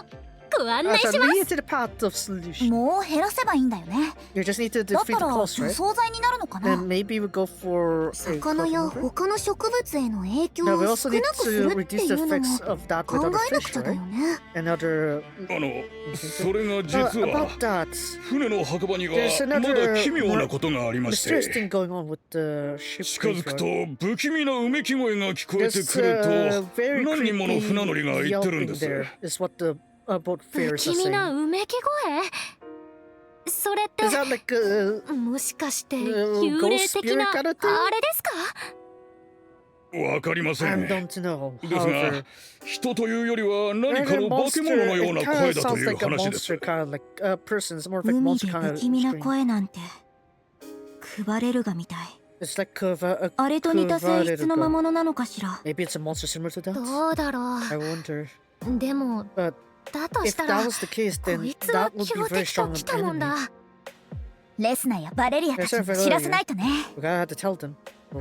ご案内 So しま lead す。 to the path of solution. もう減らせばいいんだよね。 You just need to だっ defeat た the ら cost, 除 right? 草剤になるのかな。 Then maybe we go for a 魚や clothing, right? 他の植物への影響 Now we を also 少 need なくす to るって reduce い the うのも effects of that 考 with え other なく fish, ちゃだよ right? ね。 And other. それが実 About は that, 船の墓場には there's ま another だ奇妙なことがありまし mysterious て、 thing going on with the ship 近づくと graveyard. 不気味なうめき声が聞こえて There's くる very と何人もの creepy 船乗りが言ってるん yelping です。 there. Is what the boat 不 fares 気 are 味な saying. うめき声？それって Is that like a もしかして ghost 幽霊的な spirit kind of あ thing? れですか？わかりませ I ん。 don't know. ですが However, 人というよりは何か a の化け物のような monster, it 声 kind だ of と sounds いう like a 話です monster,。kind of like a person. It's more of like 海 monster で kind 不 of 気味な scream. 声なんて配れるがみたい。 It's like a あれと似た性質の魔物なのかしら。 maybe it's a monster similar to that. どうだろ I wonder. う。でも But だと if した that ら was the case, こ then いつは that would be 強 very 敵と strong 来たもん enemy. だ。レスナやバレリアたちに知らせないとね。 We gotta have to tell them. は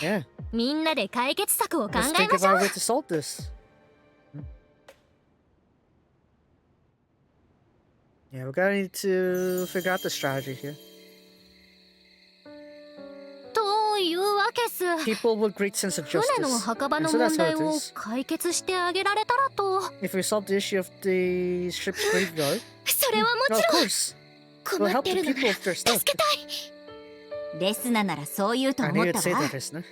い、 Yeah. みんなで解決策を考 Let's え think ま of しょ our う。 way to solve this. Yeah, we're gonna need to figure out the strategy here. というわけす。 People with great sense of 船の justice. 墓場 And の so 問 that's how 題 it を is. 解決してあげられたらと。 If we solve the issue of the ship's graveyard, それはも of ちろん course, 困 we'll っ help て the るの people な with their 助 stuff. けたい。レスナならそう言うと I 思 knew っ you'd た say わ。 that, isn't it?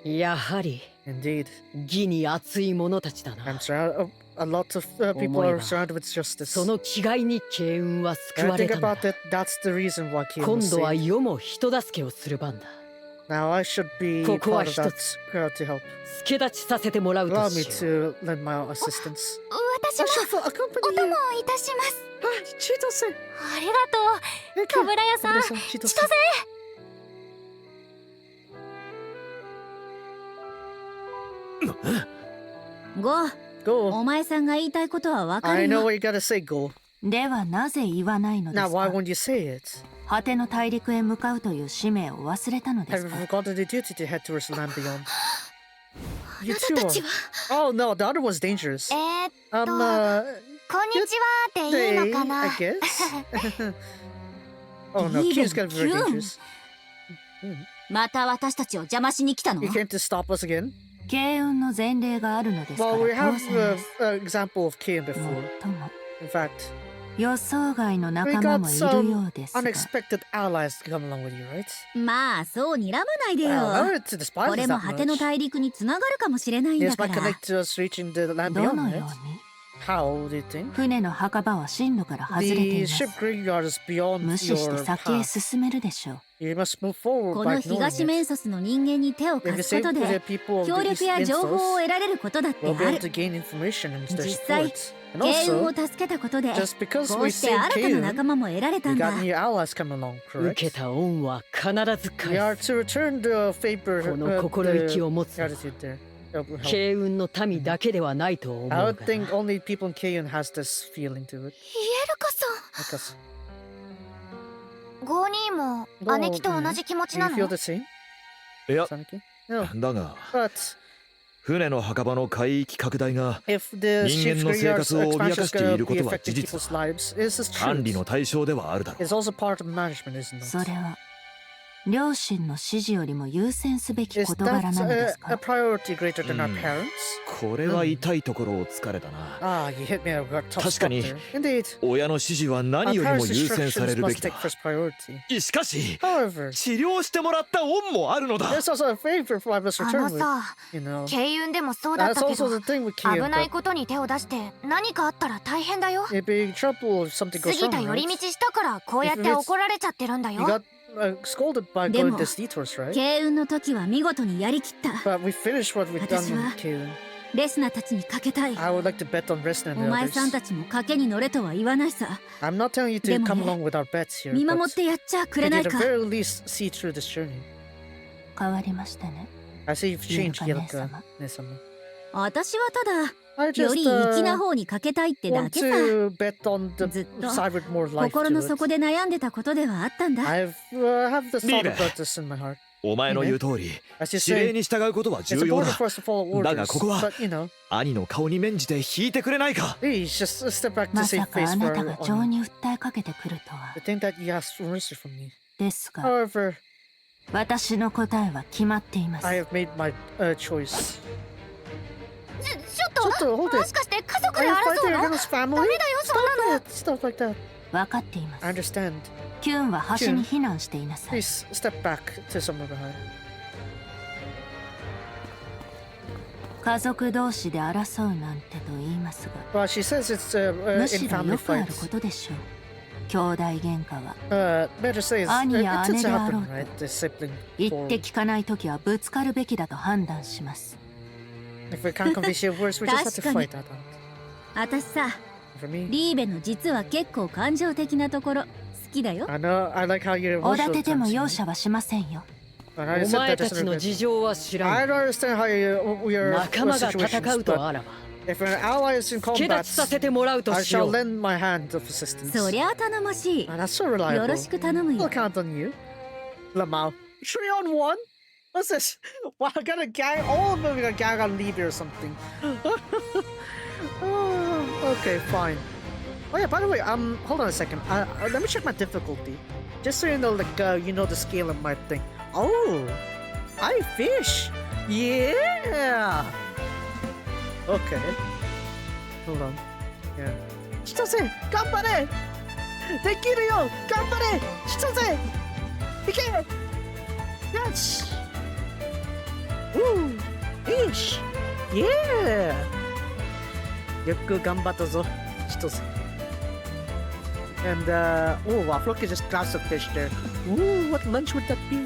やはり Indeed. 義に熱い者たちだ I'm な。 surrounded. A lot of people are surrounded with justice. その気概に慶運は救 When わ I れ think たんだ。 about it, that's the reason why Kim 今 was 度は saved. 世も人助けをする番だ。 Now I should be ここは part of that 一つ crowd to help. 助太刀させてもらう Allow と me しよう。 to lend my assistance. 私 I も shall accompany お供 you. いたします。 Chito-san. ありがとう。かぶら屋さん、 Chito-san, 千 Chito-san. 歳。ゴー、 Go. お前さんが言いたいことはわか I る know よ。 what you gotta say, go. ではなぜ言わないので Now, す why か。 won't you say it? 果ての大陸へ向かうという使命を忘れたので Have す you か。 forgotten the duty to head towards the land beyond? You あ too なた are. たちは。 Oh no, the other one's dangerous. こんにちはでいいの Day, かな I guess. Oh no, Even Q's gotta be very Q. dangerous. また私たちを邪魔しに来たの You came to stop us again? 慶運の前例があるのですから Well, we 当 have 然です。 an example of Kane も before. っとも In fact, 予想外の we 仲間 got もいるよ some うですが。 unexpected allies to come along with you, right? まあそう睨まないでよ。 Well, no need to despise これ us も that 果ての much. 大陸につながるかもしれないん This だか might ら。 connect to us reaching the land ど beyond, のよ right? うに How do you think? 船の墓場は進路から外れて The います ship graveyard is beyond 無視して your 先へ path. 進めるでしょう You must move forward こ by の東メ ignoring ン it. ソスの人間に手を If you 貸すこ save と the で people of 協 the 力 East や情報を Mensos, 得られることだって we'll be あ able る to gain information and start 実際 forwards. And 慶運を also, 助けたことで just because こ we うして saved 新たな Kayun, 仲間も得られた we んだ got new allies come along, 受け correct? た恩は必ず We are 返す to return the favor, この心意気を持つのは gratitude there. That will help. 慶運の民だけではないと思う I が would think only people in Kayun has this feeling to it. イエルカさ Because んゴーニーも姉貴と同じ気持ち do な you の feel the same, いや Saniki? No, だが but 船の墓場の海域拡大が if the 人 ship's 間の生 graveyard's 活を脅 expansion か is してい going る to こ be とは affecting 事実 people's lives, this is 管理 true. の対象ではあるだろう It's also part of management, isn't それ it? は両親の指示よりも優先すべき Is 事柄 that なのです a か priority greater than our parents? これは痛いところを突かれたな Ah, you hit me at a tough 確か spot に there. Indeed. 親の指示は Our 何よりも parents' 優先され instructions るべ must きだ take first priority. しかし However, 治療してもらった恩もあるのだ there's also a favor for I must あ return の with. さ You know, 慶運でもそうだっ that's たけ also ど the thing with 危 Kayun. ない But ことに手を出して何かあったら大変だよ it'd be trouble if something 過 goes ぎた wrong, 寄り right? 道したからこうやって怒られちゃってるんだ You よ got scolded by で going も this detours, right? 慶運の時は見事にやりきった But we finished what we've done 私 in は Kayun. レスナたちにかけたい I would like to bet on Resleri お and 前 the さん others. たちも賭けに乗れとは言わないさ I'm not telling you で to もね、 come along with our bets here, 見守っ but てやっちゃくれ could な you い at the か very least see through this journey? 変わりましたね I see you've changed, Yelka Yelka. Nesama. 私はただ I よ just り粋な方にかけたいってだ want けさ to bet on ずっ the と side with more life 心の to 底 it. で悩んでたことではあったんだ I've have the thought Leave it. about this in my heart. お前の言う通り As you 指令 say, に従うことは it's 重要 important だ for us to follow だが orders. ここは But you know, 兄の顔に免じて引いてくれないか please just step back to ま save さか face あ for なた our が情 honor. に訴えかけてくるとは The thing that you asked for mercy from me. ですが However, 私の答えは決まっています I have made my choice. ちょっとちょっとhold it. もしかして家族 Are で you 争う fighting の against family? ダメだよそんなの Stuff like that. 分かっていま I す understand. キューンは橋に避難していなさい Please step back to somewhere behind. 家族同士で争うなんてと言いますが Well, she says it's む in しろ family よくある fights. ことでしょう兄弟喧嘩は Better say it's, 兄や it 姉 tends で to あろう happen, と right? The sibling 言って quarrel. 聞かないときはぶつかるべきだと判断します If we can't convince your words, we just have to 確かに。 fight that out. 私さ For me, リーベの実は結構感情的なところ好きだよ I know, I like how you're おだ emotional てても sometimes, 容 you 赦はしませんよ know? And I お said 前 that た just ち a の little 事 bit. 情は知 I らん don't understand how your 仲間が戦 situations, うと but あらば if an ally is in 助立 combat, ちさせてもらうと I しよ shall う lend my hand of assistance. そりゃあ頼もしい And that's so よ reliable. ろしく頼む We'll よ count on you. Lamau. 3 on 1? What's this? Wow, I got a gang. All of them got a gang on Libya or something. Oh, okay, fine. Oh yeah, by the way, hold on a second. Let me check my difficulty. Just so you know, like, you know the scale of my thing. Oh, I fish. Yeah. Okay. Hold on. Yeah. 千歳、頑張れ。できるよ。頑張れ。千歳。いけ。よし。Fish. Yeah. よく頑張ったぞ。千歳。And oh wow, look, it just grabs a fish there. Ooh, what lunch would that be?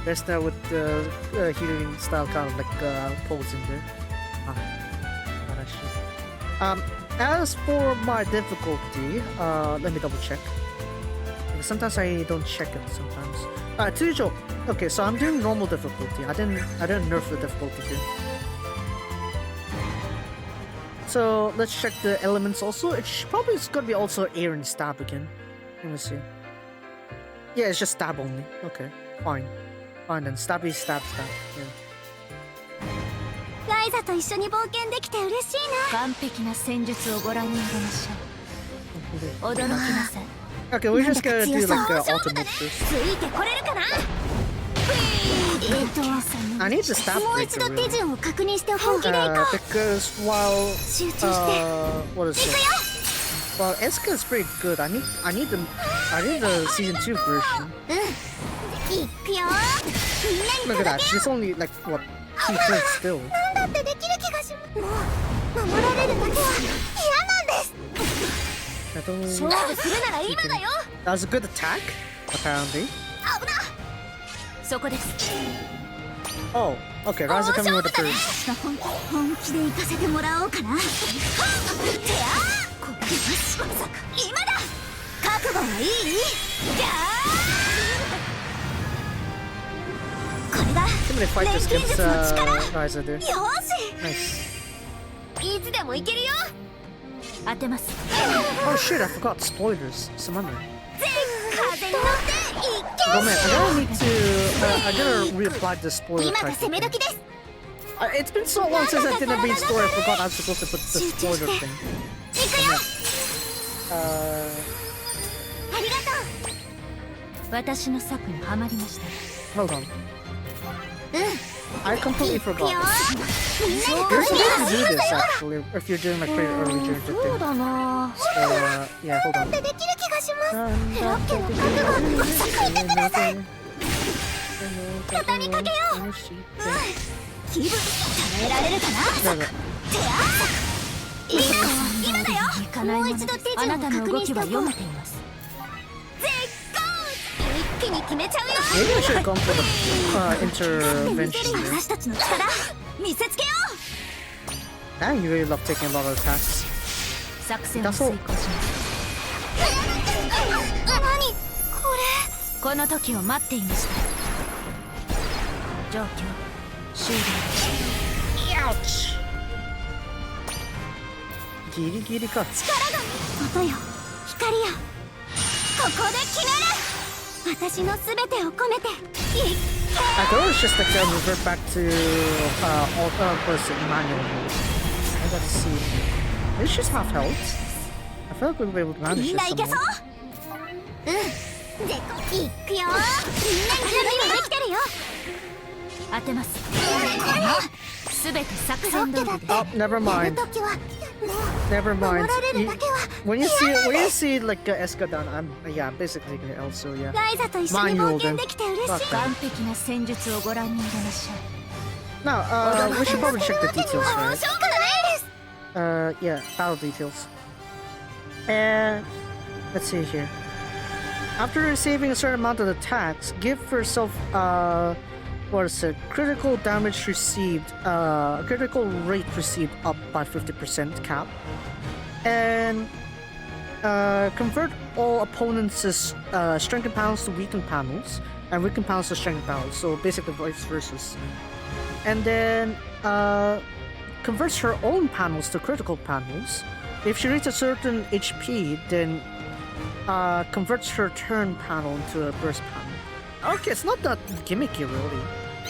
There's that with the healing style kind of like posing there. As for my difficulty, let me double check. Sometimes I don't check it sometimes. 通常. Okay, so I'm doing normal difficulty. I didn't nerf the difficulty here. So let's check the elements also. Probably it's gonna be also air and stab again. Let me see. Yeah, it's just stab only. Okay, fine. Fine then. Stabby, stab, stab. Yeah. ライザと一緒に冒険できて嬉しいな完璧な戦術をご覧に入れましょう驚きなさい Okay, we're just gonna do like auto move first. ついてこれるかな I need to stab もう一 breaker 度手 really. 順を確認して本気でいこう Because while 集中して what is it? Well, Eska is pretty good. I need the season 2 version. いくよみんなに Look at that. 届けよ She's only like what 2 turns still. なんだってできる気がし守られるだけは嫌なんです。 勝負するなら今だよ。 That was a good attack, apparently. そこです。 Oh, okay, Ryza coming with the first. 本気で行かせてもらおうかな。これはしまさか今だ。覚悟はいい？これが Too many fighters against Ryza there. よし。 Nice. いつでもいけるよ。当てます。 Oh shit, I forgot spoilers. Some other. 風に乗っていけ。 Oh man, I gotta need to. I gotta reapply the spoiler 今が type. 攻め時です。 It's been so long since I did a main story. I forgot I'm supposed to put the spoiler thing. 行くよ。ありがとう。私の策にはまりました。 Hold on. I completely forgot. みんなに You're supposed to do this actually if you're doing like pretty early during the そう thing. だな。 Yeah, hold だ on. ってできる気がします。フロッケの覚悟をさくいてください。肩にかけよう。気分耐えられるかな。 今だよ。もう一度手順を確認しておこう。絶好。一気に決めちゃうよ。 Maybe I should have gone for the intervention there. 私たちの力見せつけよう。 Now you really love taking a lot of attacks. 作戦を遂行します。何ここの時を待っていました。状況終了。 Ouch! ギリギリか。れ？音よ、光よ。ここで決める。私のすべてを込めて。 I could always just like revert back to person manual mode. I gotta see. It's just half health. I feel like we'll be able to manage みん this ないけそう somehow. 絶好。いくよ。みんなに準備もできてるよ。当てます。すべて作フロッケだっ戦通りで。て Oh, never やる mind. ときはもう Never 守 mind. られる You- だけは when you see like Eska down, I'm basically taking it L. So yeah. ライザと一緒に冒険できて嬉しい。 Fuck. 完璧な戦術をご覧に入れましょう。 Now, we should probably check the details, もう right? 勝負だね。 Yeah, battle details. And let's see here. After receiving a certain amount of attacks, give yourself what is it? Critical damage received, critical rate received up by 50% cap, and convert all opponents' strengthened panels to weakened panels, and weakened panels to strengthened panels. So basically vice versa. And then converts her own panels to critical panels. If she reaches a certain HP, then converts her turn panel into a burst panel. Okay, it's not that gimmicky, really.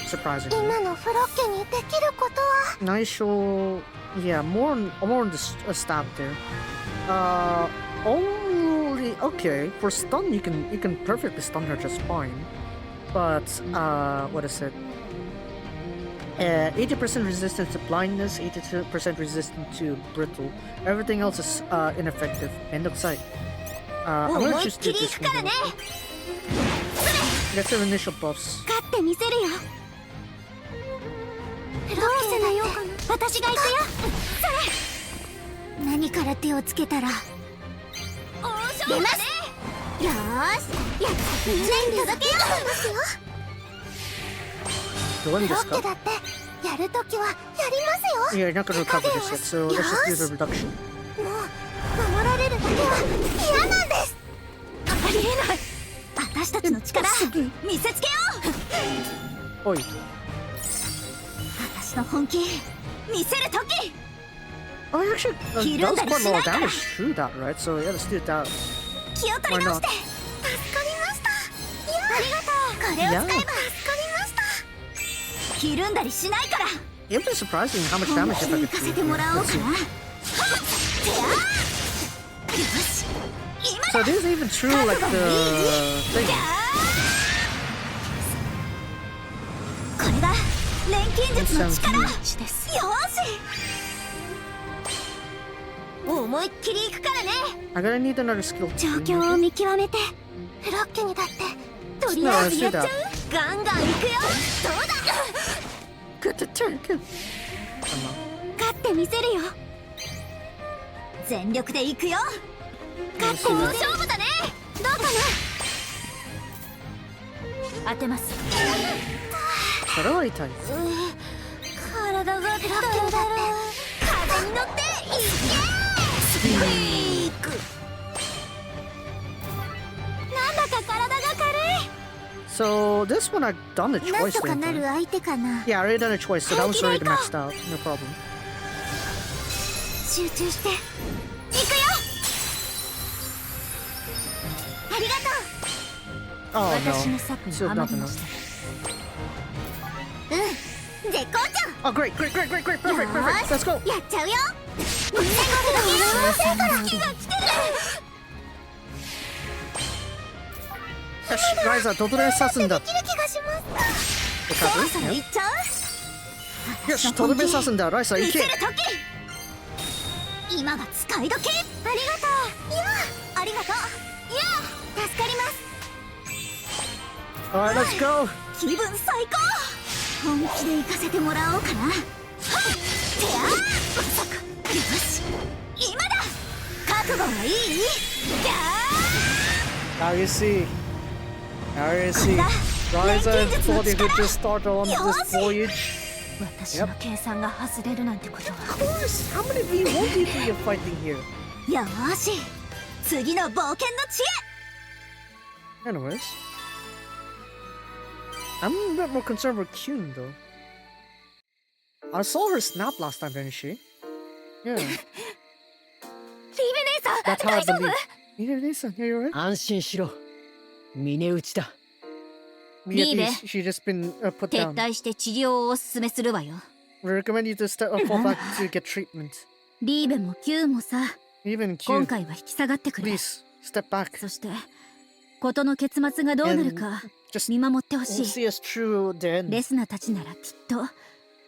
Surprisingly. 今のフロッケにできることは Nice. Yeah, more on the stab there. Only okay for stun. You can perfectly stun her just fine. But what is it? 80% resistance to blindness, 82% resistance to brittle. Everything else is ineffective. End of sight. I'm gonna just do this one. Get some initial buffs. 勝ってみせるよ。どうせなようかな。私が行くよ。それ。何から手をつけたら。出ます。よーし。やっみんなに届けよう。ますよ。どうですか？フロッケだってやるときはやりますよ。 Yeah, you're not gonna recover this yet, so let's just do the reduction. もう守られるだけは嫌なんです。ありえない。私たちの力見せつけよう。 Oi. 私の本気見せる時。 Oh, actually, that was quite a lot of damage through that, right? So yeah, let's do that. 気を取り直して。助かりました。ありがとう。これを使えば助かりました。ひるんだりしないから。 It was surprising how much damage if I 行 could かせ do. てもらおう Let's か see. な。よし。今 So this is even true, like the thing. これが錬金術の力です。よし。思いっきり行くからね。 I'm gonna need another skill. 状況を見極めてフロッケにだってとりあえずやっちゃう。ガンガン行くよ。どうだ。Good to turn. Good. 勝ってしてみせるよ。全力で行くよ。かっこいい勝負だね。どうかな。当てます。それは痛い。体がドロドロ。風に乗っていけ。スピーク。なんだか体が軽い。 So this one I've done a なん choice とかな later. る相手かな。 Yeah, I already done a choice, so that was already maxed out. No problem. 集中して。行くよ。ありがとう。 Oh 私 no. の策に Still はま nothing りま else. した。絶好調。 Oh great, great, great, great, great, perfect, perfect. Let's go. やっちゃうよ。俺は気が来てる。 よし、ライザーどどめ刺すんだ。できる気がします。そろそろ行っちゃう。よし、とどめ刺すんだ。ライザー行け。見せる時。今が使い時。ありがとう。いや、ありがとう。いや、助かります。 Alright, let's go. 気分最高。本気で行かせてもらおうかな。はっ、てやー。まさか。よし、今だ。覚悟はいい？ギャー。 Now you see. Now you see. Ryza thought he could just start on this voyage. 私の計算が外れるなんてことは。 Of course. How many V1 do you think you're fighting here? よーし、次の冒険の知恵。 Anyways, I'm a bit more concerned with Kyun though. I saw her snap last time, didn't she? Yeah. リーベ姉さん、 That's how I 大丈夫？ believe. Yeah, Nathan, yeah, you're right. 安心しろ。峰打ちだ。 Miyaki, Liebe. she just been put 撤 down. 退して治療をお勧めするわよ。 We recommend you to fall back to get treatment. リーベもキューもさ、 Even 今 Kyun, 回は引き下がってくれ。 please step back. そして事の結末がどうなるか Just 見守ってほ we'll しい。 see us through the end. レスナーたちならきっと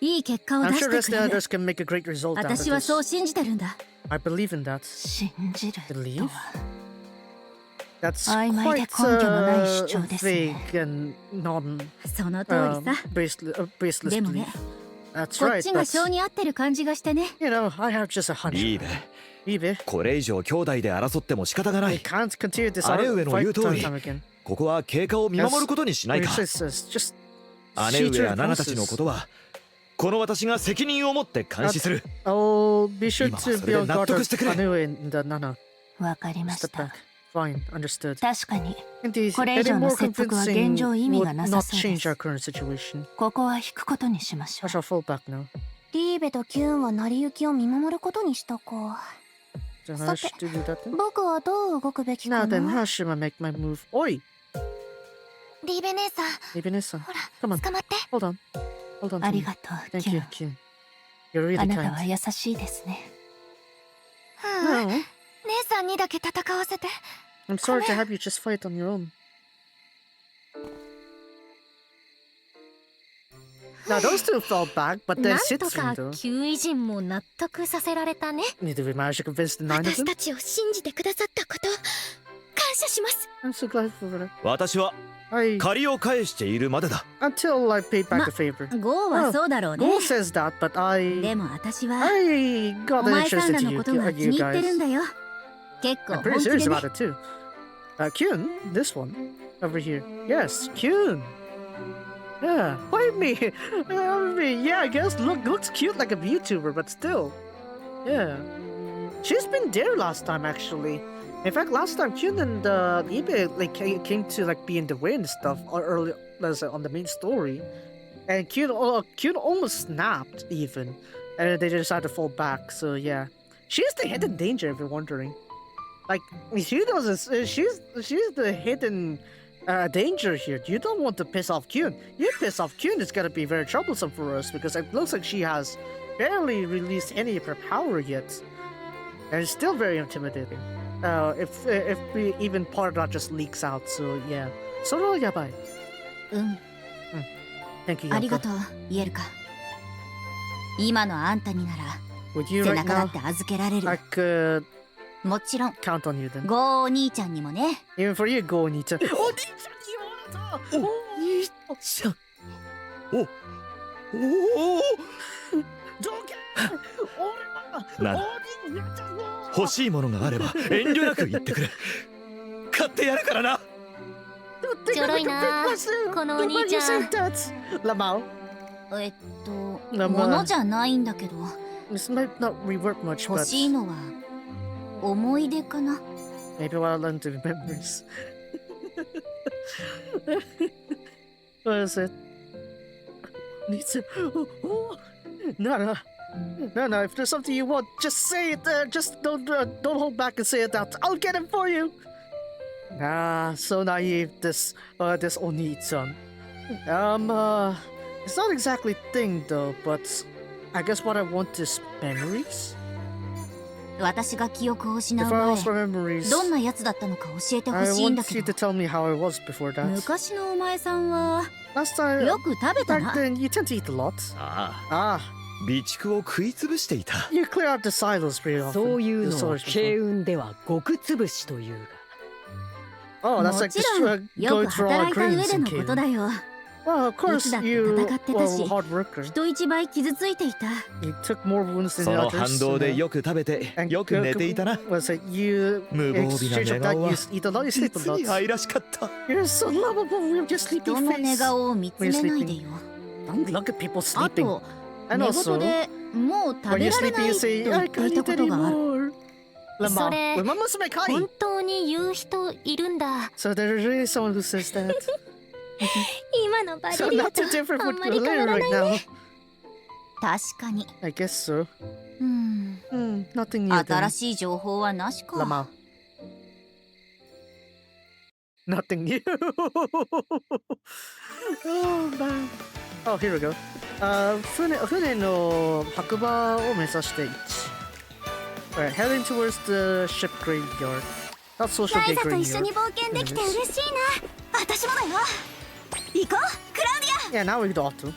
いい結果を出 I'm し sure て rest く of れ the る。 others can make a great result out of 私はそう this. 信じてるんだ。 I believe in that. 信じると Believe? は。 That's 曖昧で quite 根拠のない主張ですね。 vague and non その通りさ。 baseless でもね、 belief. That's こっ right. ちが That's, 性に合ってる感じがしてね。 you know, I have just a hunch. リーベ Eve, これ以上兄弟で争っても仕方がな I い。 can't continue this 姉上の言 fight う通 time り and time again. ここは経過を見守ることにしないか。 Your sisters, just 姉 see 上 through や the ナナたちの process. ことはこの私が責任を持って監視する。 I'll be sure 今は to そ be れで on 納 guard 得 of してくれ。 Anue and Nana. わかりまし Step た back.。Fine, understood. 確かに Indeed, これ以 any 上の more 説得は convincing 現状意味 would がな not さそうで change す our。current situation. ここは引くことにしましょ I う。 shall fall back now. リーベとキューンは成り行きを見守ることにしたか。 So Stop how it. should do that then? 僕はどう動くべき Now か then, な。 how should I make my move? Oi! リーベ姉さん、 Ibinesa, ほら、 come on, 捕まって。 hold on. Hold on あ to り me. がとう、 Thank キュ you, ン。 Kyun. You're あ really なたは kind. 優しいですね。うん、 No, 姉さんにだけ戦わせて。 I'm sorry to have you just fight on your own. Now those two fell back, but な then んと Sitsu か though. キュウイ人も納得させられたね。 Did we manage to convince the nine of 私 them? たちを信じてくださったこと感謝します。 I'm so glad for that. 私は I 借りを返しているまでだ。 until I paid back the favor. ゴーはそうだろうね。 Go says that, but I でも私は I お got 前さ interested んら to の you, ことが気 you に入ってるん guys. だよ。結構 I'm 本 pretty 気 serious でね about。it too. Kyun, this one over here. Yes, Kyun. Yeah, why me? Yeah, I guess looks cute like a VTuber, but still. Yeah, she's been there last time actually. In fact, last time Kyun and Ibe like came to like be in the way and stuff early on the main story, and Kyun almost snapped even, and they decided to fall back. So yeah, she's the hidden danger if you're wondering. Like she does, she's the hidden danger here. You don't want to piss off Kyun. You piss off Kyun, it's gonna be very troublesome for us because it looks like she has barely released any of her power yet, and it's still very intimidating. If we, even part of that just leaks out, so yeah. So yabai. うん、 Thank you. ありが Yoko. とう、イエルカ。今のあんたになら With you 背 right 中だっ now, て預けられる。 I could もちろん count on you then. ゴーお兄ちゃんにもね。 Even for you, go Nita. Oh, Nita! おおお Don't get な欲しいものがあれば遠慮なく言ってくれ。買ってやるからな。ちょろいなこのお兄ちゃん。物じゃないんだけど、欲しいのは思い出かな。Maybe I'll learn to memories. What is it? No. If there's something you want, just say it. Just don't hold back and say it out. I'll get it for you. So naive, this Oni-chan. It's not exactly thing though, but I guess what I want is memories. 私が記憶を失う前、どんなやつだったのか教えてほしいんだけど。昔のお前さんはよく食べたな。備蓄を食いつぶしていた。そういうのを慶運では極潰しというが。もちろんよく働いた上でのことだよ。いつだって戦ってたし、人一倍傷ついていた。その反動でよく食べてよく寝ていたな。無防備な寝顔は実に愛らしかった。人の寝顔を見つめないでよ。あと寝言でもう食べられないと言っていたことがある。それ本当に言う人いるんだ。今のバリリアとあんまり変わらないね。確かに。新しい情報はなしか。Nothing new. Oh, here we go. 船の白馬を目指して1。Alright, heading towards the ship graveyard. Not social gate graveyard. ライザと一緒に冒険できて嬉しいな。私もだよ。行こう、クラウディア。Yeah, now we go to. は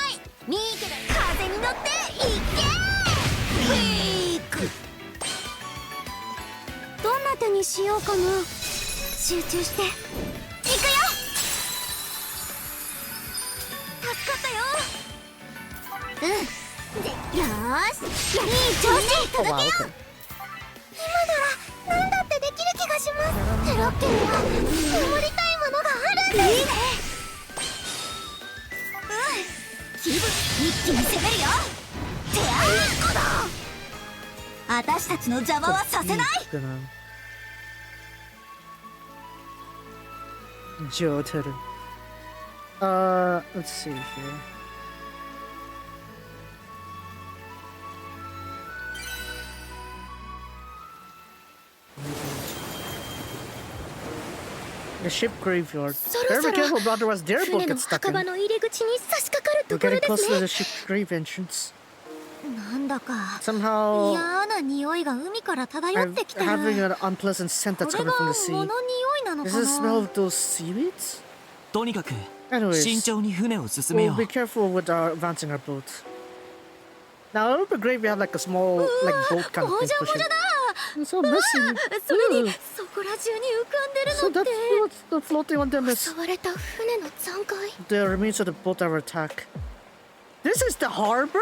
ーい、ミークで風に乗って行け。どんな手にしようかな。集中して。行くよ。助かったよ。よーし、いい調子。届けよ。今なら何だってできる気がします。テロッケには守りたいものがあるんです。いいね。気分一気に攻めるよ。てあーこだ。私たちの邪魔はさせない。Joe turn. Let's see here. The ship graveyard. Very careful, brother, was their boat gets stuck in. We're getting close to the ship grave entrance. なんだか Somehow 嫌な匂いが海から漂ってきてる。 having an unpleasant scent that's coming from the sea. これが物匂いなのかな。 Does it smell of those seaweeds? とにかく Anyways, 慎重に船を進めよ we'll be う。 careful with advancing our boat. Now, over the grave, we have like a small like boat kind of thing pushing. It's so messy. それにそこら中に浮かんでる So のっ that て what's floating on them is 襲われた船の残骸。 the remains of the boat that were attacked. This is the harbor?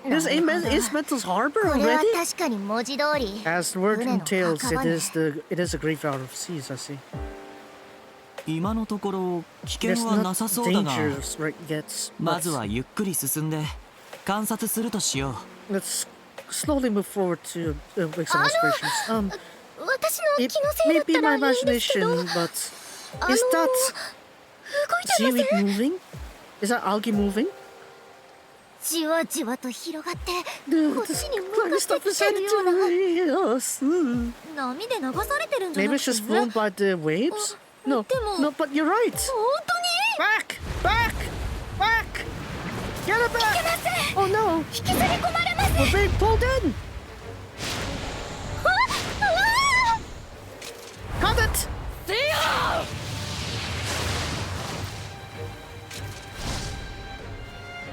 This is Mental's harbor これは already? 確かに文字通り As the word 船の entails, 墓場ね。 it is a graveyard of seas, I see. 今のところ危 There's 険は not なさそうだが、 dangerous right yet. まずはゆっくり進んで観察するとしよう。 Let's slowly move forward to make some observations. 私の気 It のせい may だっ be た my らいいんですけど、 imagination, but is that 動いて seaweed ません。 moving? Is that algae moving? じわじわと広がって Dude, こっち this に向 climate かっ stuff て is きてるような。 heading to us. 波で流されてるんじゃ Maybe な it's くて just blown by the waves? No, でも no, but you're right. 本当に Back! Back! Back! Get it いけ back! ません。 Oh no! 引きずり込まれます。 We're being pulled in! Got it!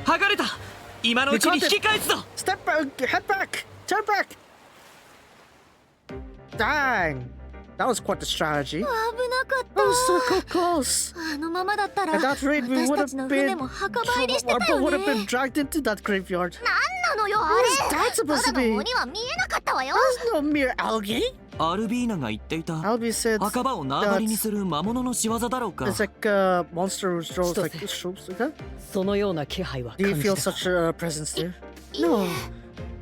剥がれた。今のうちに引き返すぞ。 Step back! Head back! Turn back! Dang! That was quite the strategy. 危なかった。 That was so close. あのままだったら At that rate, we 私 would たち have の船 been. も墓場入りしてたよ would have ね。 been dragged into that graveyard. なんなのよあ What is that れ。 supposed た to だ be? の鬼は見えなかったわよ。 That's no mere algae. アルビーナが言っていた Algae said 墓場を縄張りにする魔物の仕業だろうか。 it's like a monster who draws like strokes like that. そのような気配は Do you 感じ feel た。 such a presence there? No.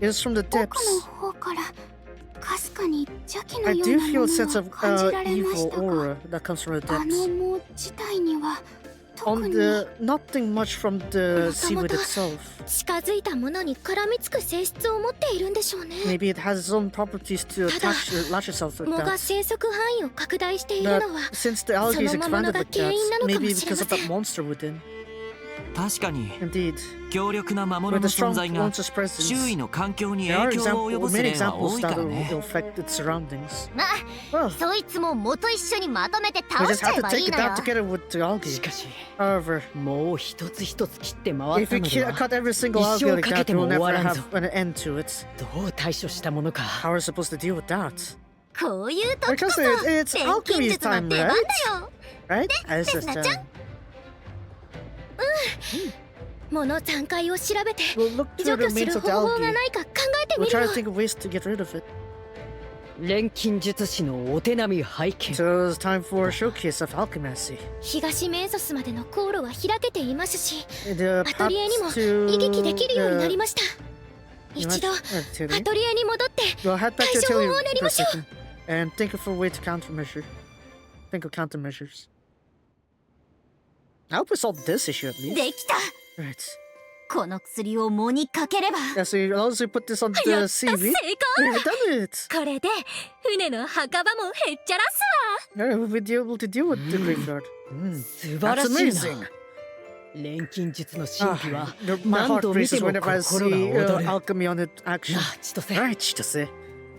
It's from the 奥 depths. の方からかすかに邪気の I よう do なも feel a sense の of を感じられま evil したが、 aura that comes from the あの depths. 藻自体には特 On に the nothing much from the seaweed itself. 近づいたものに絡みつく性質を持っているんでしょうね。 Maybe it has its own properties to latch itself like 藻が that. 生息範囲を拡大している But のは since the algae is その魔物 expanded が like 原因な that, のかも maybe しれ because ま of せ that ん。 monster within. 確かに Indeed. 強力な魔 With 物 the の strong 存在が monster's presence, 周囲の環境に there are 影響を及ぼす many 例が examples 多いか that ら will ね。 affect its surroundings. まあ Well, そいつも藻と一緒にまとめて we 倒 just しちゃ have え to ばい take い it のよ down。together with the し algae. かし However, もう一つ一つ切って回っ if た we のでは cut every single 一 algae 生 like かけ that, て we'll も終 never わらんぞ。 have an end to it. どう対処したものか。 How are we supposed to deal with that? こういう時こ Because そ it's 錬 alchemy's 金術の time, 出番 right? だよ。 Right? It's レ just スナちゃん 物残骸を調べて we'll look 除 through 去 the す remains る of the 方法が algae. ないか考えて We'll みる try よ to。think of ways to get rid of it. 錬金術師のお手並み拝見。 So it's time for a showcase of alchemy. 東メンソスまでの航路は開けていますし、 The アトリエにも path 行き来できるようにな to りました。一度 Atelier. アトリエに戻って We'll head back to 対処法 Atelier を練り for ま a しょう。 second and think of a way to countermeasure. Think of countermeasures. I hope we solved this issue at least. できた。 Right. この薬を藻にかければ Yeah, so you also put this on や the った seaweed. 成 We've 功。 done it. これで船の墓場もへっちゃらすわ。 Yeah, we'll be able to deal with the graveyard. 素晴ら That's しい amazing. な。錬金術の神秘は My 何 heart 度見 races ても whenever I 心が see 躍る。な alchemy on it action. あ、千歳。 Right, Chitose.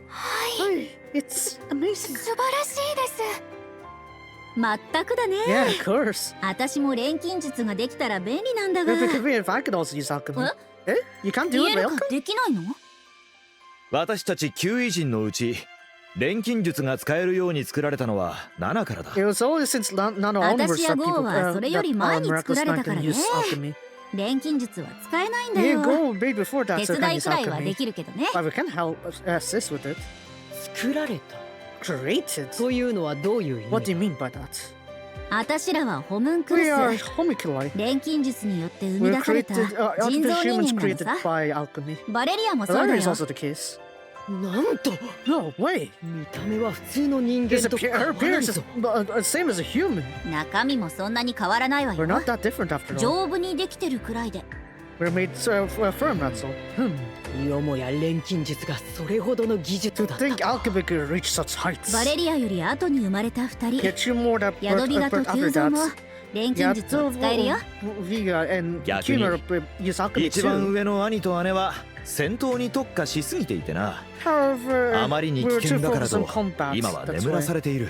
Hi. It's amazing. 素晴らしいです。まったくだね。 Yeah, of course. 私も錬金術ができたら便利なんだが。 If I could also use alchemy. Eh? You can't do 言 it え by るか alchemy? できないの？私たち9偉人のうち錬金術が使えるように作られたのは7からだ。 It was always since Nano 私 onwards や that ゴ people ーはそれより前に作られたから can ね。 use alchemy. 錬金術は使えないんだ Yeah, よ。 Go made before that, 手 so 伝 can い use くらいはで alchemy. きるけどね。 But we can help assist with it. 作られた Created? というのはどういう意 What do 味？ you mean by that? 私らはホムンクル We are ス。 homunculi. 錬金術によって生み We're 出された created, 人造 artificial 人 humans 間なの created さ。 by alchemy. バレリアもそう Well, だ that is よ。 also the case. なんと No way. 見た目は普通の人 His 間と変 her わらない appearance is ぞ。 same as a human. 中身もそんなに変わらないわ We're よ。 not that different after all. 丈夫にできてるくらいで。 We're made firm, that's all. よもや錬金術がそれほどの技術 To だった think とは。 alchemy could reach such heights. バレリアより後に生まれた二人。 Yet you more that 宿火画と but 急 after 増も that. 錬金術を使えるよ。 Viga and 逆に Kima use alchemy 一番 too. 上の兄と姉は戦闘に特化しすぎていてな。 However, あまりに we 危 were too 険だから focused on と combat. 今は That's 眠らさ why. れている。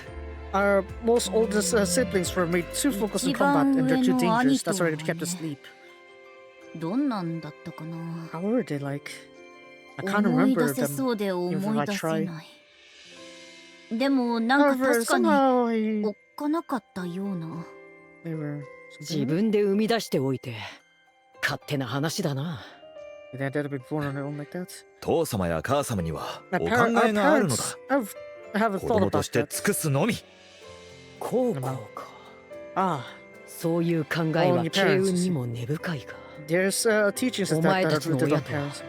Our most oldest siblings were made too focused on 一番 combat and they're 上 too の dangerous. 兄と That's why they 姉 kept asleep. どんなんだったかな。 How were they like? I can't 思い remember 出せ them. そうで思 even if I い出せ try. ない。でもなんか However, 確かに somehow おっかなかったような。 they were 自分で生み出しておいて勝手な話だな。 They had been born on their own like that. 父様や母様には My お考 our えがあるの parents だ。 haven't 子 thought 供と about して that. 尽くすのみ。こうか。 Ah, そういう考えは慶運にも根深いが。 there's teachings that, お前 that た are ちの rooted 親 on とは parents.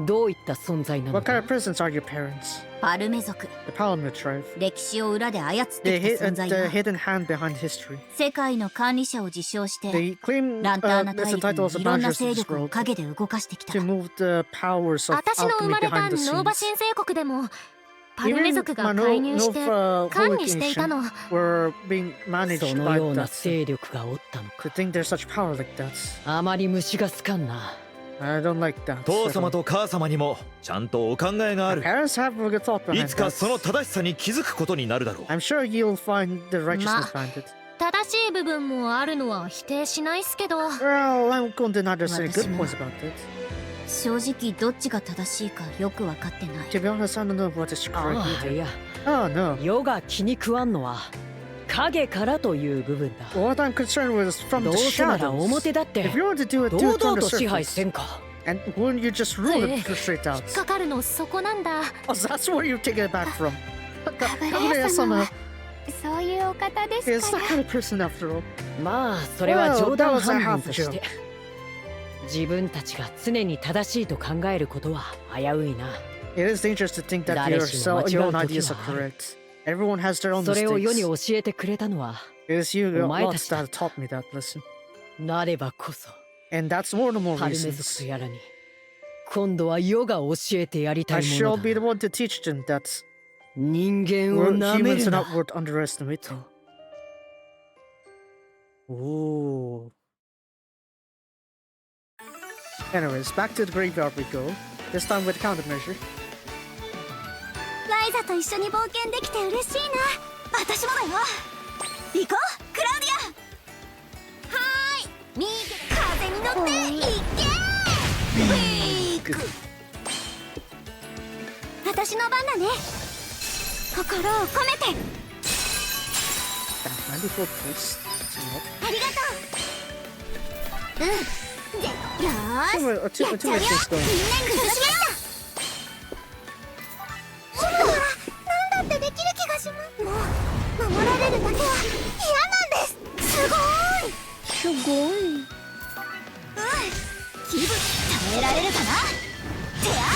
どういった存在なの What kind か。 of presence are your parents? パルメ族。 The Palamute tribe. 歴史を裏で操って They きた存 hid 在 the が hidden hand behind history. 世界の管理者を自称して They claim ランターナ as 大 the 陸 title の as い the ろんな managers 勢 of this 力を world 陰で動かしてきた。 to move the powers of 私の生 alchemy まれた behind the ノーバ scenes. 神聖国でもパルメ Even 族が no 介入して Holy 管理していた Nation の。 were being そ managed の by ような that. 勢力がおったのか。 To think there's such power like that. あまり虫がつかんな。 I don't like that. 父様と母様にもちゃんとお考えがある。 Parents have a good thought い behind つかその that. 正しさに気づくことになるだろう。 I'm sure you'll find the righteousness behind it. 正しい部分もあるのは否定しないっすけど、 Well, I won't deny there's any good 私も points about it. 正直どっちが正しいかよく分かってない。To be honest, I don't know what is correct either. いや、no. 世が気に食わんのは影からという部分だ。What I'm concerned with is from the どうせなら shadows. 表だって If you want to do it, 堂 do it 々 on と the 支配せ surface. んか。And wouldn't you just rule it straight out? かかるのそこなんだ。Oh, that's where you take it back from. カブレア様、そういうお方で He's すか that ら。 kind of person after all. まあそれは冗談 Well, that was a 半 half 分として joke. 自分たちが常に正しいと考えることは危ういな。 It is dangerous to think that 誰しも your 間違う own 時 ideas are はある。 correct. Everyone has their own それを世に mistakes. 教えてくれたのは It is you お前 lots たちだ。 that taught me that lesson. なればこそ And that's one of the more ハルメ族 reasons. とやらに今度は世が教えてやりた I いも shall の be だ。 the one to teach them that 人間をなめ humans る are な。 not worth underestimating. Ooh. Anyways, back to the graveyard we go. This time with countermeasure. ライザと一緒に冒険できて嬉しいな。私もだよ。行こう、クラウディア。はーい、ミー風に乗って行けー。私の番だね。心を込めて。That 94 pulse. ありがとう。よーし、 Two やっちゃうよ。みんなに崩しました。なんだってできる気がします。もう守られるだけは嫌なんです。すごい。すごい。気分貯められるかな。てやー。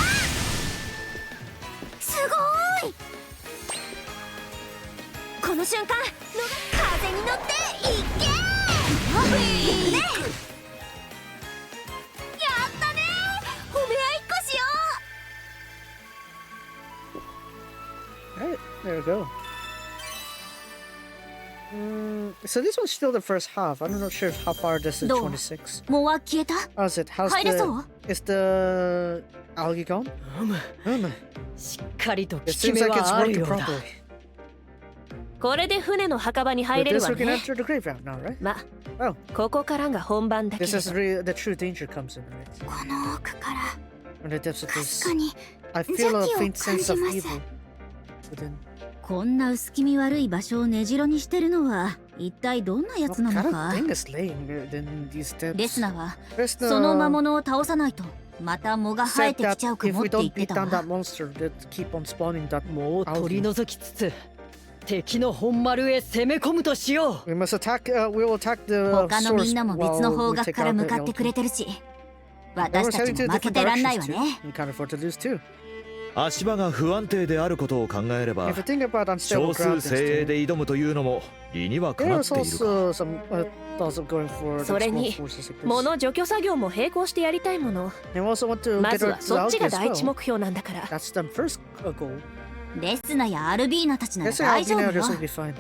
すごい。この瞬間、風に乗っていけー。ね。やったねー。褒め合いっこしよう。 Alright, there we go. So this one's still the first half. I'm not sure how far this is. 26. もうは消えた。 How's it? How's 入れそ the? う。 Is the algae gone? しっかりと It 効き seems 目 like it's はある working ようだ。 properly. これで船の墓場に入 With れる this わ we can ね。 enter the graveyard now, right? ま、 Oh, ここからが本番だけ this れ is ど。 really the true danger comes in, right? この奥から When the depths of か this, すかに I feel a 邪気を faint sense of 感じます。 evil within. こんな薄気味悪い場所を根城にしてるのは一体どんなや What つな kind の of か。 thing is laying within these depths? レスナは Resna その魔物を倒さないとまた藻が生え said てき that ちゃうか if もっ we て言 don't って beat た down that わ。 monster, that keep on spawning that もう取り algae. 除きつつ敵の本丸へ攻め込むとしよう。 We must attack. We will attack the 他のみ source んなも別の while 方 we 角 take から out 向 the かってくれ algae. てるし、 We're 私たち heading も to 負け different てらんない directions わ too. ね。 We can't afford to lose too. 足場が不安定であることを考えれば If you think about unstable 少数 ground, 精鋭で挑むというのも理にはかなっ there's ているか。 also some thoughts of going for それ explore に forces like 物 this. 除去作業も並行してやりたいもの。 They also want to ま get ず rid は of そっ the ちが algae as 第一 well. 目標なんだから。 That's the first goal. レスナやアルビーナたちなら Let's say 大 algae 丈夫 now よ。 this will be fine.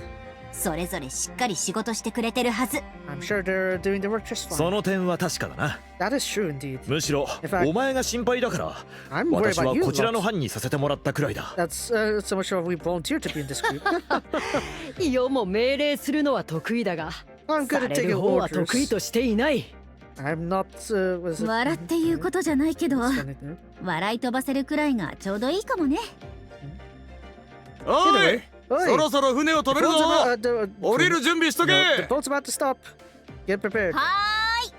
それぞれしっかり仕事してくれてるはず。 I'm sure they're doing the work just そ fine. の点は確かだな。 That is true indeed. むしろ fact- お前が心配だから I'm worried 私は about you こちらの lot. 班にさせてもらったくらいだ。 That's so much sure we volunteer to be in this group. 世も命令するのは得意だが I'm さ good at れ taking る方は得意 orders. としていない。 I'm not. Was it? 笑って言うことじゃないけど、 Anything? 笑い飛ばせるくらいがちょうどいいかもね。おい Anyway, そろそろ船を止めるぞ。 降りる準備しとけ。 The boat's about to stop. Get prepared. はーい。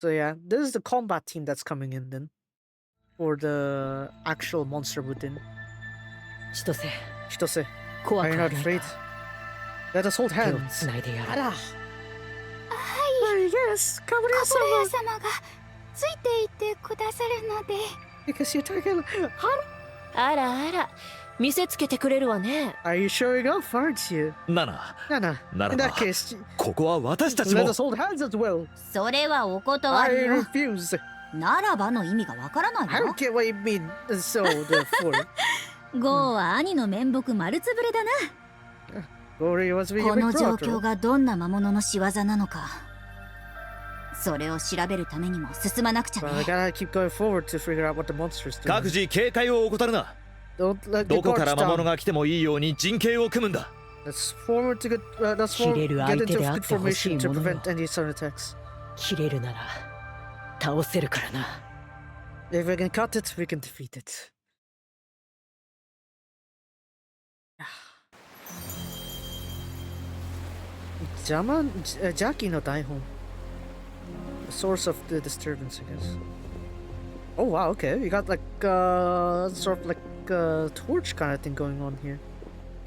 So yeah, this is the combat team that's coming in then, for the actual monster within. 千歳、 Chitose, 怖 are く you は not ない afraid? か。 Let us hold 手を hands. つないでやる。 Ara. はい。 Yes, カブレ Gabriel-sama. ア様がついていてくださるので。 Because you're talking. あらあら、見せつけてくれるわね。 Are you showing off, aren't you? なな、 Nana. なら In ば that case, ここは私たち let も us hold hands as well. それはお断 I りよ。 refuse. ならばの意味がわからない I よ don't。get what you mean. So therefore, ゴーは兄の面目丸つぶれだな。 Gory was being こ a big の状 brother. 況がどんな魔物の仕業なのか、それを調べるためにも進まなくちゃ Well, I ね。 gotta keep going forward to figure out what the monster's 各 doing. 自警戒を怠るな。 Don't let the どこから guards 魔物 down. が来てもいいように陣形を組むんだ。 Let's forward to get. Let's 切れる get 相手 into であっ good てほしい formation to もの prevent よ。 any sudden attacks. 切れるなら倒せるからな。If we can cut it, we can defeat it. Jackie no Daihon. The source of the disturbance, I guess. Oh wow, okay. You got like sort of like a torch kind of thing going on here.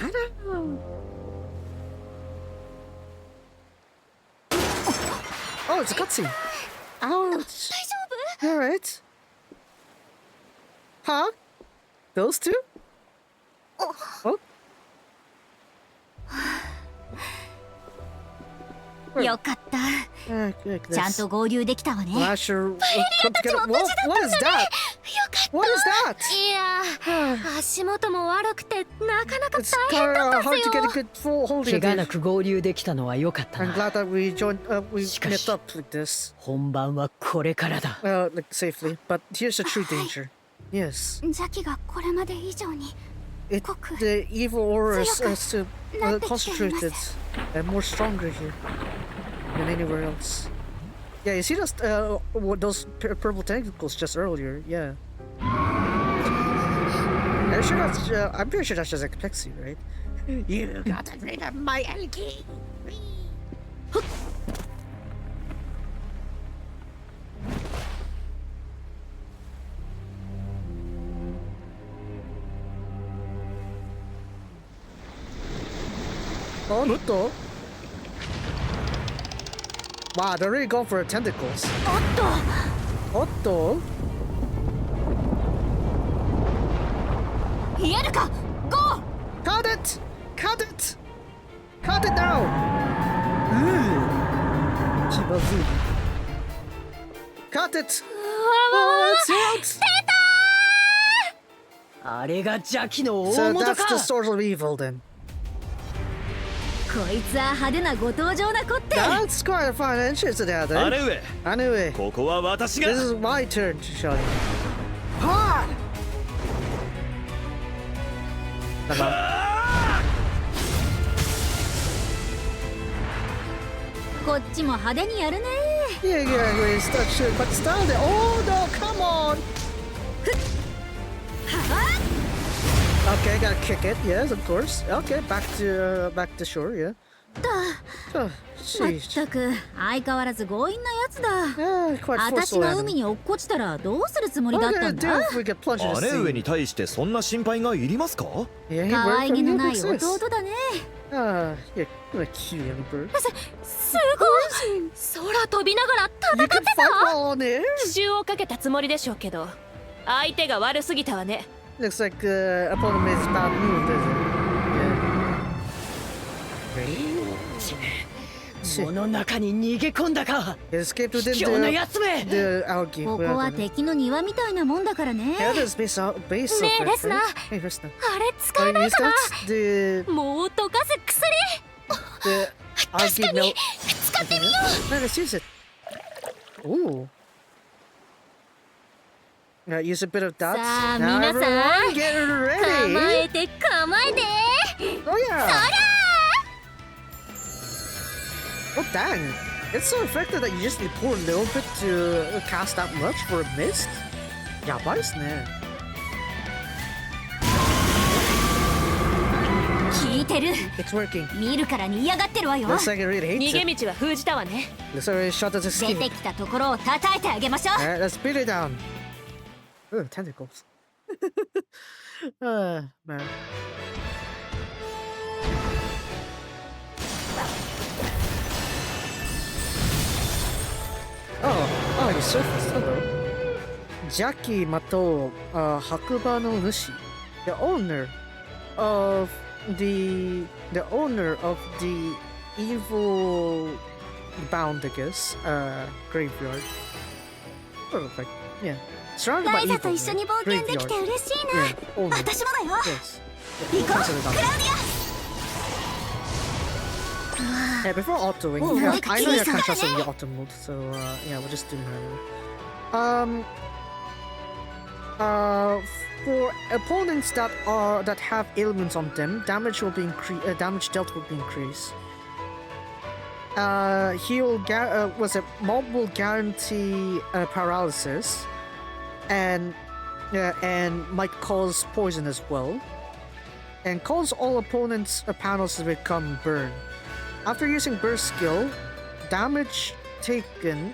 I don't know. Oh, it's a cutscene. Ouch. Alright. Huh? Those two? Oh. よかった。ちゃんと合流できたわね。What is that? What is that? いや、足元も悪くてなかなか大変だったですよ。怪我なく合流できたのは良かったな。I'm glad that we met up like this. 本番はこれからだ。Like safely, but here's the true danger. Yes. 邪気がこれまで以上に the evil aura is concentrated and more stronger here than anywhere else. Yeah, you see those purple tentacles just earlier? Yeah. I'm pretty sure that's just like Plexi, right? You got rid of my LG. Oh, Nuto. Wow, they're really going for tentacles. Otto. Yeruka, go! Cut it! Cut it! Cut it now! Chibazu. Cut it! Oh, it's out! あれが邪気の大 So 元 that's か。 the source of evil then. こいつは派手なご登場な子って。That's quite a fun entrance to that, eh? 姉上。 Anyway, ここは私が。 this is my turn to show you. Ha! こっちも派手にやるね。Yeah, we start shooting, but start it. Oh no, come on! Okay, gotta kick it. Yes, of course. Okay, back to shore. Yeah. まったく相変わらず強引なやつだ。 quite 私 forceful が enemy. 海に落っこちたらどうするつもり What だ are っ we た gonna ん do だ。 if we get plunged in the 姉 sea? 上に対してそんな心配がいりますか？ Yeah, he 可 worked 愛 for げのない Chronicles. 弟だね。 Yeah, what a cute young bird. すごい空飛びながら戦 You って can た fight while on air. 奇襲をかけたつもりでしょうけど相手が悪すぎたわね Looks like opponent made a bad move, does it? この中に逃げ込んだか。 It escaped within 卑怯なやつめ。 the algae. ここは敵の庭みたいなもんだからね。 Yeah, there's base of it, ねえ right? レスナー Hey, Resna. あれ使 Oh, え you ない use かな that? The もう溶かす薬 algae melt. 使ってみよ No, let's use it. Ooh. Now use a bit of that. さあ Now 皆さ everyone ん get 構 ready. えて構えて。 Oh yeah. そら Oh dang. It's so effective that you just need to pour a little bit to cast that much for a mist. Yeah, but it's ne. 聞いてる。 It's working. 見るからに嫌がってるわよ。 Looks like it really う hates 逃 it. げ道は封じたわね Looks like it shot at the 出 skin. てきたところを叩いてあげましょう。 Alright, let's beat it down. Ooh, tentacles. Man. Oh, you surfaced. Hello. Jackie Mato, Hakuba no Nushi, the owner of the evil bound, I guess, graveyard. Sort of like, yeah. Surrounded by ライザ evil. と一緒に冒険できて嬉しい Yeah, な。 owner. 私もだよ。 Yes. 行こう、 Consider ク that. ラウディ Yeah, before autoing, Oh, yeah, like I know you Kiwi-san, can't trust in eh? the auto mode, so yeah, we'll just do manual. For opponents that have ailments on them, damage dealt will be increased. Mob will guarantee paralysis, and might cause poison as well, and cause all opponents' panels to become burn. After using burst skill, damage taken.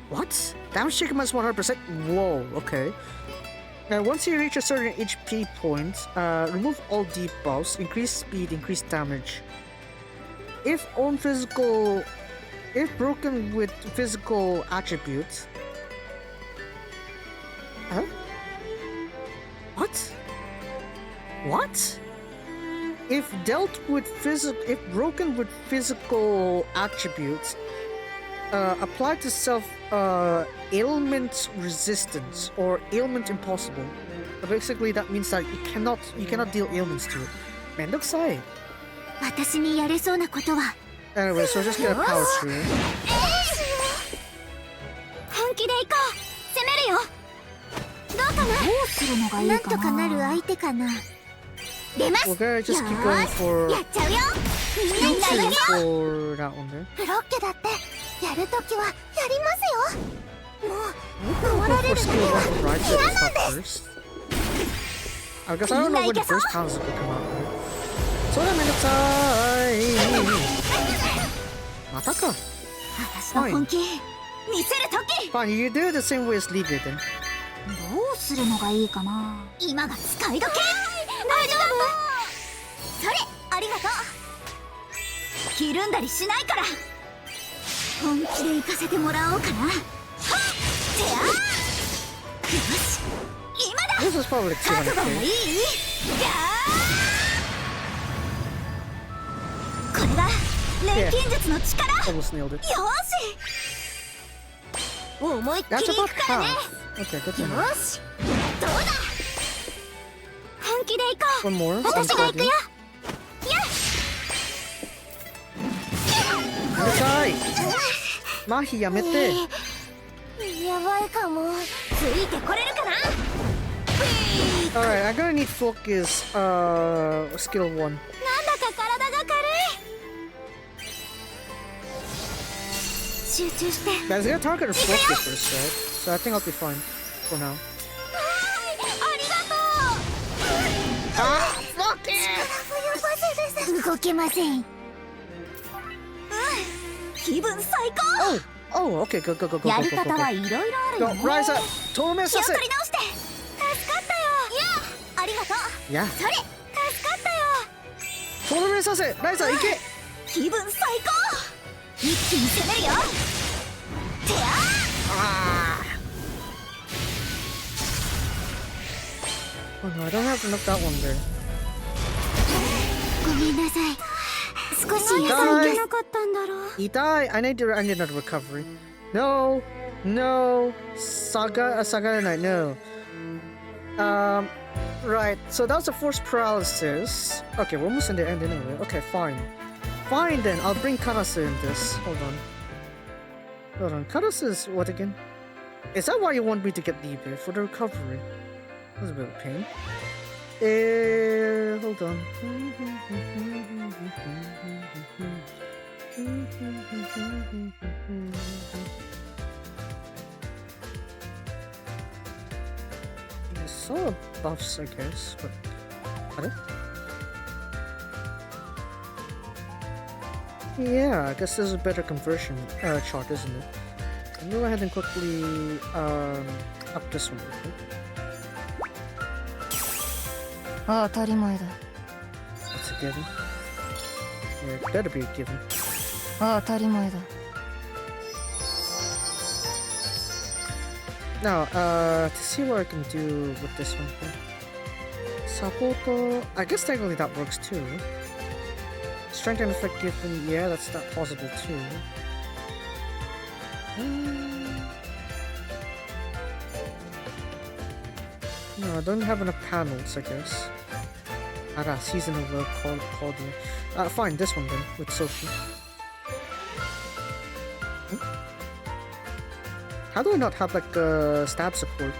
What? Damage taken minus 100%? Whoa, okay. Now, once you reach a certain HP point, remove all debuffs, increase speed, increase damage. If broken with physical attributes. Huh? What? If broken with physical attributes, apply to self ailment resistance or ailment impossible. Basically, that means that you cannot deal ailments to it. めんどくさい。私にやれそうなことは。Anyway, so just get a power tree. 本気で行こう。攻めるよ。どうかな。どうするのがいいかな。なんとかなる相手かな。出ます。We're gonna just keep going for やっちゃうよ。みんな行くよ。 for that one there. ブロッケだってやるときはやりますよ。もう守られるだけは嫌なんです。I guess I don't know when the first panels will come out. それめんどくさい。またか。私の本気見せるとき。Fine, you do the same way as League then. どうするのがいいかな。今が使い時。大丈夫。それありがとう。ひるんだりしないから。本気で行かせてもらおうかな。はっ。じゃあ。よし。今だ。This is probably 覚悟がいい。じゃあ。これが錬金術の力。よし。思いっきり行くからね。よし。どうだ。本気で行こう。私が行くよ。うるさい。麻痺やめて。やばいかも。ついてこれるかな。Alright, I'm gonna need focus, skill 1. なんだか体が軽い。集中して。Guys, I gotta target a focus first, right? So I think I'll be fine for now. ありがとう。あ、focus! 動けません。気分最高。Oh, okay, go. やり方はいろいろあるよね。Rise up, 透明させ。気を取り直して。助かったよ。いや、ありがとう。いや。それ、助かったよ。透明させ、ライザー行け。気分最高。一気に攻めるよ。てや。Oh no, I don't have to knock that one there. ごめんなさい。少しやさいけなかったんだろう。痛い。I need another recovery. No. Saga night. No. Right. So that was the forced paralysis. Okay, we're almost in the end anyway. Okay, fine. Fine then. I'll bring Karase in this. Hold on. Karase is what again? Is that why you want me to get Liebe for the recovery? That's a bit of pain. Hold on. Some buffs, I guess, but yeah, I guess this is a better conversion chart, isn't it? I'll go ahead and quickly up this one. That's a given. Yeah, it better be a given. Now, to see what I can do with this one. Sapoto, I guess technically that works too. Strength and effect given, yeah, that's not possible too. No, I don't have enough panels, I guess. Season of Claudia. Fine, this one then, with Sophie. How do I not have like stab support?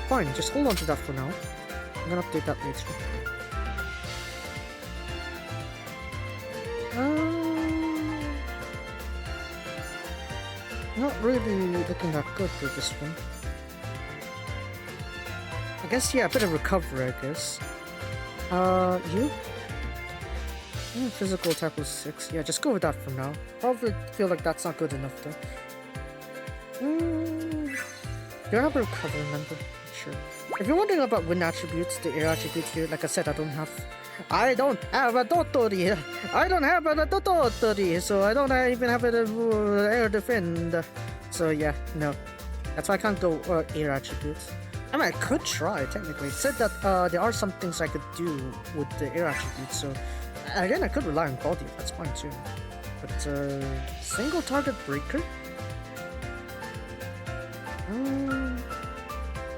Fine, just hold on to that for now. gonna update that later. Not really looking that good with this one. I guess, yeah, a bit of recovery, I guess. You? Physical attack was 6. Yeah, just go with that for now. Probably feel like that's not good enough, though. Do I have a recovery member? Sure. If you're wondering about wind attributes, the air attributes here, like I said, I don't have a Dotori. I don't have a Dotori, so I don't even have an air defend. So yeah, no. That's why I can't go air attributes. I mean, I could try, technically. It said that there are some things I could do with the air attributes, so again, I could rely on Claudia, that's fine too. But single target breaker?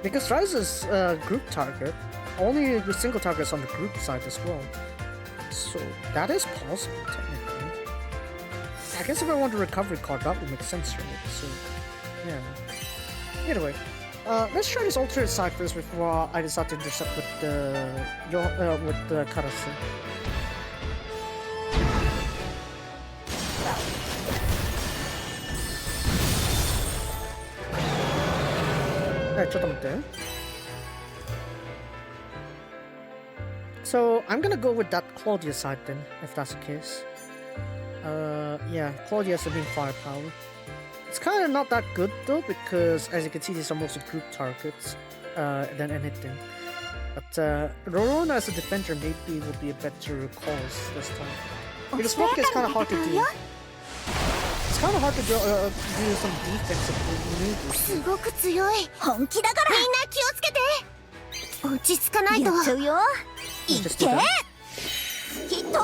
Because Rise is group target, only the single target is on the group side as well. So that is possible, technically. I guess if I want a recovery card, that would make sense, right? So, yeah. Either way, let's try this alternate side first before I decide to intercept with the Karasu. So I'm gonna go with that Claudia side then, if that's the case. Yeah, Claudia has the main firepower. It's kind of not that good though, because as you can see, these are mostly group targets than anything. But Rorona as a defender maybe would be a better cause this time. Because smoke is kind of hard to do. It's kind of hard to do some defensive maneuvers. すごく強い。本気だから。みんな気をつけて。落ち着かないと。やっちゃうよ。いけ。吹き飛んぜ。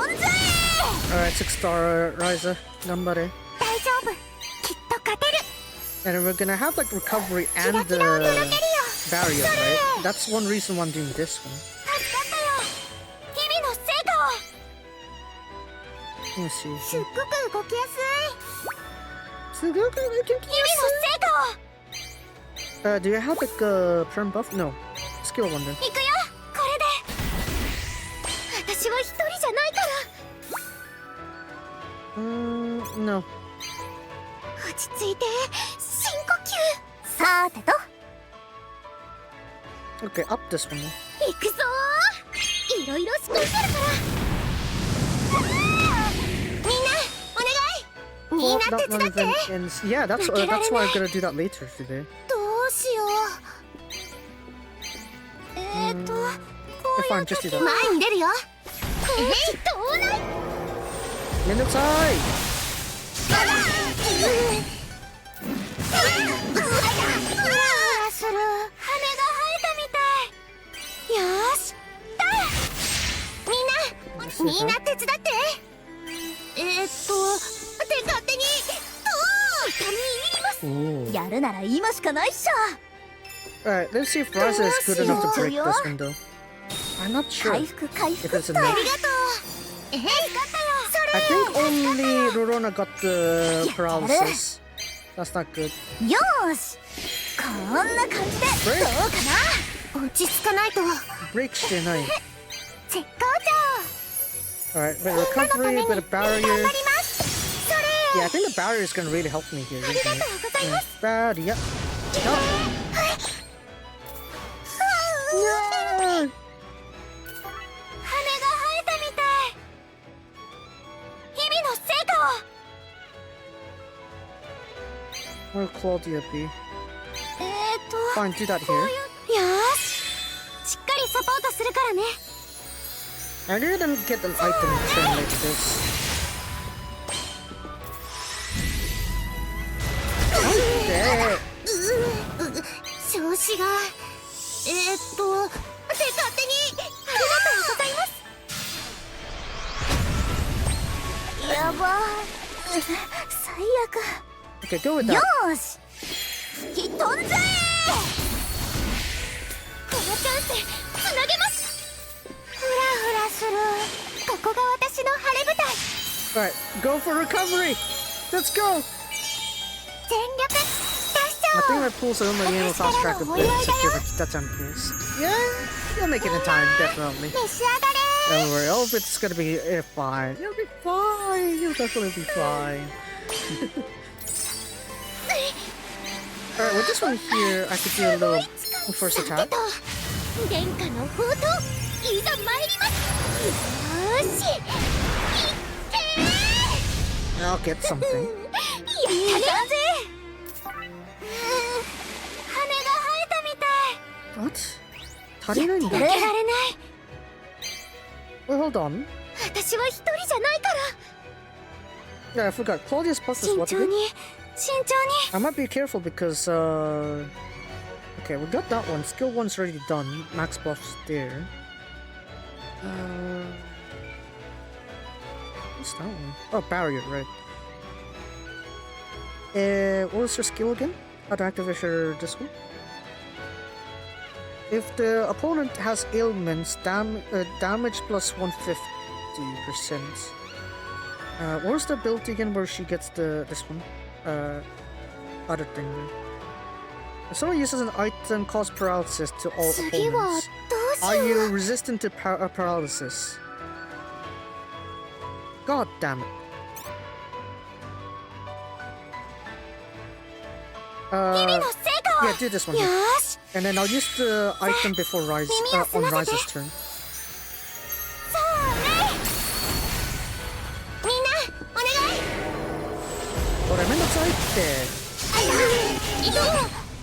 Alright, 6-star Ryza, 頑張れ。大丈夫。きっと勝てる。And we're gonna have like recovery and barrier, right? That's one reason why I'm doing this one. Let me see. すっごく動きやすい。すごく動きやすい。Do you have like a perm buff? No. Skill one then. 行くよ。これで。私は一人じゃないから。No. 落ち着いて。深呼吸。さてと。Okay, up this one. 行くぞー。いろいろ仕込んでるから。Well, that one event ends. Yeah, that's why I'm gonna do that later today. どうしよう。Fine, just do that. 前に出るよ。どうない。めんどくさい。ふらする。羽が生えたみたい。よーし。みんな手伝って。勝手にやるなら今しかないっしょ。 Alright, let's see if Raza is good enough to break this window. I'm not sure if it's enough. I think only Rorona got the paralysis. That's not good. よーし、こんな感じでどうかな。落ち着かないと。Break してない。絶好調。 Alright, but recovery, but a barrier. Yeah, I think the barrier is gonna really help me here. Barrier. No. Where will Claudia be? Fine, do that here. I didn't get an item turn like this. Okay. 調子が手勝手にありがとうございます。やばい、最悪。Okay, go with that. よーし、吹き飛んぜー。このチャンスつなげます。フラフラする。ここが私の晴れ舞台。Alright, go for recovery. Let's go. 全力出しちゃおう。 I think my pulls are only able to fast track a bit to give a Kita-chan pulls. Yeah, You'll make it in time, definitely. 召し上がれ。 Don't worry, all of it's gonna be fine. You'll be fine. You'll definitely be fine. Alright, with this one here, I could do a little first attack. 殿下の宝刀、いざ参ります。よーし。 I'll get something. やったね。羽が生えたみたい。 What? 足りないんだ。抜けられない。 Wait, hold on. 私は一人じゃないから。 Yeah, I forgot. Claudia's plus is what? 慎重に。 I might be careful because okay, we got that one. Skill 1's already done. Max buff's there. What's that one? Oh, barrier, right. What was her skill again? How to activate her this one? If the opponent has ailments, damage plus 150%. What was the ability again where she gets this one? Other thing. If someone uses an item, cause paralysis to all opponents. Are you resistant to paralysis? God damn it. Yeah, do this one. And then I'll use the item before Rise on Rise's turn.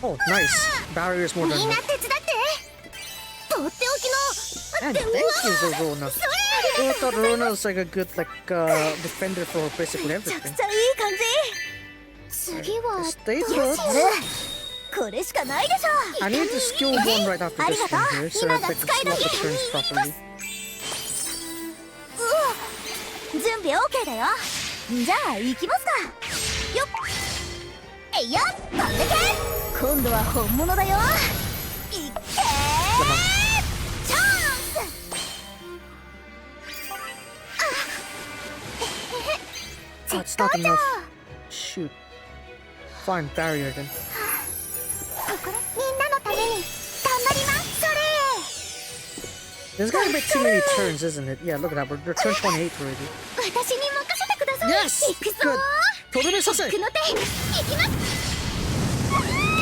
Oh, nice. Barrier is more than enough. And thank you, Rona. I thought Rona was like a good defender for basically everything. Stay put. I need to skill 1 right after this one here, so that I can slot the turns properly. 準備 OK だよ。じゃあ行きますか。よっ。えいや、飛んでけ。今度は本物だよ。いっけー。チャンス。Oh, it's not enough. Shoot. Fine, barrier then. みんなのために頑張ります。それ。 There's gonna be too many turns, isn't it? Yeah, look at that. We're turn 28 already. 私に任せてください。 Yes! 行くぞ。 Good. とどめさせ。僕の手、行きます。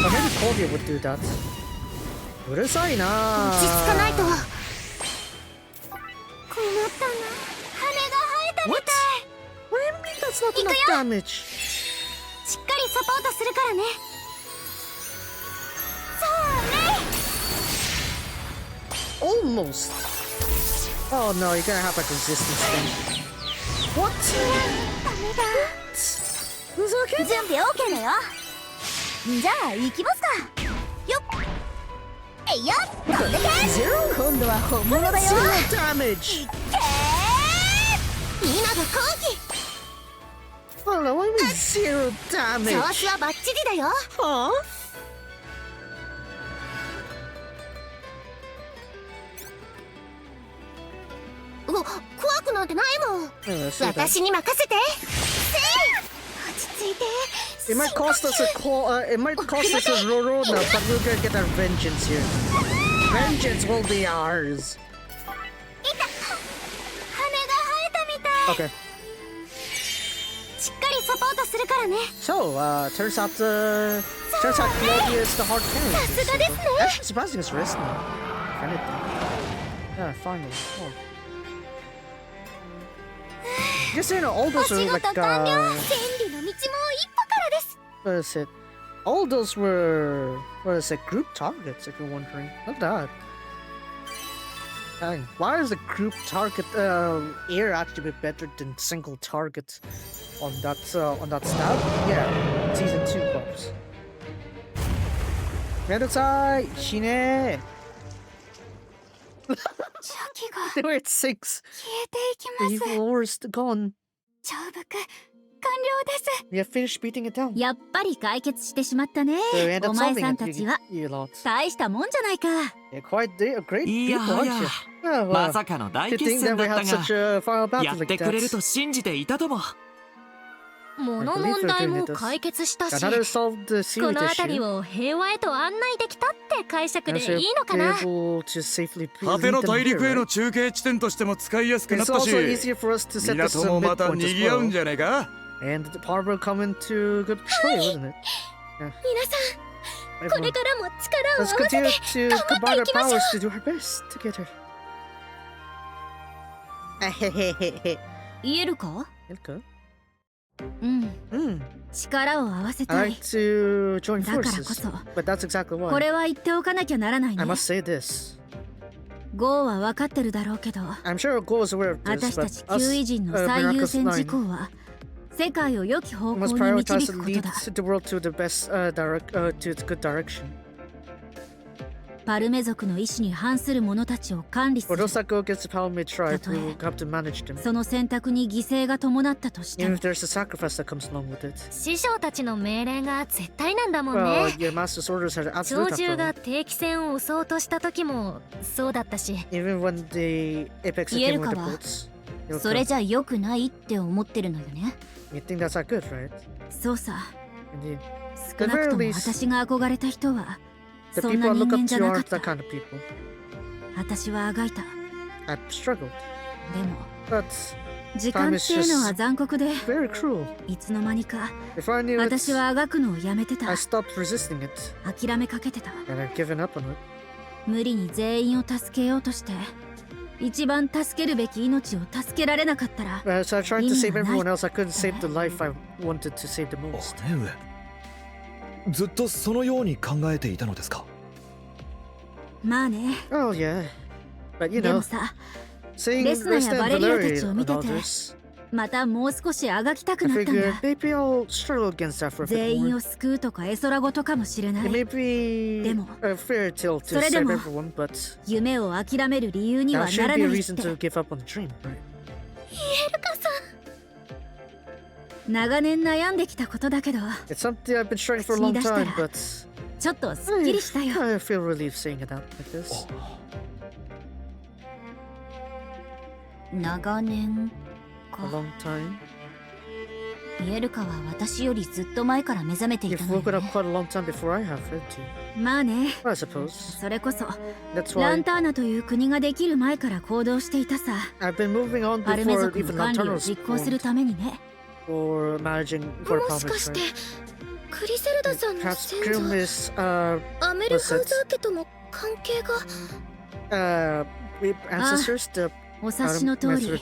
Oh, maybe Claudia would do that. うるさいな。落ち着かないと。困ったな。羽が生えたみたい。 What do you mean that's not enough damage? しっかりサポートするからね。 Almost. Oh no, you're gonna have like resistance thing. What? 準備 OK だよ。じゃあ行きますか。よっ。えいや、飛んでけ。今度は本物だよ。 Zero damage. いっけー。今が後期。 Oh no, what do you mean zero damage? 調子はバッチリだよ。 Huh? 怖くなんてないもん。私に任せて。落ち着いて。 It might cost us a Rorona, but we're gonna get our vengeance here. Vengeance will be ours. 羽が生えたみたい。 Okay. しっかりサポートするからね。 So, turns out Claudia is the hard carry. さすがですね。 Actually, surprising is Resleri. If anything. Yeah, finally. Oh. Just so you know, all those are like what is it? All those were group targets, if you're wondering. Look at that. Dang, why is the group target air actually better than single target on that stab? Yeah, season 2 buffs. Medosai, Shine. They were at 6. The evil war's gone. We have finished beating it down. やっぱり解決してしまったね。 So we ended お up 前 solving さん it. たちは You lot. 大したもんじゃないか。 You're quite a great い people, や aren't いや you? Oh, ま well. さかの大 To 決 think 戦 that だ we った had such が a final や battle っ like てくれる that. と信じていたとも。物問題も解決したし、この辺りを平和へと案内できたって解釈でいいのかな。果ての大陸への中継地点としても使いやすくなったし、港もまた賑わうんじゃねえか。And the harbor come into good play, wasn't it? 皆さん、これからも力を合わ Let's せて continue to 頑張 combine ってい our きましょ powers to do our best together. 言えるか？ Okay. 力を合わせ I たい。 like to join だからこ forces, そ、 but that's exactly こ why. れは言っておかなきゃならないね。 I must say this. ゴーは分かってるだろうけど、 I'm sure Go is aware of this, 私た but ち us, 9位人の最優先事 Miraculous 項は世界を良き方 9向 must に導 prioritize く to こと lead だ。 the world to the best to its good direction. パルメ族の意志に反する者たちを管理す For る。 those that go against the Palme tribe, we will have to manage them. その選択に犠牲が伴ったとして Even も if there's a sacrifice that comes along with it. 師匠たちの命令が絶対なんだもん Well, ね。 your master's orders are 鳥 absolute 獣が after all. 定期戦を襲おうとした時もそうだったし、 Even when the Apex 言え came る with か the は boats. You'll それ come. じゃ良くないって思ってるのよね。 You think that's not good, right? そうさ。 Indeed. 少なくとも At the very least, 私が憧れた人は The そん people な I 人 look 間 up じゃ to なか aren't った。 that kind of people. 私はあがいた。 I've struggled. でも But 時間っていうのは残酷で very cruel. いつの間にか If I knew 私 it, はあがくのをやめてた。 I stopped resisting it. 諦めかけてた。 And I've given up on it. 無理に全員を助けようとして一番助けるべき命を助けられなかったら So I tried to save 意味がない everyone else. I couldn't save the life I wanted to save the most. 姉上、ずっとそのように考えていたのですか？まあね。 Oh yeah. But you でも know, さ、 seeing レスナー Resta や and バレリアた Valeri ちを見 and てて others, またもう少しあがきたく I なったん figured だ。 maybe I'll struggle against that for a 全 bit 員 more. を救うとか絵空事かもしれな It い。 may be でも a fairy tale to それで save も everyone, but 夢を諦める理由に that はな shouldn't ら be な a いっ reason て。 to give up on the dream, right? イエルカさん、長年悩んできたことだけど、 It's something I've been struggling for a long time, but ちょっとすっきりしたよ。 I feel relief saying it out like this. 長年 A long time. イエルカは私よりずっと前から目覚めてい You've たのよ woken up ね。 quite a long time before I have, haven't you? まあね。 I suppose. それこそ That's ラン why ターナという国ができる前から行動していたさ。 I've been moving on パルメ before 族の even 管理 Lantana を was 実行する formed ためにね。 or managing for a もし Palme かして tribe. クリセルダさんの Perhaps 先 Krum 祖 is アメルハウザー家とも関係が。ancestors to お察しの通り、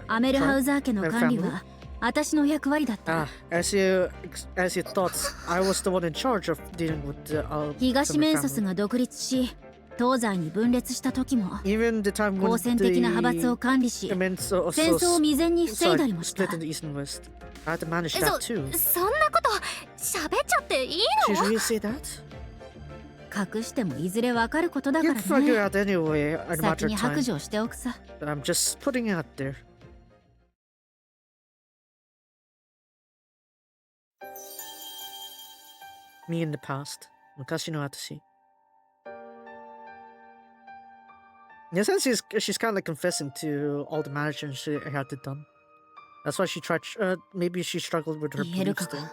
アメルハウザー家の管理は私の役割だった。 as you thought, I was the one in charge of dealing with the 東メンソスが独立し、東西に分裂した時も even the time 好 when 戦的な派閥を the 管理し、 Mensos 戦争を未然に防いだりもした split in the east and west. I had to manage that too. そんなこと喋っちゃっていい Should の？ you say that? 隠してもいずれわかることだか You'd ら figure ね。 out anyway, a 先 matter に of 白 time. 状しておくさ。 But I'm just putting it out there. Me in the past. 昔の私. In a sense, she's kind of like confessing to all the management she had to done. That's why she tried. Maybe she struggled with her イエル beliefs カ though. が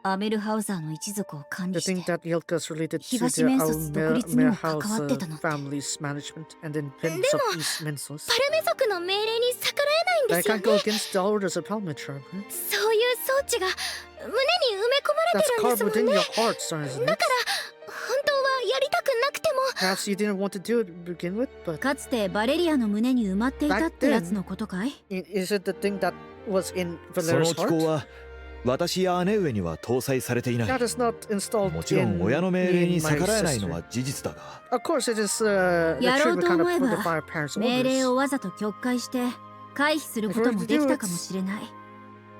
アメルハウザーの一族を管 The 理し thing て that Yelka is related to 東 the メンソス独立にも関わ House ってたのって。 family's management and then Prince of East Mensos. パルメ族の命令に逆らえないん I ですよ can't ね。 go against the orders of Palme tribe, right? そういう装置が胸に埋め込まれ That's てるん carved ですも within んね。 your heart, son, isn't だ it? から本当はやりたくなくても Perhaps you didn't want to do it to begin with, but かつてバレリアの胸に埋まっていたってやつのことかい？ is it the thing that was in その Valera's 機構 heart? は私や姉上には搭載されていない。 That is not installed もちろん in 親の命 me 令 and に my 逆らえないの sister. は事実だが、 Of course, it is the やろ truth う we と kind 思 of え put ば by our parents' 命令 orders. をわざと曲解して回避することもできたかもしれない。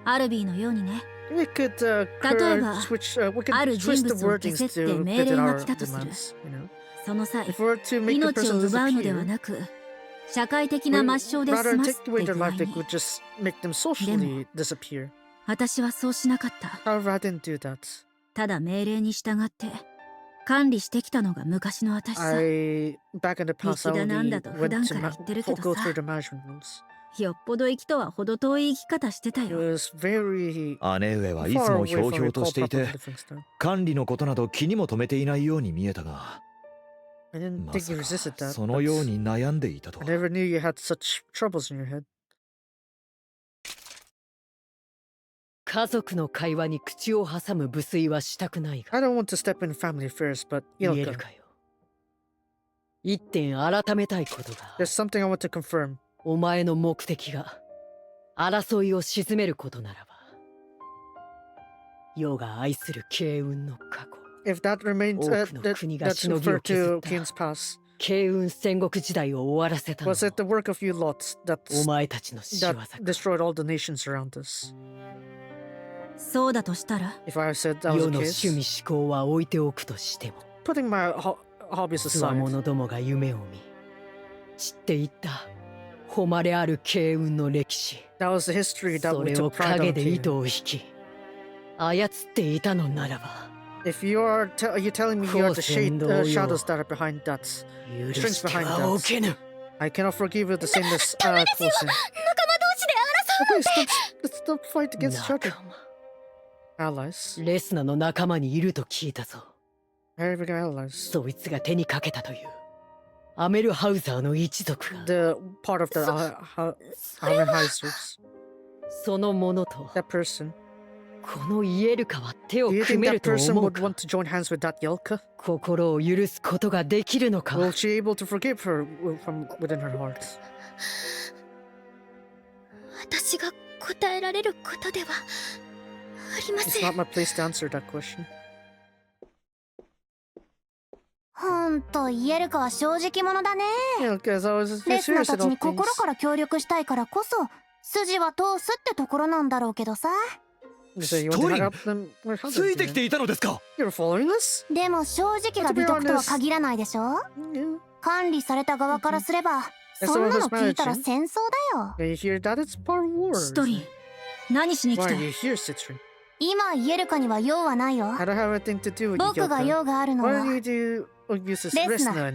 アルビーのようにね。 We could 例えば switch. We あ could る人 switch the 物を消 wordings せって to 命 fit 令 in が our 来たとする。 demands. You know, その際 if we were to make the 命 person を奪うのでは disappear, なく社会的な抹消で rather 済 than ます take って away their 具合 life, they に could just make them socially disappear. 私はそうしなかった。 However, I didn't do that. ただ命令に従って管理してきたのが昔の私さ。 Back in the past, I 粋だなん only だと普段 went to から言ってるけど go さ。 through the management rules. よっぽど生きとは程遠い生き方してたよ。姉上はいつもひょうひょうとしていて、管理のことなど気にも留めていないように見えたが、まさかそのように悩んでいたとは。家族の会話に口を挟む無粋はしたくないが。言えるかよ。一点改めたいことが。お前の目的が争いを鎮めることならば、世が愛する慶雲の過去、多くの国がしのぎを削った慶雲戦国時代を終わらせたのもお前たちの仕業か。そうだとしたら、世の趣味思考は置いておくとしても、つわものどもが夢を見散っていった誉れある慶雲の歴史、それを影で糸を引き操っていたのならば、Are you telling me you are the shadows that are behind that? Strings behind that. I cannot forgive you the same as Coulson. Okay, stop fight against each other. Allies. レスナの仲間にいると聞いたぞ。Very big allies. そいつが手にかけたというアメルハウザーの一族が。The part of the Amelhausers. そのものと。That person. このイエルカは手を組めると思うか。心を許すことができるのか。私が答えられることではありません。ほんとイエルカは正直者だね。レスナたちに心から協力したいからこそ筋は通すってところなんだろうけどさ。ストリン、ついてきていたのですか。でも正直が美徳とは限らないでしょ。管理された側からすればそんなの聞いたら戦争だよ。ストリン、何しに来た。今イエルカには用はないよ。僕が用があるのはレスナ、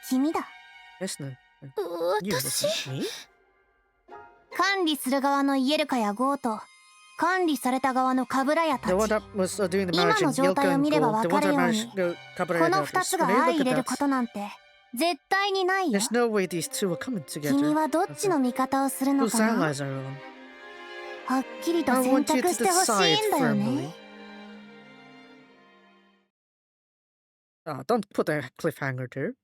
君だ。私？管理する側のイエルカやゴーと管理された側のカブラヤたち、今の状態を見ればわかるように、この2つが相入れることなんて絶対にないよ。君はどっちの味方をするのかな。はっきりと選択してほしいんだよね。Don't put a cliffhanger there.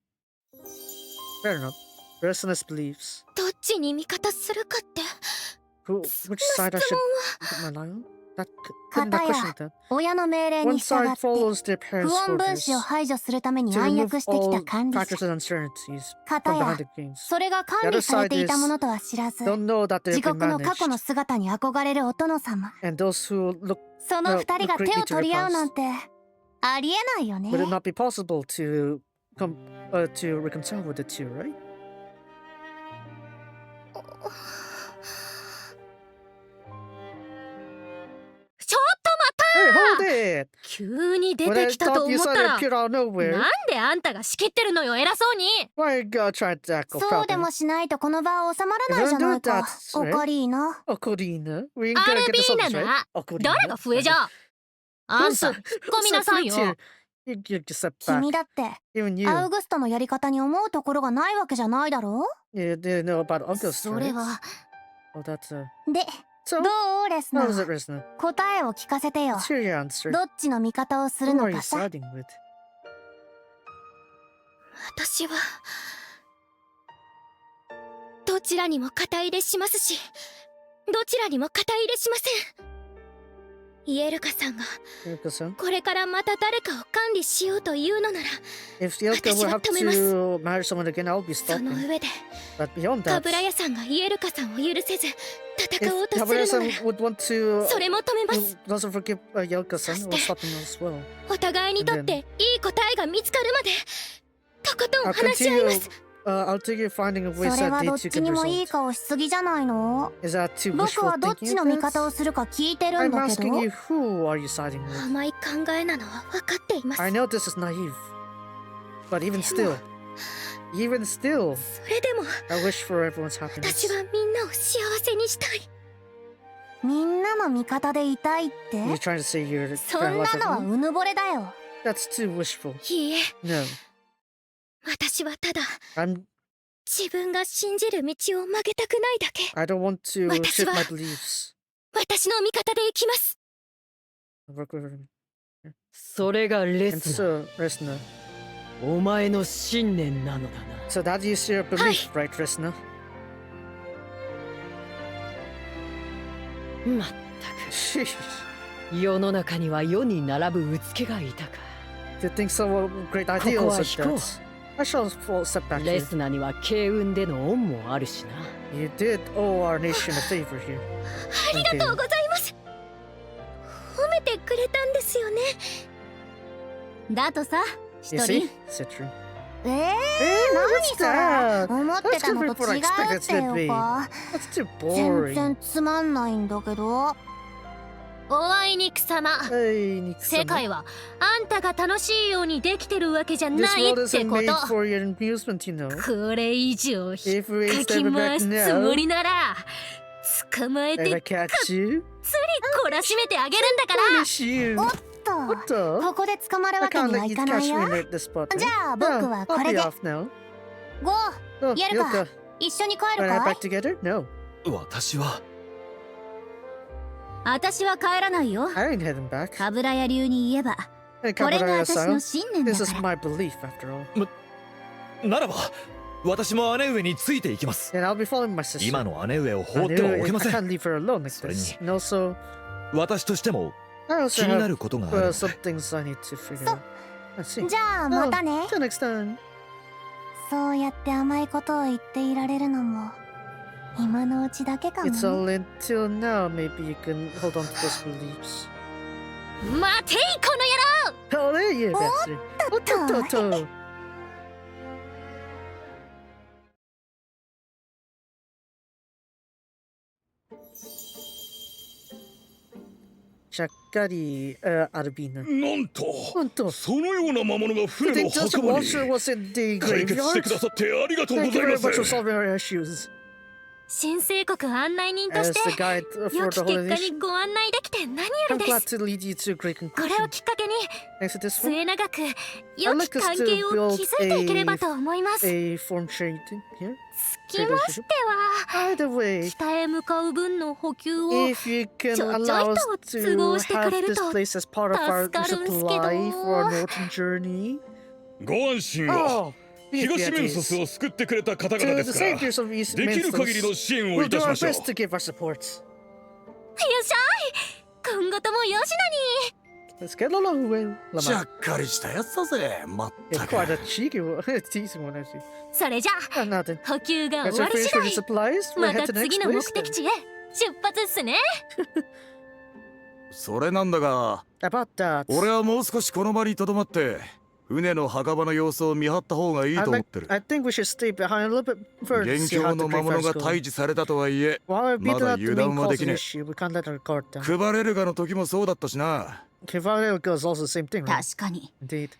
Fair enough. Restless beliefs. どっちに味方するかって。Which side I should put my lie on? 片や親の命令に従って不穏分子を排除するために暗躍してきた管理者。片やそれが管理されていたものとは知らず自国の過去の姿に憧れるお殿様。その二人が手を取り合うなんてありえないよね。Would it not be possible to reconcile with the two, right? ちょっと待った！急に出てきたと思ったら、なんであんたが仕切ってるのよ、偉そうに。そうでもしないとこの場は収まらないじゃないか。オカリーナ。アルビーナな。誰が笛じゃ。あんた、突っ込みなさいよ。君だってアウグストのやり方に思うところがないわけじゃないだろう。それは。で、どうレスナー、答えを聞かせてよ。どっちの味方をするのかさ。私はどちらにも肩入れしますし、どちらにも肩入れしません。イエルカさんがこれからまた誰かを管理しようというのなら私は止めます。その上でカブラヤさんがイエルカさんを許せず戦おうとするのならそれも止めます。そしてお互いにとっていい答えが見つかるまでとことん話し合います。それはどっちにもいい顔しすぎじゃないの？僕はどっちの味方をするか聞いてるんだけど。甘い考えなのは分かっています。Even still, それでも I wish for everyone's happiness. 私はみんなを幸せにしたい。みんなの味方でいたいって You're trying to say you're そんなのはうぬぼれだよ。 That's too wishful. いいえ、 No. 私はただ I'm 自分が信じる道を曲げたくないだけ。 I don't want to 私 shift は my beliefs. 私の味方で生きます。 Work with him. それがレ And スナ so, Resna. お前の信念なのだな。 So that is your belief, right, Resna? まったく世の中には世に並ぶうつけがいたか。 You think so great ここ ideals は of 引こ that. I shall step back う。レ here. スナには慶運での恩もあるしな。 You did owe our nation a favor here. ありがとうございます。褒めてくれたんですよね。だとさ、 You 一 see? 人。 Citron. 何 what's それ that? 思ってたのと違うってよか。 That's too 全 boring. 然つまんないんだけど。おあいにくさま。 Hey, 世界はあんたが楽しいようにできてるわけじゃ This ないっ world て isn't こ made と。 for your amusement, you know. これ以上引っ If we か step き back 回すつも now, りなら捕まえ and て I catch you, つり懲らしめてあげるんだから。 punish you. おっと、 What the? ここで捕まる I わけ can't には let い you かない catch よ。 me at this spot. じゃあ僕 No, はこ I'll れ be で。 off now. ゴー、 Oh, やるか Yoko. 一緒に帰る Wanna head かい back together? No. 私は私は帰らないよ。 I ain't heading back. カブラヤ流に言えば、 Hey, これが Kaburaya 私の san. 信念だ This か is ら。 my belief, after all. ならば私も姉上についていきます。 Then I'll be following my sister. 今の姉上を I 放っては knew お it. けま I せん。 can't leave her alone like それに this. And also, 私としても I 気 also にな have ることがあるので some things I need to figure out. Let's see. じゃあまたね。 Till next time. そうやって甘いことを言っていられるのも今のうちだけかも It's ね。 all until now. Maybe you can hold on to those beliefs. 待ていこの野郎。 Oh, there you bastard. What the? ちゃっかり、アルビーナ。なんとなんとそのような魔物が船 The の Just 墓場に Washer was in the 解決して graveyard. くださってありがとうご Thank ざ you いま very much for す。 solving our issues. 新生国案内人と As し the て guide 良 for き the 結 whole 果 nation. にご案内できて何よ I'm りで glad す。 to lead you to a great これを conclusion. きっかけに Thanks to this 末 one, 永く I'd 良き like us 関 to 係を build 築いていければと思います。 a form trading here. つきましては Either way, 北へ向かう分の補給を if you can ちょちょ allow い us と都合 to してく have れる this と place as part of our 助かるんすけど。 supply for our northern journey. ご安心を。 Oh, be 東 at メンソ ease. スを救ってくれた方々 To で the すから saviors of East できる限りの Mensos, 支援を we'll いた do し our ましょう。 best to give our support. よっしゃい今後ともよしなに。 Let's get along well. ちゃっかりしたやつだぜ。まっ It's たく。 quite a cheeky one. It's easy one, actually. それじゃあ Nothing. 補給が As 終 we're わり finished 次 with the 第 supplies, we'll ま head た to the 次 next の目 place 的 then. 地へ出発っすね。それなんだが、 About that. 俺はもう少しこの場に留まって船の墓場の様子を見張った方がいいと思ってる。 I think we should stay behind a little bit further to 元 see how 凶 the の魔物 graveyard's が going. 退治されたとはいえ、 While we ま beat だ out the 油 main 断は cause で of き the ね issue, we can't let our guard え。 down. 配れるがの時もそうだったしな。 Kivalel is also the same thing, right? 確かに Indeed.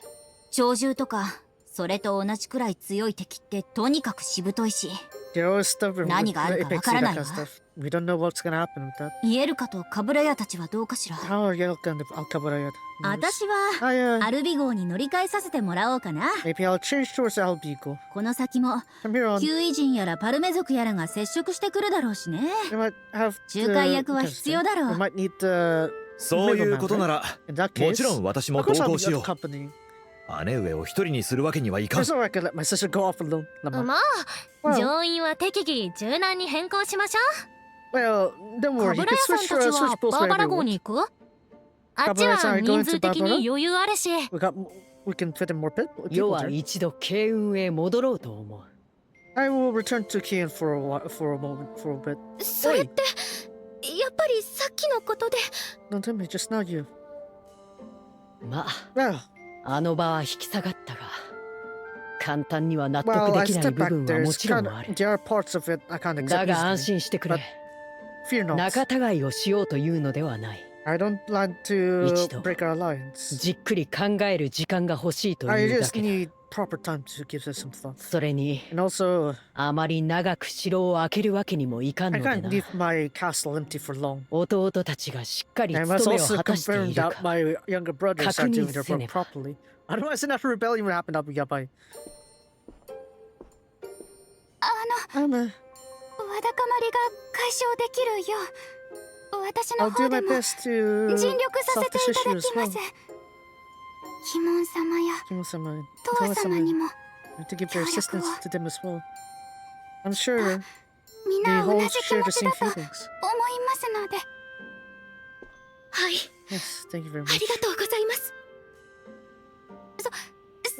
鳥獣とかそれと同じくらい強い敵ってとにかくしぶといし、 They're always stubborn 何 with があるか Apex わから and な that い kind わ。 of stuff. We don't know what's gonna happen with that. イエルカとカブラヤたちはどうかしら。 How are Yelka and Alcabarayat? 私は I, アルビ号に乗り換えさせてもらおうかな。 maybe I'll change towards Albigo. この先も From here on, キュウイ人やらパルメ族やらが接触してくるだろうしね。 we might have 仲介役は必要だろ we う。 might need the そういうことなら in that もちろ case. ん私も Of 同 course I'll 行 be しよ of company. う。姉上を一人にするわけにはいかん。 It's alright, I can let my sister go off alone. まあ Well, 乗員は適宜柔軟に変更しましょ well, don't う。カ worry, ブ you ラ can ヤさん switch たち switch は both バーバラ wherever 号 you に want. 行く？あっちは人数的に余裕あるし。 We can fit in more people. 世 people は there. 一度慶運へ戻ろうと思う。 I will return to Kian for a while, for a moment, for a bit. それってやっぱりさっきのことで。 Don't tell me, just not you. まあ、 Well, あの場は引き下がったが、簡単には納 well, 得 I できない step 部 back 分は there. も It's ちろん kind あ of, る。 there are parts of it I can't だ accept が安 easily. 心してくれ。 Fear not. 仲違いをしようというのではない。 I don't plan to 一度 break our alliance. じっくり考える時間が欲しいと I いうだ just けだ。 need proper time to give this some thought. それに、And also, あまり長く城を開けるわけにもいかん I ので can't な。 leave my castle empty for long. 弟たちがしっかり I must 務めを also 果たしてい confirm るか that my younger brothers are doing their 確認せね work ば。 properly. Otherwise, another rebellion would happen. I'll be yabai. わだかまりが解消できるよう、私の I'll 方 do で my も best to 尽力さ solve せて this いた issue だ as きま well. す。キモン様や Kimo-sama, トワ様にも to give their 協力 assistance を。 to them as well. I'm sure みん they な同 all じ気 share 持 the ち same だと思い feelings. ますので。はい Yes, thank you very あ much. りがとうございます。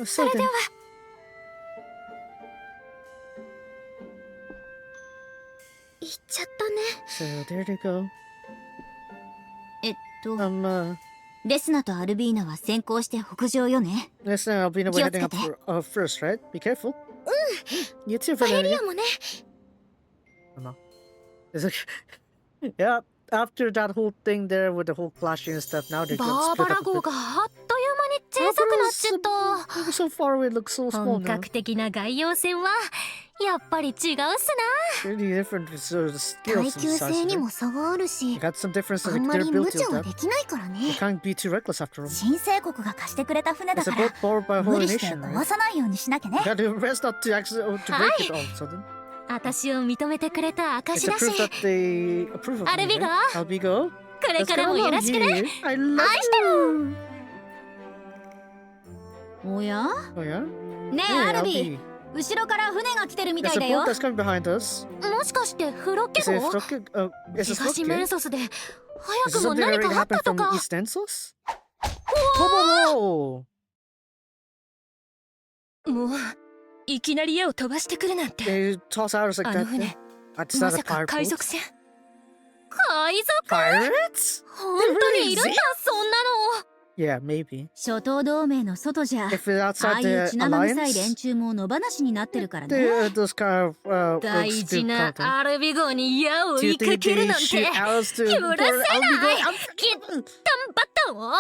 それでは。行っちゃったね。 So there they go. レスナとアルビーナは先行して北上よね。 Listen, Albina, we're heading up first, right? Be careful. You too, Valeria. もね。It's like, yeah, after that whole thing there with the whole clashing and stuff, now they're バ gonna ーバ split ラ up a 号 bit. があっという間に小さくなっちゃった。 So far away, it looks so small 本 now. 格的な外洋船はやっぱり違うっすな。 Really different with sort of the 耐 skills 久 and size. 性に Right? も差があるし、 You got some difference あ in んま their り無 ability 茶 of は that. できないから You ね。 can't be too reckless after all. 新生国が貸してくれた船だ It's か a ら boat borrowed by a 無 whole 理して nation, 壊 right? さないようにしなきゃね。 You gotta do your best not to break it all of a sudden. 私を認めてくれた It's 証 a だし。 proof that they approve of アルビ me, ゴ right? Albigo? これからもよろしくね。 I love 愛してる。 you! おや Oh yeah? ねえ、 Hey, アルビ Albi. ー、後ろから船が来てるみた There's い a だ boat よ。 that's coming behind us. もしかしてフロッケ Is it 号？ Frokke? Is it 東メン Frokke? ソスで Is 早 it くも something 何 already かあった happened と from か。 East Ensos? Whoa! もういきなり矢を飛ばしてくるなんて。 They toss arrows like あの that. 船 That's ま not a さか pirate 海 boat. 賊船？海賊？ Pirates? 本当にいるんだそんなの。 Yeah, maybe. 諸島同盟の外じゃ、 If it's ああ outside いう the 血生臭い連 alliance, 中も野放しになってるからね。 those kind of 大 rogues 事 do な content. アルビ号に矢を Do 追 you いか think ける they なんて shoot arrows to 許せ poor ない。 Albigo? きったんばったん大騒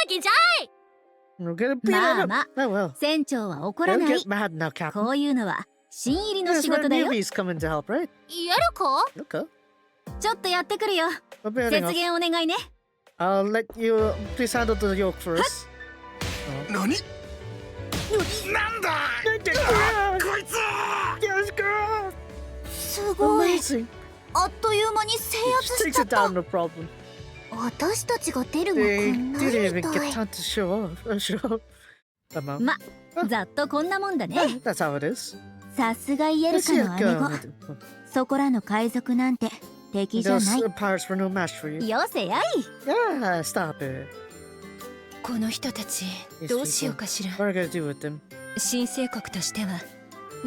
ぎじゃい。 We're gonna beat ま it あ up. まあ、 Oh well. 船長は怒ら Don't ない。 get mad now, Captain. こういうのは新入りの That's 仕 where 事だよ。 newbies come in to help, right? やるか？ Okay. ちょっとやってくるよ。 I'll be 雪 heading off. 原お願いね。I'll let you please handle the yoke first. 何なんだこいつ Yes, girl! すごい。 Amazing. あっという間に制圧 She しちゃ takes っ it た。 down, no problem. 私たちが出る幕 They ない didn't み even た get い。 time to show off. ま、ざっとこんなもんだね。 That's how it is. さすがイエル Let's カ see の it 姉 go. 御。そこらの海賊なんて敵じゃ Those ない。 pirates were no match for you. よせやい。 Yeah, stop it. この人たちどうしようかしら。 What are you gonna do with them? 新生国としては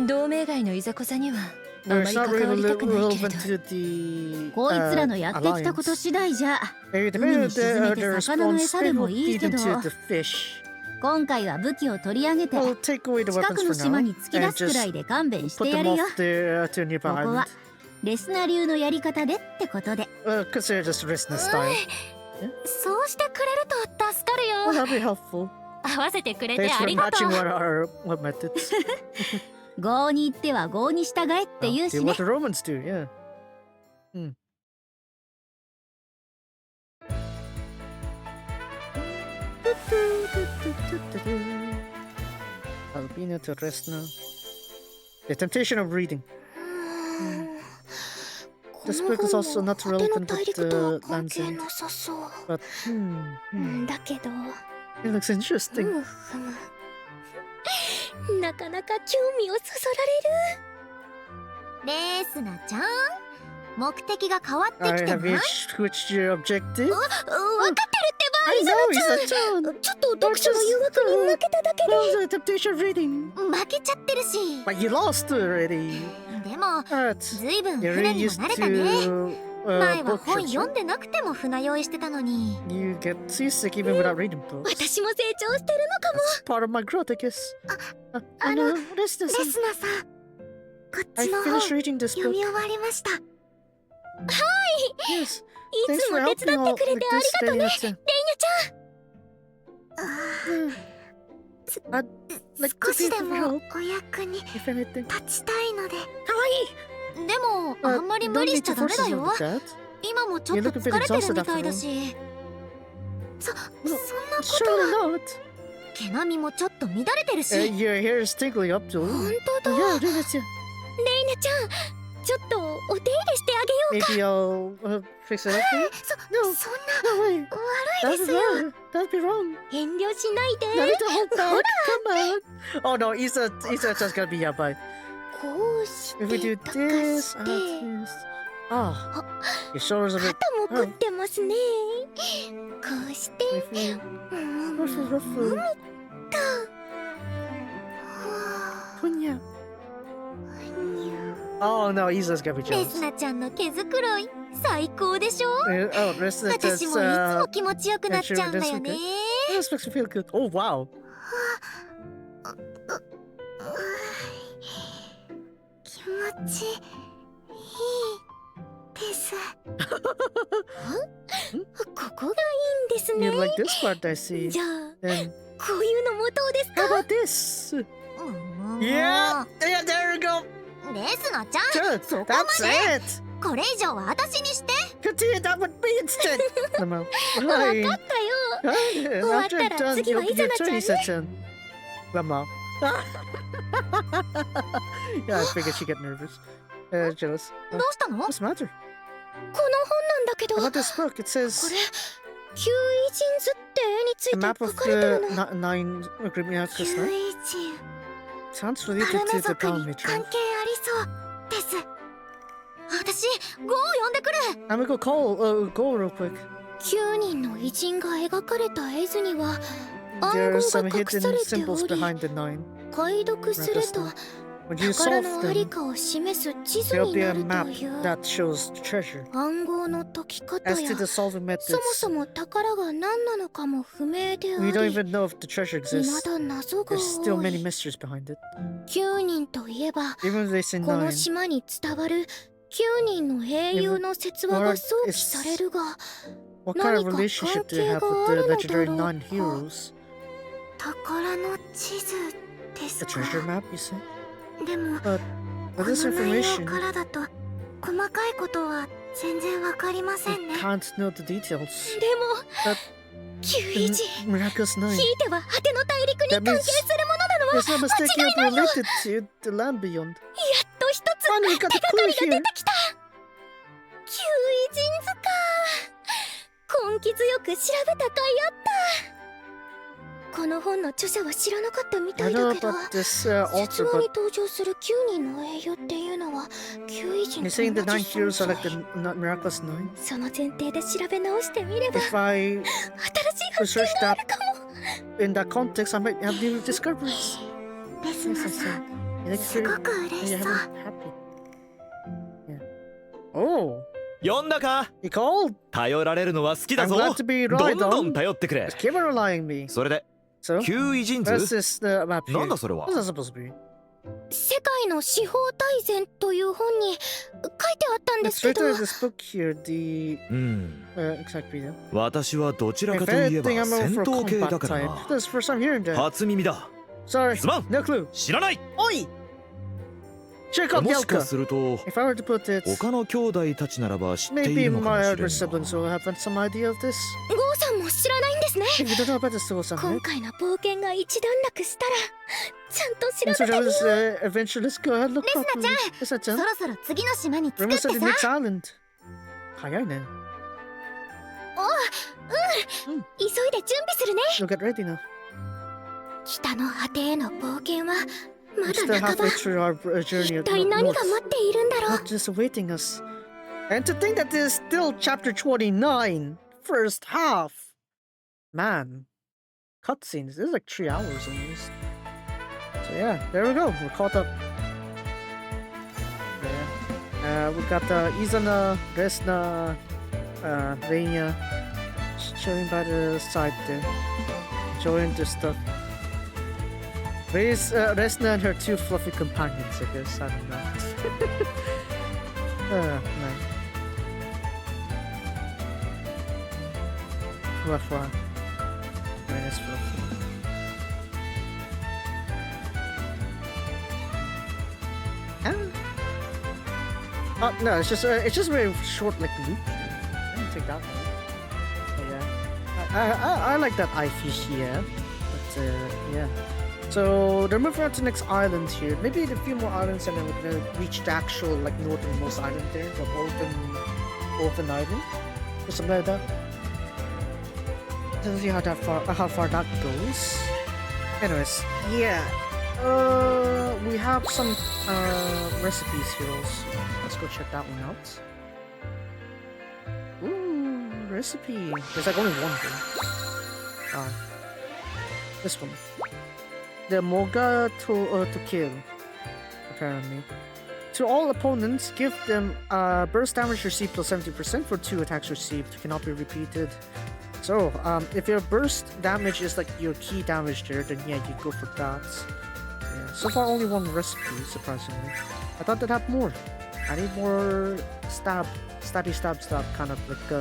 同盟外のいざこざにはあま They're り not 関わり really たくないけれ relevant ど。 to the こいつらのやってきたこと alliance. 次第じゃ、 Hey, 海 depending に on 沈めて their 魚の response, 餌 they で will もいい feed け them ど、 to the fish. 今回は武器を取り上げて、 We'll take away the 近 weapons く for の島 now に突き出 and すくら just いで勘弁し put てや them るよ。 off to a nearby ここは island. レスナ流のやり方でってことで。 Consider this Resna style. そうしてくれると助かる Well, よ。 that'll be helpful. 合わせてくれて Thanks あ for りがと matching う。 what methods. 郷に行っては郷に従えって言う Do しね what。the Romans do, yeah. Albina to Resna. The temptation of reading. This book is also not relevant with the Land's End. なさそう。 But, だけど it looks interesting. なかなか興味をそそられる。レースナちゃん、目的が変わってき I て have ない？ switched your objective. わかってるってば、 I イザ know, ナ Isa ちゃん。 chan. ちょっと読書の誘惑に負けただけで。 That was the temptation of reading. 負けちゃってるし。 But you lost already. でも、 But ずいぶん you're 船 really にも used 慣れたね。 to 前は book 本 trips, 読ん right? でなくても船酔いしてたのに。 You get seasick even without reading books. 私も成長してるのかも。 It's part of my growth, I guess. あの、 Resna レス san. ナさん、こっ I ちの本 finished reading this 読 book. み終わりました。 Yes. い Thanks つ for も手伝 helping って all くれ with てあり this, がとね、レイ Leila-chan. ニャちゃん。少しでもお役に立ちたいので。でもあんまり無理しちゃダメだよ。今もちょっと疲れてるみたいだし。そんなことは。毛並みもちょっと乱れてるし。Your hair is tickling up to. 本当だ。レイナちゃん、ちょっとお手入れしてあげようか。 Maybe I'll fix it up for you? そんな悪いですよ。 That'd be wrong. 遠慮しないで。Come on. Oh no, Isa's just gonna be here, bye. こうし If we て do とか this, して。ah, your shoulders a bit. 肩も凝ってますね。こうして。Oh no, Isa's gonna be レ jealous. スナちゃんの毛づくろい最高でしょ。 Oh, Resleri 私 says, もいつも気持ちよくなっちゃうんだよね。 this makes me feel good. Oh wow. 気持ちいいです。ここがいいんですね。 You like this part, I see. じゃあ、 Then こういうのもどうですか？ how about this? Yeah, there we go. レスナちゃん、 Good. そこま That's で。 it. これ以上は私にして。 Continue that would be instant. わかったよ。終わったら次はイザナちゃんね。 Grandma. Yeah, I figured she'd get nervous. Jealous. どうしたの？ What's the matter? この本なんだけど。 About this book, it こ says れ、キュウイジンズって絵につい a て map 書 of かれてる the の。 nine agreement キ actors, ュウ right? イジン。 Sounds パ related ル to メ the 族 town に ritual. 関係ありそうです。私、ゴーを呼んでくる。 I'm gonna go real quick. 9人の偉人が描かれた絵図には暗 There 号 are some が隠 hidden されて symbols おり、 behind the nine. 解読すると When you 宝 solve のあり them, かを示す地図 there'll に be な a ると map いう that shows the treasure. 暗号の解き方 As や to the solving そも methods, そも宝が何なのかも不明であ we don't り、 even know if the treasure 未 exists. だ謎が There's still 多 many い。 mysteries behind it. 9人といえば Even though they say この nine, 島に伝わる9人の英雄の説話が想起されるが、 what kind of 何か relationship do you 関係 have が with あ the るのだ legendary ろう nine か。 heroes? 宝の地図です The か。 treasure map, you say? でも、 But こ with this の内容 information, からだと細かいことは全然わかりませ we んね。 can't know the details. でも But 9イ the ジ miraculous nine, ひいては果ての大陸に関係するものなのは there's no 間 mistaking 違い it ないよ。 related to the land beyond. やっと一つ Finally, we 手 got が the か clue りが出 here. てきた。9イジンズか。根気強く調べた甲斐あった。この本の著者は知らなかったみた I い know だけど、 about this 説 author, 話に but 登場する9人の英雄っていうのは9イジン you're と saying the 同 nine じ heroes 存 are like 在。 the miraculous nine? その前提で調べ直してみれば If I 新しい発 research 見があ that るかも。 in that context, I might have new discoveries. レスナ Yes, さん、 you like すご your, く嬉し you're そう。 happy. Yeah. Oh, 呼んだか？ you called? 頼られるのは好きだ I'm ぞ。 glad to be ど right んどん on. 頼ってくれ。 Just keep on relying on me. それで、 So, 9偉人 what's 図？ this map here? なんだそれは？ What's that supposed to be? 世界の司法大全という本に書いてあったんで It's すけど、 written in this book here, the exact video. 私はどちら If かといえば anything, I'm 戦 over for 闘系だ combat から type. な。 This is the first time hearing that. 初耳だ。 Sorry, すまん。 no clue. 知らない。 Oi! Check out もしか Yelka. すると If I were to put it, 他の兄弟たちならば知ってい maybe るのかも my し elder れん siblings が。 will have some idea of this. ゴーさんも知らないんですね。 If you don't know about this, Togo-san, 今 right? 回の冒険が一段落したらちゃんと And 調 so べてみよ Jonas, う。 eventually, let's go ahead and look properly. Yes, that's そ it. ろそろ次の島に着くって Remember さ。 the next island. 早いね。急いで準備するね。 You'll get ready now. 北の果てへの冒険はま We're still だ半ば。 halfway through our journey 一体何が待っているんだろう。 What is awaiting us? And to think that this is still chapter 29, first half. Man, cutscenes. This is like 3 hours almost. So yeah, there we go. We're caught up. Yeah. We got Izana, Resna, Reina, chilling by the side there, enjoying their stuff. Resna and her 2 fluffy companions, I guess. I don't know. Nice. Fluff one. Nice fluff. No, it's just a very short like loop. I didn't take that one. But yeah, I like that eye fish here. But yeah. So they're moving on to the next island here. Maybe a few more islands, and then we're gonna reach the actual like northernmost island there, the Orphan Island, or something like that. Doesn't see how far that goes. Anyways, yeah. We have some recipes here also. Let's go check that one out. Ooh, recipe. There's like only one thing. This one. The Moga to kill, apparently. To all opponents, give them burst damage received plus 70% for 2 attacks received. Cannot be repeated. So, if your burst damage is like your key damage there, then yeah, you go for that. Yeah. So far, only one recipe, surprisingly. I thought they'd have more. I need more stabby stab kind of like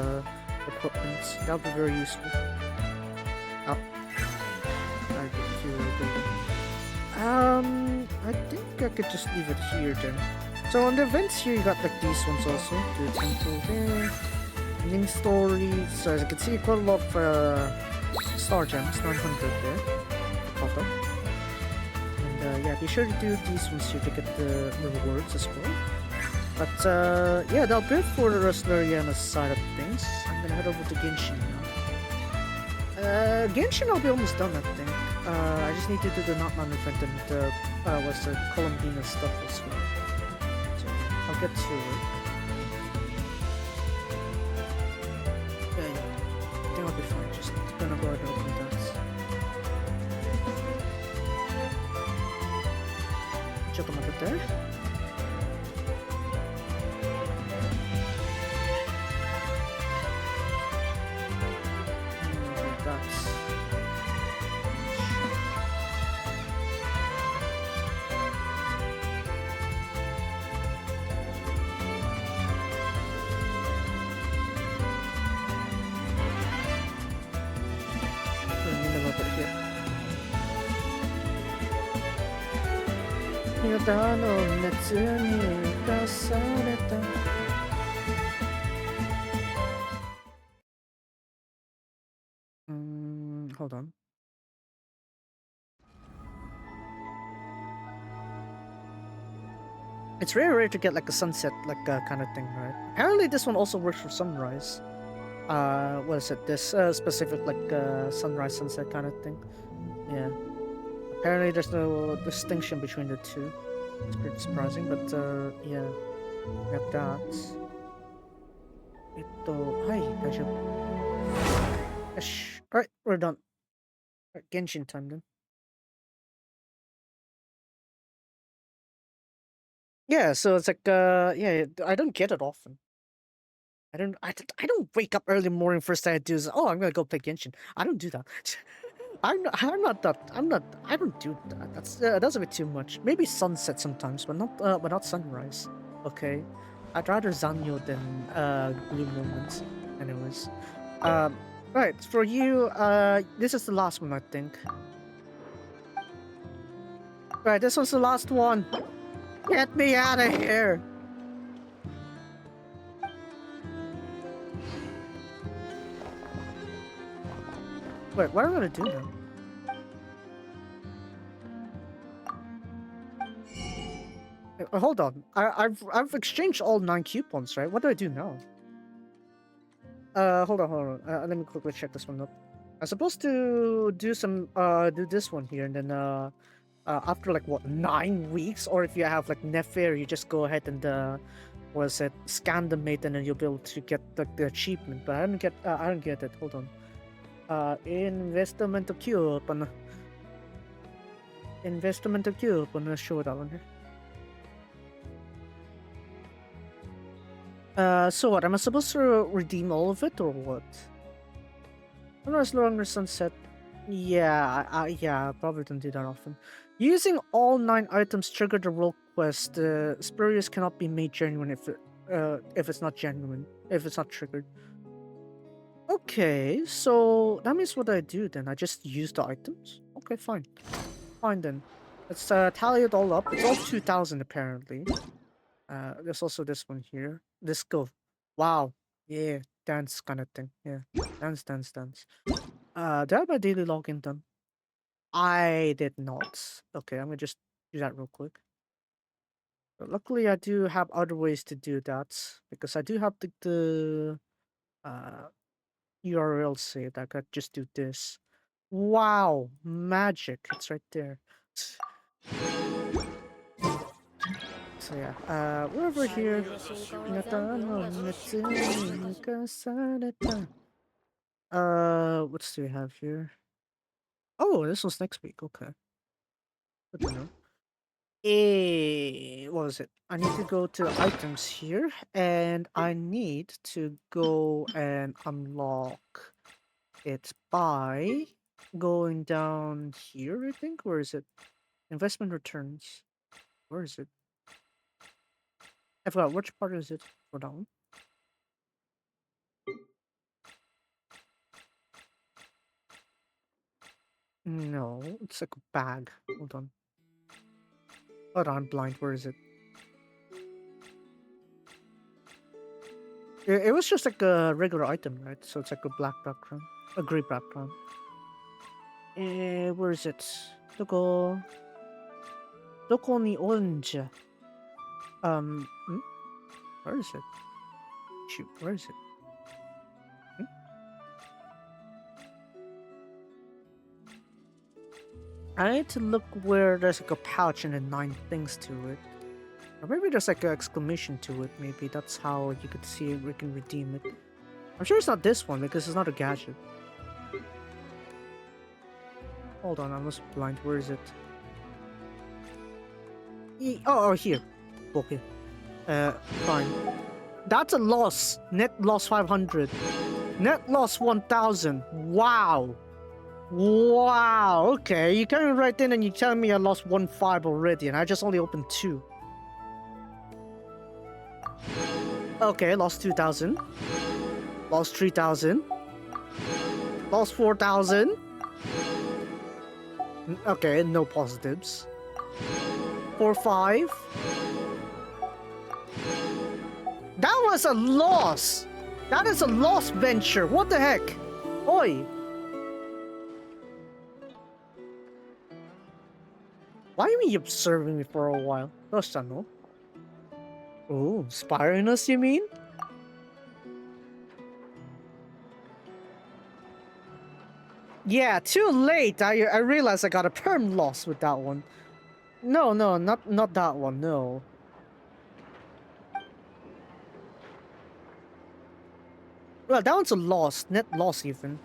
equipment. That would be very useful. Oh. I think I could just leave it here then. So on the events here, you got like these ones also. The temple there. Link stories. So as you can see, quite a lot of star gems, 900 there. Copper. And yeah, be sure to do these ones here to get the rewards as well. But yeah, that'll be it for the Resleriana side of things. I'm gonna head over to Genshin now. Genshin I'll be almost done, I think. I just need to do the Natlan event and what's the Columbina stuff as well. So I'll get to it. Yeah, I think I'll be fine. Just gonna go ahead and open that. Jump them up there. That's hold on. It's very rare to get like a sunset like kind of thing, right? Apparently this one also works for sunrise. What is it? This specific like sunrise sunset kind of thing. Yeah. Apparently there's no distinction between the two. It's pretty surprising, but yeah. We have that. Hi, Gacha. Alright, we're done. Right, Genshin time then. Yeah, so it's like yeah, I don't get it often. I don't wake up early morning, first thing I do is, oh, I'm gonna go play Genshin. I don't do that. I don't do that. That's a bit too much. Maybe sunset sometimes, but not sunrise. Okay. I'd rather Zanyo than blue moments. Anyways. Right, for you, this is the last one, I think. Right, this one's the last one. Get me out of here! Wait, what am I gonna do now? Hold on. I've exchanged all 9 coupons, right? What do I do now? Hold on. Let me quickly check this one up. I'm supposed to do some do this one here, and then after like what 9 weeks, or if you have like Nefair, you just go ahead and scan the mate, and then you'll be able to get like the achievement. But I don't get it. Hold on. Investment coupon. Investment coupon. Let's show that one here. So what? Am I supposed to redeem all of it or what? As long as sunset. Yeah, yeah, I probably don't do that often. Using all 9 items trigger the role quest. Spurious cannot be made genuine if it's not genuine. If it's not triggered. Okay, so that means what I do then? I just use the items? Okay, fine. Fine then. Let's tally it all up. It's all 2,000 apparently. There's also this one here. Disco. Wow. Yeah. Dance kind of thing. Yeah. Dance. Do I have my daily login done? I did not. Okay, I'm gonna just do that real quick. But luckily, I do have other ways to do that because I do have the URL saved. I could just do this. Wow, magic! It's right there. So yeah, we're over here. What do we have here? Oh, this was next week. Okay. Good to know. What was it? I need to go to items here, and I need to go and unlock it by going down here, I think. Where is it? Investment returns. Where is it? I forgot. Which part is it? Go down. No, it's like a bag. Hold on. Hold on, I'm blind. Where is it? It was just like a regular item, right? So it's like a black background. A gray background. Where is it? Doko ni orange? Where is it? Shoot, where is it? I need to look where there's like a pouch and then 9 things to it. Or maybe there's like an exclamation to it, maybe. That's how you could see it, we can redeem it. I'm sure it's not this one because it's not a gadget. Hold on, I was blind. Where is it? Oh, here. Okay. Fine. That's a loss. Net loss 500. Net loss 1000. Wow. Wow, okay. You came right in and you telling me I lost 1.5 already and I just only opened 2. Okay, lost 2,000. Lost 3,000. Lost 4,000. Okay, no positives. 4.5. That was a loss! That is a lost venture. What the heck? Oi! Why are you observing me for a while? No. Oh, spying us, you mean? Yeah, too late. I realized I got a perm loss with that one. No, not that one. No. Well, that one's a loss. Net loss, even.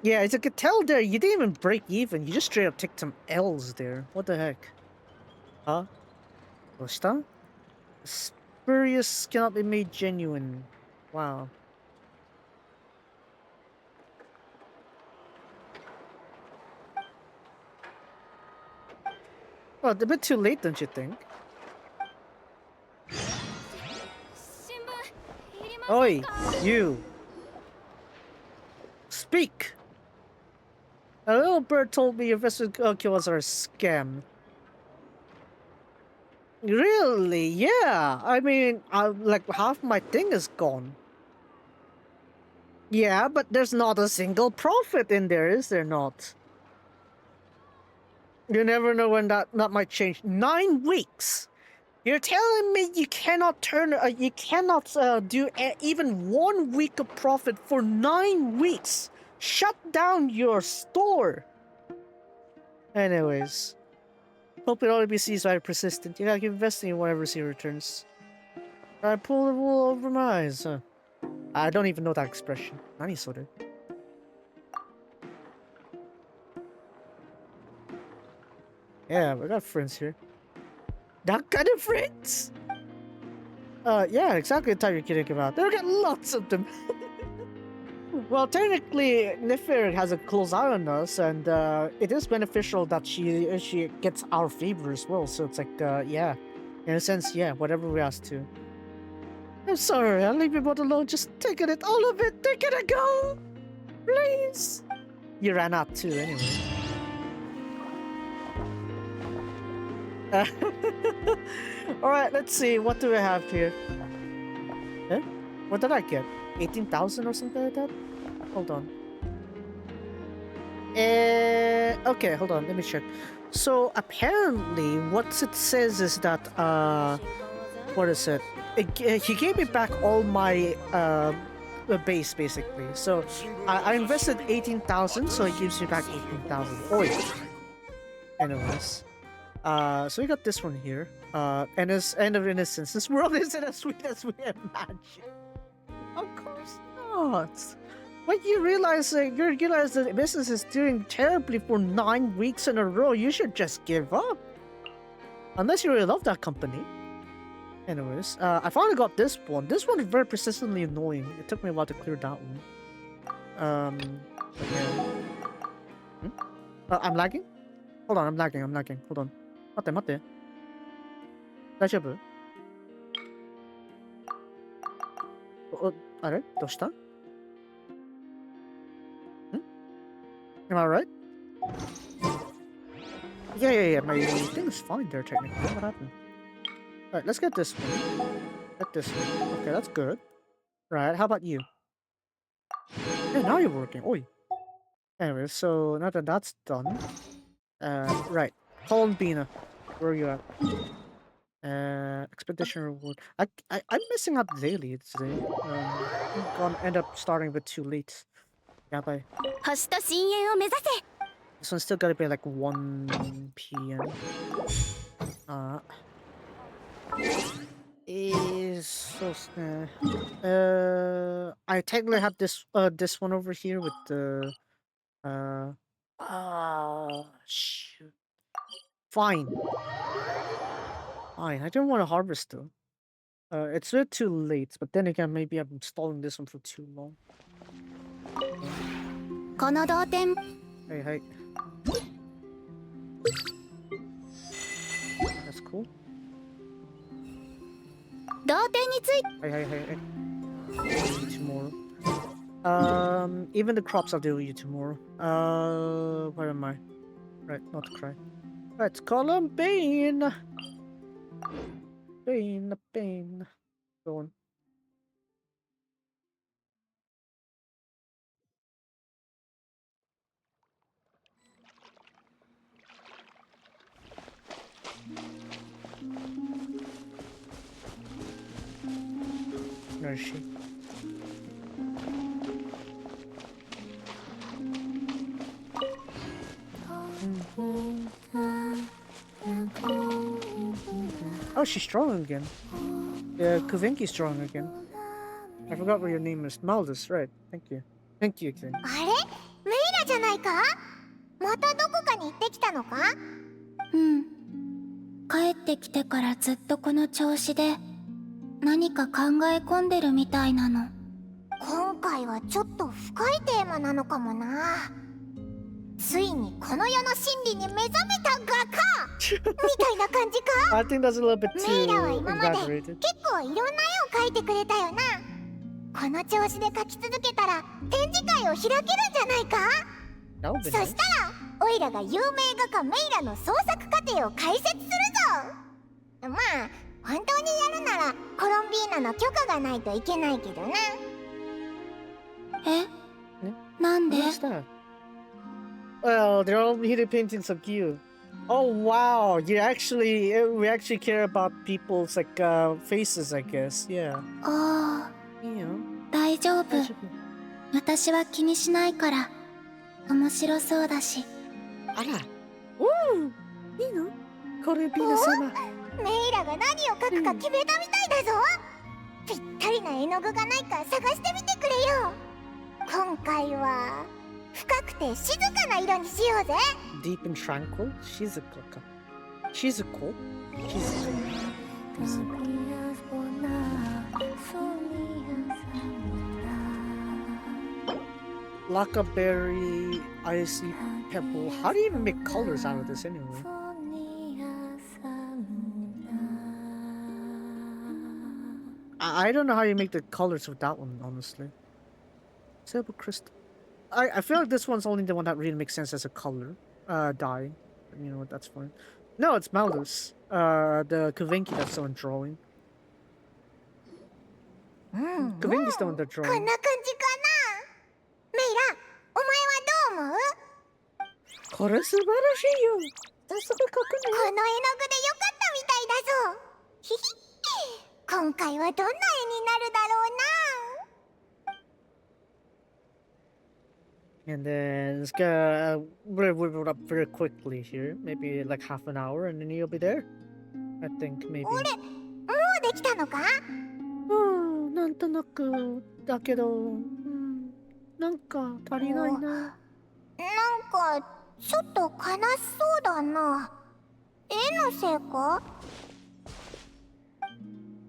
Yeah, as you could tell there, you didn't even break even. You just straight up took some L's there. What the heck? Huh? Doshita? Spurious cannot be made genuine. Wow. Well, a bit too late, don't you think? Oi, you! Speak! A little bird told me your vessel kills are a scam. Really? Yeah. I mean, like half my thing is gone. Yeah, but there's not a single profit in there, is there not? You never know when that might change. 9 weeks. You're telling me you cannot turn, you cannot do even 1 week of profit for 9 weeks. Shut down your store. Anyways, hope it only sees why persistent. You gotta keep investing in whatever see returns. I pull the wool over my eyes. Huh? I don't even know that expression. Nani soda. Yeah, we got friends here. That kind of friends? Yeah, exactly the type you're kidding about. There are lots of them. Well, technically, Nifir has a close eye on us, and it is beneficial that she gets our favor as well. So it's like, yeah, in a sense, yeah, whatever we ask to. I'm sorry, I'll leave you both alone. Just take it, all of it. Take it and go, please. You ran out too, anyway. Alright, let's see. What do we have here? Huh? What did I get? 18,000 or something like that? Hold on. Okay, hold on. Let me check. So apparently, what it says is that what is it? He gave me back all my base basically. So I invested 18,000, so he gives me back 18,000. Oh yeah. Anyways, so we got this one here. And as end of innocence. This world isn't as sweet as we imagine. Of course not. When you realize that the business is doing terribly for 9 weeks in a row, you should just give up. Unless you really love that company. Anyways, I finally got this one. This one is very persistently annoying. It took me a while to clear that one. I'm lagging? Hold on, I'm lagging. Hold on. 待って。大丈夫？あれ？どうした？ Am I right? Yeah. My thing is fine there, technically. What happened? Alright, let's get this one. Get this one. Okay, that's good. Right, how about you? Hey, now you're working. Oi. Anyway, so now that that's done. Right. Columbina. Where are you at? Expedition reward. I'm missing out daily today. I'm gonna end up starting a bit too late. Yeah, bye. This one's still gotta be like 1 p.m. I technically have this one over here with the shoot. Fine. I don't want to harvest though. It's a bit too late, but then again, maybe I'm installing this one for too long. Hey. That's cool. Hey. Tomorrow. Even the crops I'll deal with you tomorrow. Where am I? Right, not to cry. Right, Columbine. Pain. Go on. Where is she? Oh, she's strong again. Yeah, Kuvenki's strong again. I forgot what your name is. Maldus, right. Thank you. Thank you, King. あれ？メイラじゃないか？またどこかに行ってきたのか？うん。帰ってきてからずっとこの調子で何か考え込んでるみたいなの。今回はちょっと深いテーマなのかもな。ついにこの世の真理に目覚めた画家みたいな感じか？ I think that's a little bit too メイラは今まで結 exaggerated. 構いろんな絵を描いてくれたよな。この調子で描き続けたら展示会を開けるんじゃないか？ そしたらオイラが有名画家メイラの創作過程を解説するぞ。まあ本当にやるならコロンビーナの許可がないといけないけどな。え？なんで？ Well, they're all hidden paintings of you. Oh wow, we actually care about people's like faces, I guess. Yeah. ああ。大丈夫。私は気にしないから面白そうだし。あら。おお。いいの？コルビーナ様。メイラが何を描くか決めたみたいだぞ。ぴったりな絵の具がないか探してみてくれよ。今回は深くて静かな色にしようぜ。 Deep and tranquil? 静かか。静か？Lackaberry, icy pebble. How do you even make colors out of this anyway? I don't know how you make the colors with that one, honestly. Silver crystal. I feel like this one's only the one that really makes sense as a color dye. You know what? That's fine. No, it's Malus. The Kavinki that's the one drawing. Kavinki's the one that drawing. こんな感じかな。メイラ、お前はどう思う？これ素晴らしいよ。早速書くね。この絵の具でよかったみたいだぞ。ひひ。今回はどんな絵になるだろうな。 And then it's gonna whip it up very quickly here. Maybe like half an hour and then you'll be there. I think maybe. 俺、もうできたのか？なんとなくだけど、なんか足りないな。なんかちょっと悲しそうだな。絵のせいか？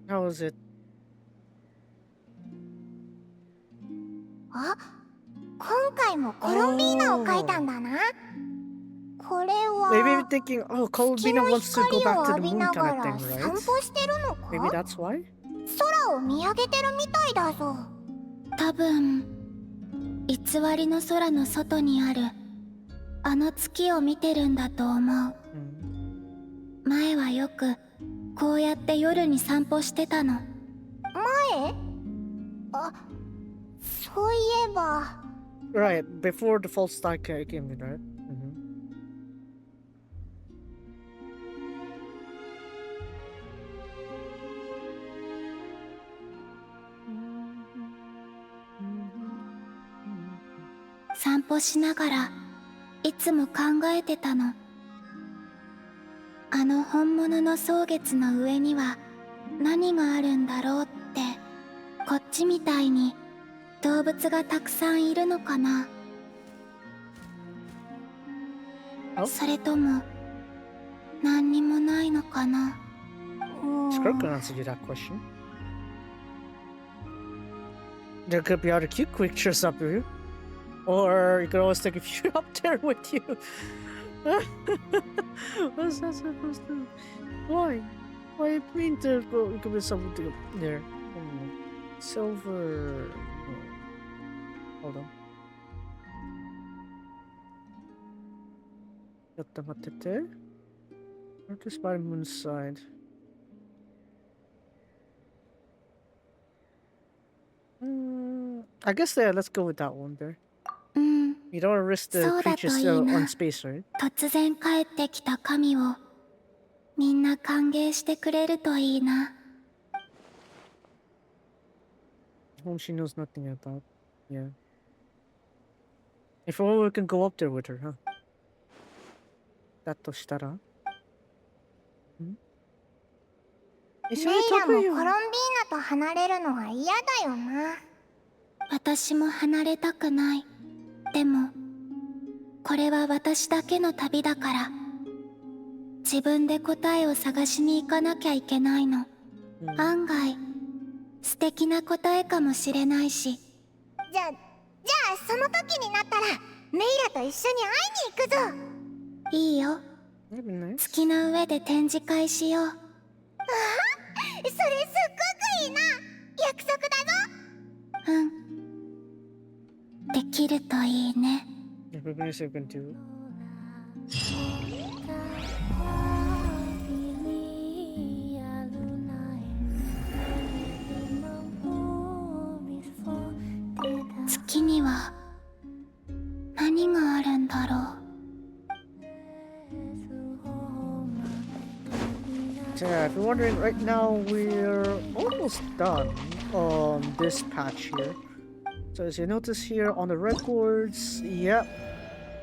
How is it? あ、今回もコロンビーナを描いたんだな。これは Maybe you're thinking, oh, Columbina wants to go back to the moon 月の kind 光 of を浴びながら thing, 散 right? 歩してるのか？ Maybe that's why? 空を見上げてるみたいだぞ。多分偽りの空の外にあるあの月を見てるんだと思う。前はよくこうやって夜に散歩してたの。前？あ、そういえば。Right, before the false start came in, right? Mm-hmm. 散歩しながらいつも考えてたの。あの本物の草月の上には何があるんだろうって。こっちみたいに動物がたくさんいるのかな。それとも何にもないのかな。Scrub can answer you that question. There could be other cute creatures up here. Or you could always take a few up there with you. What's that supposed to? Why? Why it mean there could be something up there? Silver. Hold on. ちょっと待ってて。Notice by the moon side. I guess there. Let's go with that one there. You don't want to risk the creatures on space, right? 突然帰ってきた神をみんな歓迎してくれるといいな。Whom she knows nothing about. Yeah. If only we can go up there with her, huh? だとしたら？メイラもコロンビーナと離れるのは嫌だよな。私も離れたくない。でもこれは私だけの旅だから自分で答えを探しに行かなきゃいけないの。案外素敵な答えかもしれないし。じゃあその時になったらメイラと一緒に会いに行くぞ。いいよ。月の上で展示会しよう。それすっごくいいな。約束だぞ。できるといいね。月には何があるんだろう。Yeah, if you're wondering, right now we're almost done on this patch here. So as you notice here on the records, yep,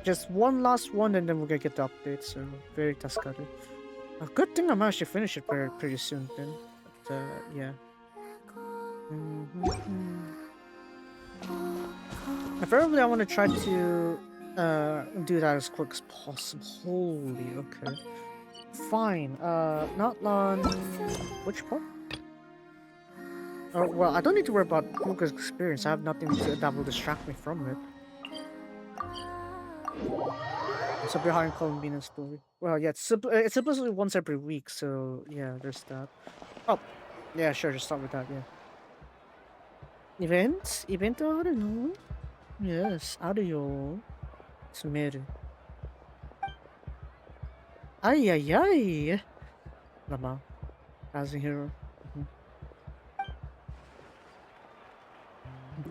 just one last one and then we're gonna get the update, so very tascado. A good thing I managed to finish it pretty soon then, but yeah. Preferably I want to try to do that as quick as possible. Holy, okay. Fine, Natlan... Which part? Oh, well, I don't need to worry about Luca's experience. I have nothing that will distract me from it. So behind Columbina's story. Well, yeah, it's supposedly once every week, so yeah, there's that. Oh, yeah, sure, just start with that, yeah. Event? Event aru no? Yes, aru yo. Sumeru. Ay, ay, ay. Lama. As a hero.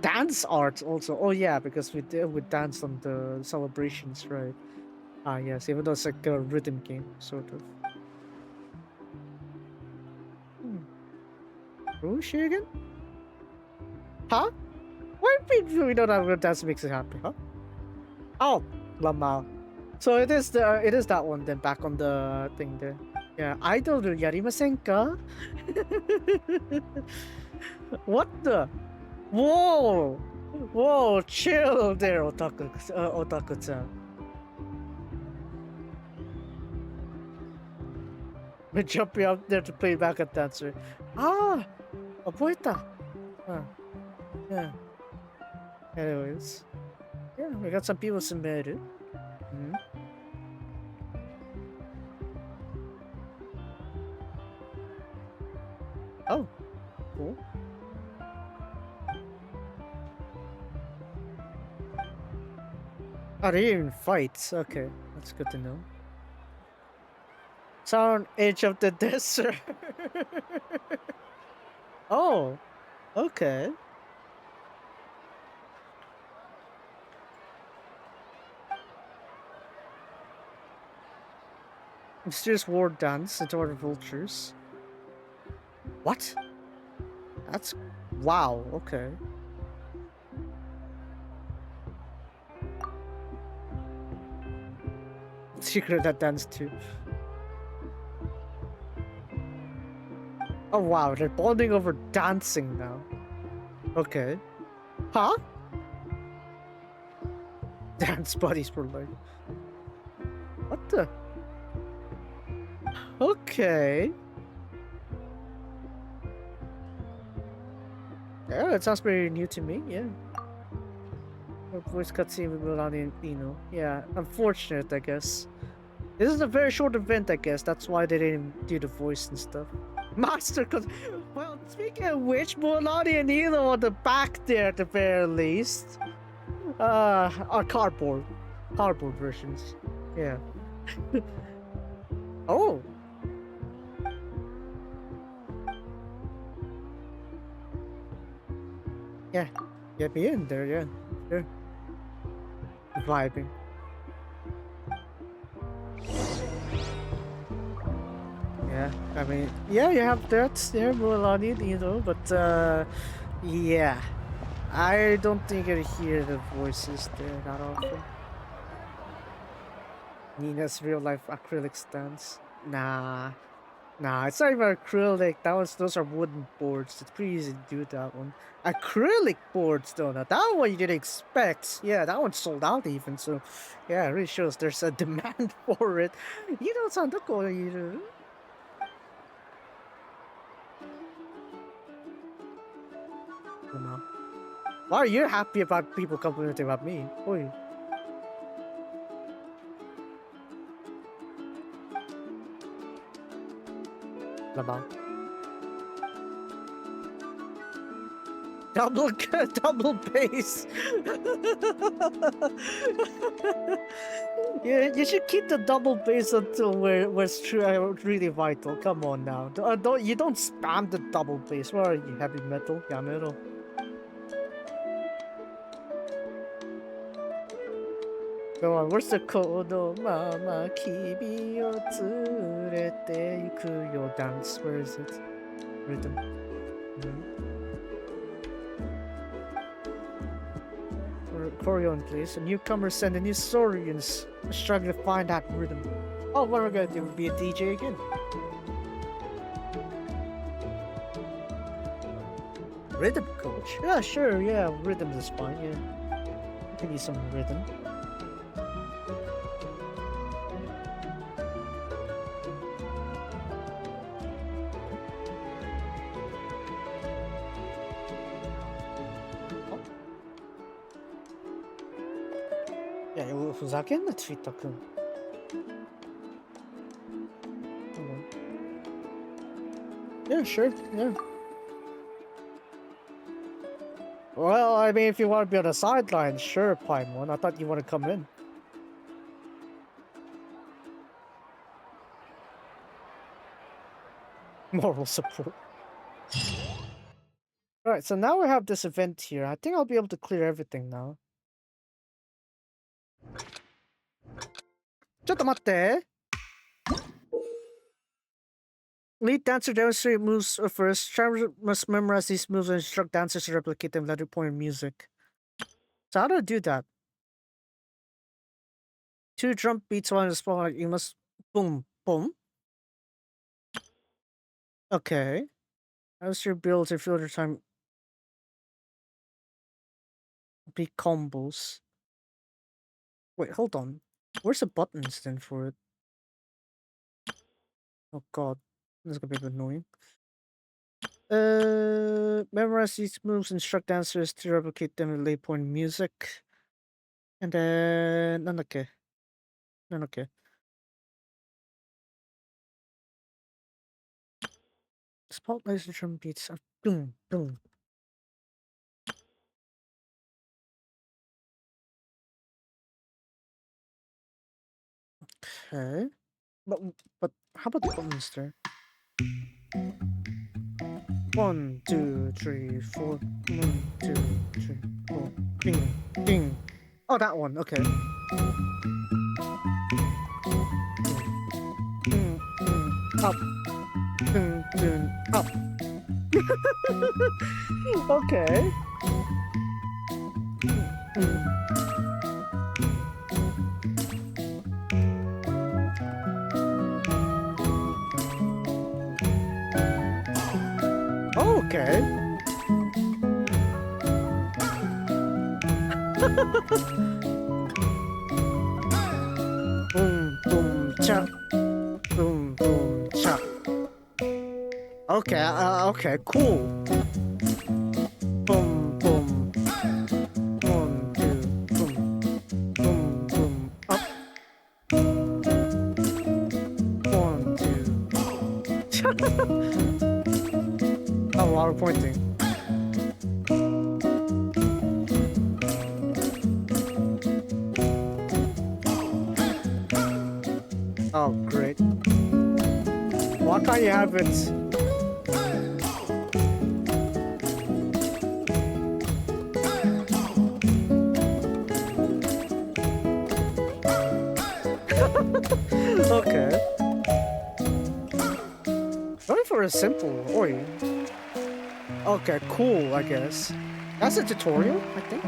Dance art also. Oh yeah, because we dance on the celebrations, right? Ah yes, even though it's like a rhythm game, sort of. Who is she again? Huh? Why we don't have a dance makes it happy, huh? Oh, Lama. So it is that one then, back on the thing there. Yeah, idol yarimasen ka? What the? Whoa! Whoa, chill there, Otaku-chan. We're jumping up there to play backup dancer. Ah! Abueta! Huh. Yeah. Anyways. Yeah, we got some people submitted. Oh, cool. Oh, they didn't even fight. Okay, that's good to know. Sound Edge of the Desert. Oh, okay. Mysterious war dance into the vultures. What? That's... wow, okay. Secret of that dance too. Oh wow, they're bonding over dancing now. Okay. Huh? Dance buddies for life. What the? Okay. Yeah, that sounds pretty new to me, yeah. Voice cutscene with Melania and Ino. Yeah, unfortunate, I guess. This is a very short event, I guess. That's why they didn't do the voice and stuff. Master well, speaking of which, Melania and Ino on the back there at the very least. Are cardboard. Cardboard versions. Yeah. Oh! Yeah. Get me in there, yeah. Sure. Vibing. Yeah, I mean, yeah, you have that there, Melania, you know, but, yeah. I don't think I hear the voices there that often. Nina's real life acrylic stands. Nah. Nah, it's not even acrylic. Those are wooden boards. It's pretty easy to do that one. Acrylic boards though. Now that one you didn't expect. Yeah, that one sold out even. So yeah, it really shows there's a demand for it. You know, son, don't go either. Why are you happy about people complimenting about me? Oi. Lama. Double bass. Yeah, you should keep the double bass until where it's really vital. Come on now. You don't spam the double bass. What are you, heavy metal? Yeah, metal. Come on, where's the Kodo Mama Kibi o tsurete iku yo dance? Where is it? Rhythm. Chorion, please. A newcomer send a new Saurians. I'm struggling to find that rhythm. Oh, what am I gonna do? Be a DJ again? Rhythm coach? Yeah, sure, yeah. Rhythm is fine, yeah. I can use some rhythm. Yeah, ふざけんな、ツイッターくん。Yeah, sure, yeah. Well, I mean, if you want to be on the sideline, sure, Paimon. I thought you want to come in. Moral support. Alright, so now we have this event here. I think I'll be able to clear everything now. ちょっと待って。Lead dancer demonstrate moves first. Traveler must memorize these moves and instruct dancers to replicate them at every point in music. So how do I do that? 2 drum beats while in the spotlight. You must boom, boom. Okay. How's your build to feel your time? Big combos. Wait, hold on. Where's the buttons then for it? Oh god. This is gonna be a bit annoying. Memorize these moves, instruct dancers to replicate them in late point music. And then... okay. Spotlights and drum beats. Boom, boom. Okay. But how about the buttons there? 1, 2, 3, 4. 1, 2, 3, 4. Ding, ding. Oh, that one. Okay. Up. Up. Okay. Okay. Boom, boom, chop. Boom, boom, chop. Okay, okay, cool. Boom, boom. 1, 2, boom. Boom, boom, up. 1, 2. Oh, a lot of pointing. Oh, great. Why can't you have it? Okay. Going for a simple oi. Okay, cool, I guess. That's a tutorial, I think.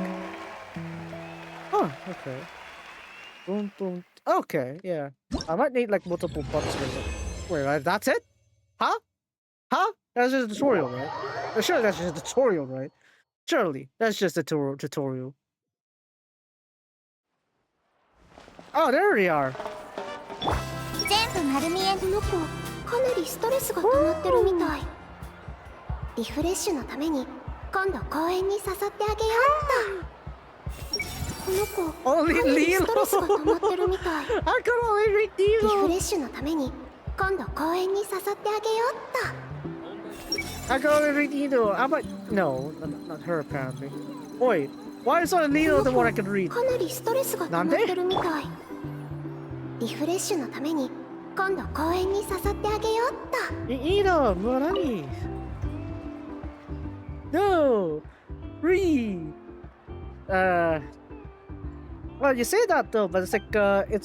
Oh, okay. Boom, boom. Okay, yeah. I might need like multiple buttons or something. Wait, that's it? Huh? Huh? That's just a tutorial, right? Sure, that's just a tutorial, right? Surely, that's just a tutorial. Oh, there we are. 全部丸見え。この子、かなりストレスが溜まってるみたい。リフレッシュのために今度公園に誘ってあげようっと。この子、かなりストレスが溜まってるみたい。リフレッシュのために今度公園に誘ってあげようっと。 I can only read Nino. How about... No, not her apparently. Wait, why is only Nino the one I can read? かなりストレスが溜まってるみたい。リフレッシュのために今度公園に誘ってあげようっと。Nino, Morani. No, read. Well, you say that though, but it's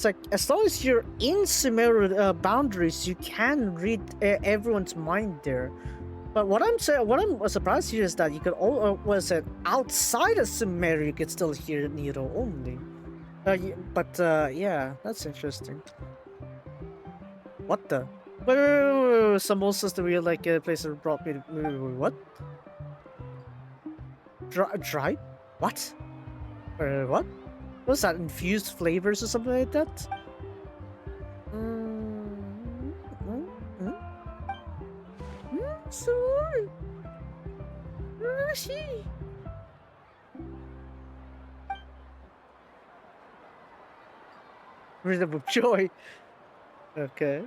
like as long as you're in similar boundaries, you can read everyone's mind there. But what I'm surprised here is that you could was it outside of Sumeru you could still hear Nero only. Yeah, that's interesting. What the? Wait, Samosas the real like place that brought me to what? Dry? What? What? What's that? Infused flavors or something like that? Rhythm of joy. Okay.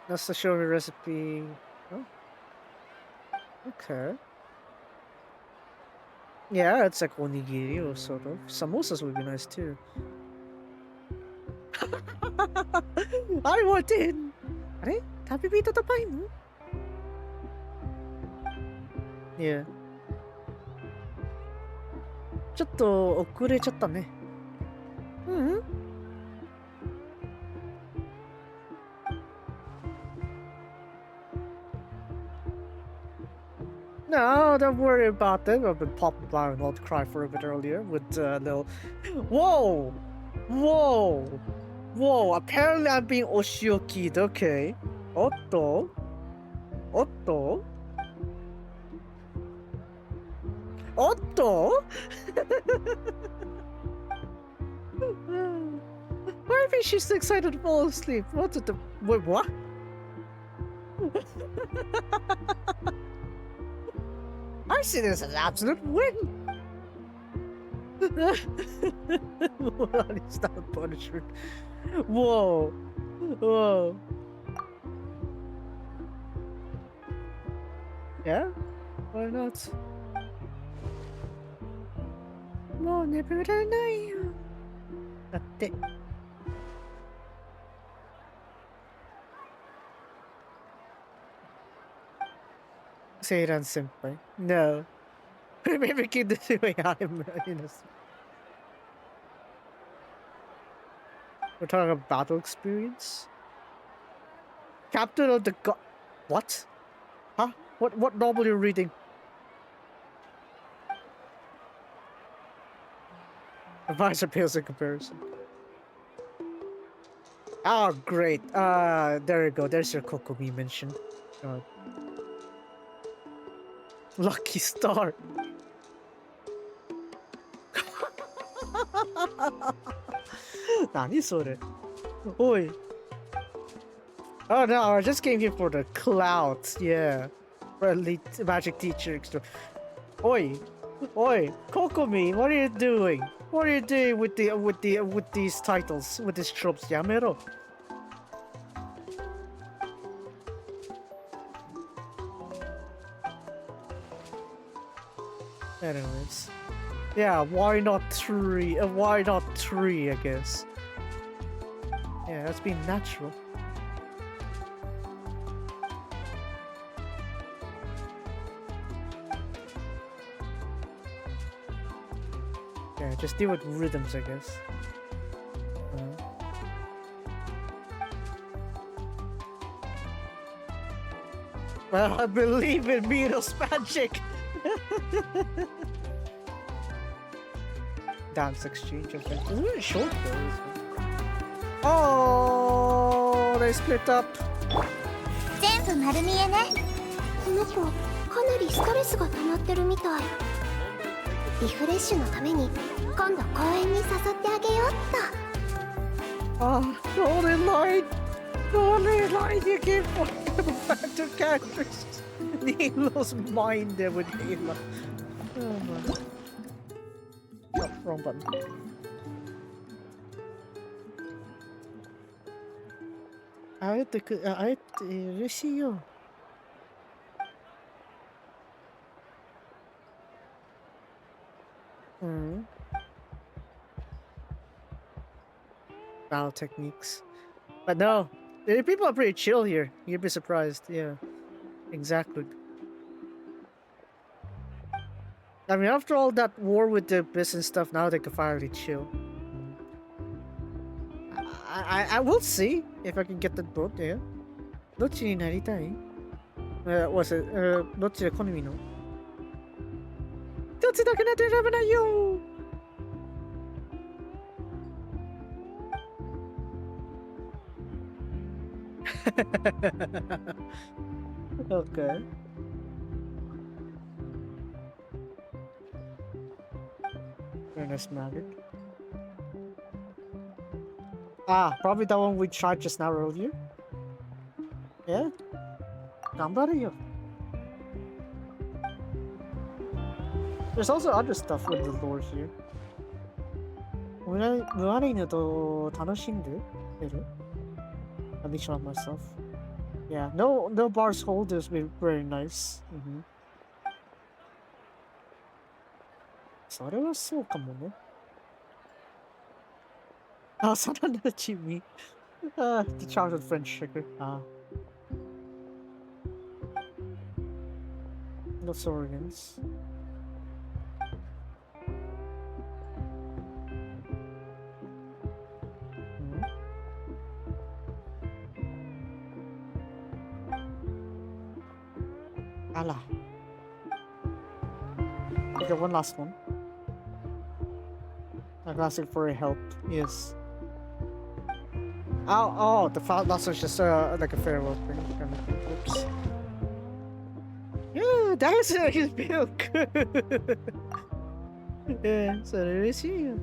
That's the show me recipe. Oh. Okay. Yeah, it's like onigiri or sort of. Samosas would be nice too. I want in! あれ旅人とパイム Yeah. ちょっと遅れちゃったね。No, don't worry about them. I've been popping by and not cry for a bit earlier with little. Whoa! Whoa! Whoa! Apparently I'm being oshioki'd. Okay. Otto? Otto? Otto? Why is she so excited to fall asleep? What's it? Wait, what? I see this as an absolute win. What is that punishment? Whoa. Whoa. Yeah? Why not? もう眠らないよ。だって。Seiran senpai. No. Mimicking the way I'm innocent. We're talking about battle experience? Captain of the God. What? Huh? What novel are you reading? Advisor pales in comparison. Oh, great. There you go. There's your Kokomi mention. Lucky star. Nani sore? Oi. Oh no, I just came here for the clouds. Yeah. For elite magic teacher. Oi. Oi. Kokomi, what are you doing? What are you doing with these titles, with these tropes? Yamero. Anyways, yeah, why not three? Why not three? I guess. Yeah, that's being natural. Yeah, just deal with rhythms, I guess. Well, I believe in Miro's magic. Dance exchange of friends. It's really short though. Oh, they split up. 全部丸見えね。この子かなりストレスが溜まってるみたい。リフレッシュのために今度公園に誘ってあげようっと。Ah, the only line you gave for back to characters. Nilo's mind there with Nilo. Oh man. Oh, wrong button. I嬉しいよ。Battle techniques. But no, the people are pretty chill here. You'd be surprised. Yeah, exactly. I mean, after all that war with the business stuff, now they can finally chill. I will see if I can get the boat there. どっちになりたい? Was it どっちで好みの? どっちだけなって選べないよ. Okay. Fairness magic. Ah, probably that one we tried just now earlier. Yeah. Gambaru. There's also other stuff with the lore here. 無悪いのと楽しんでる? At least on myself. Yeah, no bars holders be very nice. それはそうかもね。あ、そんなチミ。The childhood friend sugar. No organs. Allah. Okay, one last one. I'm asking for help. Yes. Oh, the last one's just like a farewell thing. Kind of thing. Oops. Yeah, that's his milk. Yeah, so there is here.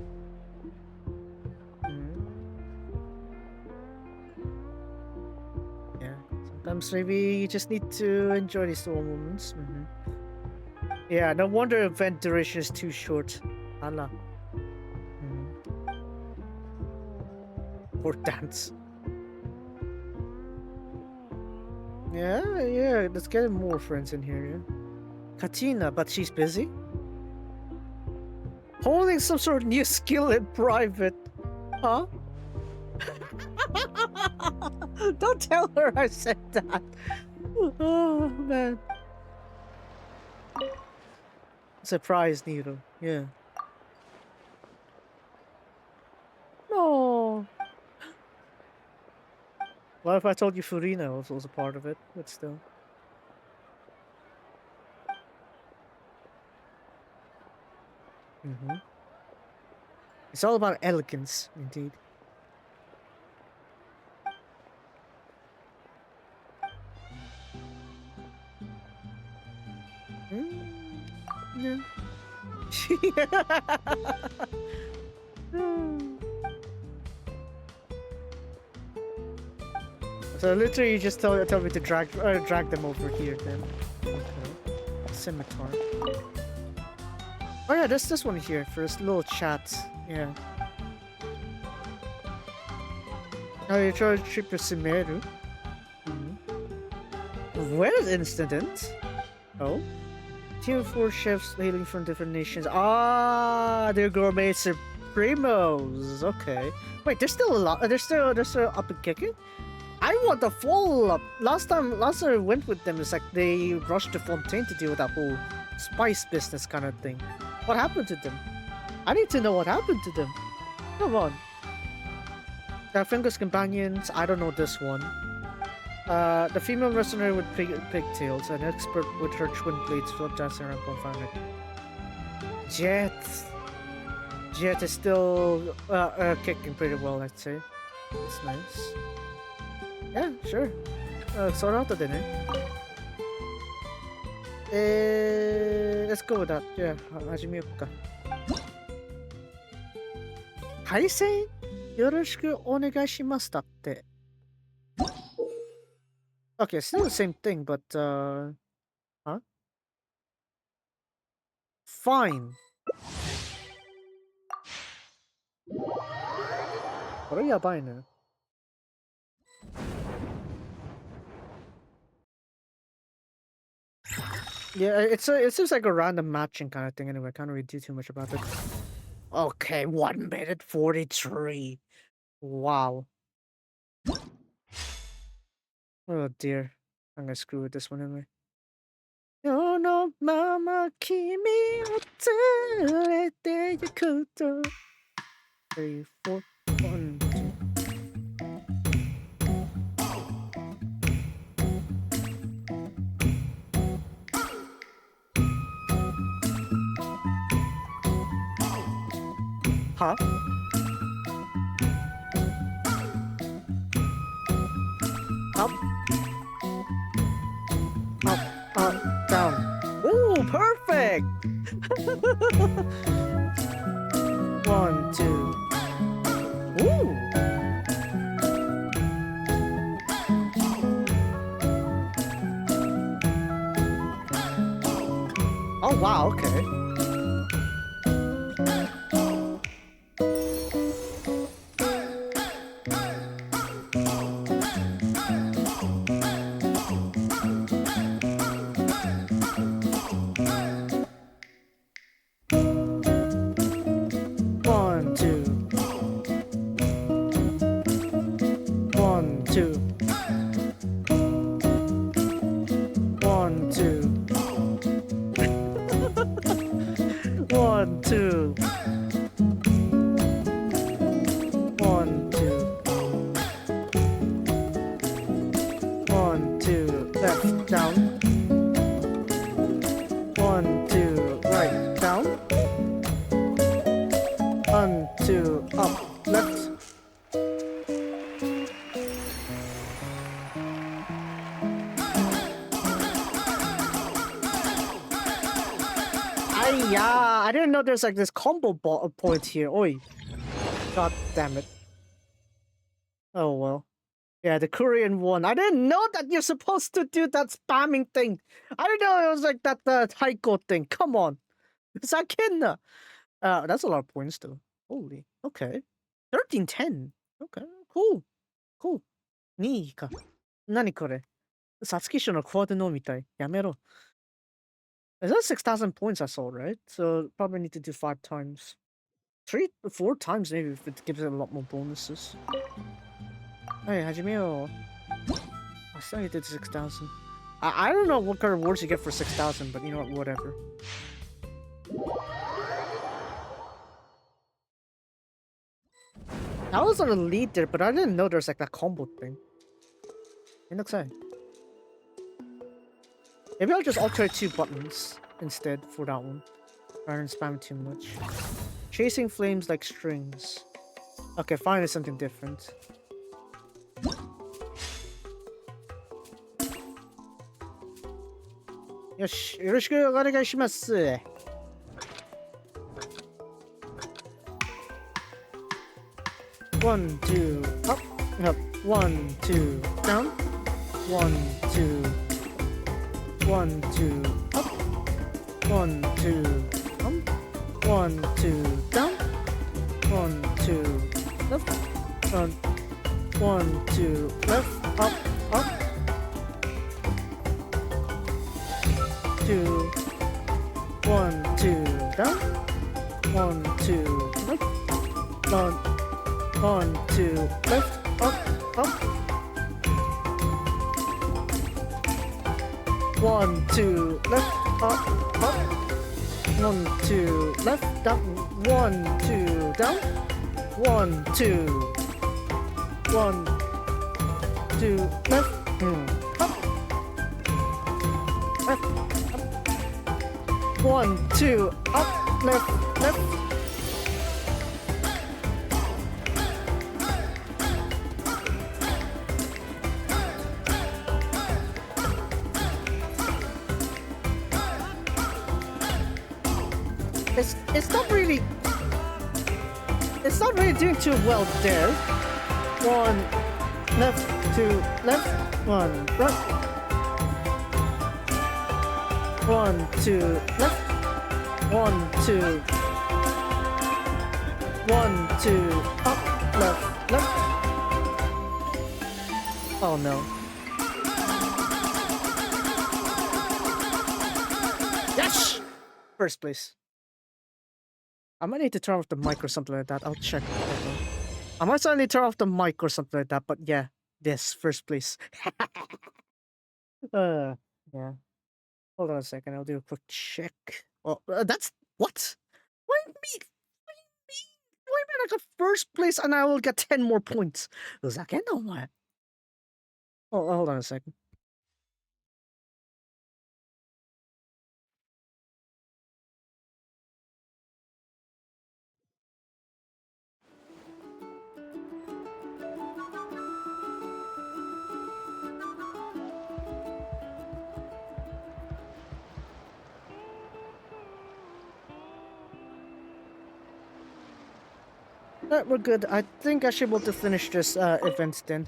Yeah, sometimes maybe you just need to enjoy these small moments. Yeah, no wonder event duration is too short. Allah. Or dance. Yeah, let's get more friends in here, yeah. Katina, but she's busy. Holding some sort of new skill in private. Huh? Don't tell her I said that. Oh, man. Surprise, Nero. Yeah. No. What if I told you Furina was a part of it? But still. It's all about elegance, indeed. Yeah. So literally, you just tell me to drag them over here, then. Okay. Scimitar. Oh yeah, there's this one here for this little chat. Yeah. Oh, you're trying to trip your Sumeru. Where is incident? Oh. Team of 4 chefs hailing from different nations. Ah, they're gourmet supremos. Okay. Wait, there's still a lot. They're still up and kicking. I want the follow up. Last time I went with them, it's like they rushed to Fontaine to deal with that whole spice business kind of thing. What happened to them? I need to know what happened to them. Come on. Fingers companions. I don't know this one. The female mercenary with pigtails, an expert with her twin blades, float dancing around bonfire. Jet is still kicking pretty well, I'd say. It's nice. Yeah, sure. Sort out the dinner. Let's go with that. Yeah, 始めよっか。配線よろしくお願いしますだって。Okay, still the same thing, but huh? Fine. What are you buying now? Yeah, it seems like a random matching kind of thing anyway. I can't really do too much about it. Okay, 1 minute 43. Wow. Oh dear. I'm gonna screw with this one anyway. Oh no, mama, kimi o tsurete yaku to. 3, 4, 1, 2. Huh? Up. Up, up, down. Ooh, perfect! 1, 2. Ooh! Oh, wow, okay. 2. 1, 2. 1, 2. 1, 2. Left, down. 1, 2. Right, down. 1, 2. Up, left. Yeah, I didn't know there's like this combo point here. Oi. God damn it. Oh well. Yeah, the Korean one. I didn't know that you're supposed to do that spamming thing. I didn't know it was like that Taiko thing. Come on. Sakina. That's a lot of points though. Holy. Okay. 1310. Okay. Cool. Cool. 2位か。何これ。皐月賞のコードノみたい。やめろ。Is that 6,000 points I saw, right? So probably need to do 5 times. 4 times maybe if it gives it a lot more bonuses. Hey, hajimeo. I thought you did 6,000. I don't know what kind of rewards you get for 6,000, but you know what, whatever. I was on the lead there, but I didn't know there's like that combo thing. It looks like. Maybe I'll just alternate 2 buttons instead for that one, rather than spamming too much. Chasing flames like strings. Okay, finally something different. Yosh, yoroshiku onegai shimasu. One, 2, up, up. 1, 2, down. 1, 2. 1, 2, up. 1, 2, up. 1, 2, down. 1, 2, left. 1, 2, left. Up, up. 2. 1, 2, down. 1, 2, left. 1, 2, left. Up, up. 1, 2, left, up, up. 1, 2, left, down. 1, 2, down. 1, 2. 1, 2, left, up. Left, up. 1, 2, up, left, left. It's not really doing too well there. 1 left, 2 left, 1 right. 1, 2 left. 1, 2. 1, 2 up, left, left. Oh no. Yes! First place. I might need to turn off the mic or something like that. I'll check. I might suddenly turn off the mic or something like that, but yeah. Yes, first place. Yeah. Hold on a second, I'll do a quick check. Oh, that's... What? What do you mean? What do you mean? Why am I like a first place and I will get 10 more points? Does that get no more? Oh, hold on a second. We're good. I think I should be able to finish this event then.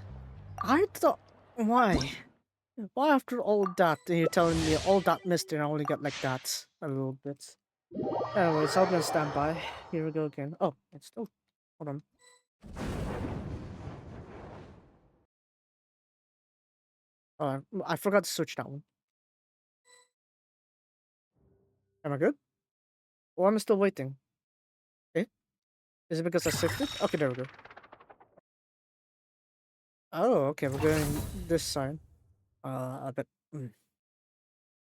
I thought... Why? Why after all that you're telling me all that missed and I only got like that a little bit? Anyways, I'm gonna stand by. Here we go again. Oh, it's still... Hold on. I forgot to switch that one. Am I good? Or am I still waiting? Eh? Is it because I shifted? Okay, there we go. Oh, okay, we're going this side. I bet.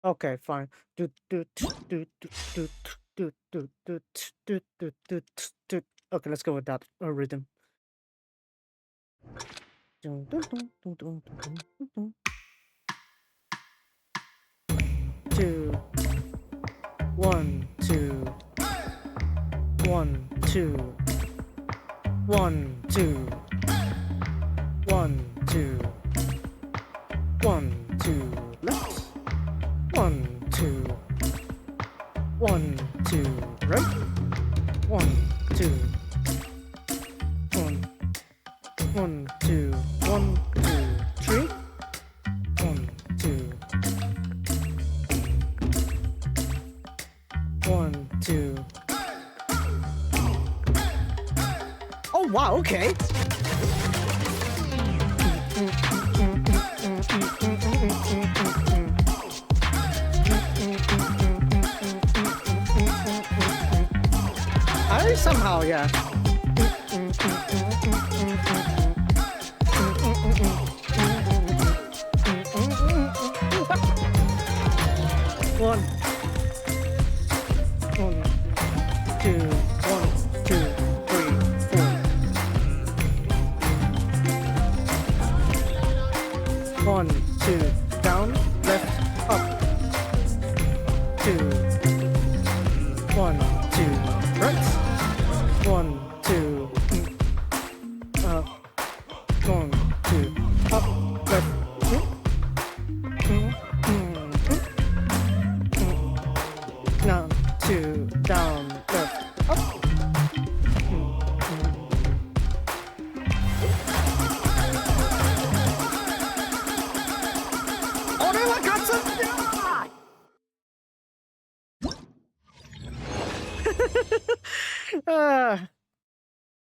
Okay, fine. Okay, let's go with that rhythm. 2 1 2 1 2 1 2 1 2 1 2 left 1 2 1 2 right 1 2 1 1 2 1 2 3 1 2 1 2 Oh wow, okay. I somehow, yeah. One, 2, 1, 2, 3, 4. 1, 2, down, left, up. 2, 1, 2, right. 1, 2, 1, 2, up, left. Now, 2, down, left, up.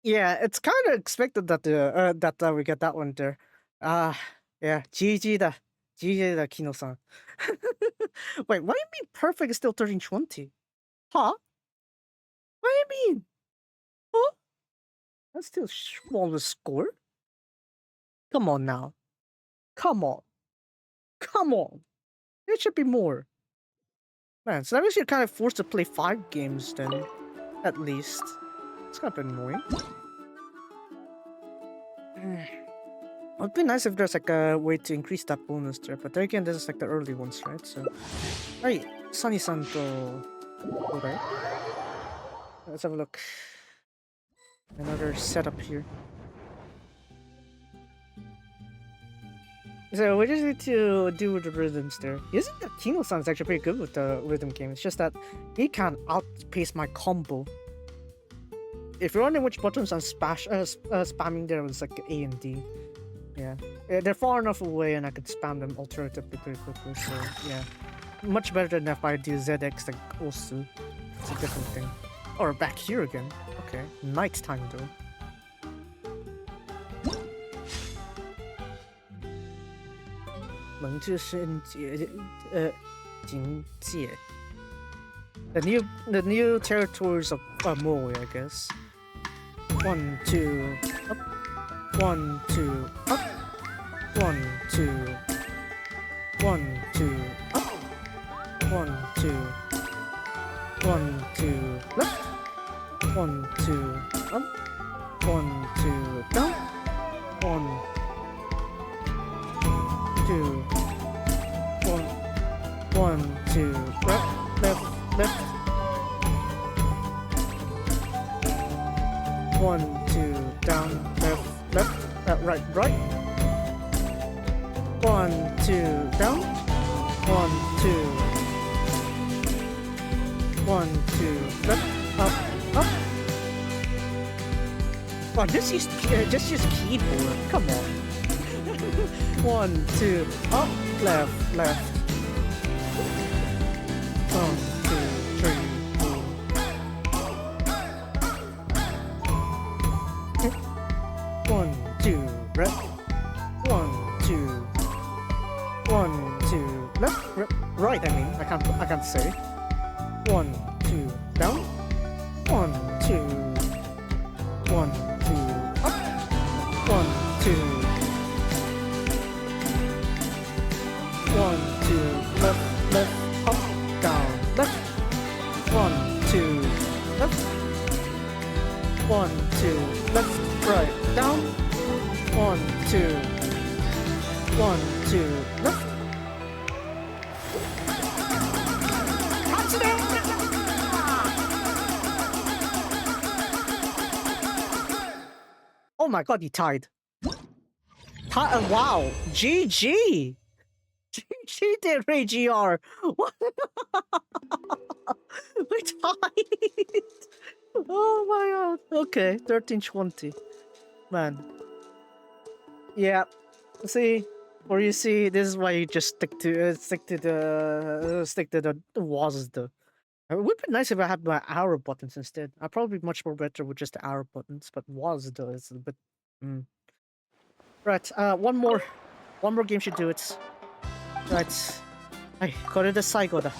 Yeah, it's kind of expected that we get that one there. Yeah, GG だ Kino-san. Wait, what do you mean perfect is still 1320? Huh? What do you mean? Huh? That's still smallest score? Come on now. Come on. Come on. It should be more. Man, so that means you're kind of forced to play 5 games then. At least. It's kind of annoying. It would be nice if there's like a way to increase that bonus there, but then again, this is like the early ones, right? So, hey, Sunny-san to... Okay. Let's have a look. Another setup here. So, what is it to do with the rhythms there? Isn't that Kino-san is actually pretty good with the rhythm game? It's just that he can't outpace my combo. If you're wondering which buttons I'm spamming there, was like A and D. Yeah. They're far enough away and I could spam them alternatively pretty quickly, so yeah. Much better than if I do ZX like Osu. It's a different thing. Or back here again. Okay. Nighttime though. The new territories of Moe, I guess. 1, 2, up. 1, 2, up. 1, 2. 1, 2, up. 1, 2. 1, 2, left. 1, 2, up. 1, 2, down. 1, 2. 1, 1, 2, left, left, left. 1, 2, down, left, left, right, right. 1, 2, down. 1, 2. 1, 2, left, up, up. Oh, just use keyboard. Come on. 1, 2, up, left, left. 1, 2, 3, 4. 1, 2, left. 1, 2. 1, 2, left, right. I mean, I can't say. 1, 2, down. 1, 2. 1, 2, up. 1, 2. 1, 2, left, left, up, down, left. 1, 2, left. 1, 2, left, right, down. 1, 2. 1, 2, left. Oh my god, he tied. Wow, GG! GG did Ray GR. What? We tied. Oh my god. Okay, 1320. Man. Yeah. See, or you see, this is why you just stick to the was though. It would be nice if I had my arrow buttons instead. I'd probably be much more better with just the arrow buttons, but was though is a bit. Right, one more game should do it. Right, I got it. Saigo da.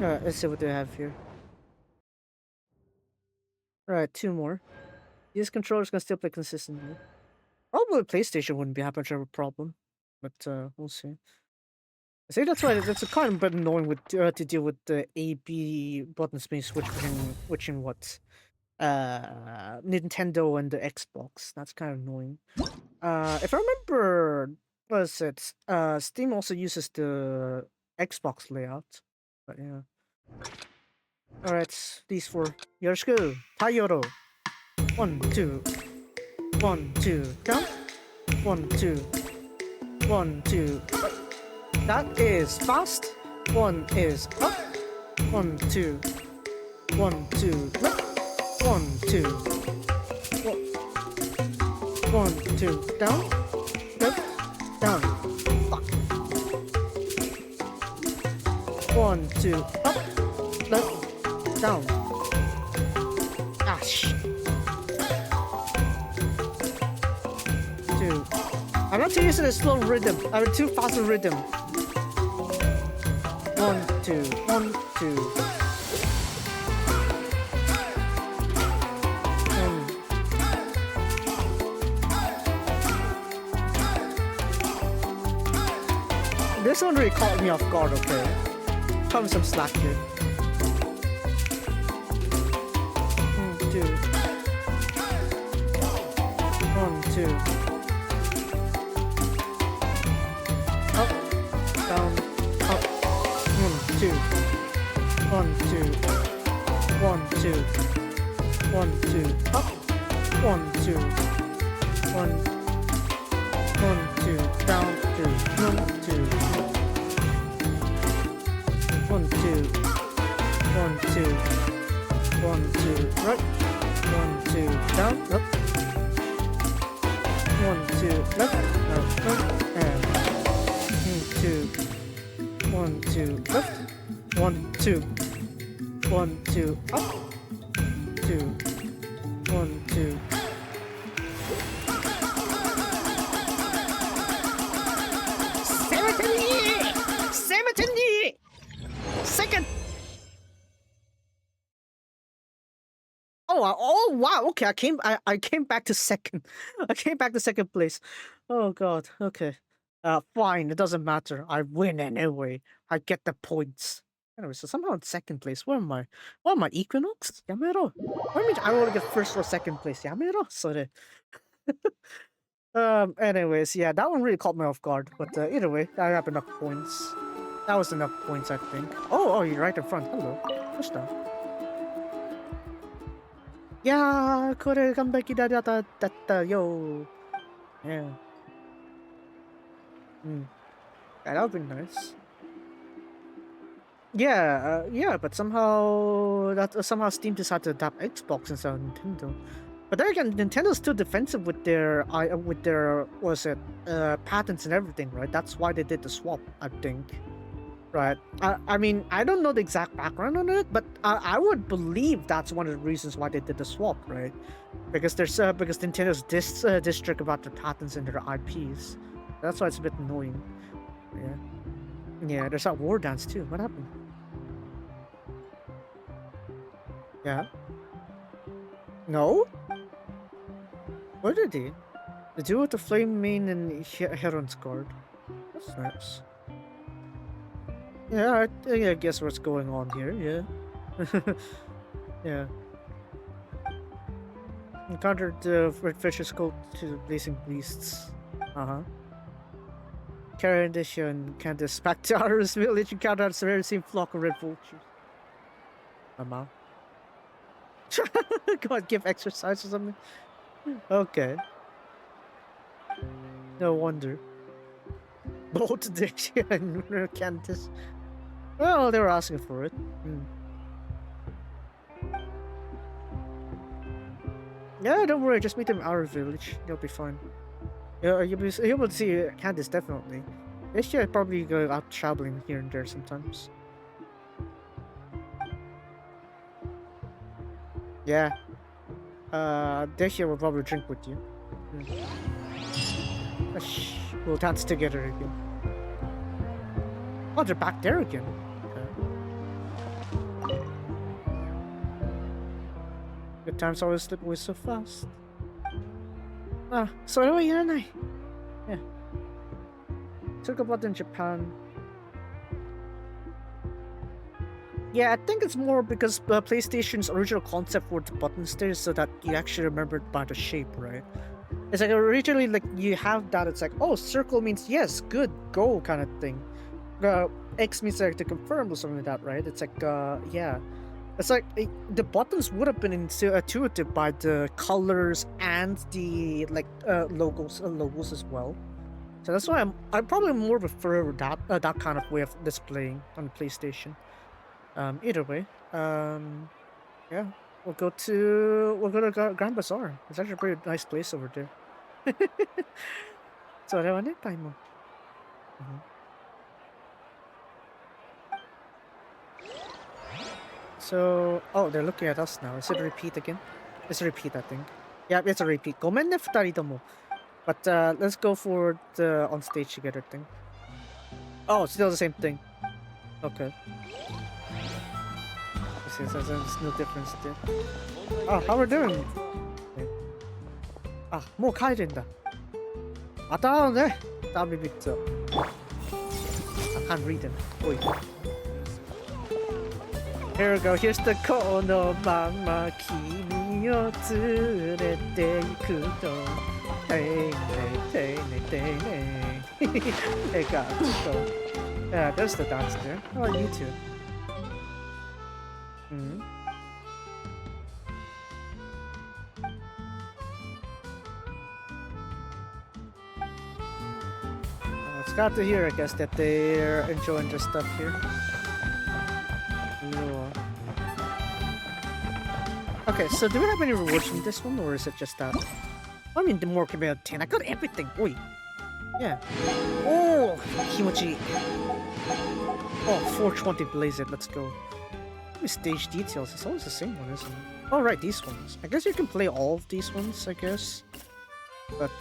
Alright, let's see what they have here. Alright, 2 more. These controllers can still play consistently. Probably PlayStation wouldn't be much of a problem, but we'll see. I say that's why that's a kind of a bit annoying with to deal with the A/B buttons being switched between what Nintendo and the Xbox. That's kind of annoying. If I remember, what is it? Steam also uses the Xbox layout, but yeah. All right, these 4. Yoroshiku, Tayoro. 1, 2, 1, 2, count. 1, 2, 1, 2. That is fast. 1 is up. 1, 2, 1, 2, left. 1, 2, 1, 2, down, left, down. Fuck. 1, 2, up, left, down. Ash. 2. I'm not too used to the slow rhythm. I'm too fast a rhythm. 1, 2, 1, 2. This one really caught me off guard, okay? Cut me some slack here. 1, 2. 1, 2. Up, down, up. 1, 2. 1, 2. 1, 2. 1, 2. Up. 1, 2. 1, 2. Down, 2. 1, 2. 1, 2. 1, 2. 1, 2. Right. 1, 2. Down, up. 1, 2. Left. Up, and 2. 1, 2. Left. 1, 2. 1, 2. Up. 2. 1, 2. Second. Oh wow. Okay, I came back to second. I came back to second place. Oh god. Okay. Fine. It doesn't matter. I win anyway. I get the points. Anyway, so somehow in second place. Where am I? What am I? Equinox? Yamero. What do you mean I want to get first or second place? Yamero. Sorry. Anyways, yeah, that one really caught me off guard. But either way, I have enough points. That was enough points, I think. Oh, you're right in front. Hello. Push down. Yeah, kore ganbeki datta yo. Yeah. Yeah, that would be nice. Yeah, but somehow Steam decided to adapt Xbox instead of Nintendo. But then again, Nintendo's still defensive with their patents and everything, right? That's why they did the swap, I think. Right. I mean, I don't know the exact background on it, but I would believe that's one of the reasons why they did the swap, right? Because because Nintendo's district about their patents and their IPs. That's why it's a bit annoying. Yeah. There's that war dance too. What happened? Yeah. No. Where did he? The duo with the flame mane and Heron's guard. That's nice. Yeah, I guess what's going on here, yeah. Yeah. Encountered the red fishes called to the blazing beasts. Carrying this and Candace back to Aru's village and count out the very same flock of red vultures. Mom. Go on, give exercise or something. Okay. No wonder. Both Dixie and Candace. Well, they were asking for it. Yeah, don't worry, just meet them in our village. You'll be fine. Yeah, you'll be able to see Candace, definitely. They should probably go out traveling here and there sometimes. Yeah. This year we'll probably drink with you. We'll dance together again. Oh, they're back there again. Okay. Good times always slip away so fast. So anyway, yeah. Took about in Japan. Yeah, I think it's more because PlayStation's original concept were the buttons there, so that you actually remember it by the shape, right? It's like originally, like you have that. It's like, oh, circle means yes, good, go, kind of thing. X means like to confirm or something like that, right? It's like, yeah. It's like the buttons would have been intuitive by the colors and the like logos as well. So that's why I probably more prefer that kind of way of displaying on the PlayStation. Either way, yeah, we'll go to Grand Bazaar. It's actually a pretty nice place over there. So that one time. So, oh, they're looking at us now. Is it a repeat again? It's a repeat, I think. Yeah, it's a repeat. ごめんね、二人とも. But let's go for the on stage together thing. Oh, still the same thing. Okay. There's no difference there. Oh, how we're doing? Ah, もう帰るんだ. また会うね。ダメビッツ。I can't read them. Wait. Here we go. Here's the このまま君を連れて行くと。Hey, hey, hey, hey, hey, God, yeah, there's the dance there. How are you two? It's glad to hear, I guess, that they're enjoying their stuff here. Okay, so do we have any rewards from this one, or is it just that? I mean, the more can be a 10. I got everything. Oi. Yeah. Oh, kimochi. Oh, 420 blaze it. Let's go. Stage details. It's always the same one, isn't it? Oh, right, these ones. I guess you can play all of these ones, I guess. But,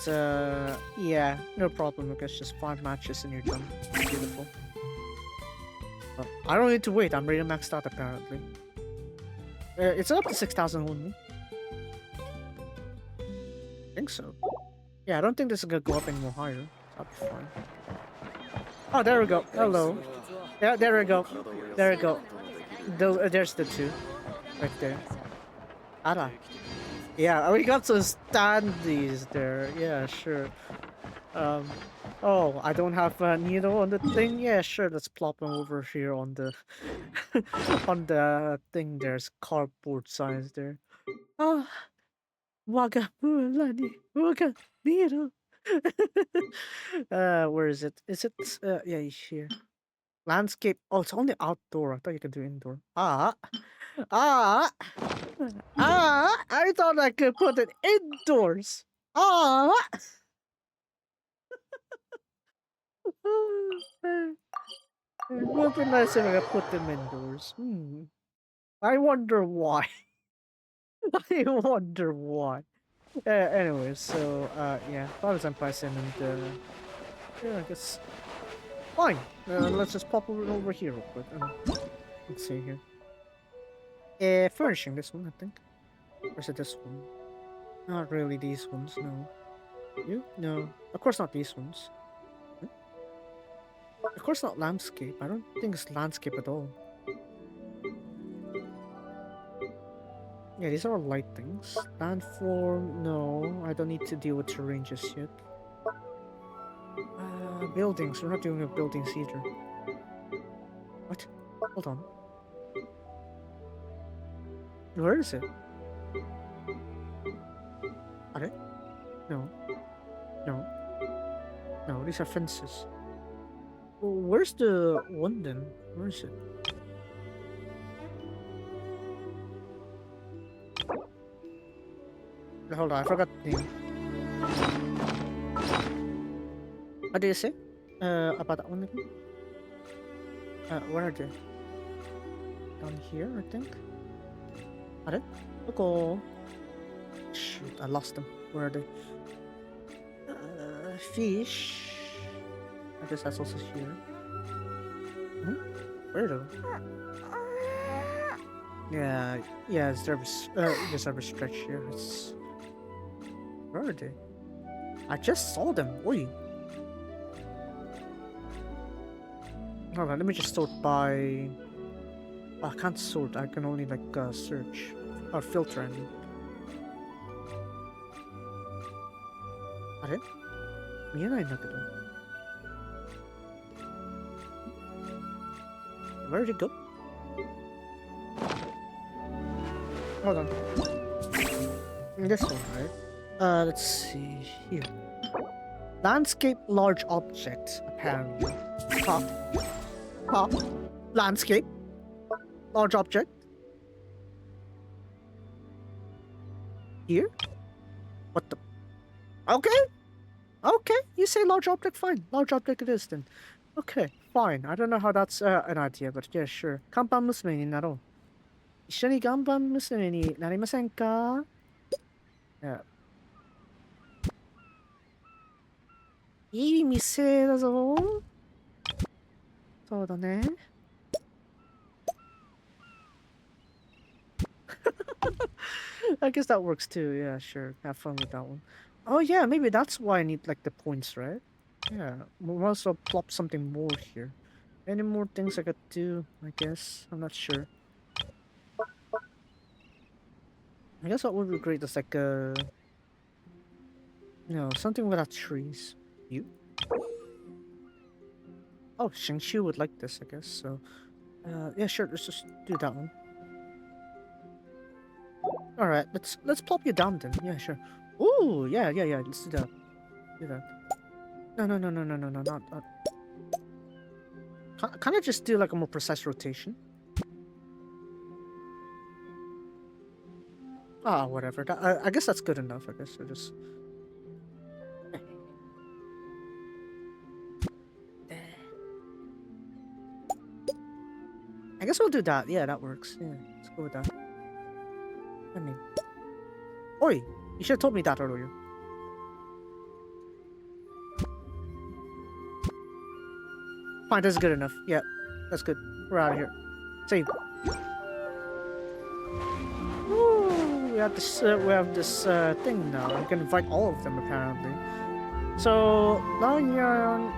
yeah, no problem. I guess just 5 matches and you're done. Beautiful. Oh, I don't need to wait. I'm already maxed out, apparently. It's up to 6,000 only. I think so. Yeah, I don't think this is gonna go up any more higher. I'll be fine. Oh, there we go. Hello. Yeah, there we go. There we go. There's the two. Right there. Ara. Yeah, we got some standees there. Yeah, sure. Oh, I don't have a needle on the thing. Yeah, sure. Let's plop them over here on the on the thing. There's cardboard signs there. Ah, waga mulani, waga needle. Where is it? Is it? Yeah, here. Landscape. Oh, it's only outdoor. I thought you could do indoor. I thought I could put it indoors. It would be nice if I could put them indoors. I wonder why. I wonder why. Anyway, so yeah, Senpai and yeah, I guess fine. Let's just pop over here real quick. Let's see here. Furnishing this one, I think. Or is it this one? Not really these ones, no. You? No. Of course not these ones. Hmm? Of course not landscape. I don't think it's landscape at all. Yeah, these are all light things. Landform, no. I don't need to deal with terrain just yet. Buildings. We're not dealing with buildings either. What? Hold on. Where is it? Are they? No. No. No, these are fences. Well, where's the one then? Where is it? Hold on, I forgot the name. What did you say? About that one again? Where are they? Down here, I think. Are they? Okay. Shoot, I lost them. Where are they? Fish. I guess that's also here. Hmm? Where are they? Yeah, there's a stretch here. Where are they? I just saw them. Oi. Hold on, let me just sort by. I can't sort. I can only like search or filter. I mean.あれ? 見えないんだけど. Where did it go? Hold on. This one, right? Let's see here. Landscape large object, apparently. Landscape large object. Here? What the? Okay. Okay, you say large object, fine. Large object it is then. Okay, fine. I don't know how that's an idea, but yeah, sure. 看板娘になろう。一緒に看板娘になりませんか? Yeah. いい店だぞ。そうだね。I guess that works too. Yeah, sure. Have fun with that one. Oh yeah, maybe that's why I need like the points, right? Yeah, we'll also plop something more here. Any more things I could do, I guess? I'm not sure. I guess what would be great is like something without trees. You? Oh, Shang-Chi would like this, I guess, so... yeah, sure, let's just do that one. Alright, let's plop you down then. Yeah, sure. Ooh, yeah, let's do that. Do that. No, not... Can I just do like a more precise rotation? Ah, whatever. I guess that's good enough, I guess. I just... I guess we'll do that. Yeah, that works. Yeah, let's go with that. I mean... Oi! You should have told me that earlier. Fine, that's good enough. Yeah, that's good. We're out of here. Save. Ooh, we have this thing now. We can invite all of them apparently. So, Lanyan,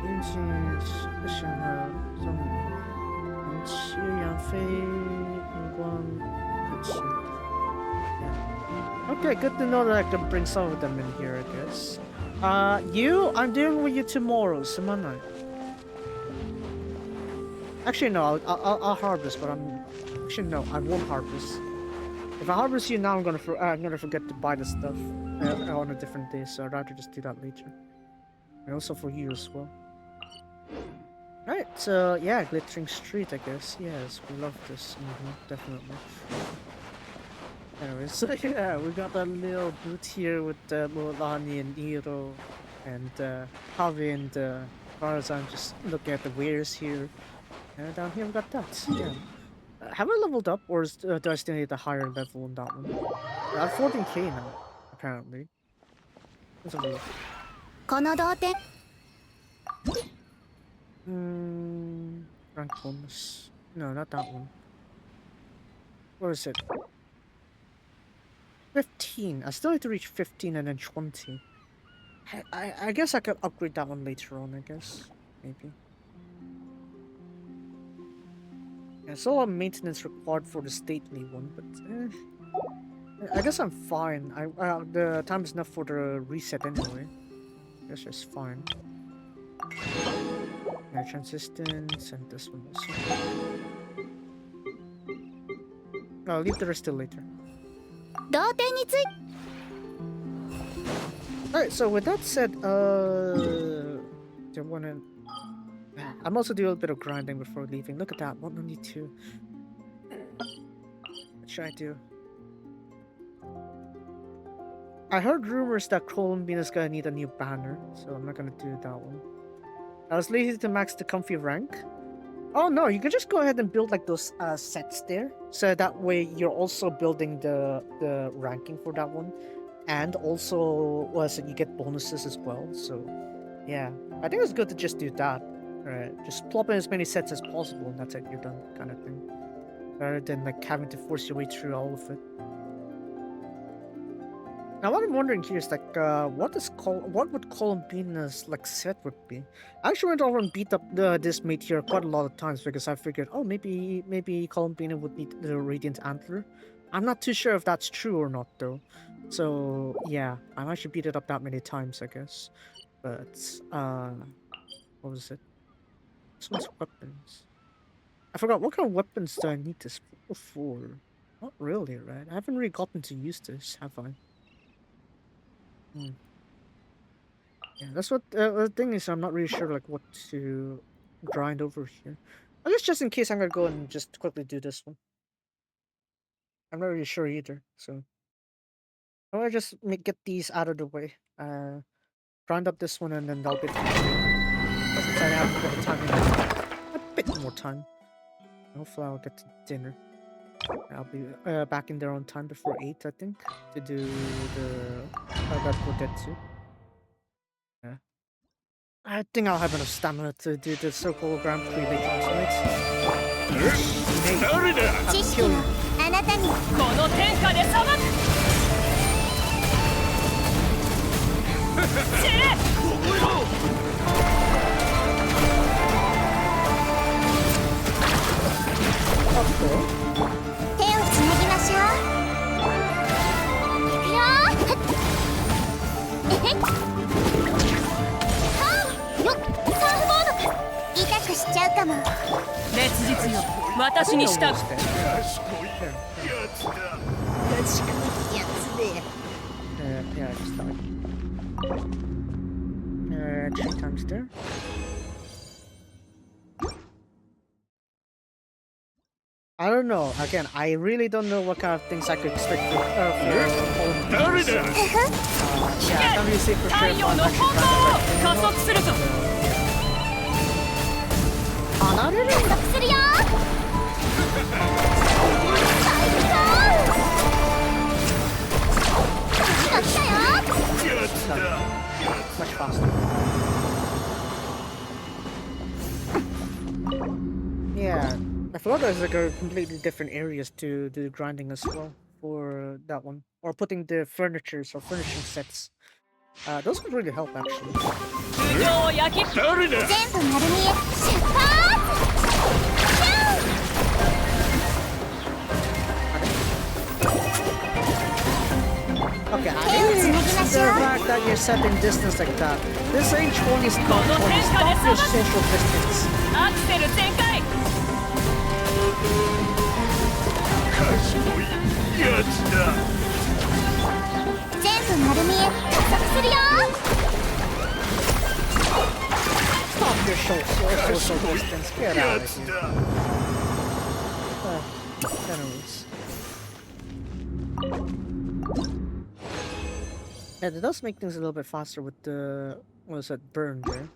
Okay, good to know that I can bring some of them in here, I guess. I'm dealing with you tomorrow, Sumanai. Actually, no, I'll harvest, but actually, no, I won't harvest. If I harvest you now, I'm gonna forget to buy the stuff on a different day, so I'd rather just do that later. And also for you as well. Right, so yeah, Glittering Street, I guess. Yes, we love this. Definitely. Anyways, so yeah, we got a little booth here with Mulani and Iro and Javi and Farazan just looking at the wares here. And down here we got that. Yeah. Have I leveled up, or do I still need a higher level on that one? I'm 14k now, apparently. Let's have a look. Rank bonus. No, not that one. Where is it? 15. I still need to reach 15 and then 20. I guess I could upgrade that one later on, I guess. Maybe. Yeah, it's a lot of maintenance required for the stately one, but I guess I'm fine. The time is enough for the reset anyway. I guess it's fine. Yeah, transistence and this one also. I'll leave the rest till later. Alright, so with that said, I'm also doing a bit of grinding before leaving. Look at that, 192. What should I do? I heard rumors that Columbina's gonna need a new banner, so I'm not gonna do that one. I was lazy to max the comfy rank. Oh no, you can just go ahead and build like those sets there, so that way you're also building the ranking for that one, and also so you get bonuses as well. So yeah, I think it's good to just do that. Right, just plop in as many sets as possible, and that's it. You're done, kind of thing. Rather than like having to force your way through all of it. Now, what I'm wondering here is like, what would Columbina's like set would be? I actually went over and beat up this mate here quite a lot of times because I figured, oh, maybe Columbina would need the Radiant Antler. I'm not too sure if that's true or not though. So yeah, I actually beat it up that many times, I guess. But what was it? This one's weapons. I forgot what kind of weapons do I need this for? Not really, right? I haven't really gotten to use this, have I? Yeah, that's what the thing is. I'm not really sure like what to grind over here. I guess just in case, I'm gonna go and just quickly do this one. I'm not really sure either, so I'm gonna just get these out of the way. Grind up this one, and then that'll be. Since I have a bit of time, a bit more time. Hopefully, I'll get to dinner. I'll be back in there on time before 8, I think, to do the that Kodetsu. Yeah. I think I'll have enough stamina to do the Circle Grand Prix later on tonight. I'll kill you. Okay. 手をつなぎましょう。いくよ。えへっ。はあ、よっ、サーフボードか。痛くしちゃうかも。烈日よ、私に従って。賢いやつで。Yeah, just died. 3 times there. I don't know. Again, I really don't know what kind of things I could expect for yeah, I can't really say for sure if I'm actually much faster. Yeah. I forgot there's like a completely different areas to do grinding as well for that one. Or putting the furnitures or furnishing sets. Those would really help actually. Okay, I didn't the fact that you're setting distance like that. This H1 is not stop your social distance. Stop your social distance. Get out of here. Anyways. Yeah, it does make things a little bit faster with the what is that burn there.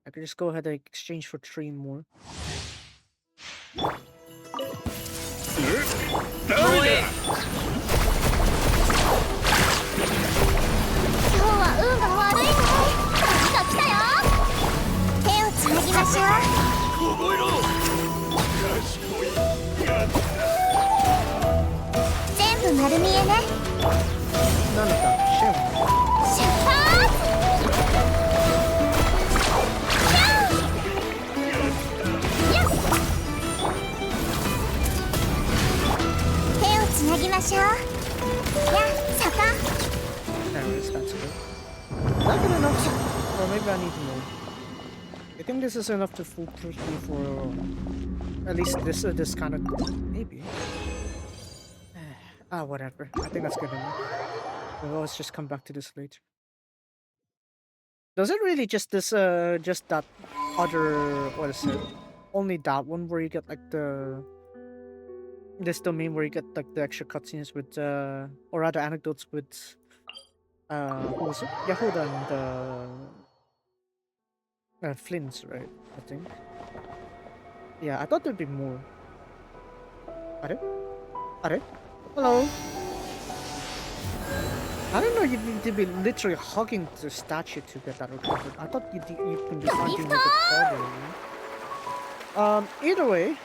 I could just go ahead and exchange for 3 more. maybe I need more. I think this is enough to foolproof me for at least this kind of maybe. Whatever. I think that's good enough. We'll always just come back to this later. Does it really just this just that other, what is it? Only that one where you get like this domain where you get like the extra cutscenes with or rather anecdotes with what was it? Yahuda and Flynn's, right? I think. Yeah, I thought there'd be more. Are? Hello. I don't know, you need to be literally hugging the statue to get that recovered. I thought you can be hunting with the father. Either way,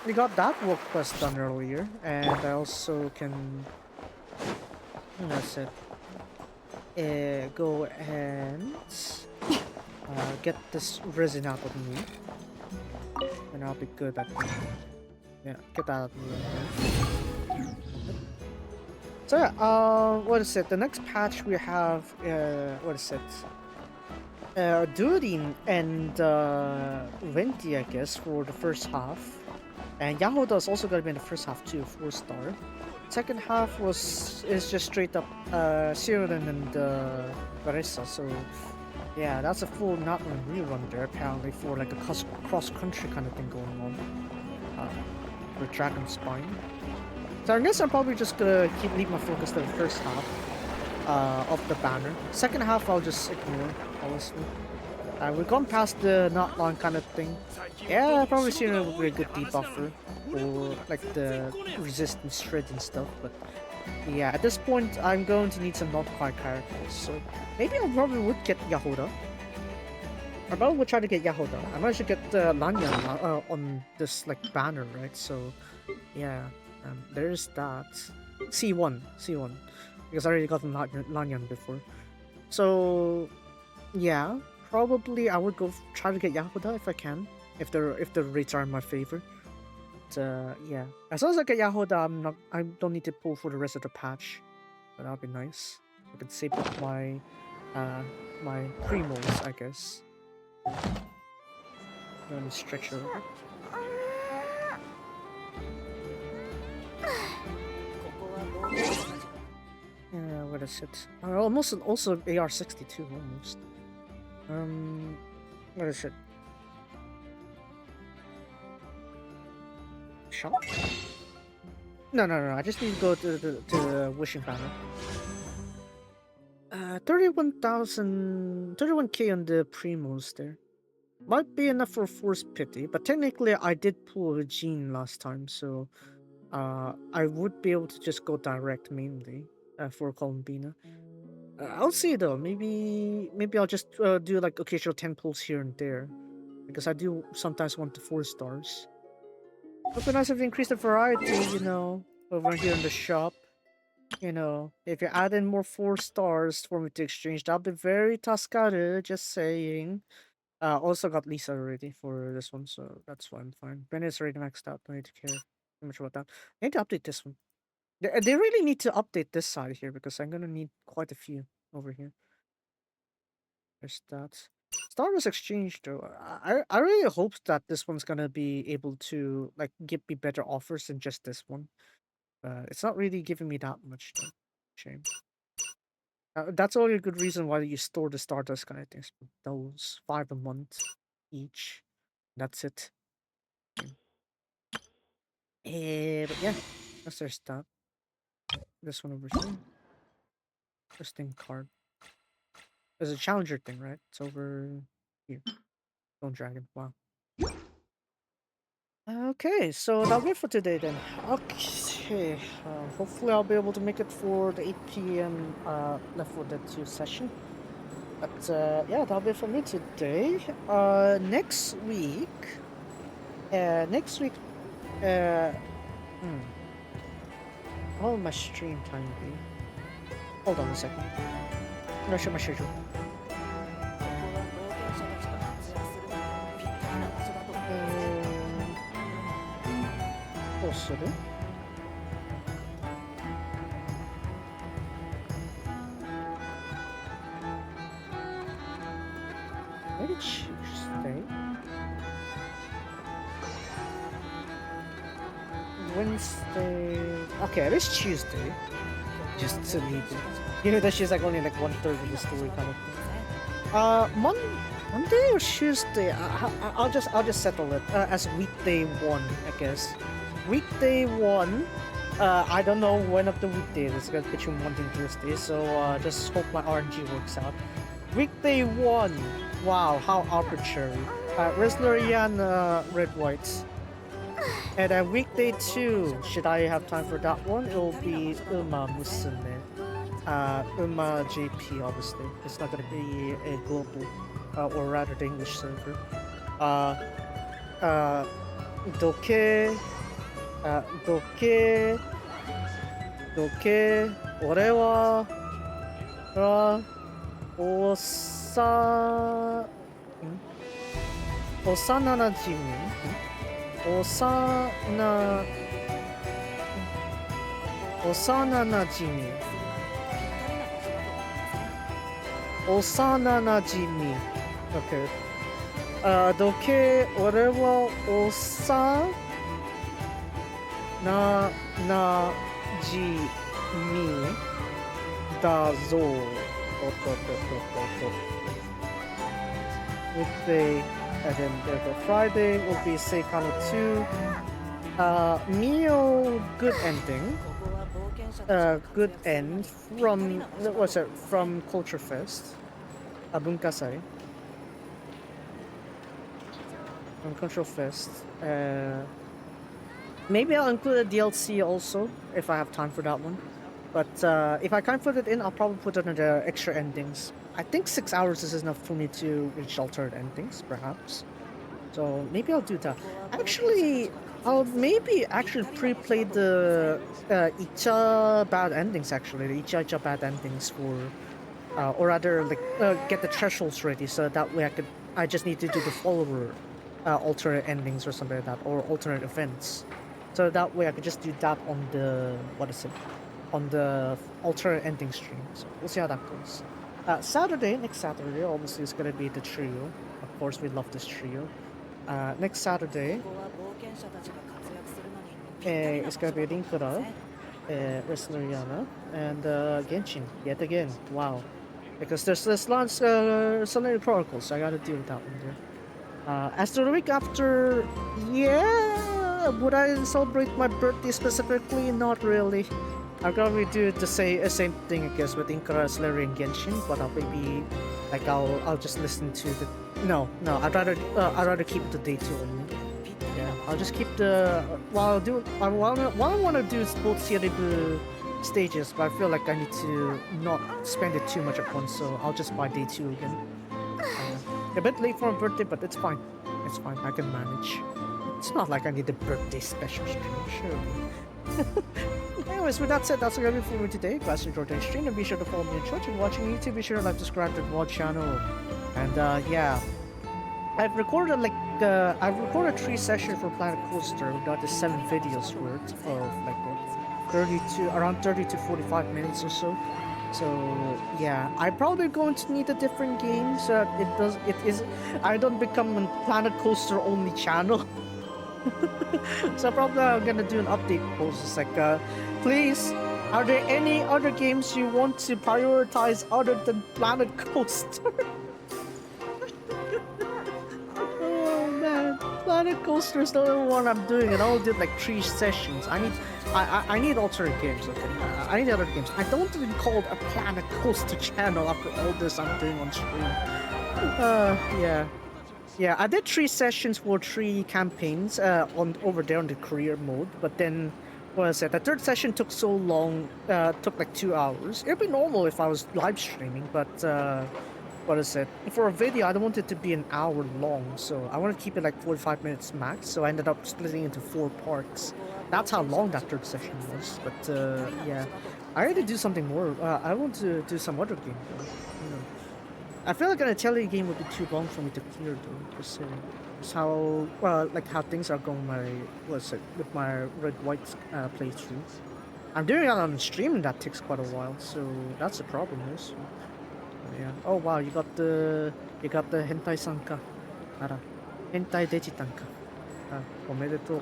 we got that work quest done earlier, and I also can, that's it, go and get this resin out of me, and I'll be good at it. Yeah, get that out of me. So yeah, what is it? The next patch we have, what is it? Durin and Venti, I guess, for the first half. And Yahoda is also going to be in the first half too, 4-star. Second half is just straight up Siren and Varesa, so yeah, that's a full Natlan rerun there apparently for like a cross-country kind of thing going on. For Dragon Spine. So I guess I'm probably just gonna leave my focus to the first half of the banner. Second half I'll just ignore, honestly. We've gone past the Natlan kind of thing. Yeah, I've probably seen it would be a good debuffer for like the resistance shred and stuff, but yeah, at this point I'm going to need some not quite characters, so maybe I probably would get Yahoda. I probably would try to get Yahoda. I might should get Lanyan on this like banner, right? So yeah. There's that. C1, because I already got Lanyan before. So yeah, probably I would go try to get Yahoda if I can, if the rates are in my favor. But yeah, as long as I get Yahoda, I don't need to pull for the rest of the patch. But that'll be nice. I can save up my my primos, I guess. Let me stretch it over. What is it? Almost also AR-62 almost. What is it? Shop? No. I just need to go to the wishing banner. 31k on the primos there. Might be enough for Force Pity, but technically I did pull a Gene last time, so I would be able to just go direct mainly for Columbina. I'll see though. Maybe I'll just do like occasional 10 pulls here and there, because I do sometimes want the 4 stars. It would be nice if you increase the variety, you know, over here in the shop. You know, if you add in more 4 stars for me to exchange, that'll be very Tascare, just saying. Also got Lisa already for this one, so that's fine. Bennett's already maxed out, don't need to care too much about that. I need to update this one. They really need to update this side here, because I'm gonna need quite a few over here. There's that. Stardust Exchange though, I really hope that this one's gonna be able to like give me better offers than just this one. It's not really giving me that much though. Shame. That's only a good reason why you store the Stardust kind of things. Those 5 a month each. That's it. But yeah, there's that. This one over here. Interesting card. There's a challenger thing, right? It's over here. Stone Dragon. Wow. Okay, so that'll be it for today then. Okay, hopefully I'll be able to make it for the 8 PM Left 4 Dead 2 session. But yeah, that'll be it for me today. Next week, what will my stream time be? Hold on a second. I'm gonna show my schedule. Maybe Tuesday. Wednesday. Okay, it is Tuesday. Just to leave it. You know that she's like only like 1/3 of the story kind of thing. Monday or Tuesday? I'll just settle it as weekday 1, I guess. Weekday 1. I don't know when of the weekday it's gonna between Monday and Thursday, so just hope my RNG works out. Weekday 1. Wow, how arbitrary. Resleriana red whites. And then weekday 2, should I have time for that one? It will be Uma Musume. Uma JP, obviously. It's not gonna be a global, or rather the English server. Doke,俺は、幼なじみ幼なじみ Okay. 時計俺は幼なじみだぞ。Weekday, and then Friday will be Seikano 2. Mio, good ending. Good end from, what's it, from Culture Fest. Bunkasai. From Culture Fest. Maybe I'll include a DLC also, if I have time for that one. But if I can't put it in, I'll probably put it in the extra endings. I think 6 hours is enough for me to reach alternate endings, perhaps. So maybe I'll do that. Actually, I'll maybe actually pre-play the Icha bad endings, actually. The Icha bad endings for... or rather, like, get the thresholds ready, so that way I just need to do the follower alternate endings or something like that, or alternate events. So that way I could just do that on the... what is it? On the alternate ending stream. So we'll see how that goes. Saturday, next Saturday, obviously it's gonna be the trio. Of course, we love this trio. Next Saturday, it's gonna be Linkura, Resleriana, and Genshin, yet again. Wow. Because there's this launch Selenic Chronicles, so I gotta deal with that one there. As to the week after, yeah, would I celebrate my birthday specifically? Not really. I'll probably do the same thing, I guess, with Linkura, Resleri, and Genshin, but I'll maybe, like, I'll just listen to the... No, I'd rather keep the day 2 only. Yeah, I'll just keep the... While I want to do both Serebu stages, but I feel like I need to not spend it too much at once, so I'll just buy day 2 again. A bit late for my birthday, but it's fine. It's fine, I can manage. It's not like I need a birthday special stream, surely. Anyways, with that said, that's gonna be for me today. Glad you enjoyed the stream, and be sure to follow me on Twitch and watching YouTube. Be sure to like, subscribe to the VOD channel. And yeah, I've recorded 3 sessions for Planet Coaster. We got the 7 videos worth of like around 30 to 45 minutes or so. So yeah, I'm probably going to need a different game so I don't become a Planet Coaster only channel. So probably I'm gonna do an update post. It's like, please, are there any other games you want to prioritize other than Planet Coaster? Oh man, Planet Coaster is the only one I'm doing, and I only did like 3 sessions. I need alternate games. Okay, I need other games. I don't want to be called a Planet Coaster channel after all this I'm doing on stream. Yeah, I did 3 sessions for 3 campaigns over there on the career mode, but then, what is it? The 3rd session took so long, took like 2 hours. It'd be normal if I was live streaming, but what is it? For a video, I don't want it to be an hour long, so I want to keep it like 45 minutes max, so I ended up splitting into 4 parts. That's how long that 3rd session was, but yeah. I had to do something more. I want to do some other game, though. You know. I feel like an Atelier game would be too long for me to clear, though, per se. It's how, like how things are going with my red-white playthrough. I'm doing it on stream and that takes quite a while, so that's the problem, also. Yeah. Oh wow, you got the You got the hentai san ka. Ara. Hentai dejitan ka. Omedetou.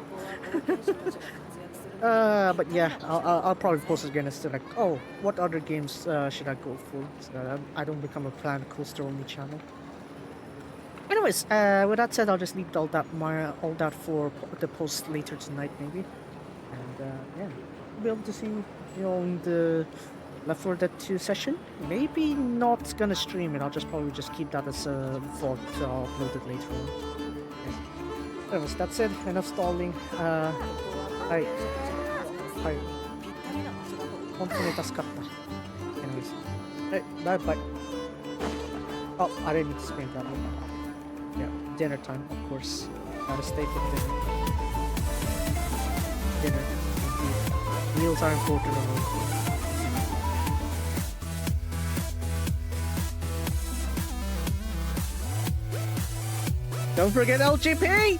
But yeah, I'll probably post again as to like, oh, what other games should I go for? So that I don't become a planned coaster only channel. Anyways, with that said, I'll just leave all that for the post later tonight, maybe. And yeah, we'll be able to see in the Left 4 Dead 2 session. Maybe not gonna stream it. I'll probably just keep that as a vlog, so I'll upload it later on. Yeah. Anyways, that's it. Enough stalling. Hi. 本当に助かった。Anyways. Hey, bye bye. Oh, I didn't need to spend that one. Yeah, dinner time, of course. Gotta stay for dinner. Dinner, indeed. Meals are important. Don't forget LGP!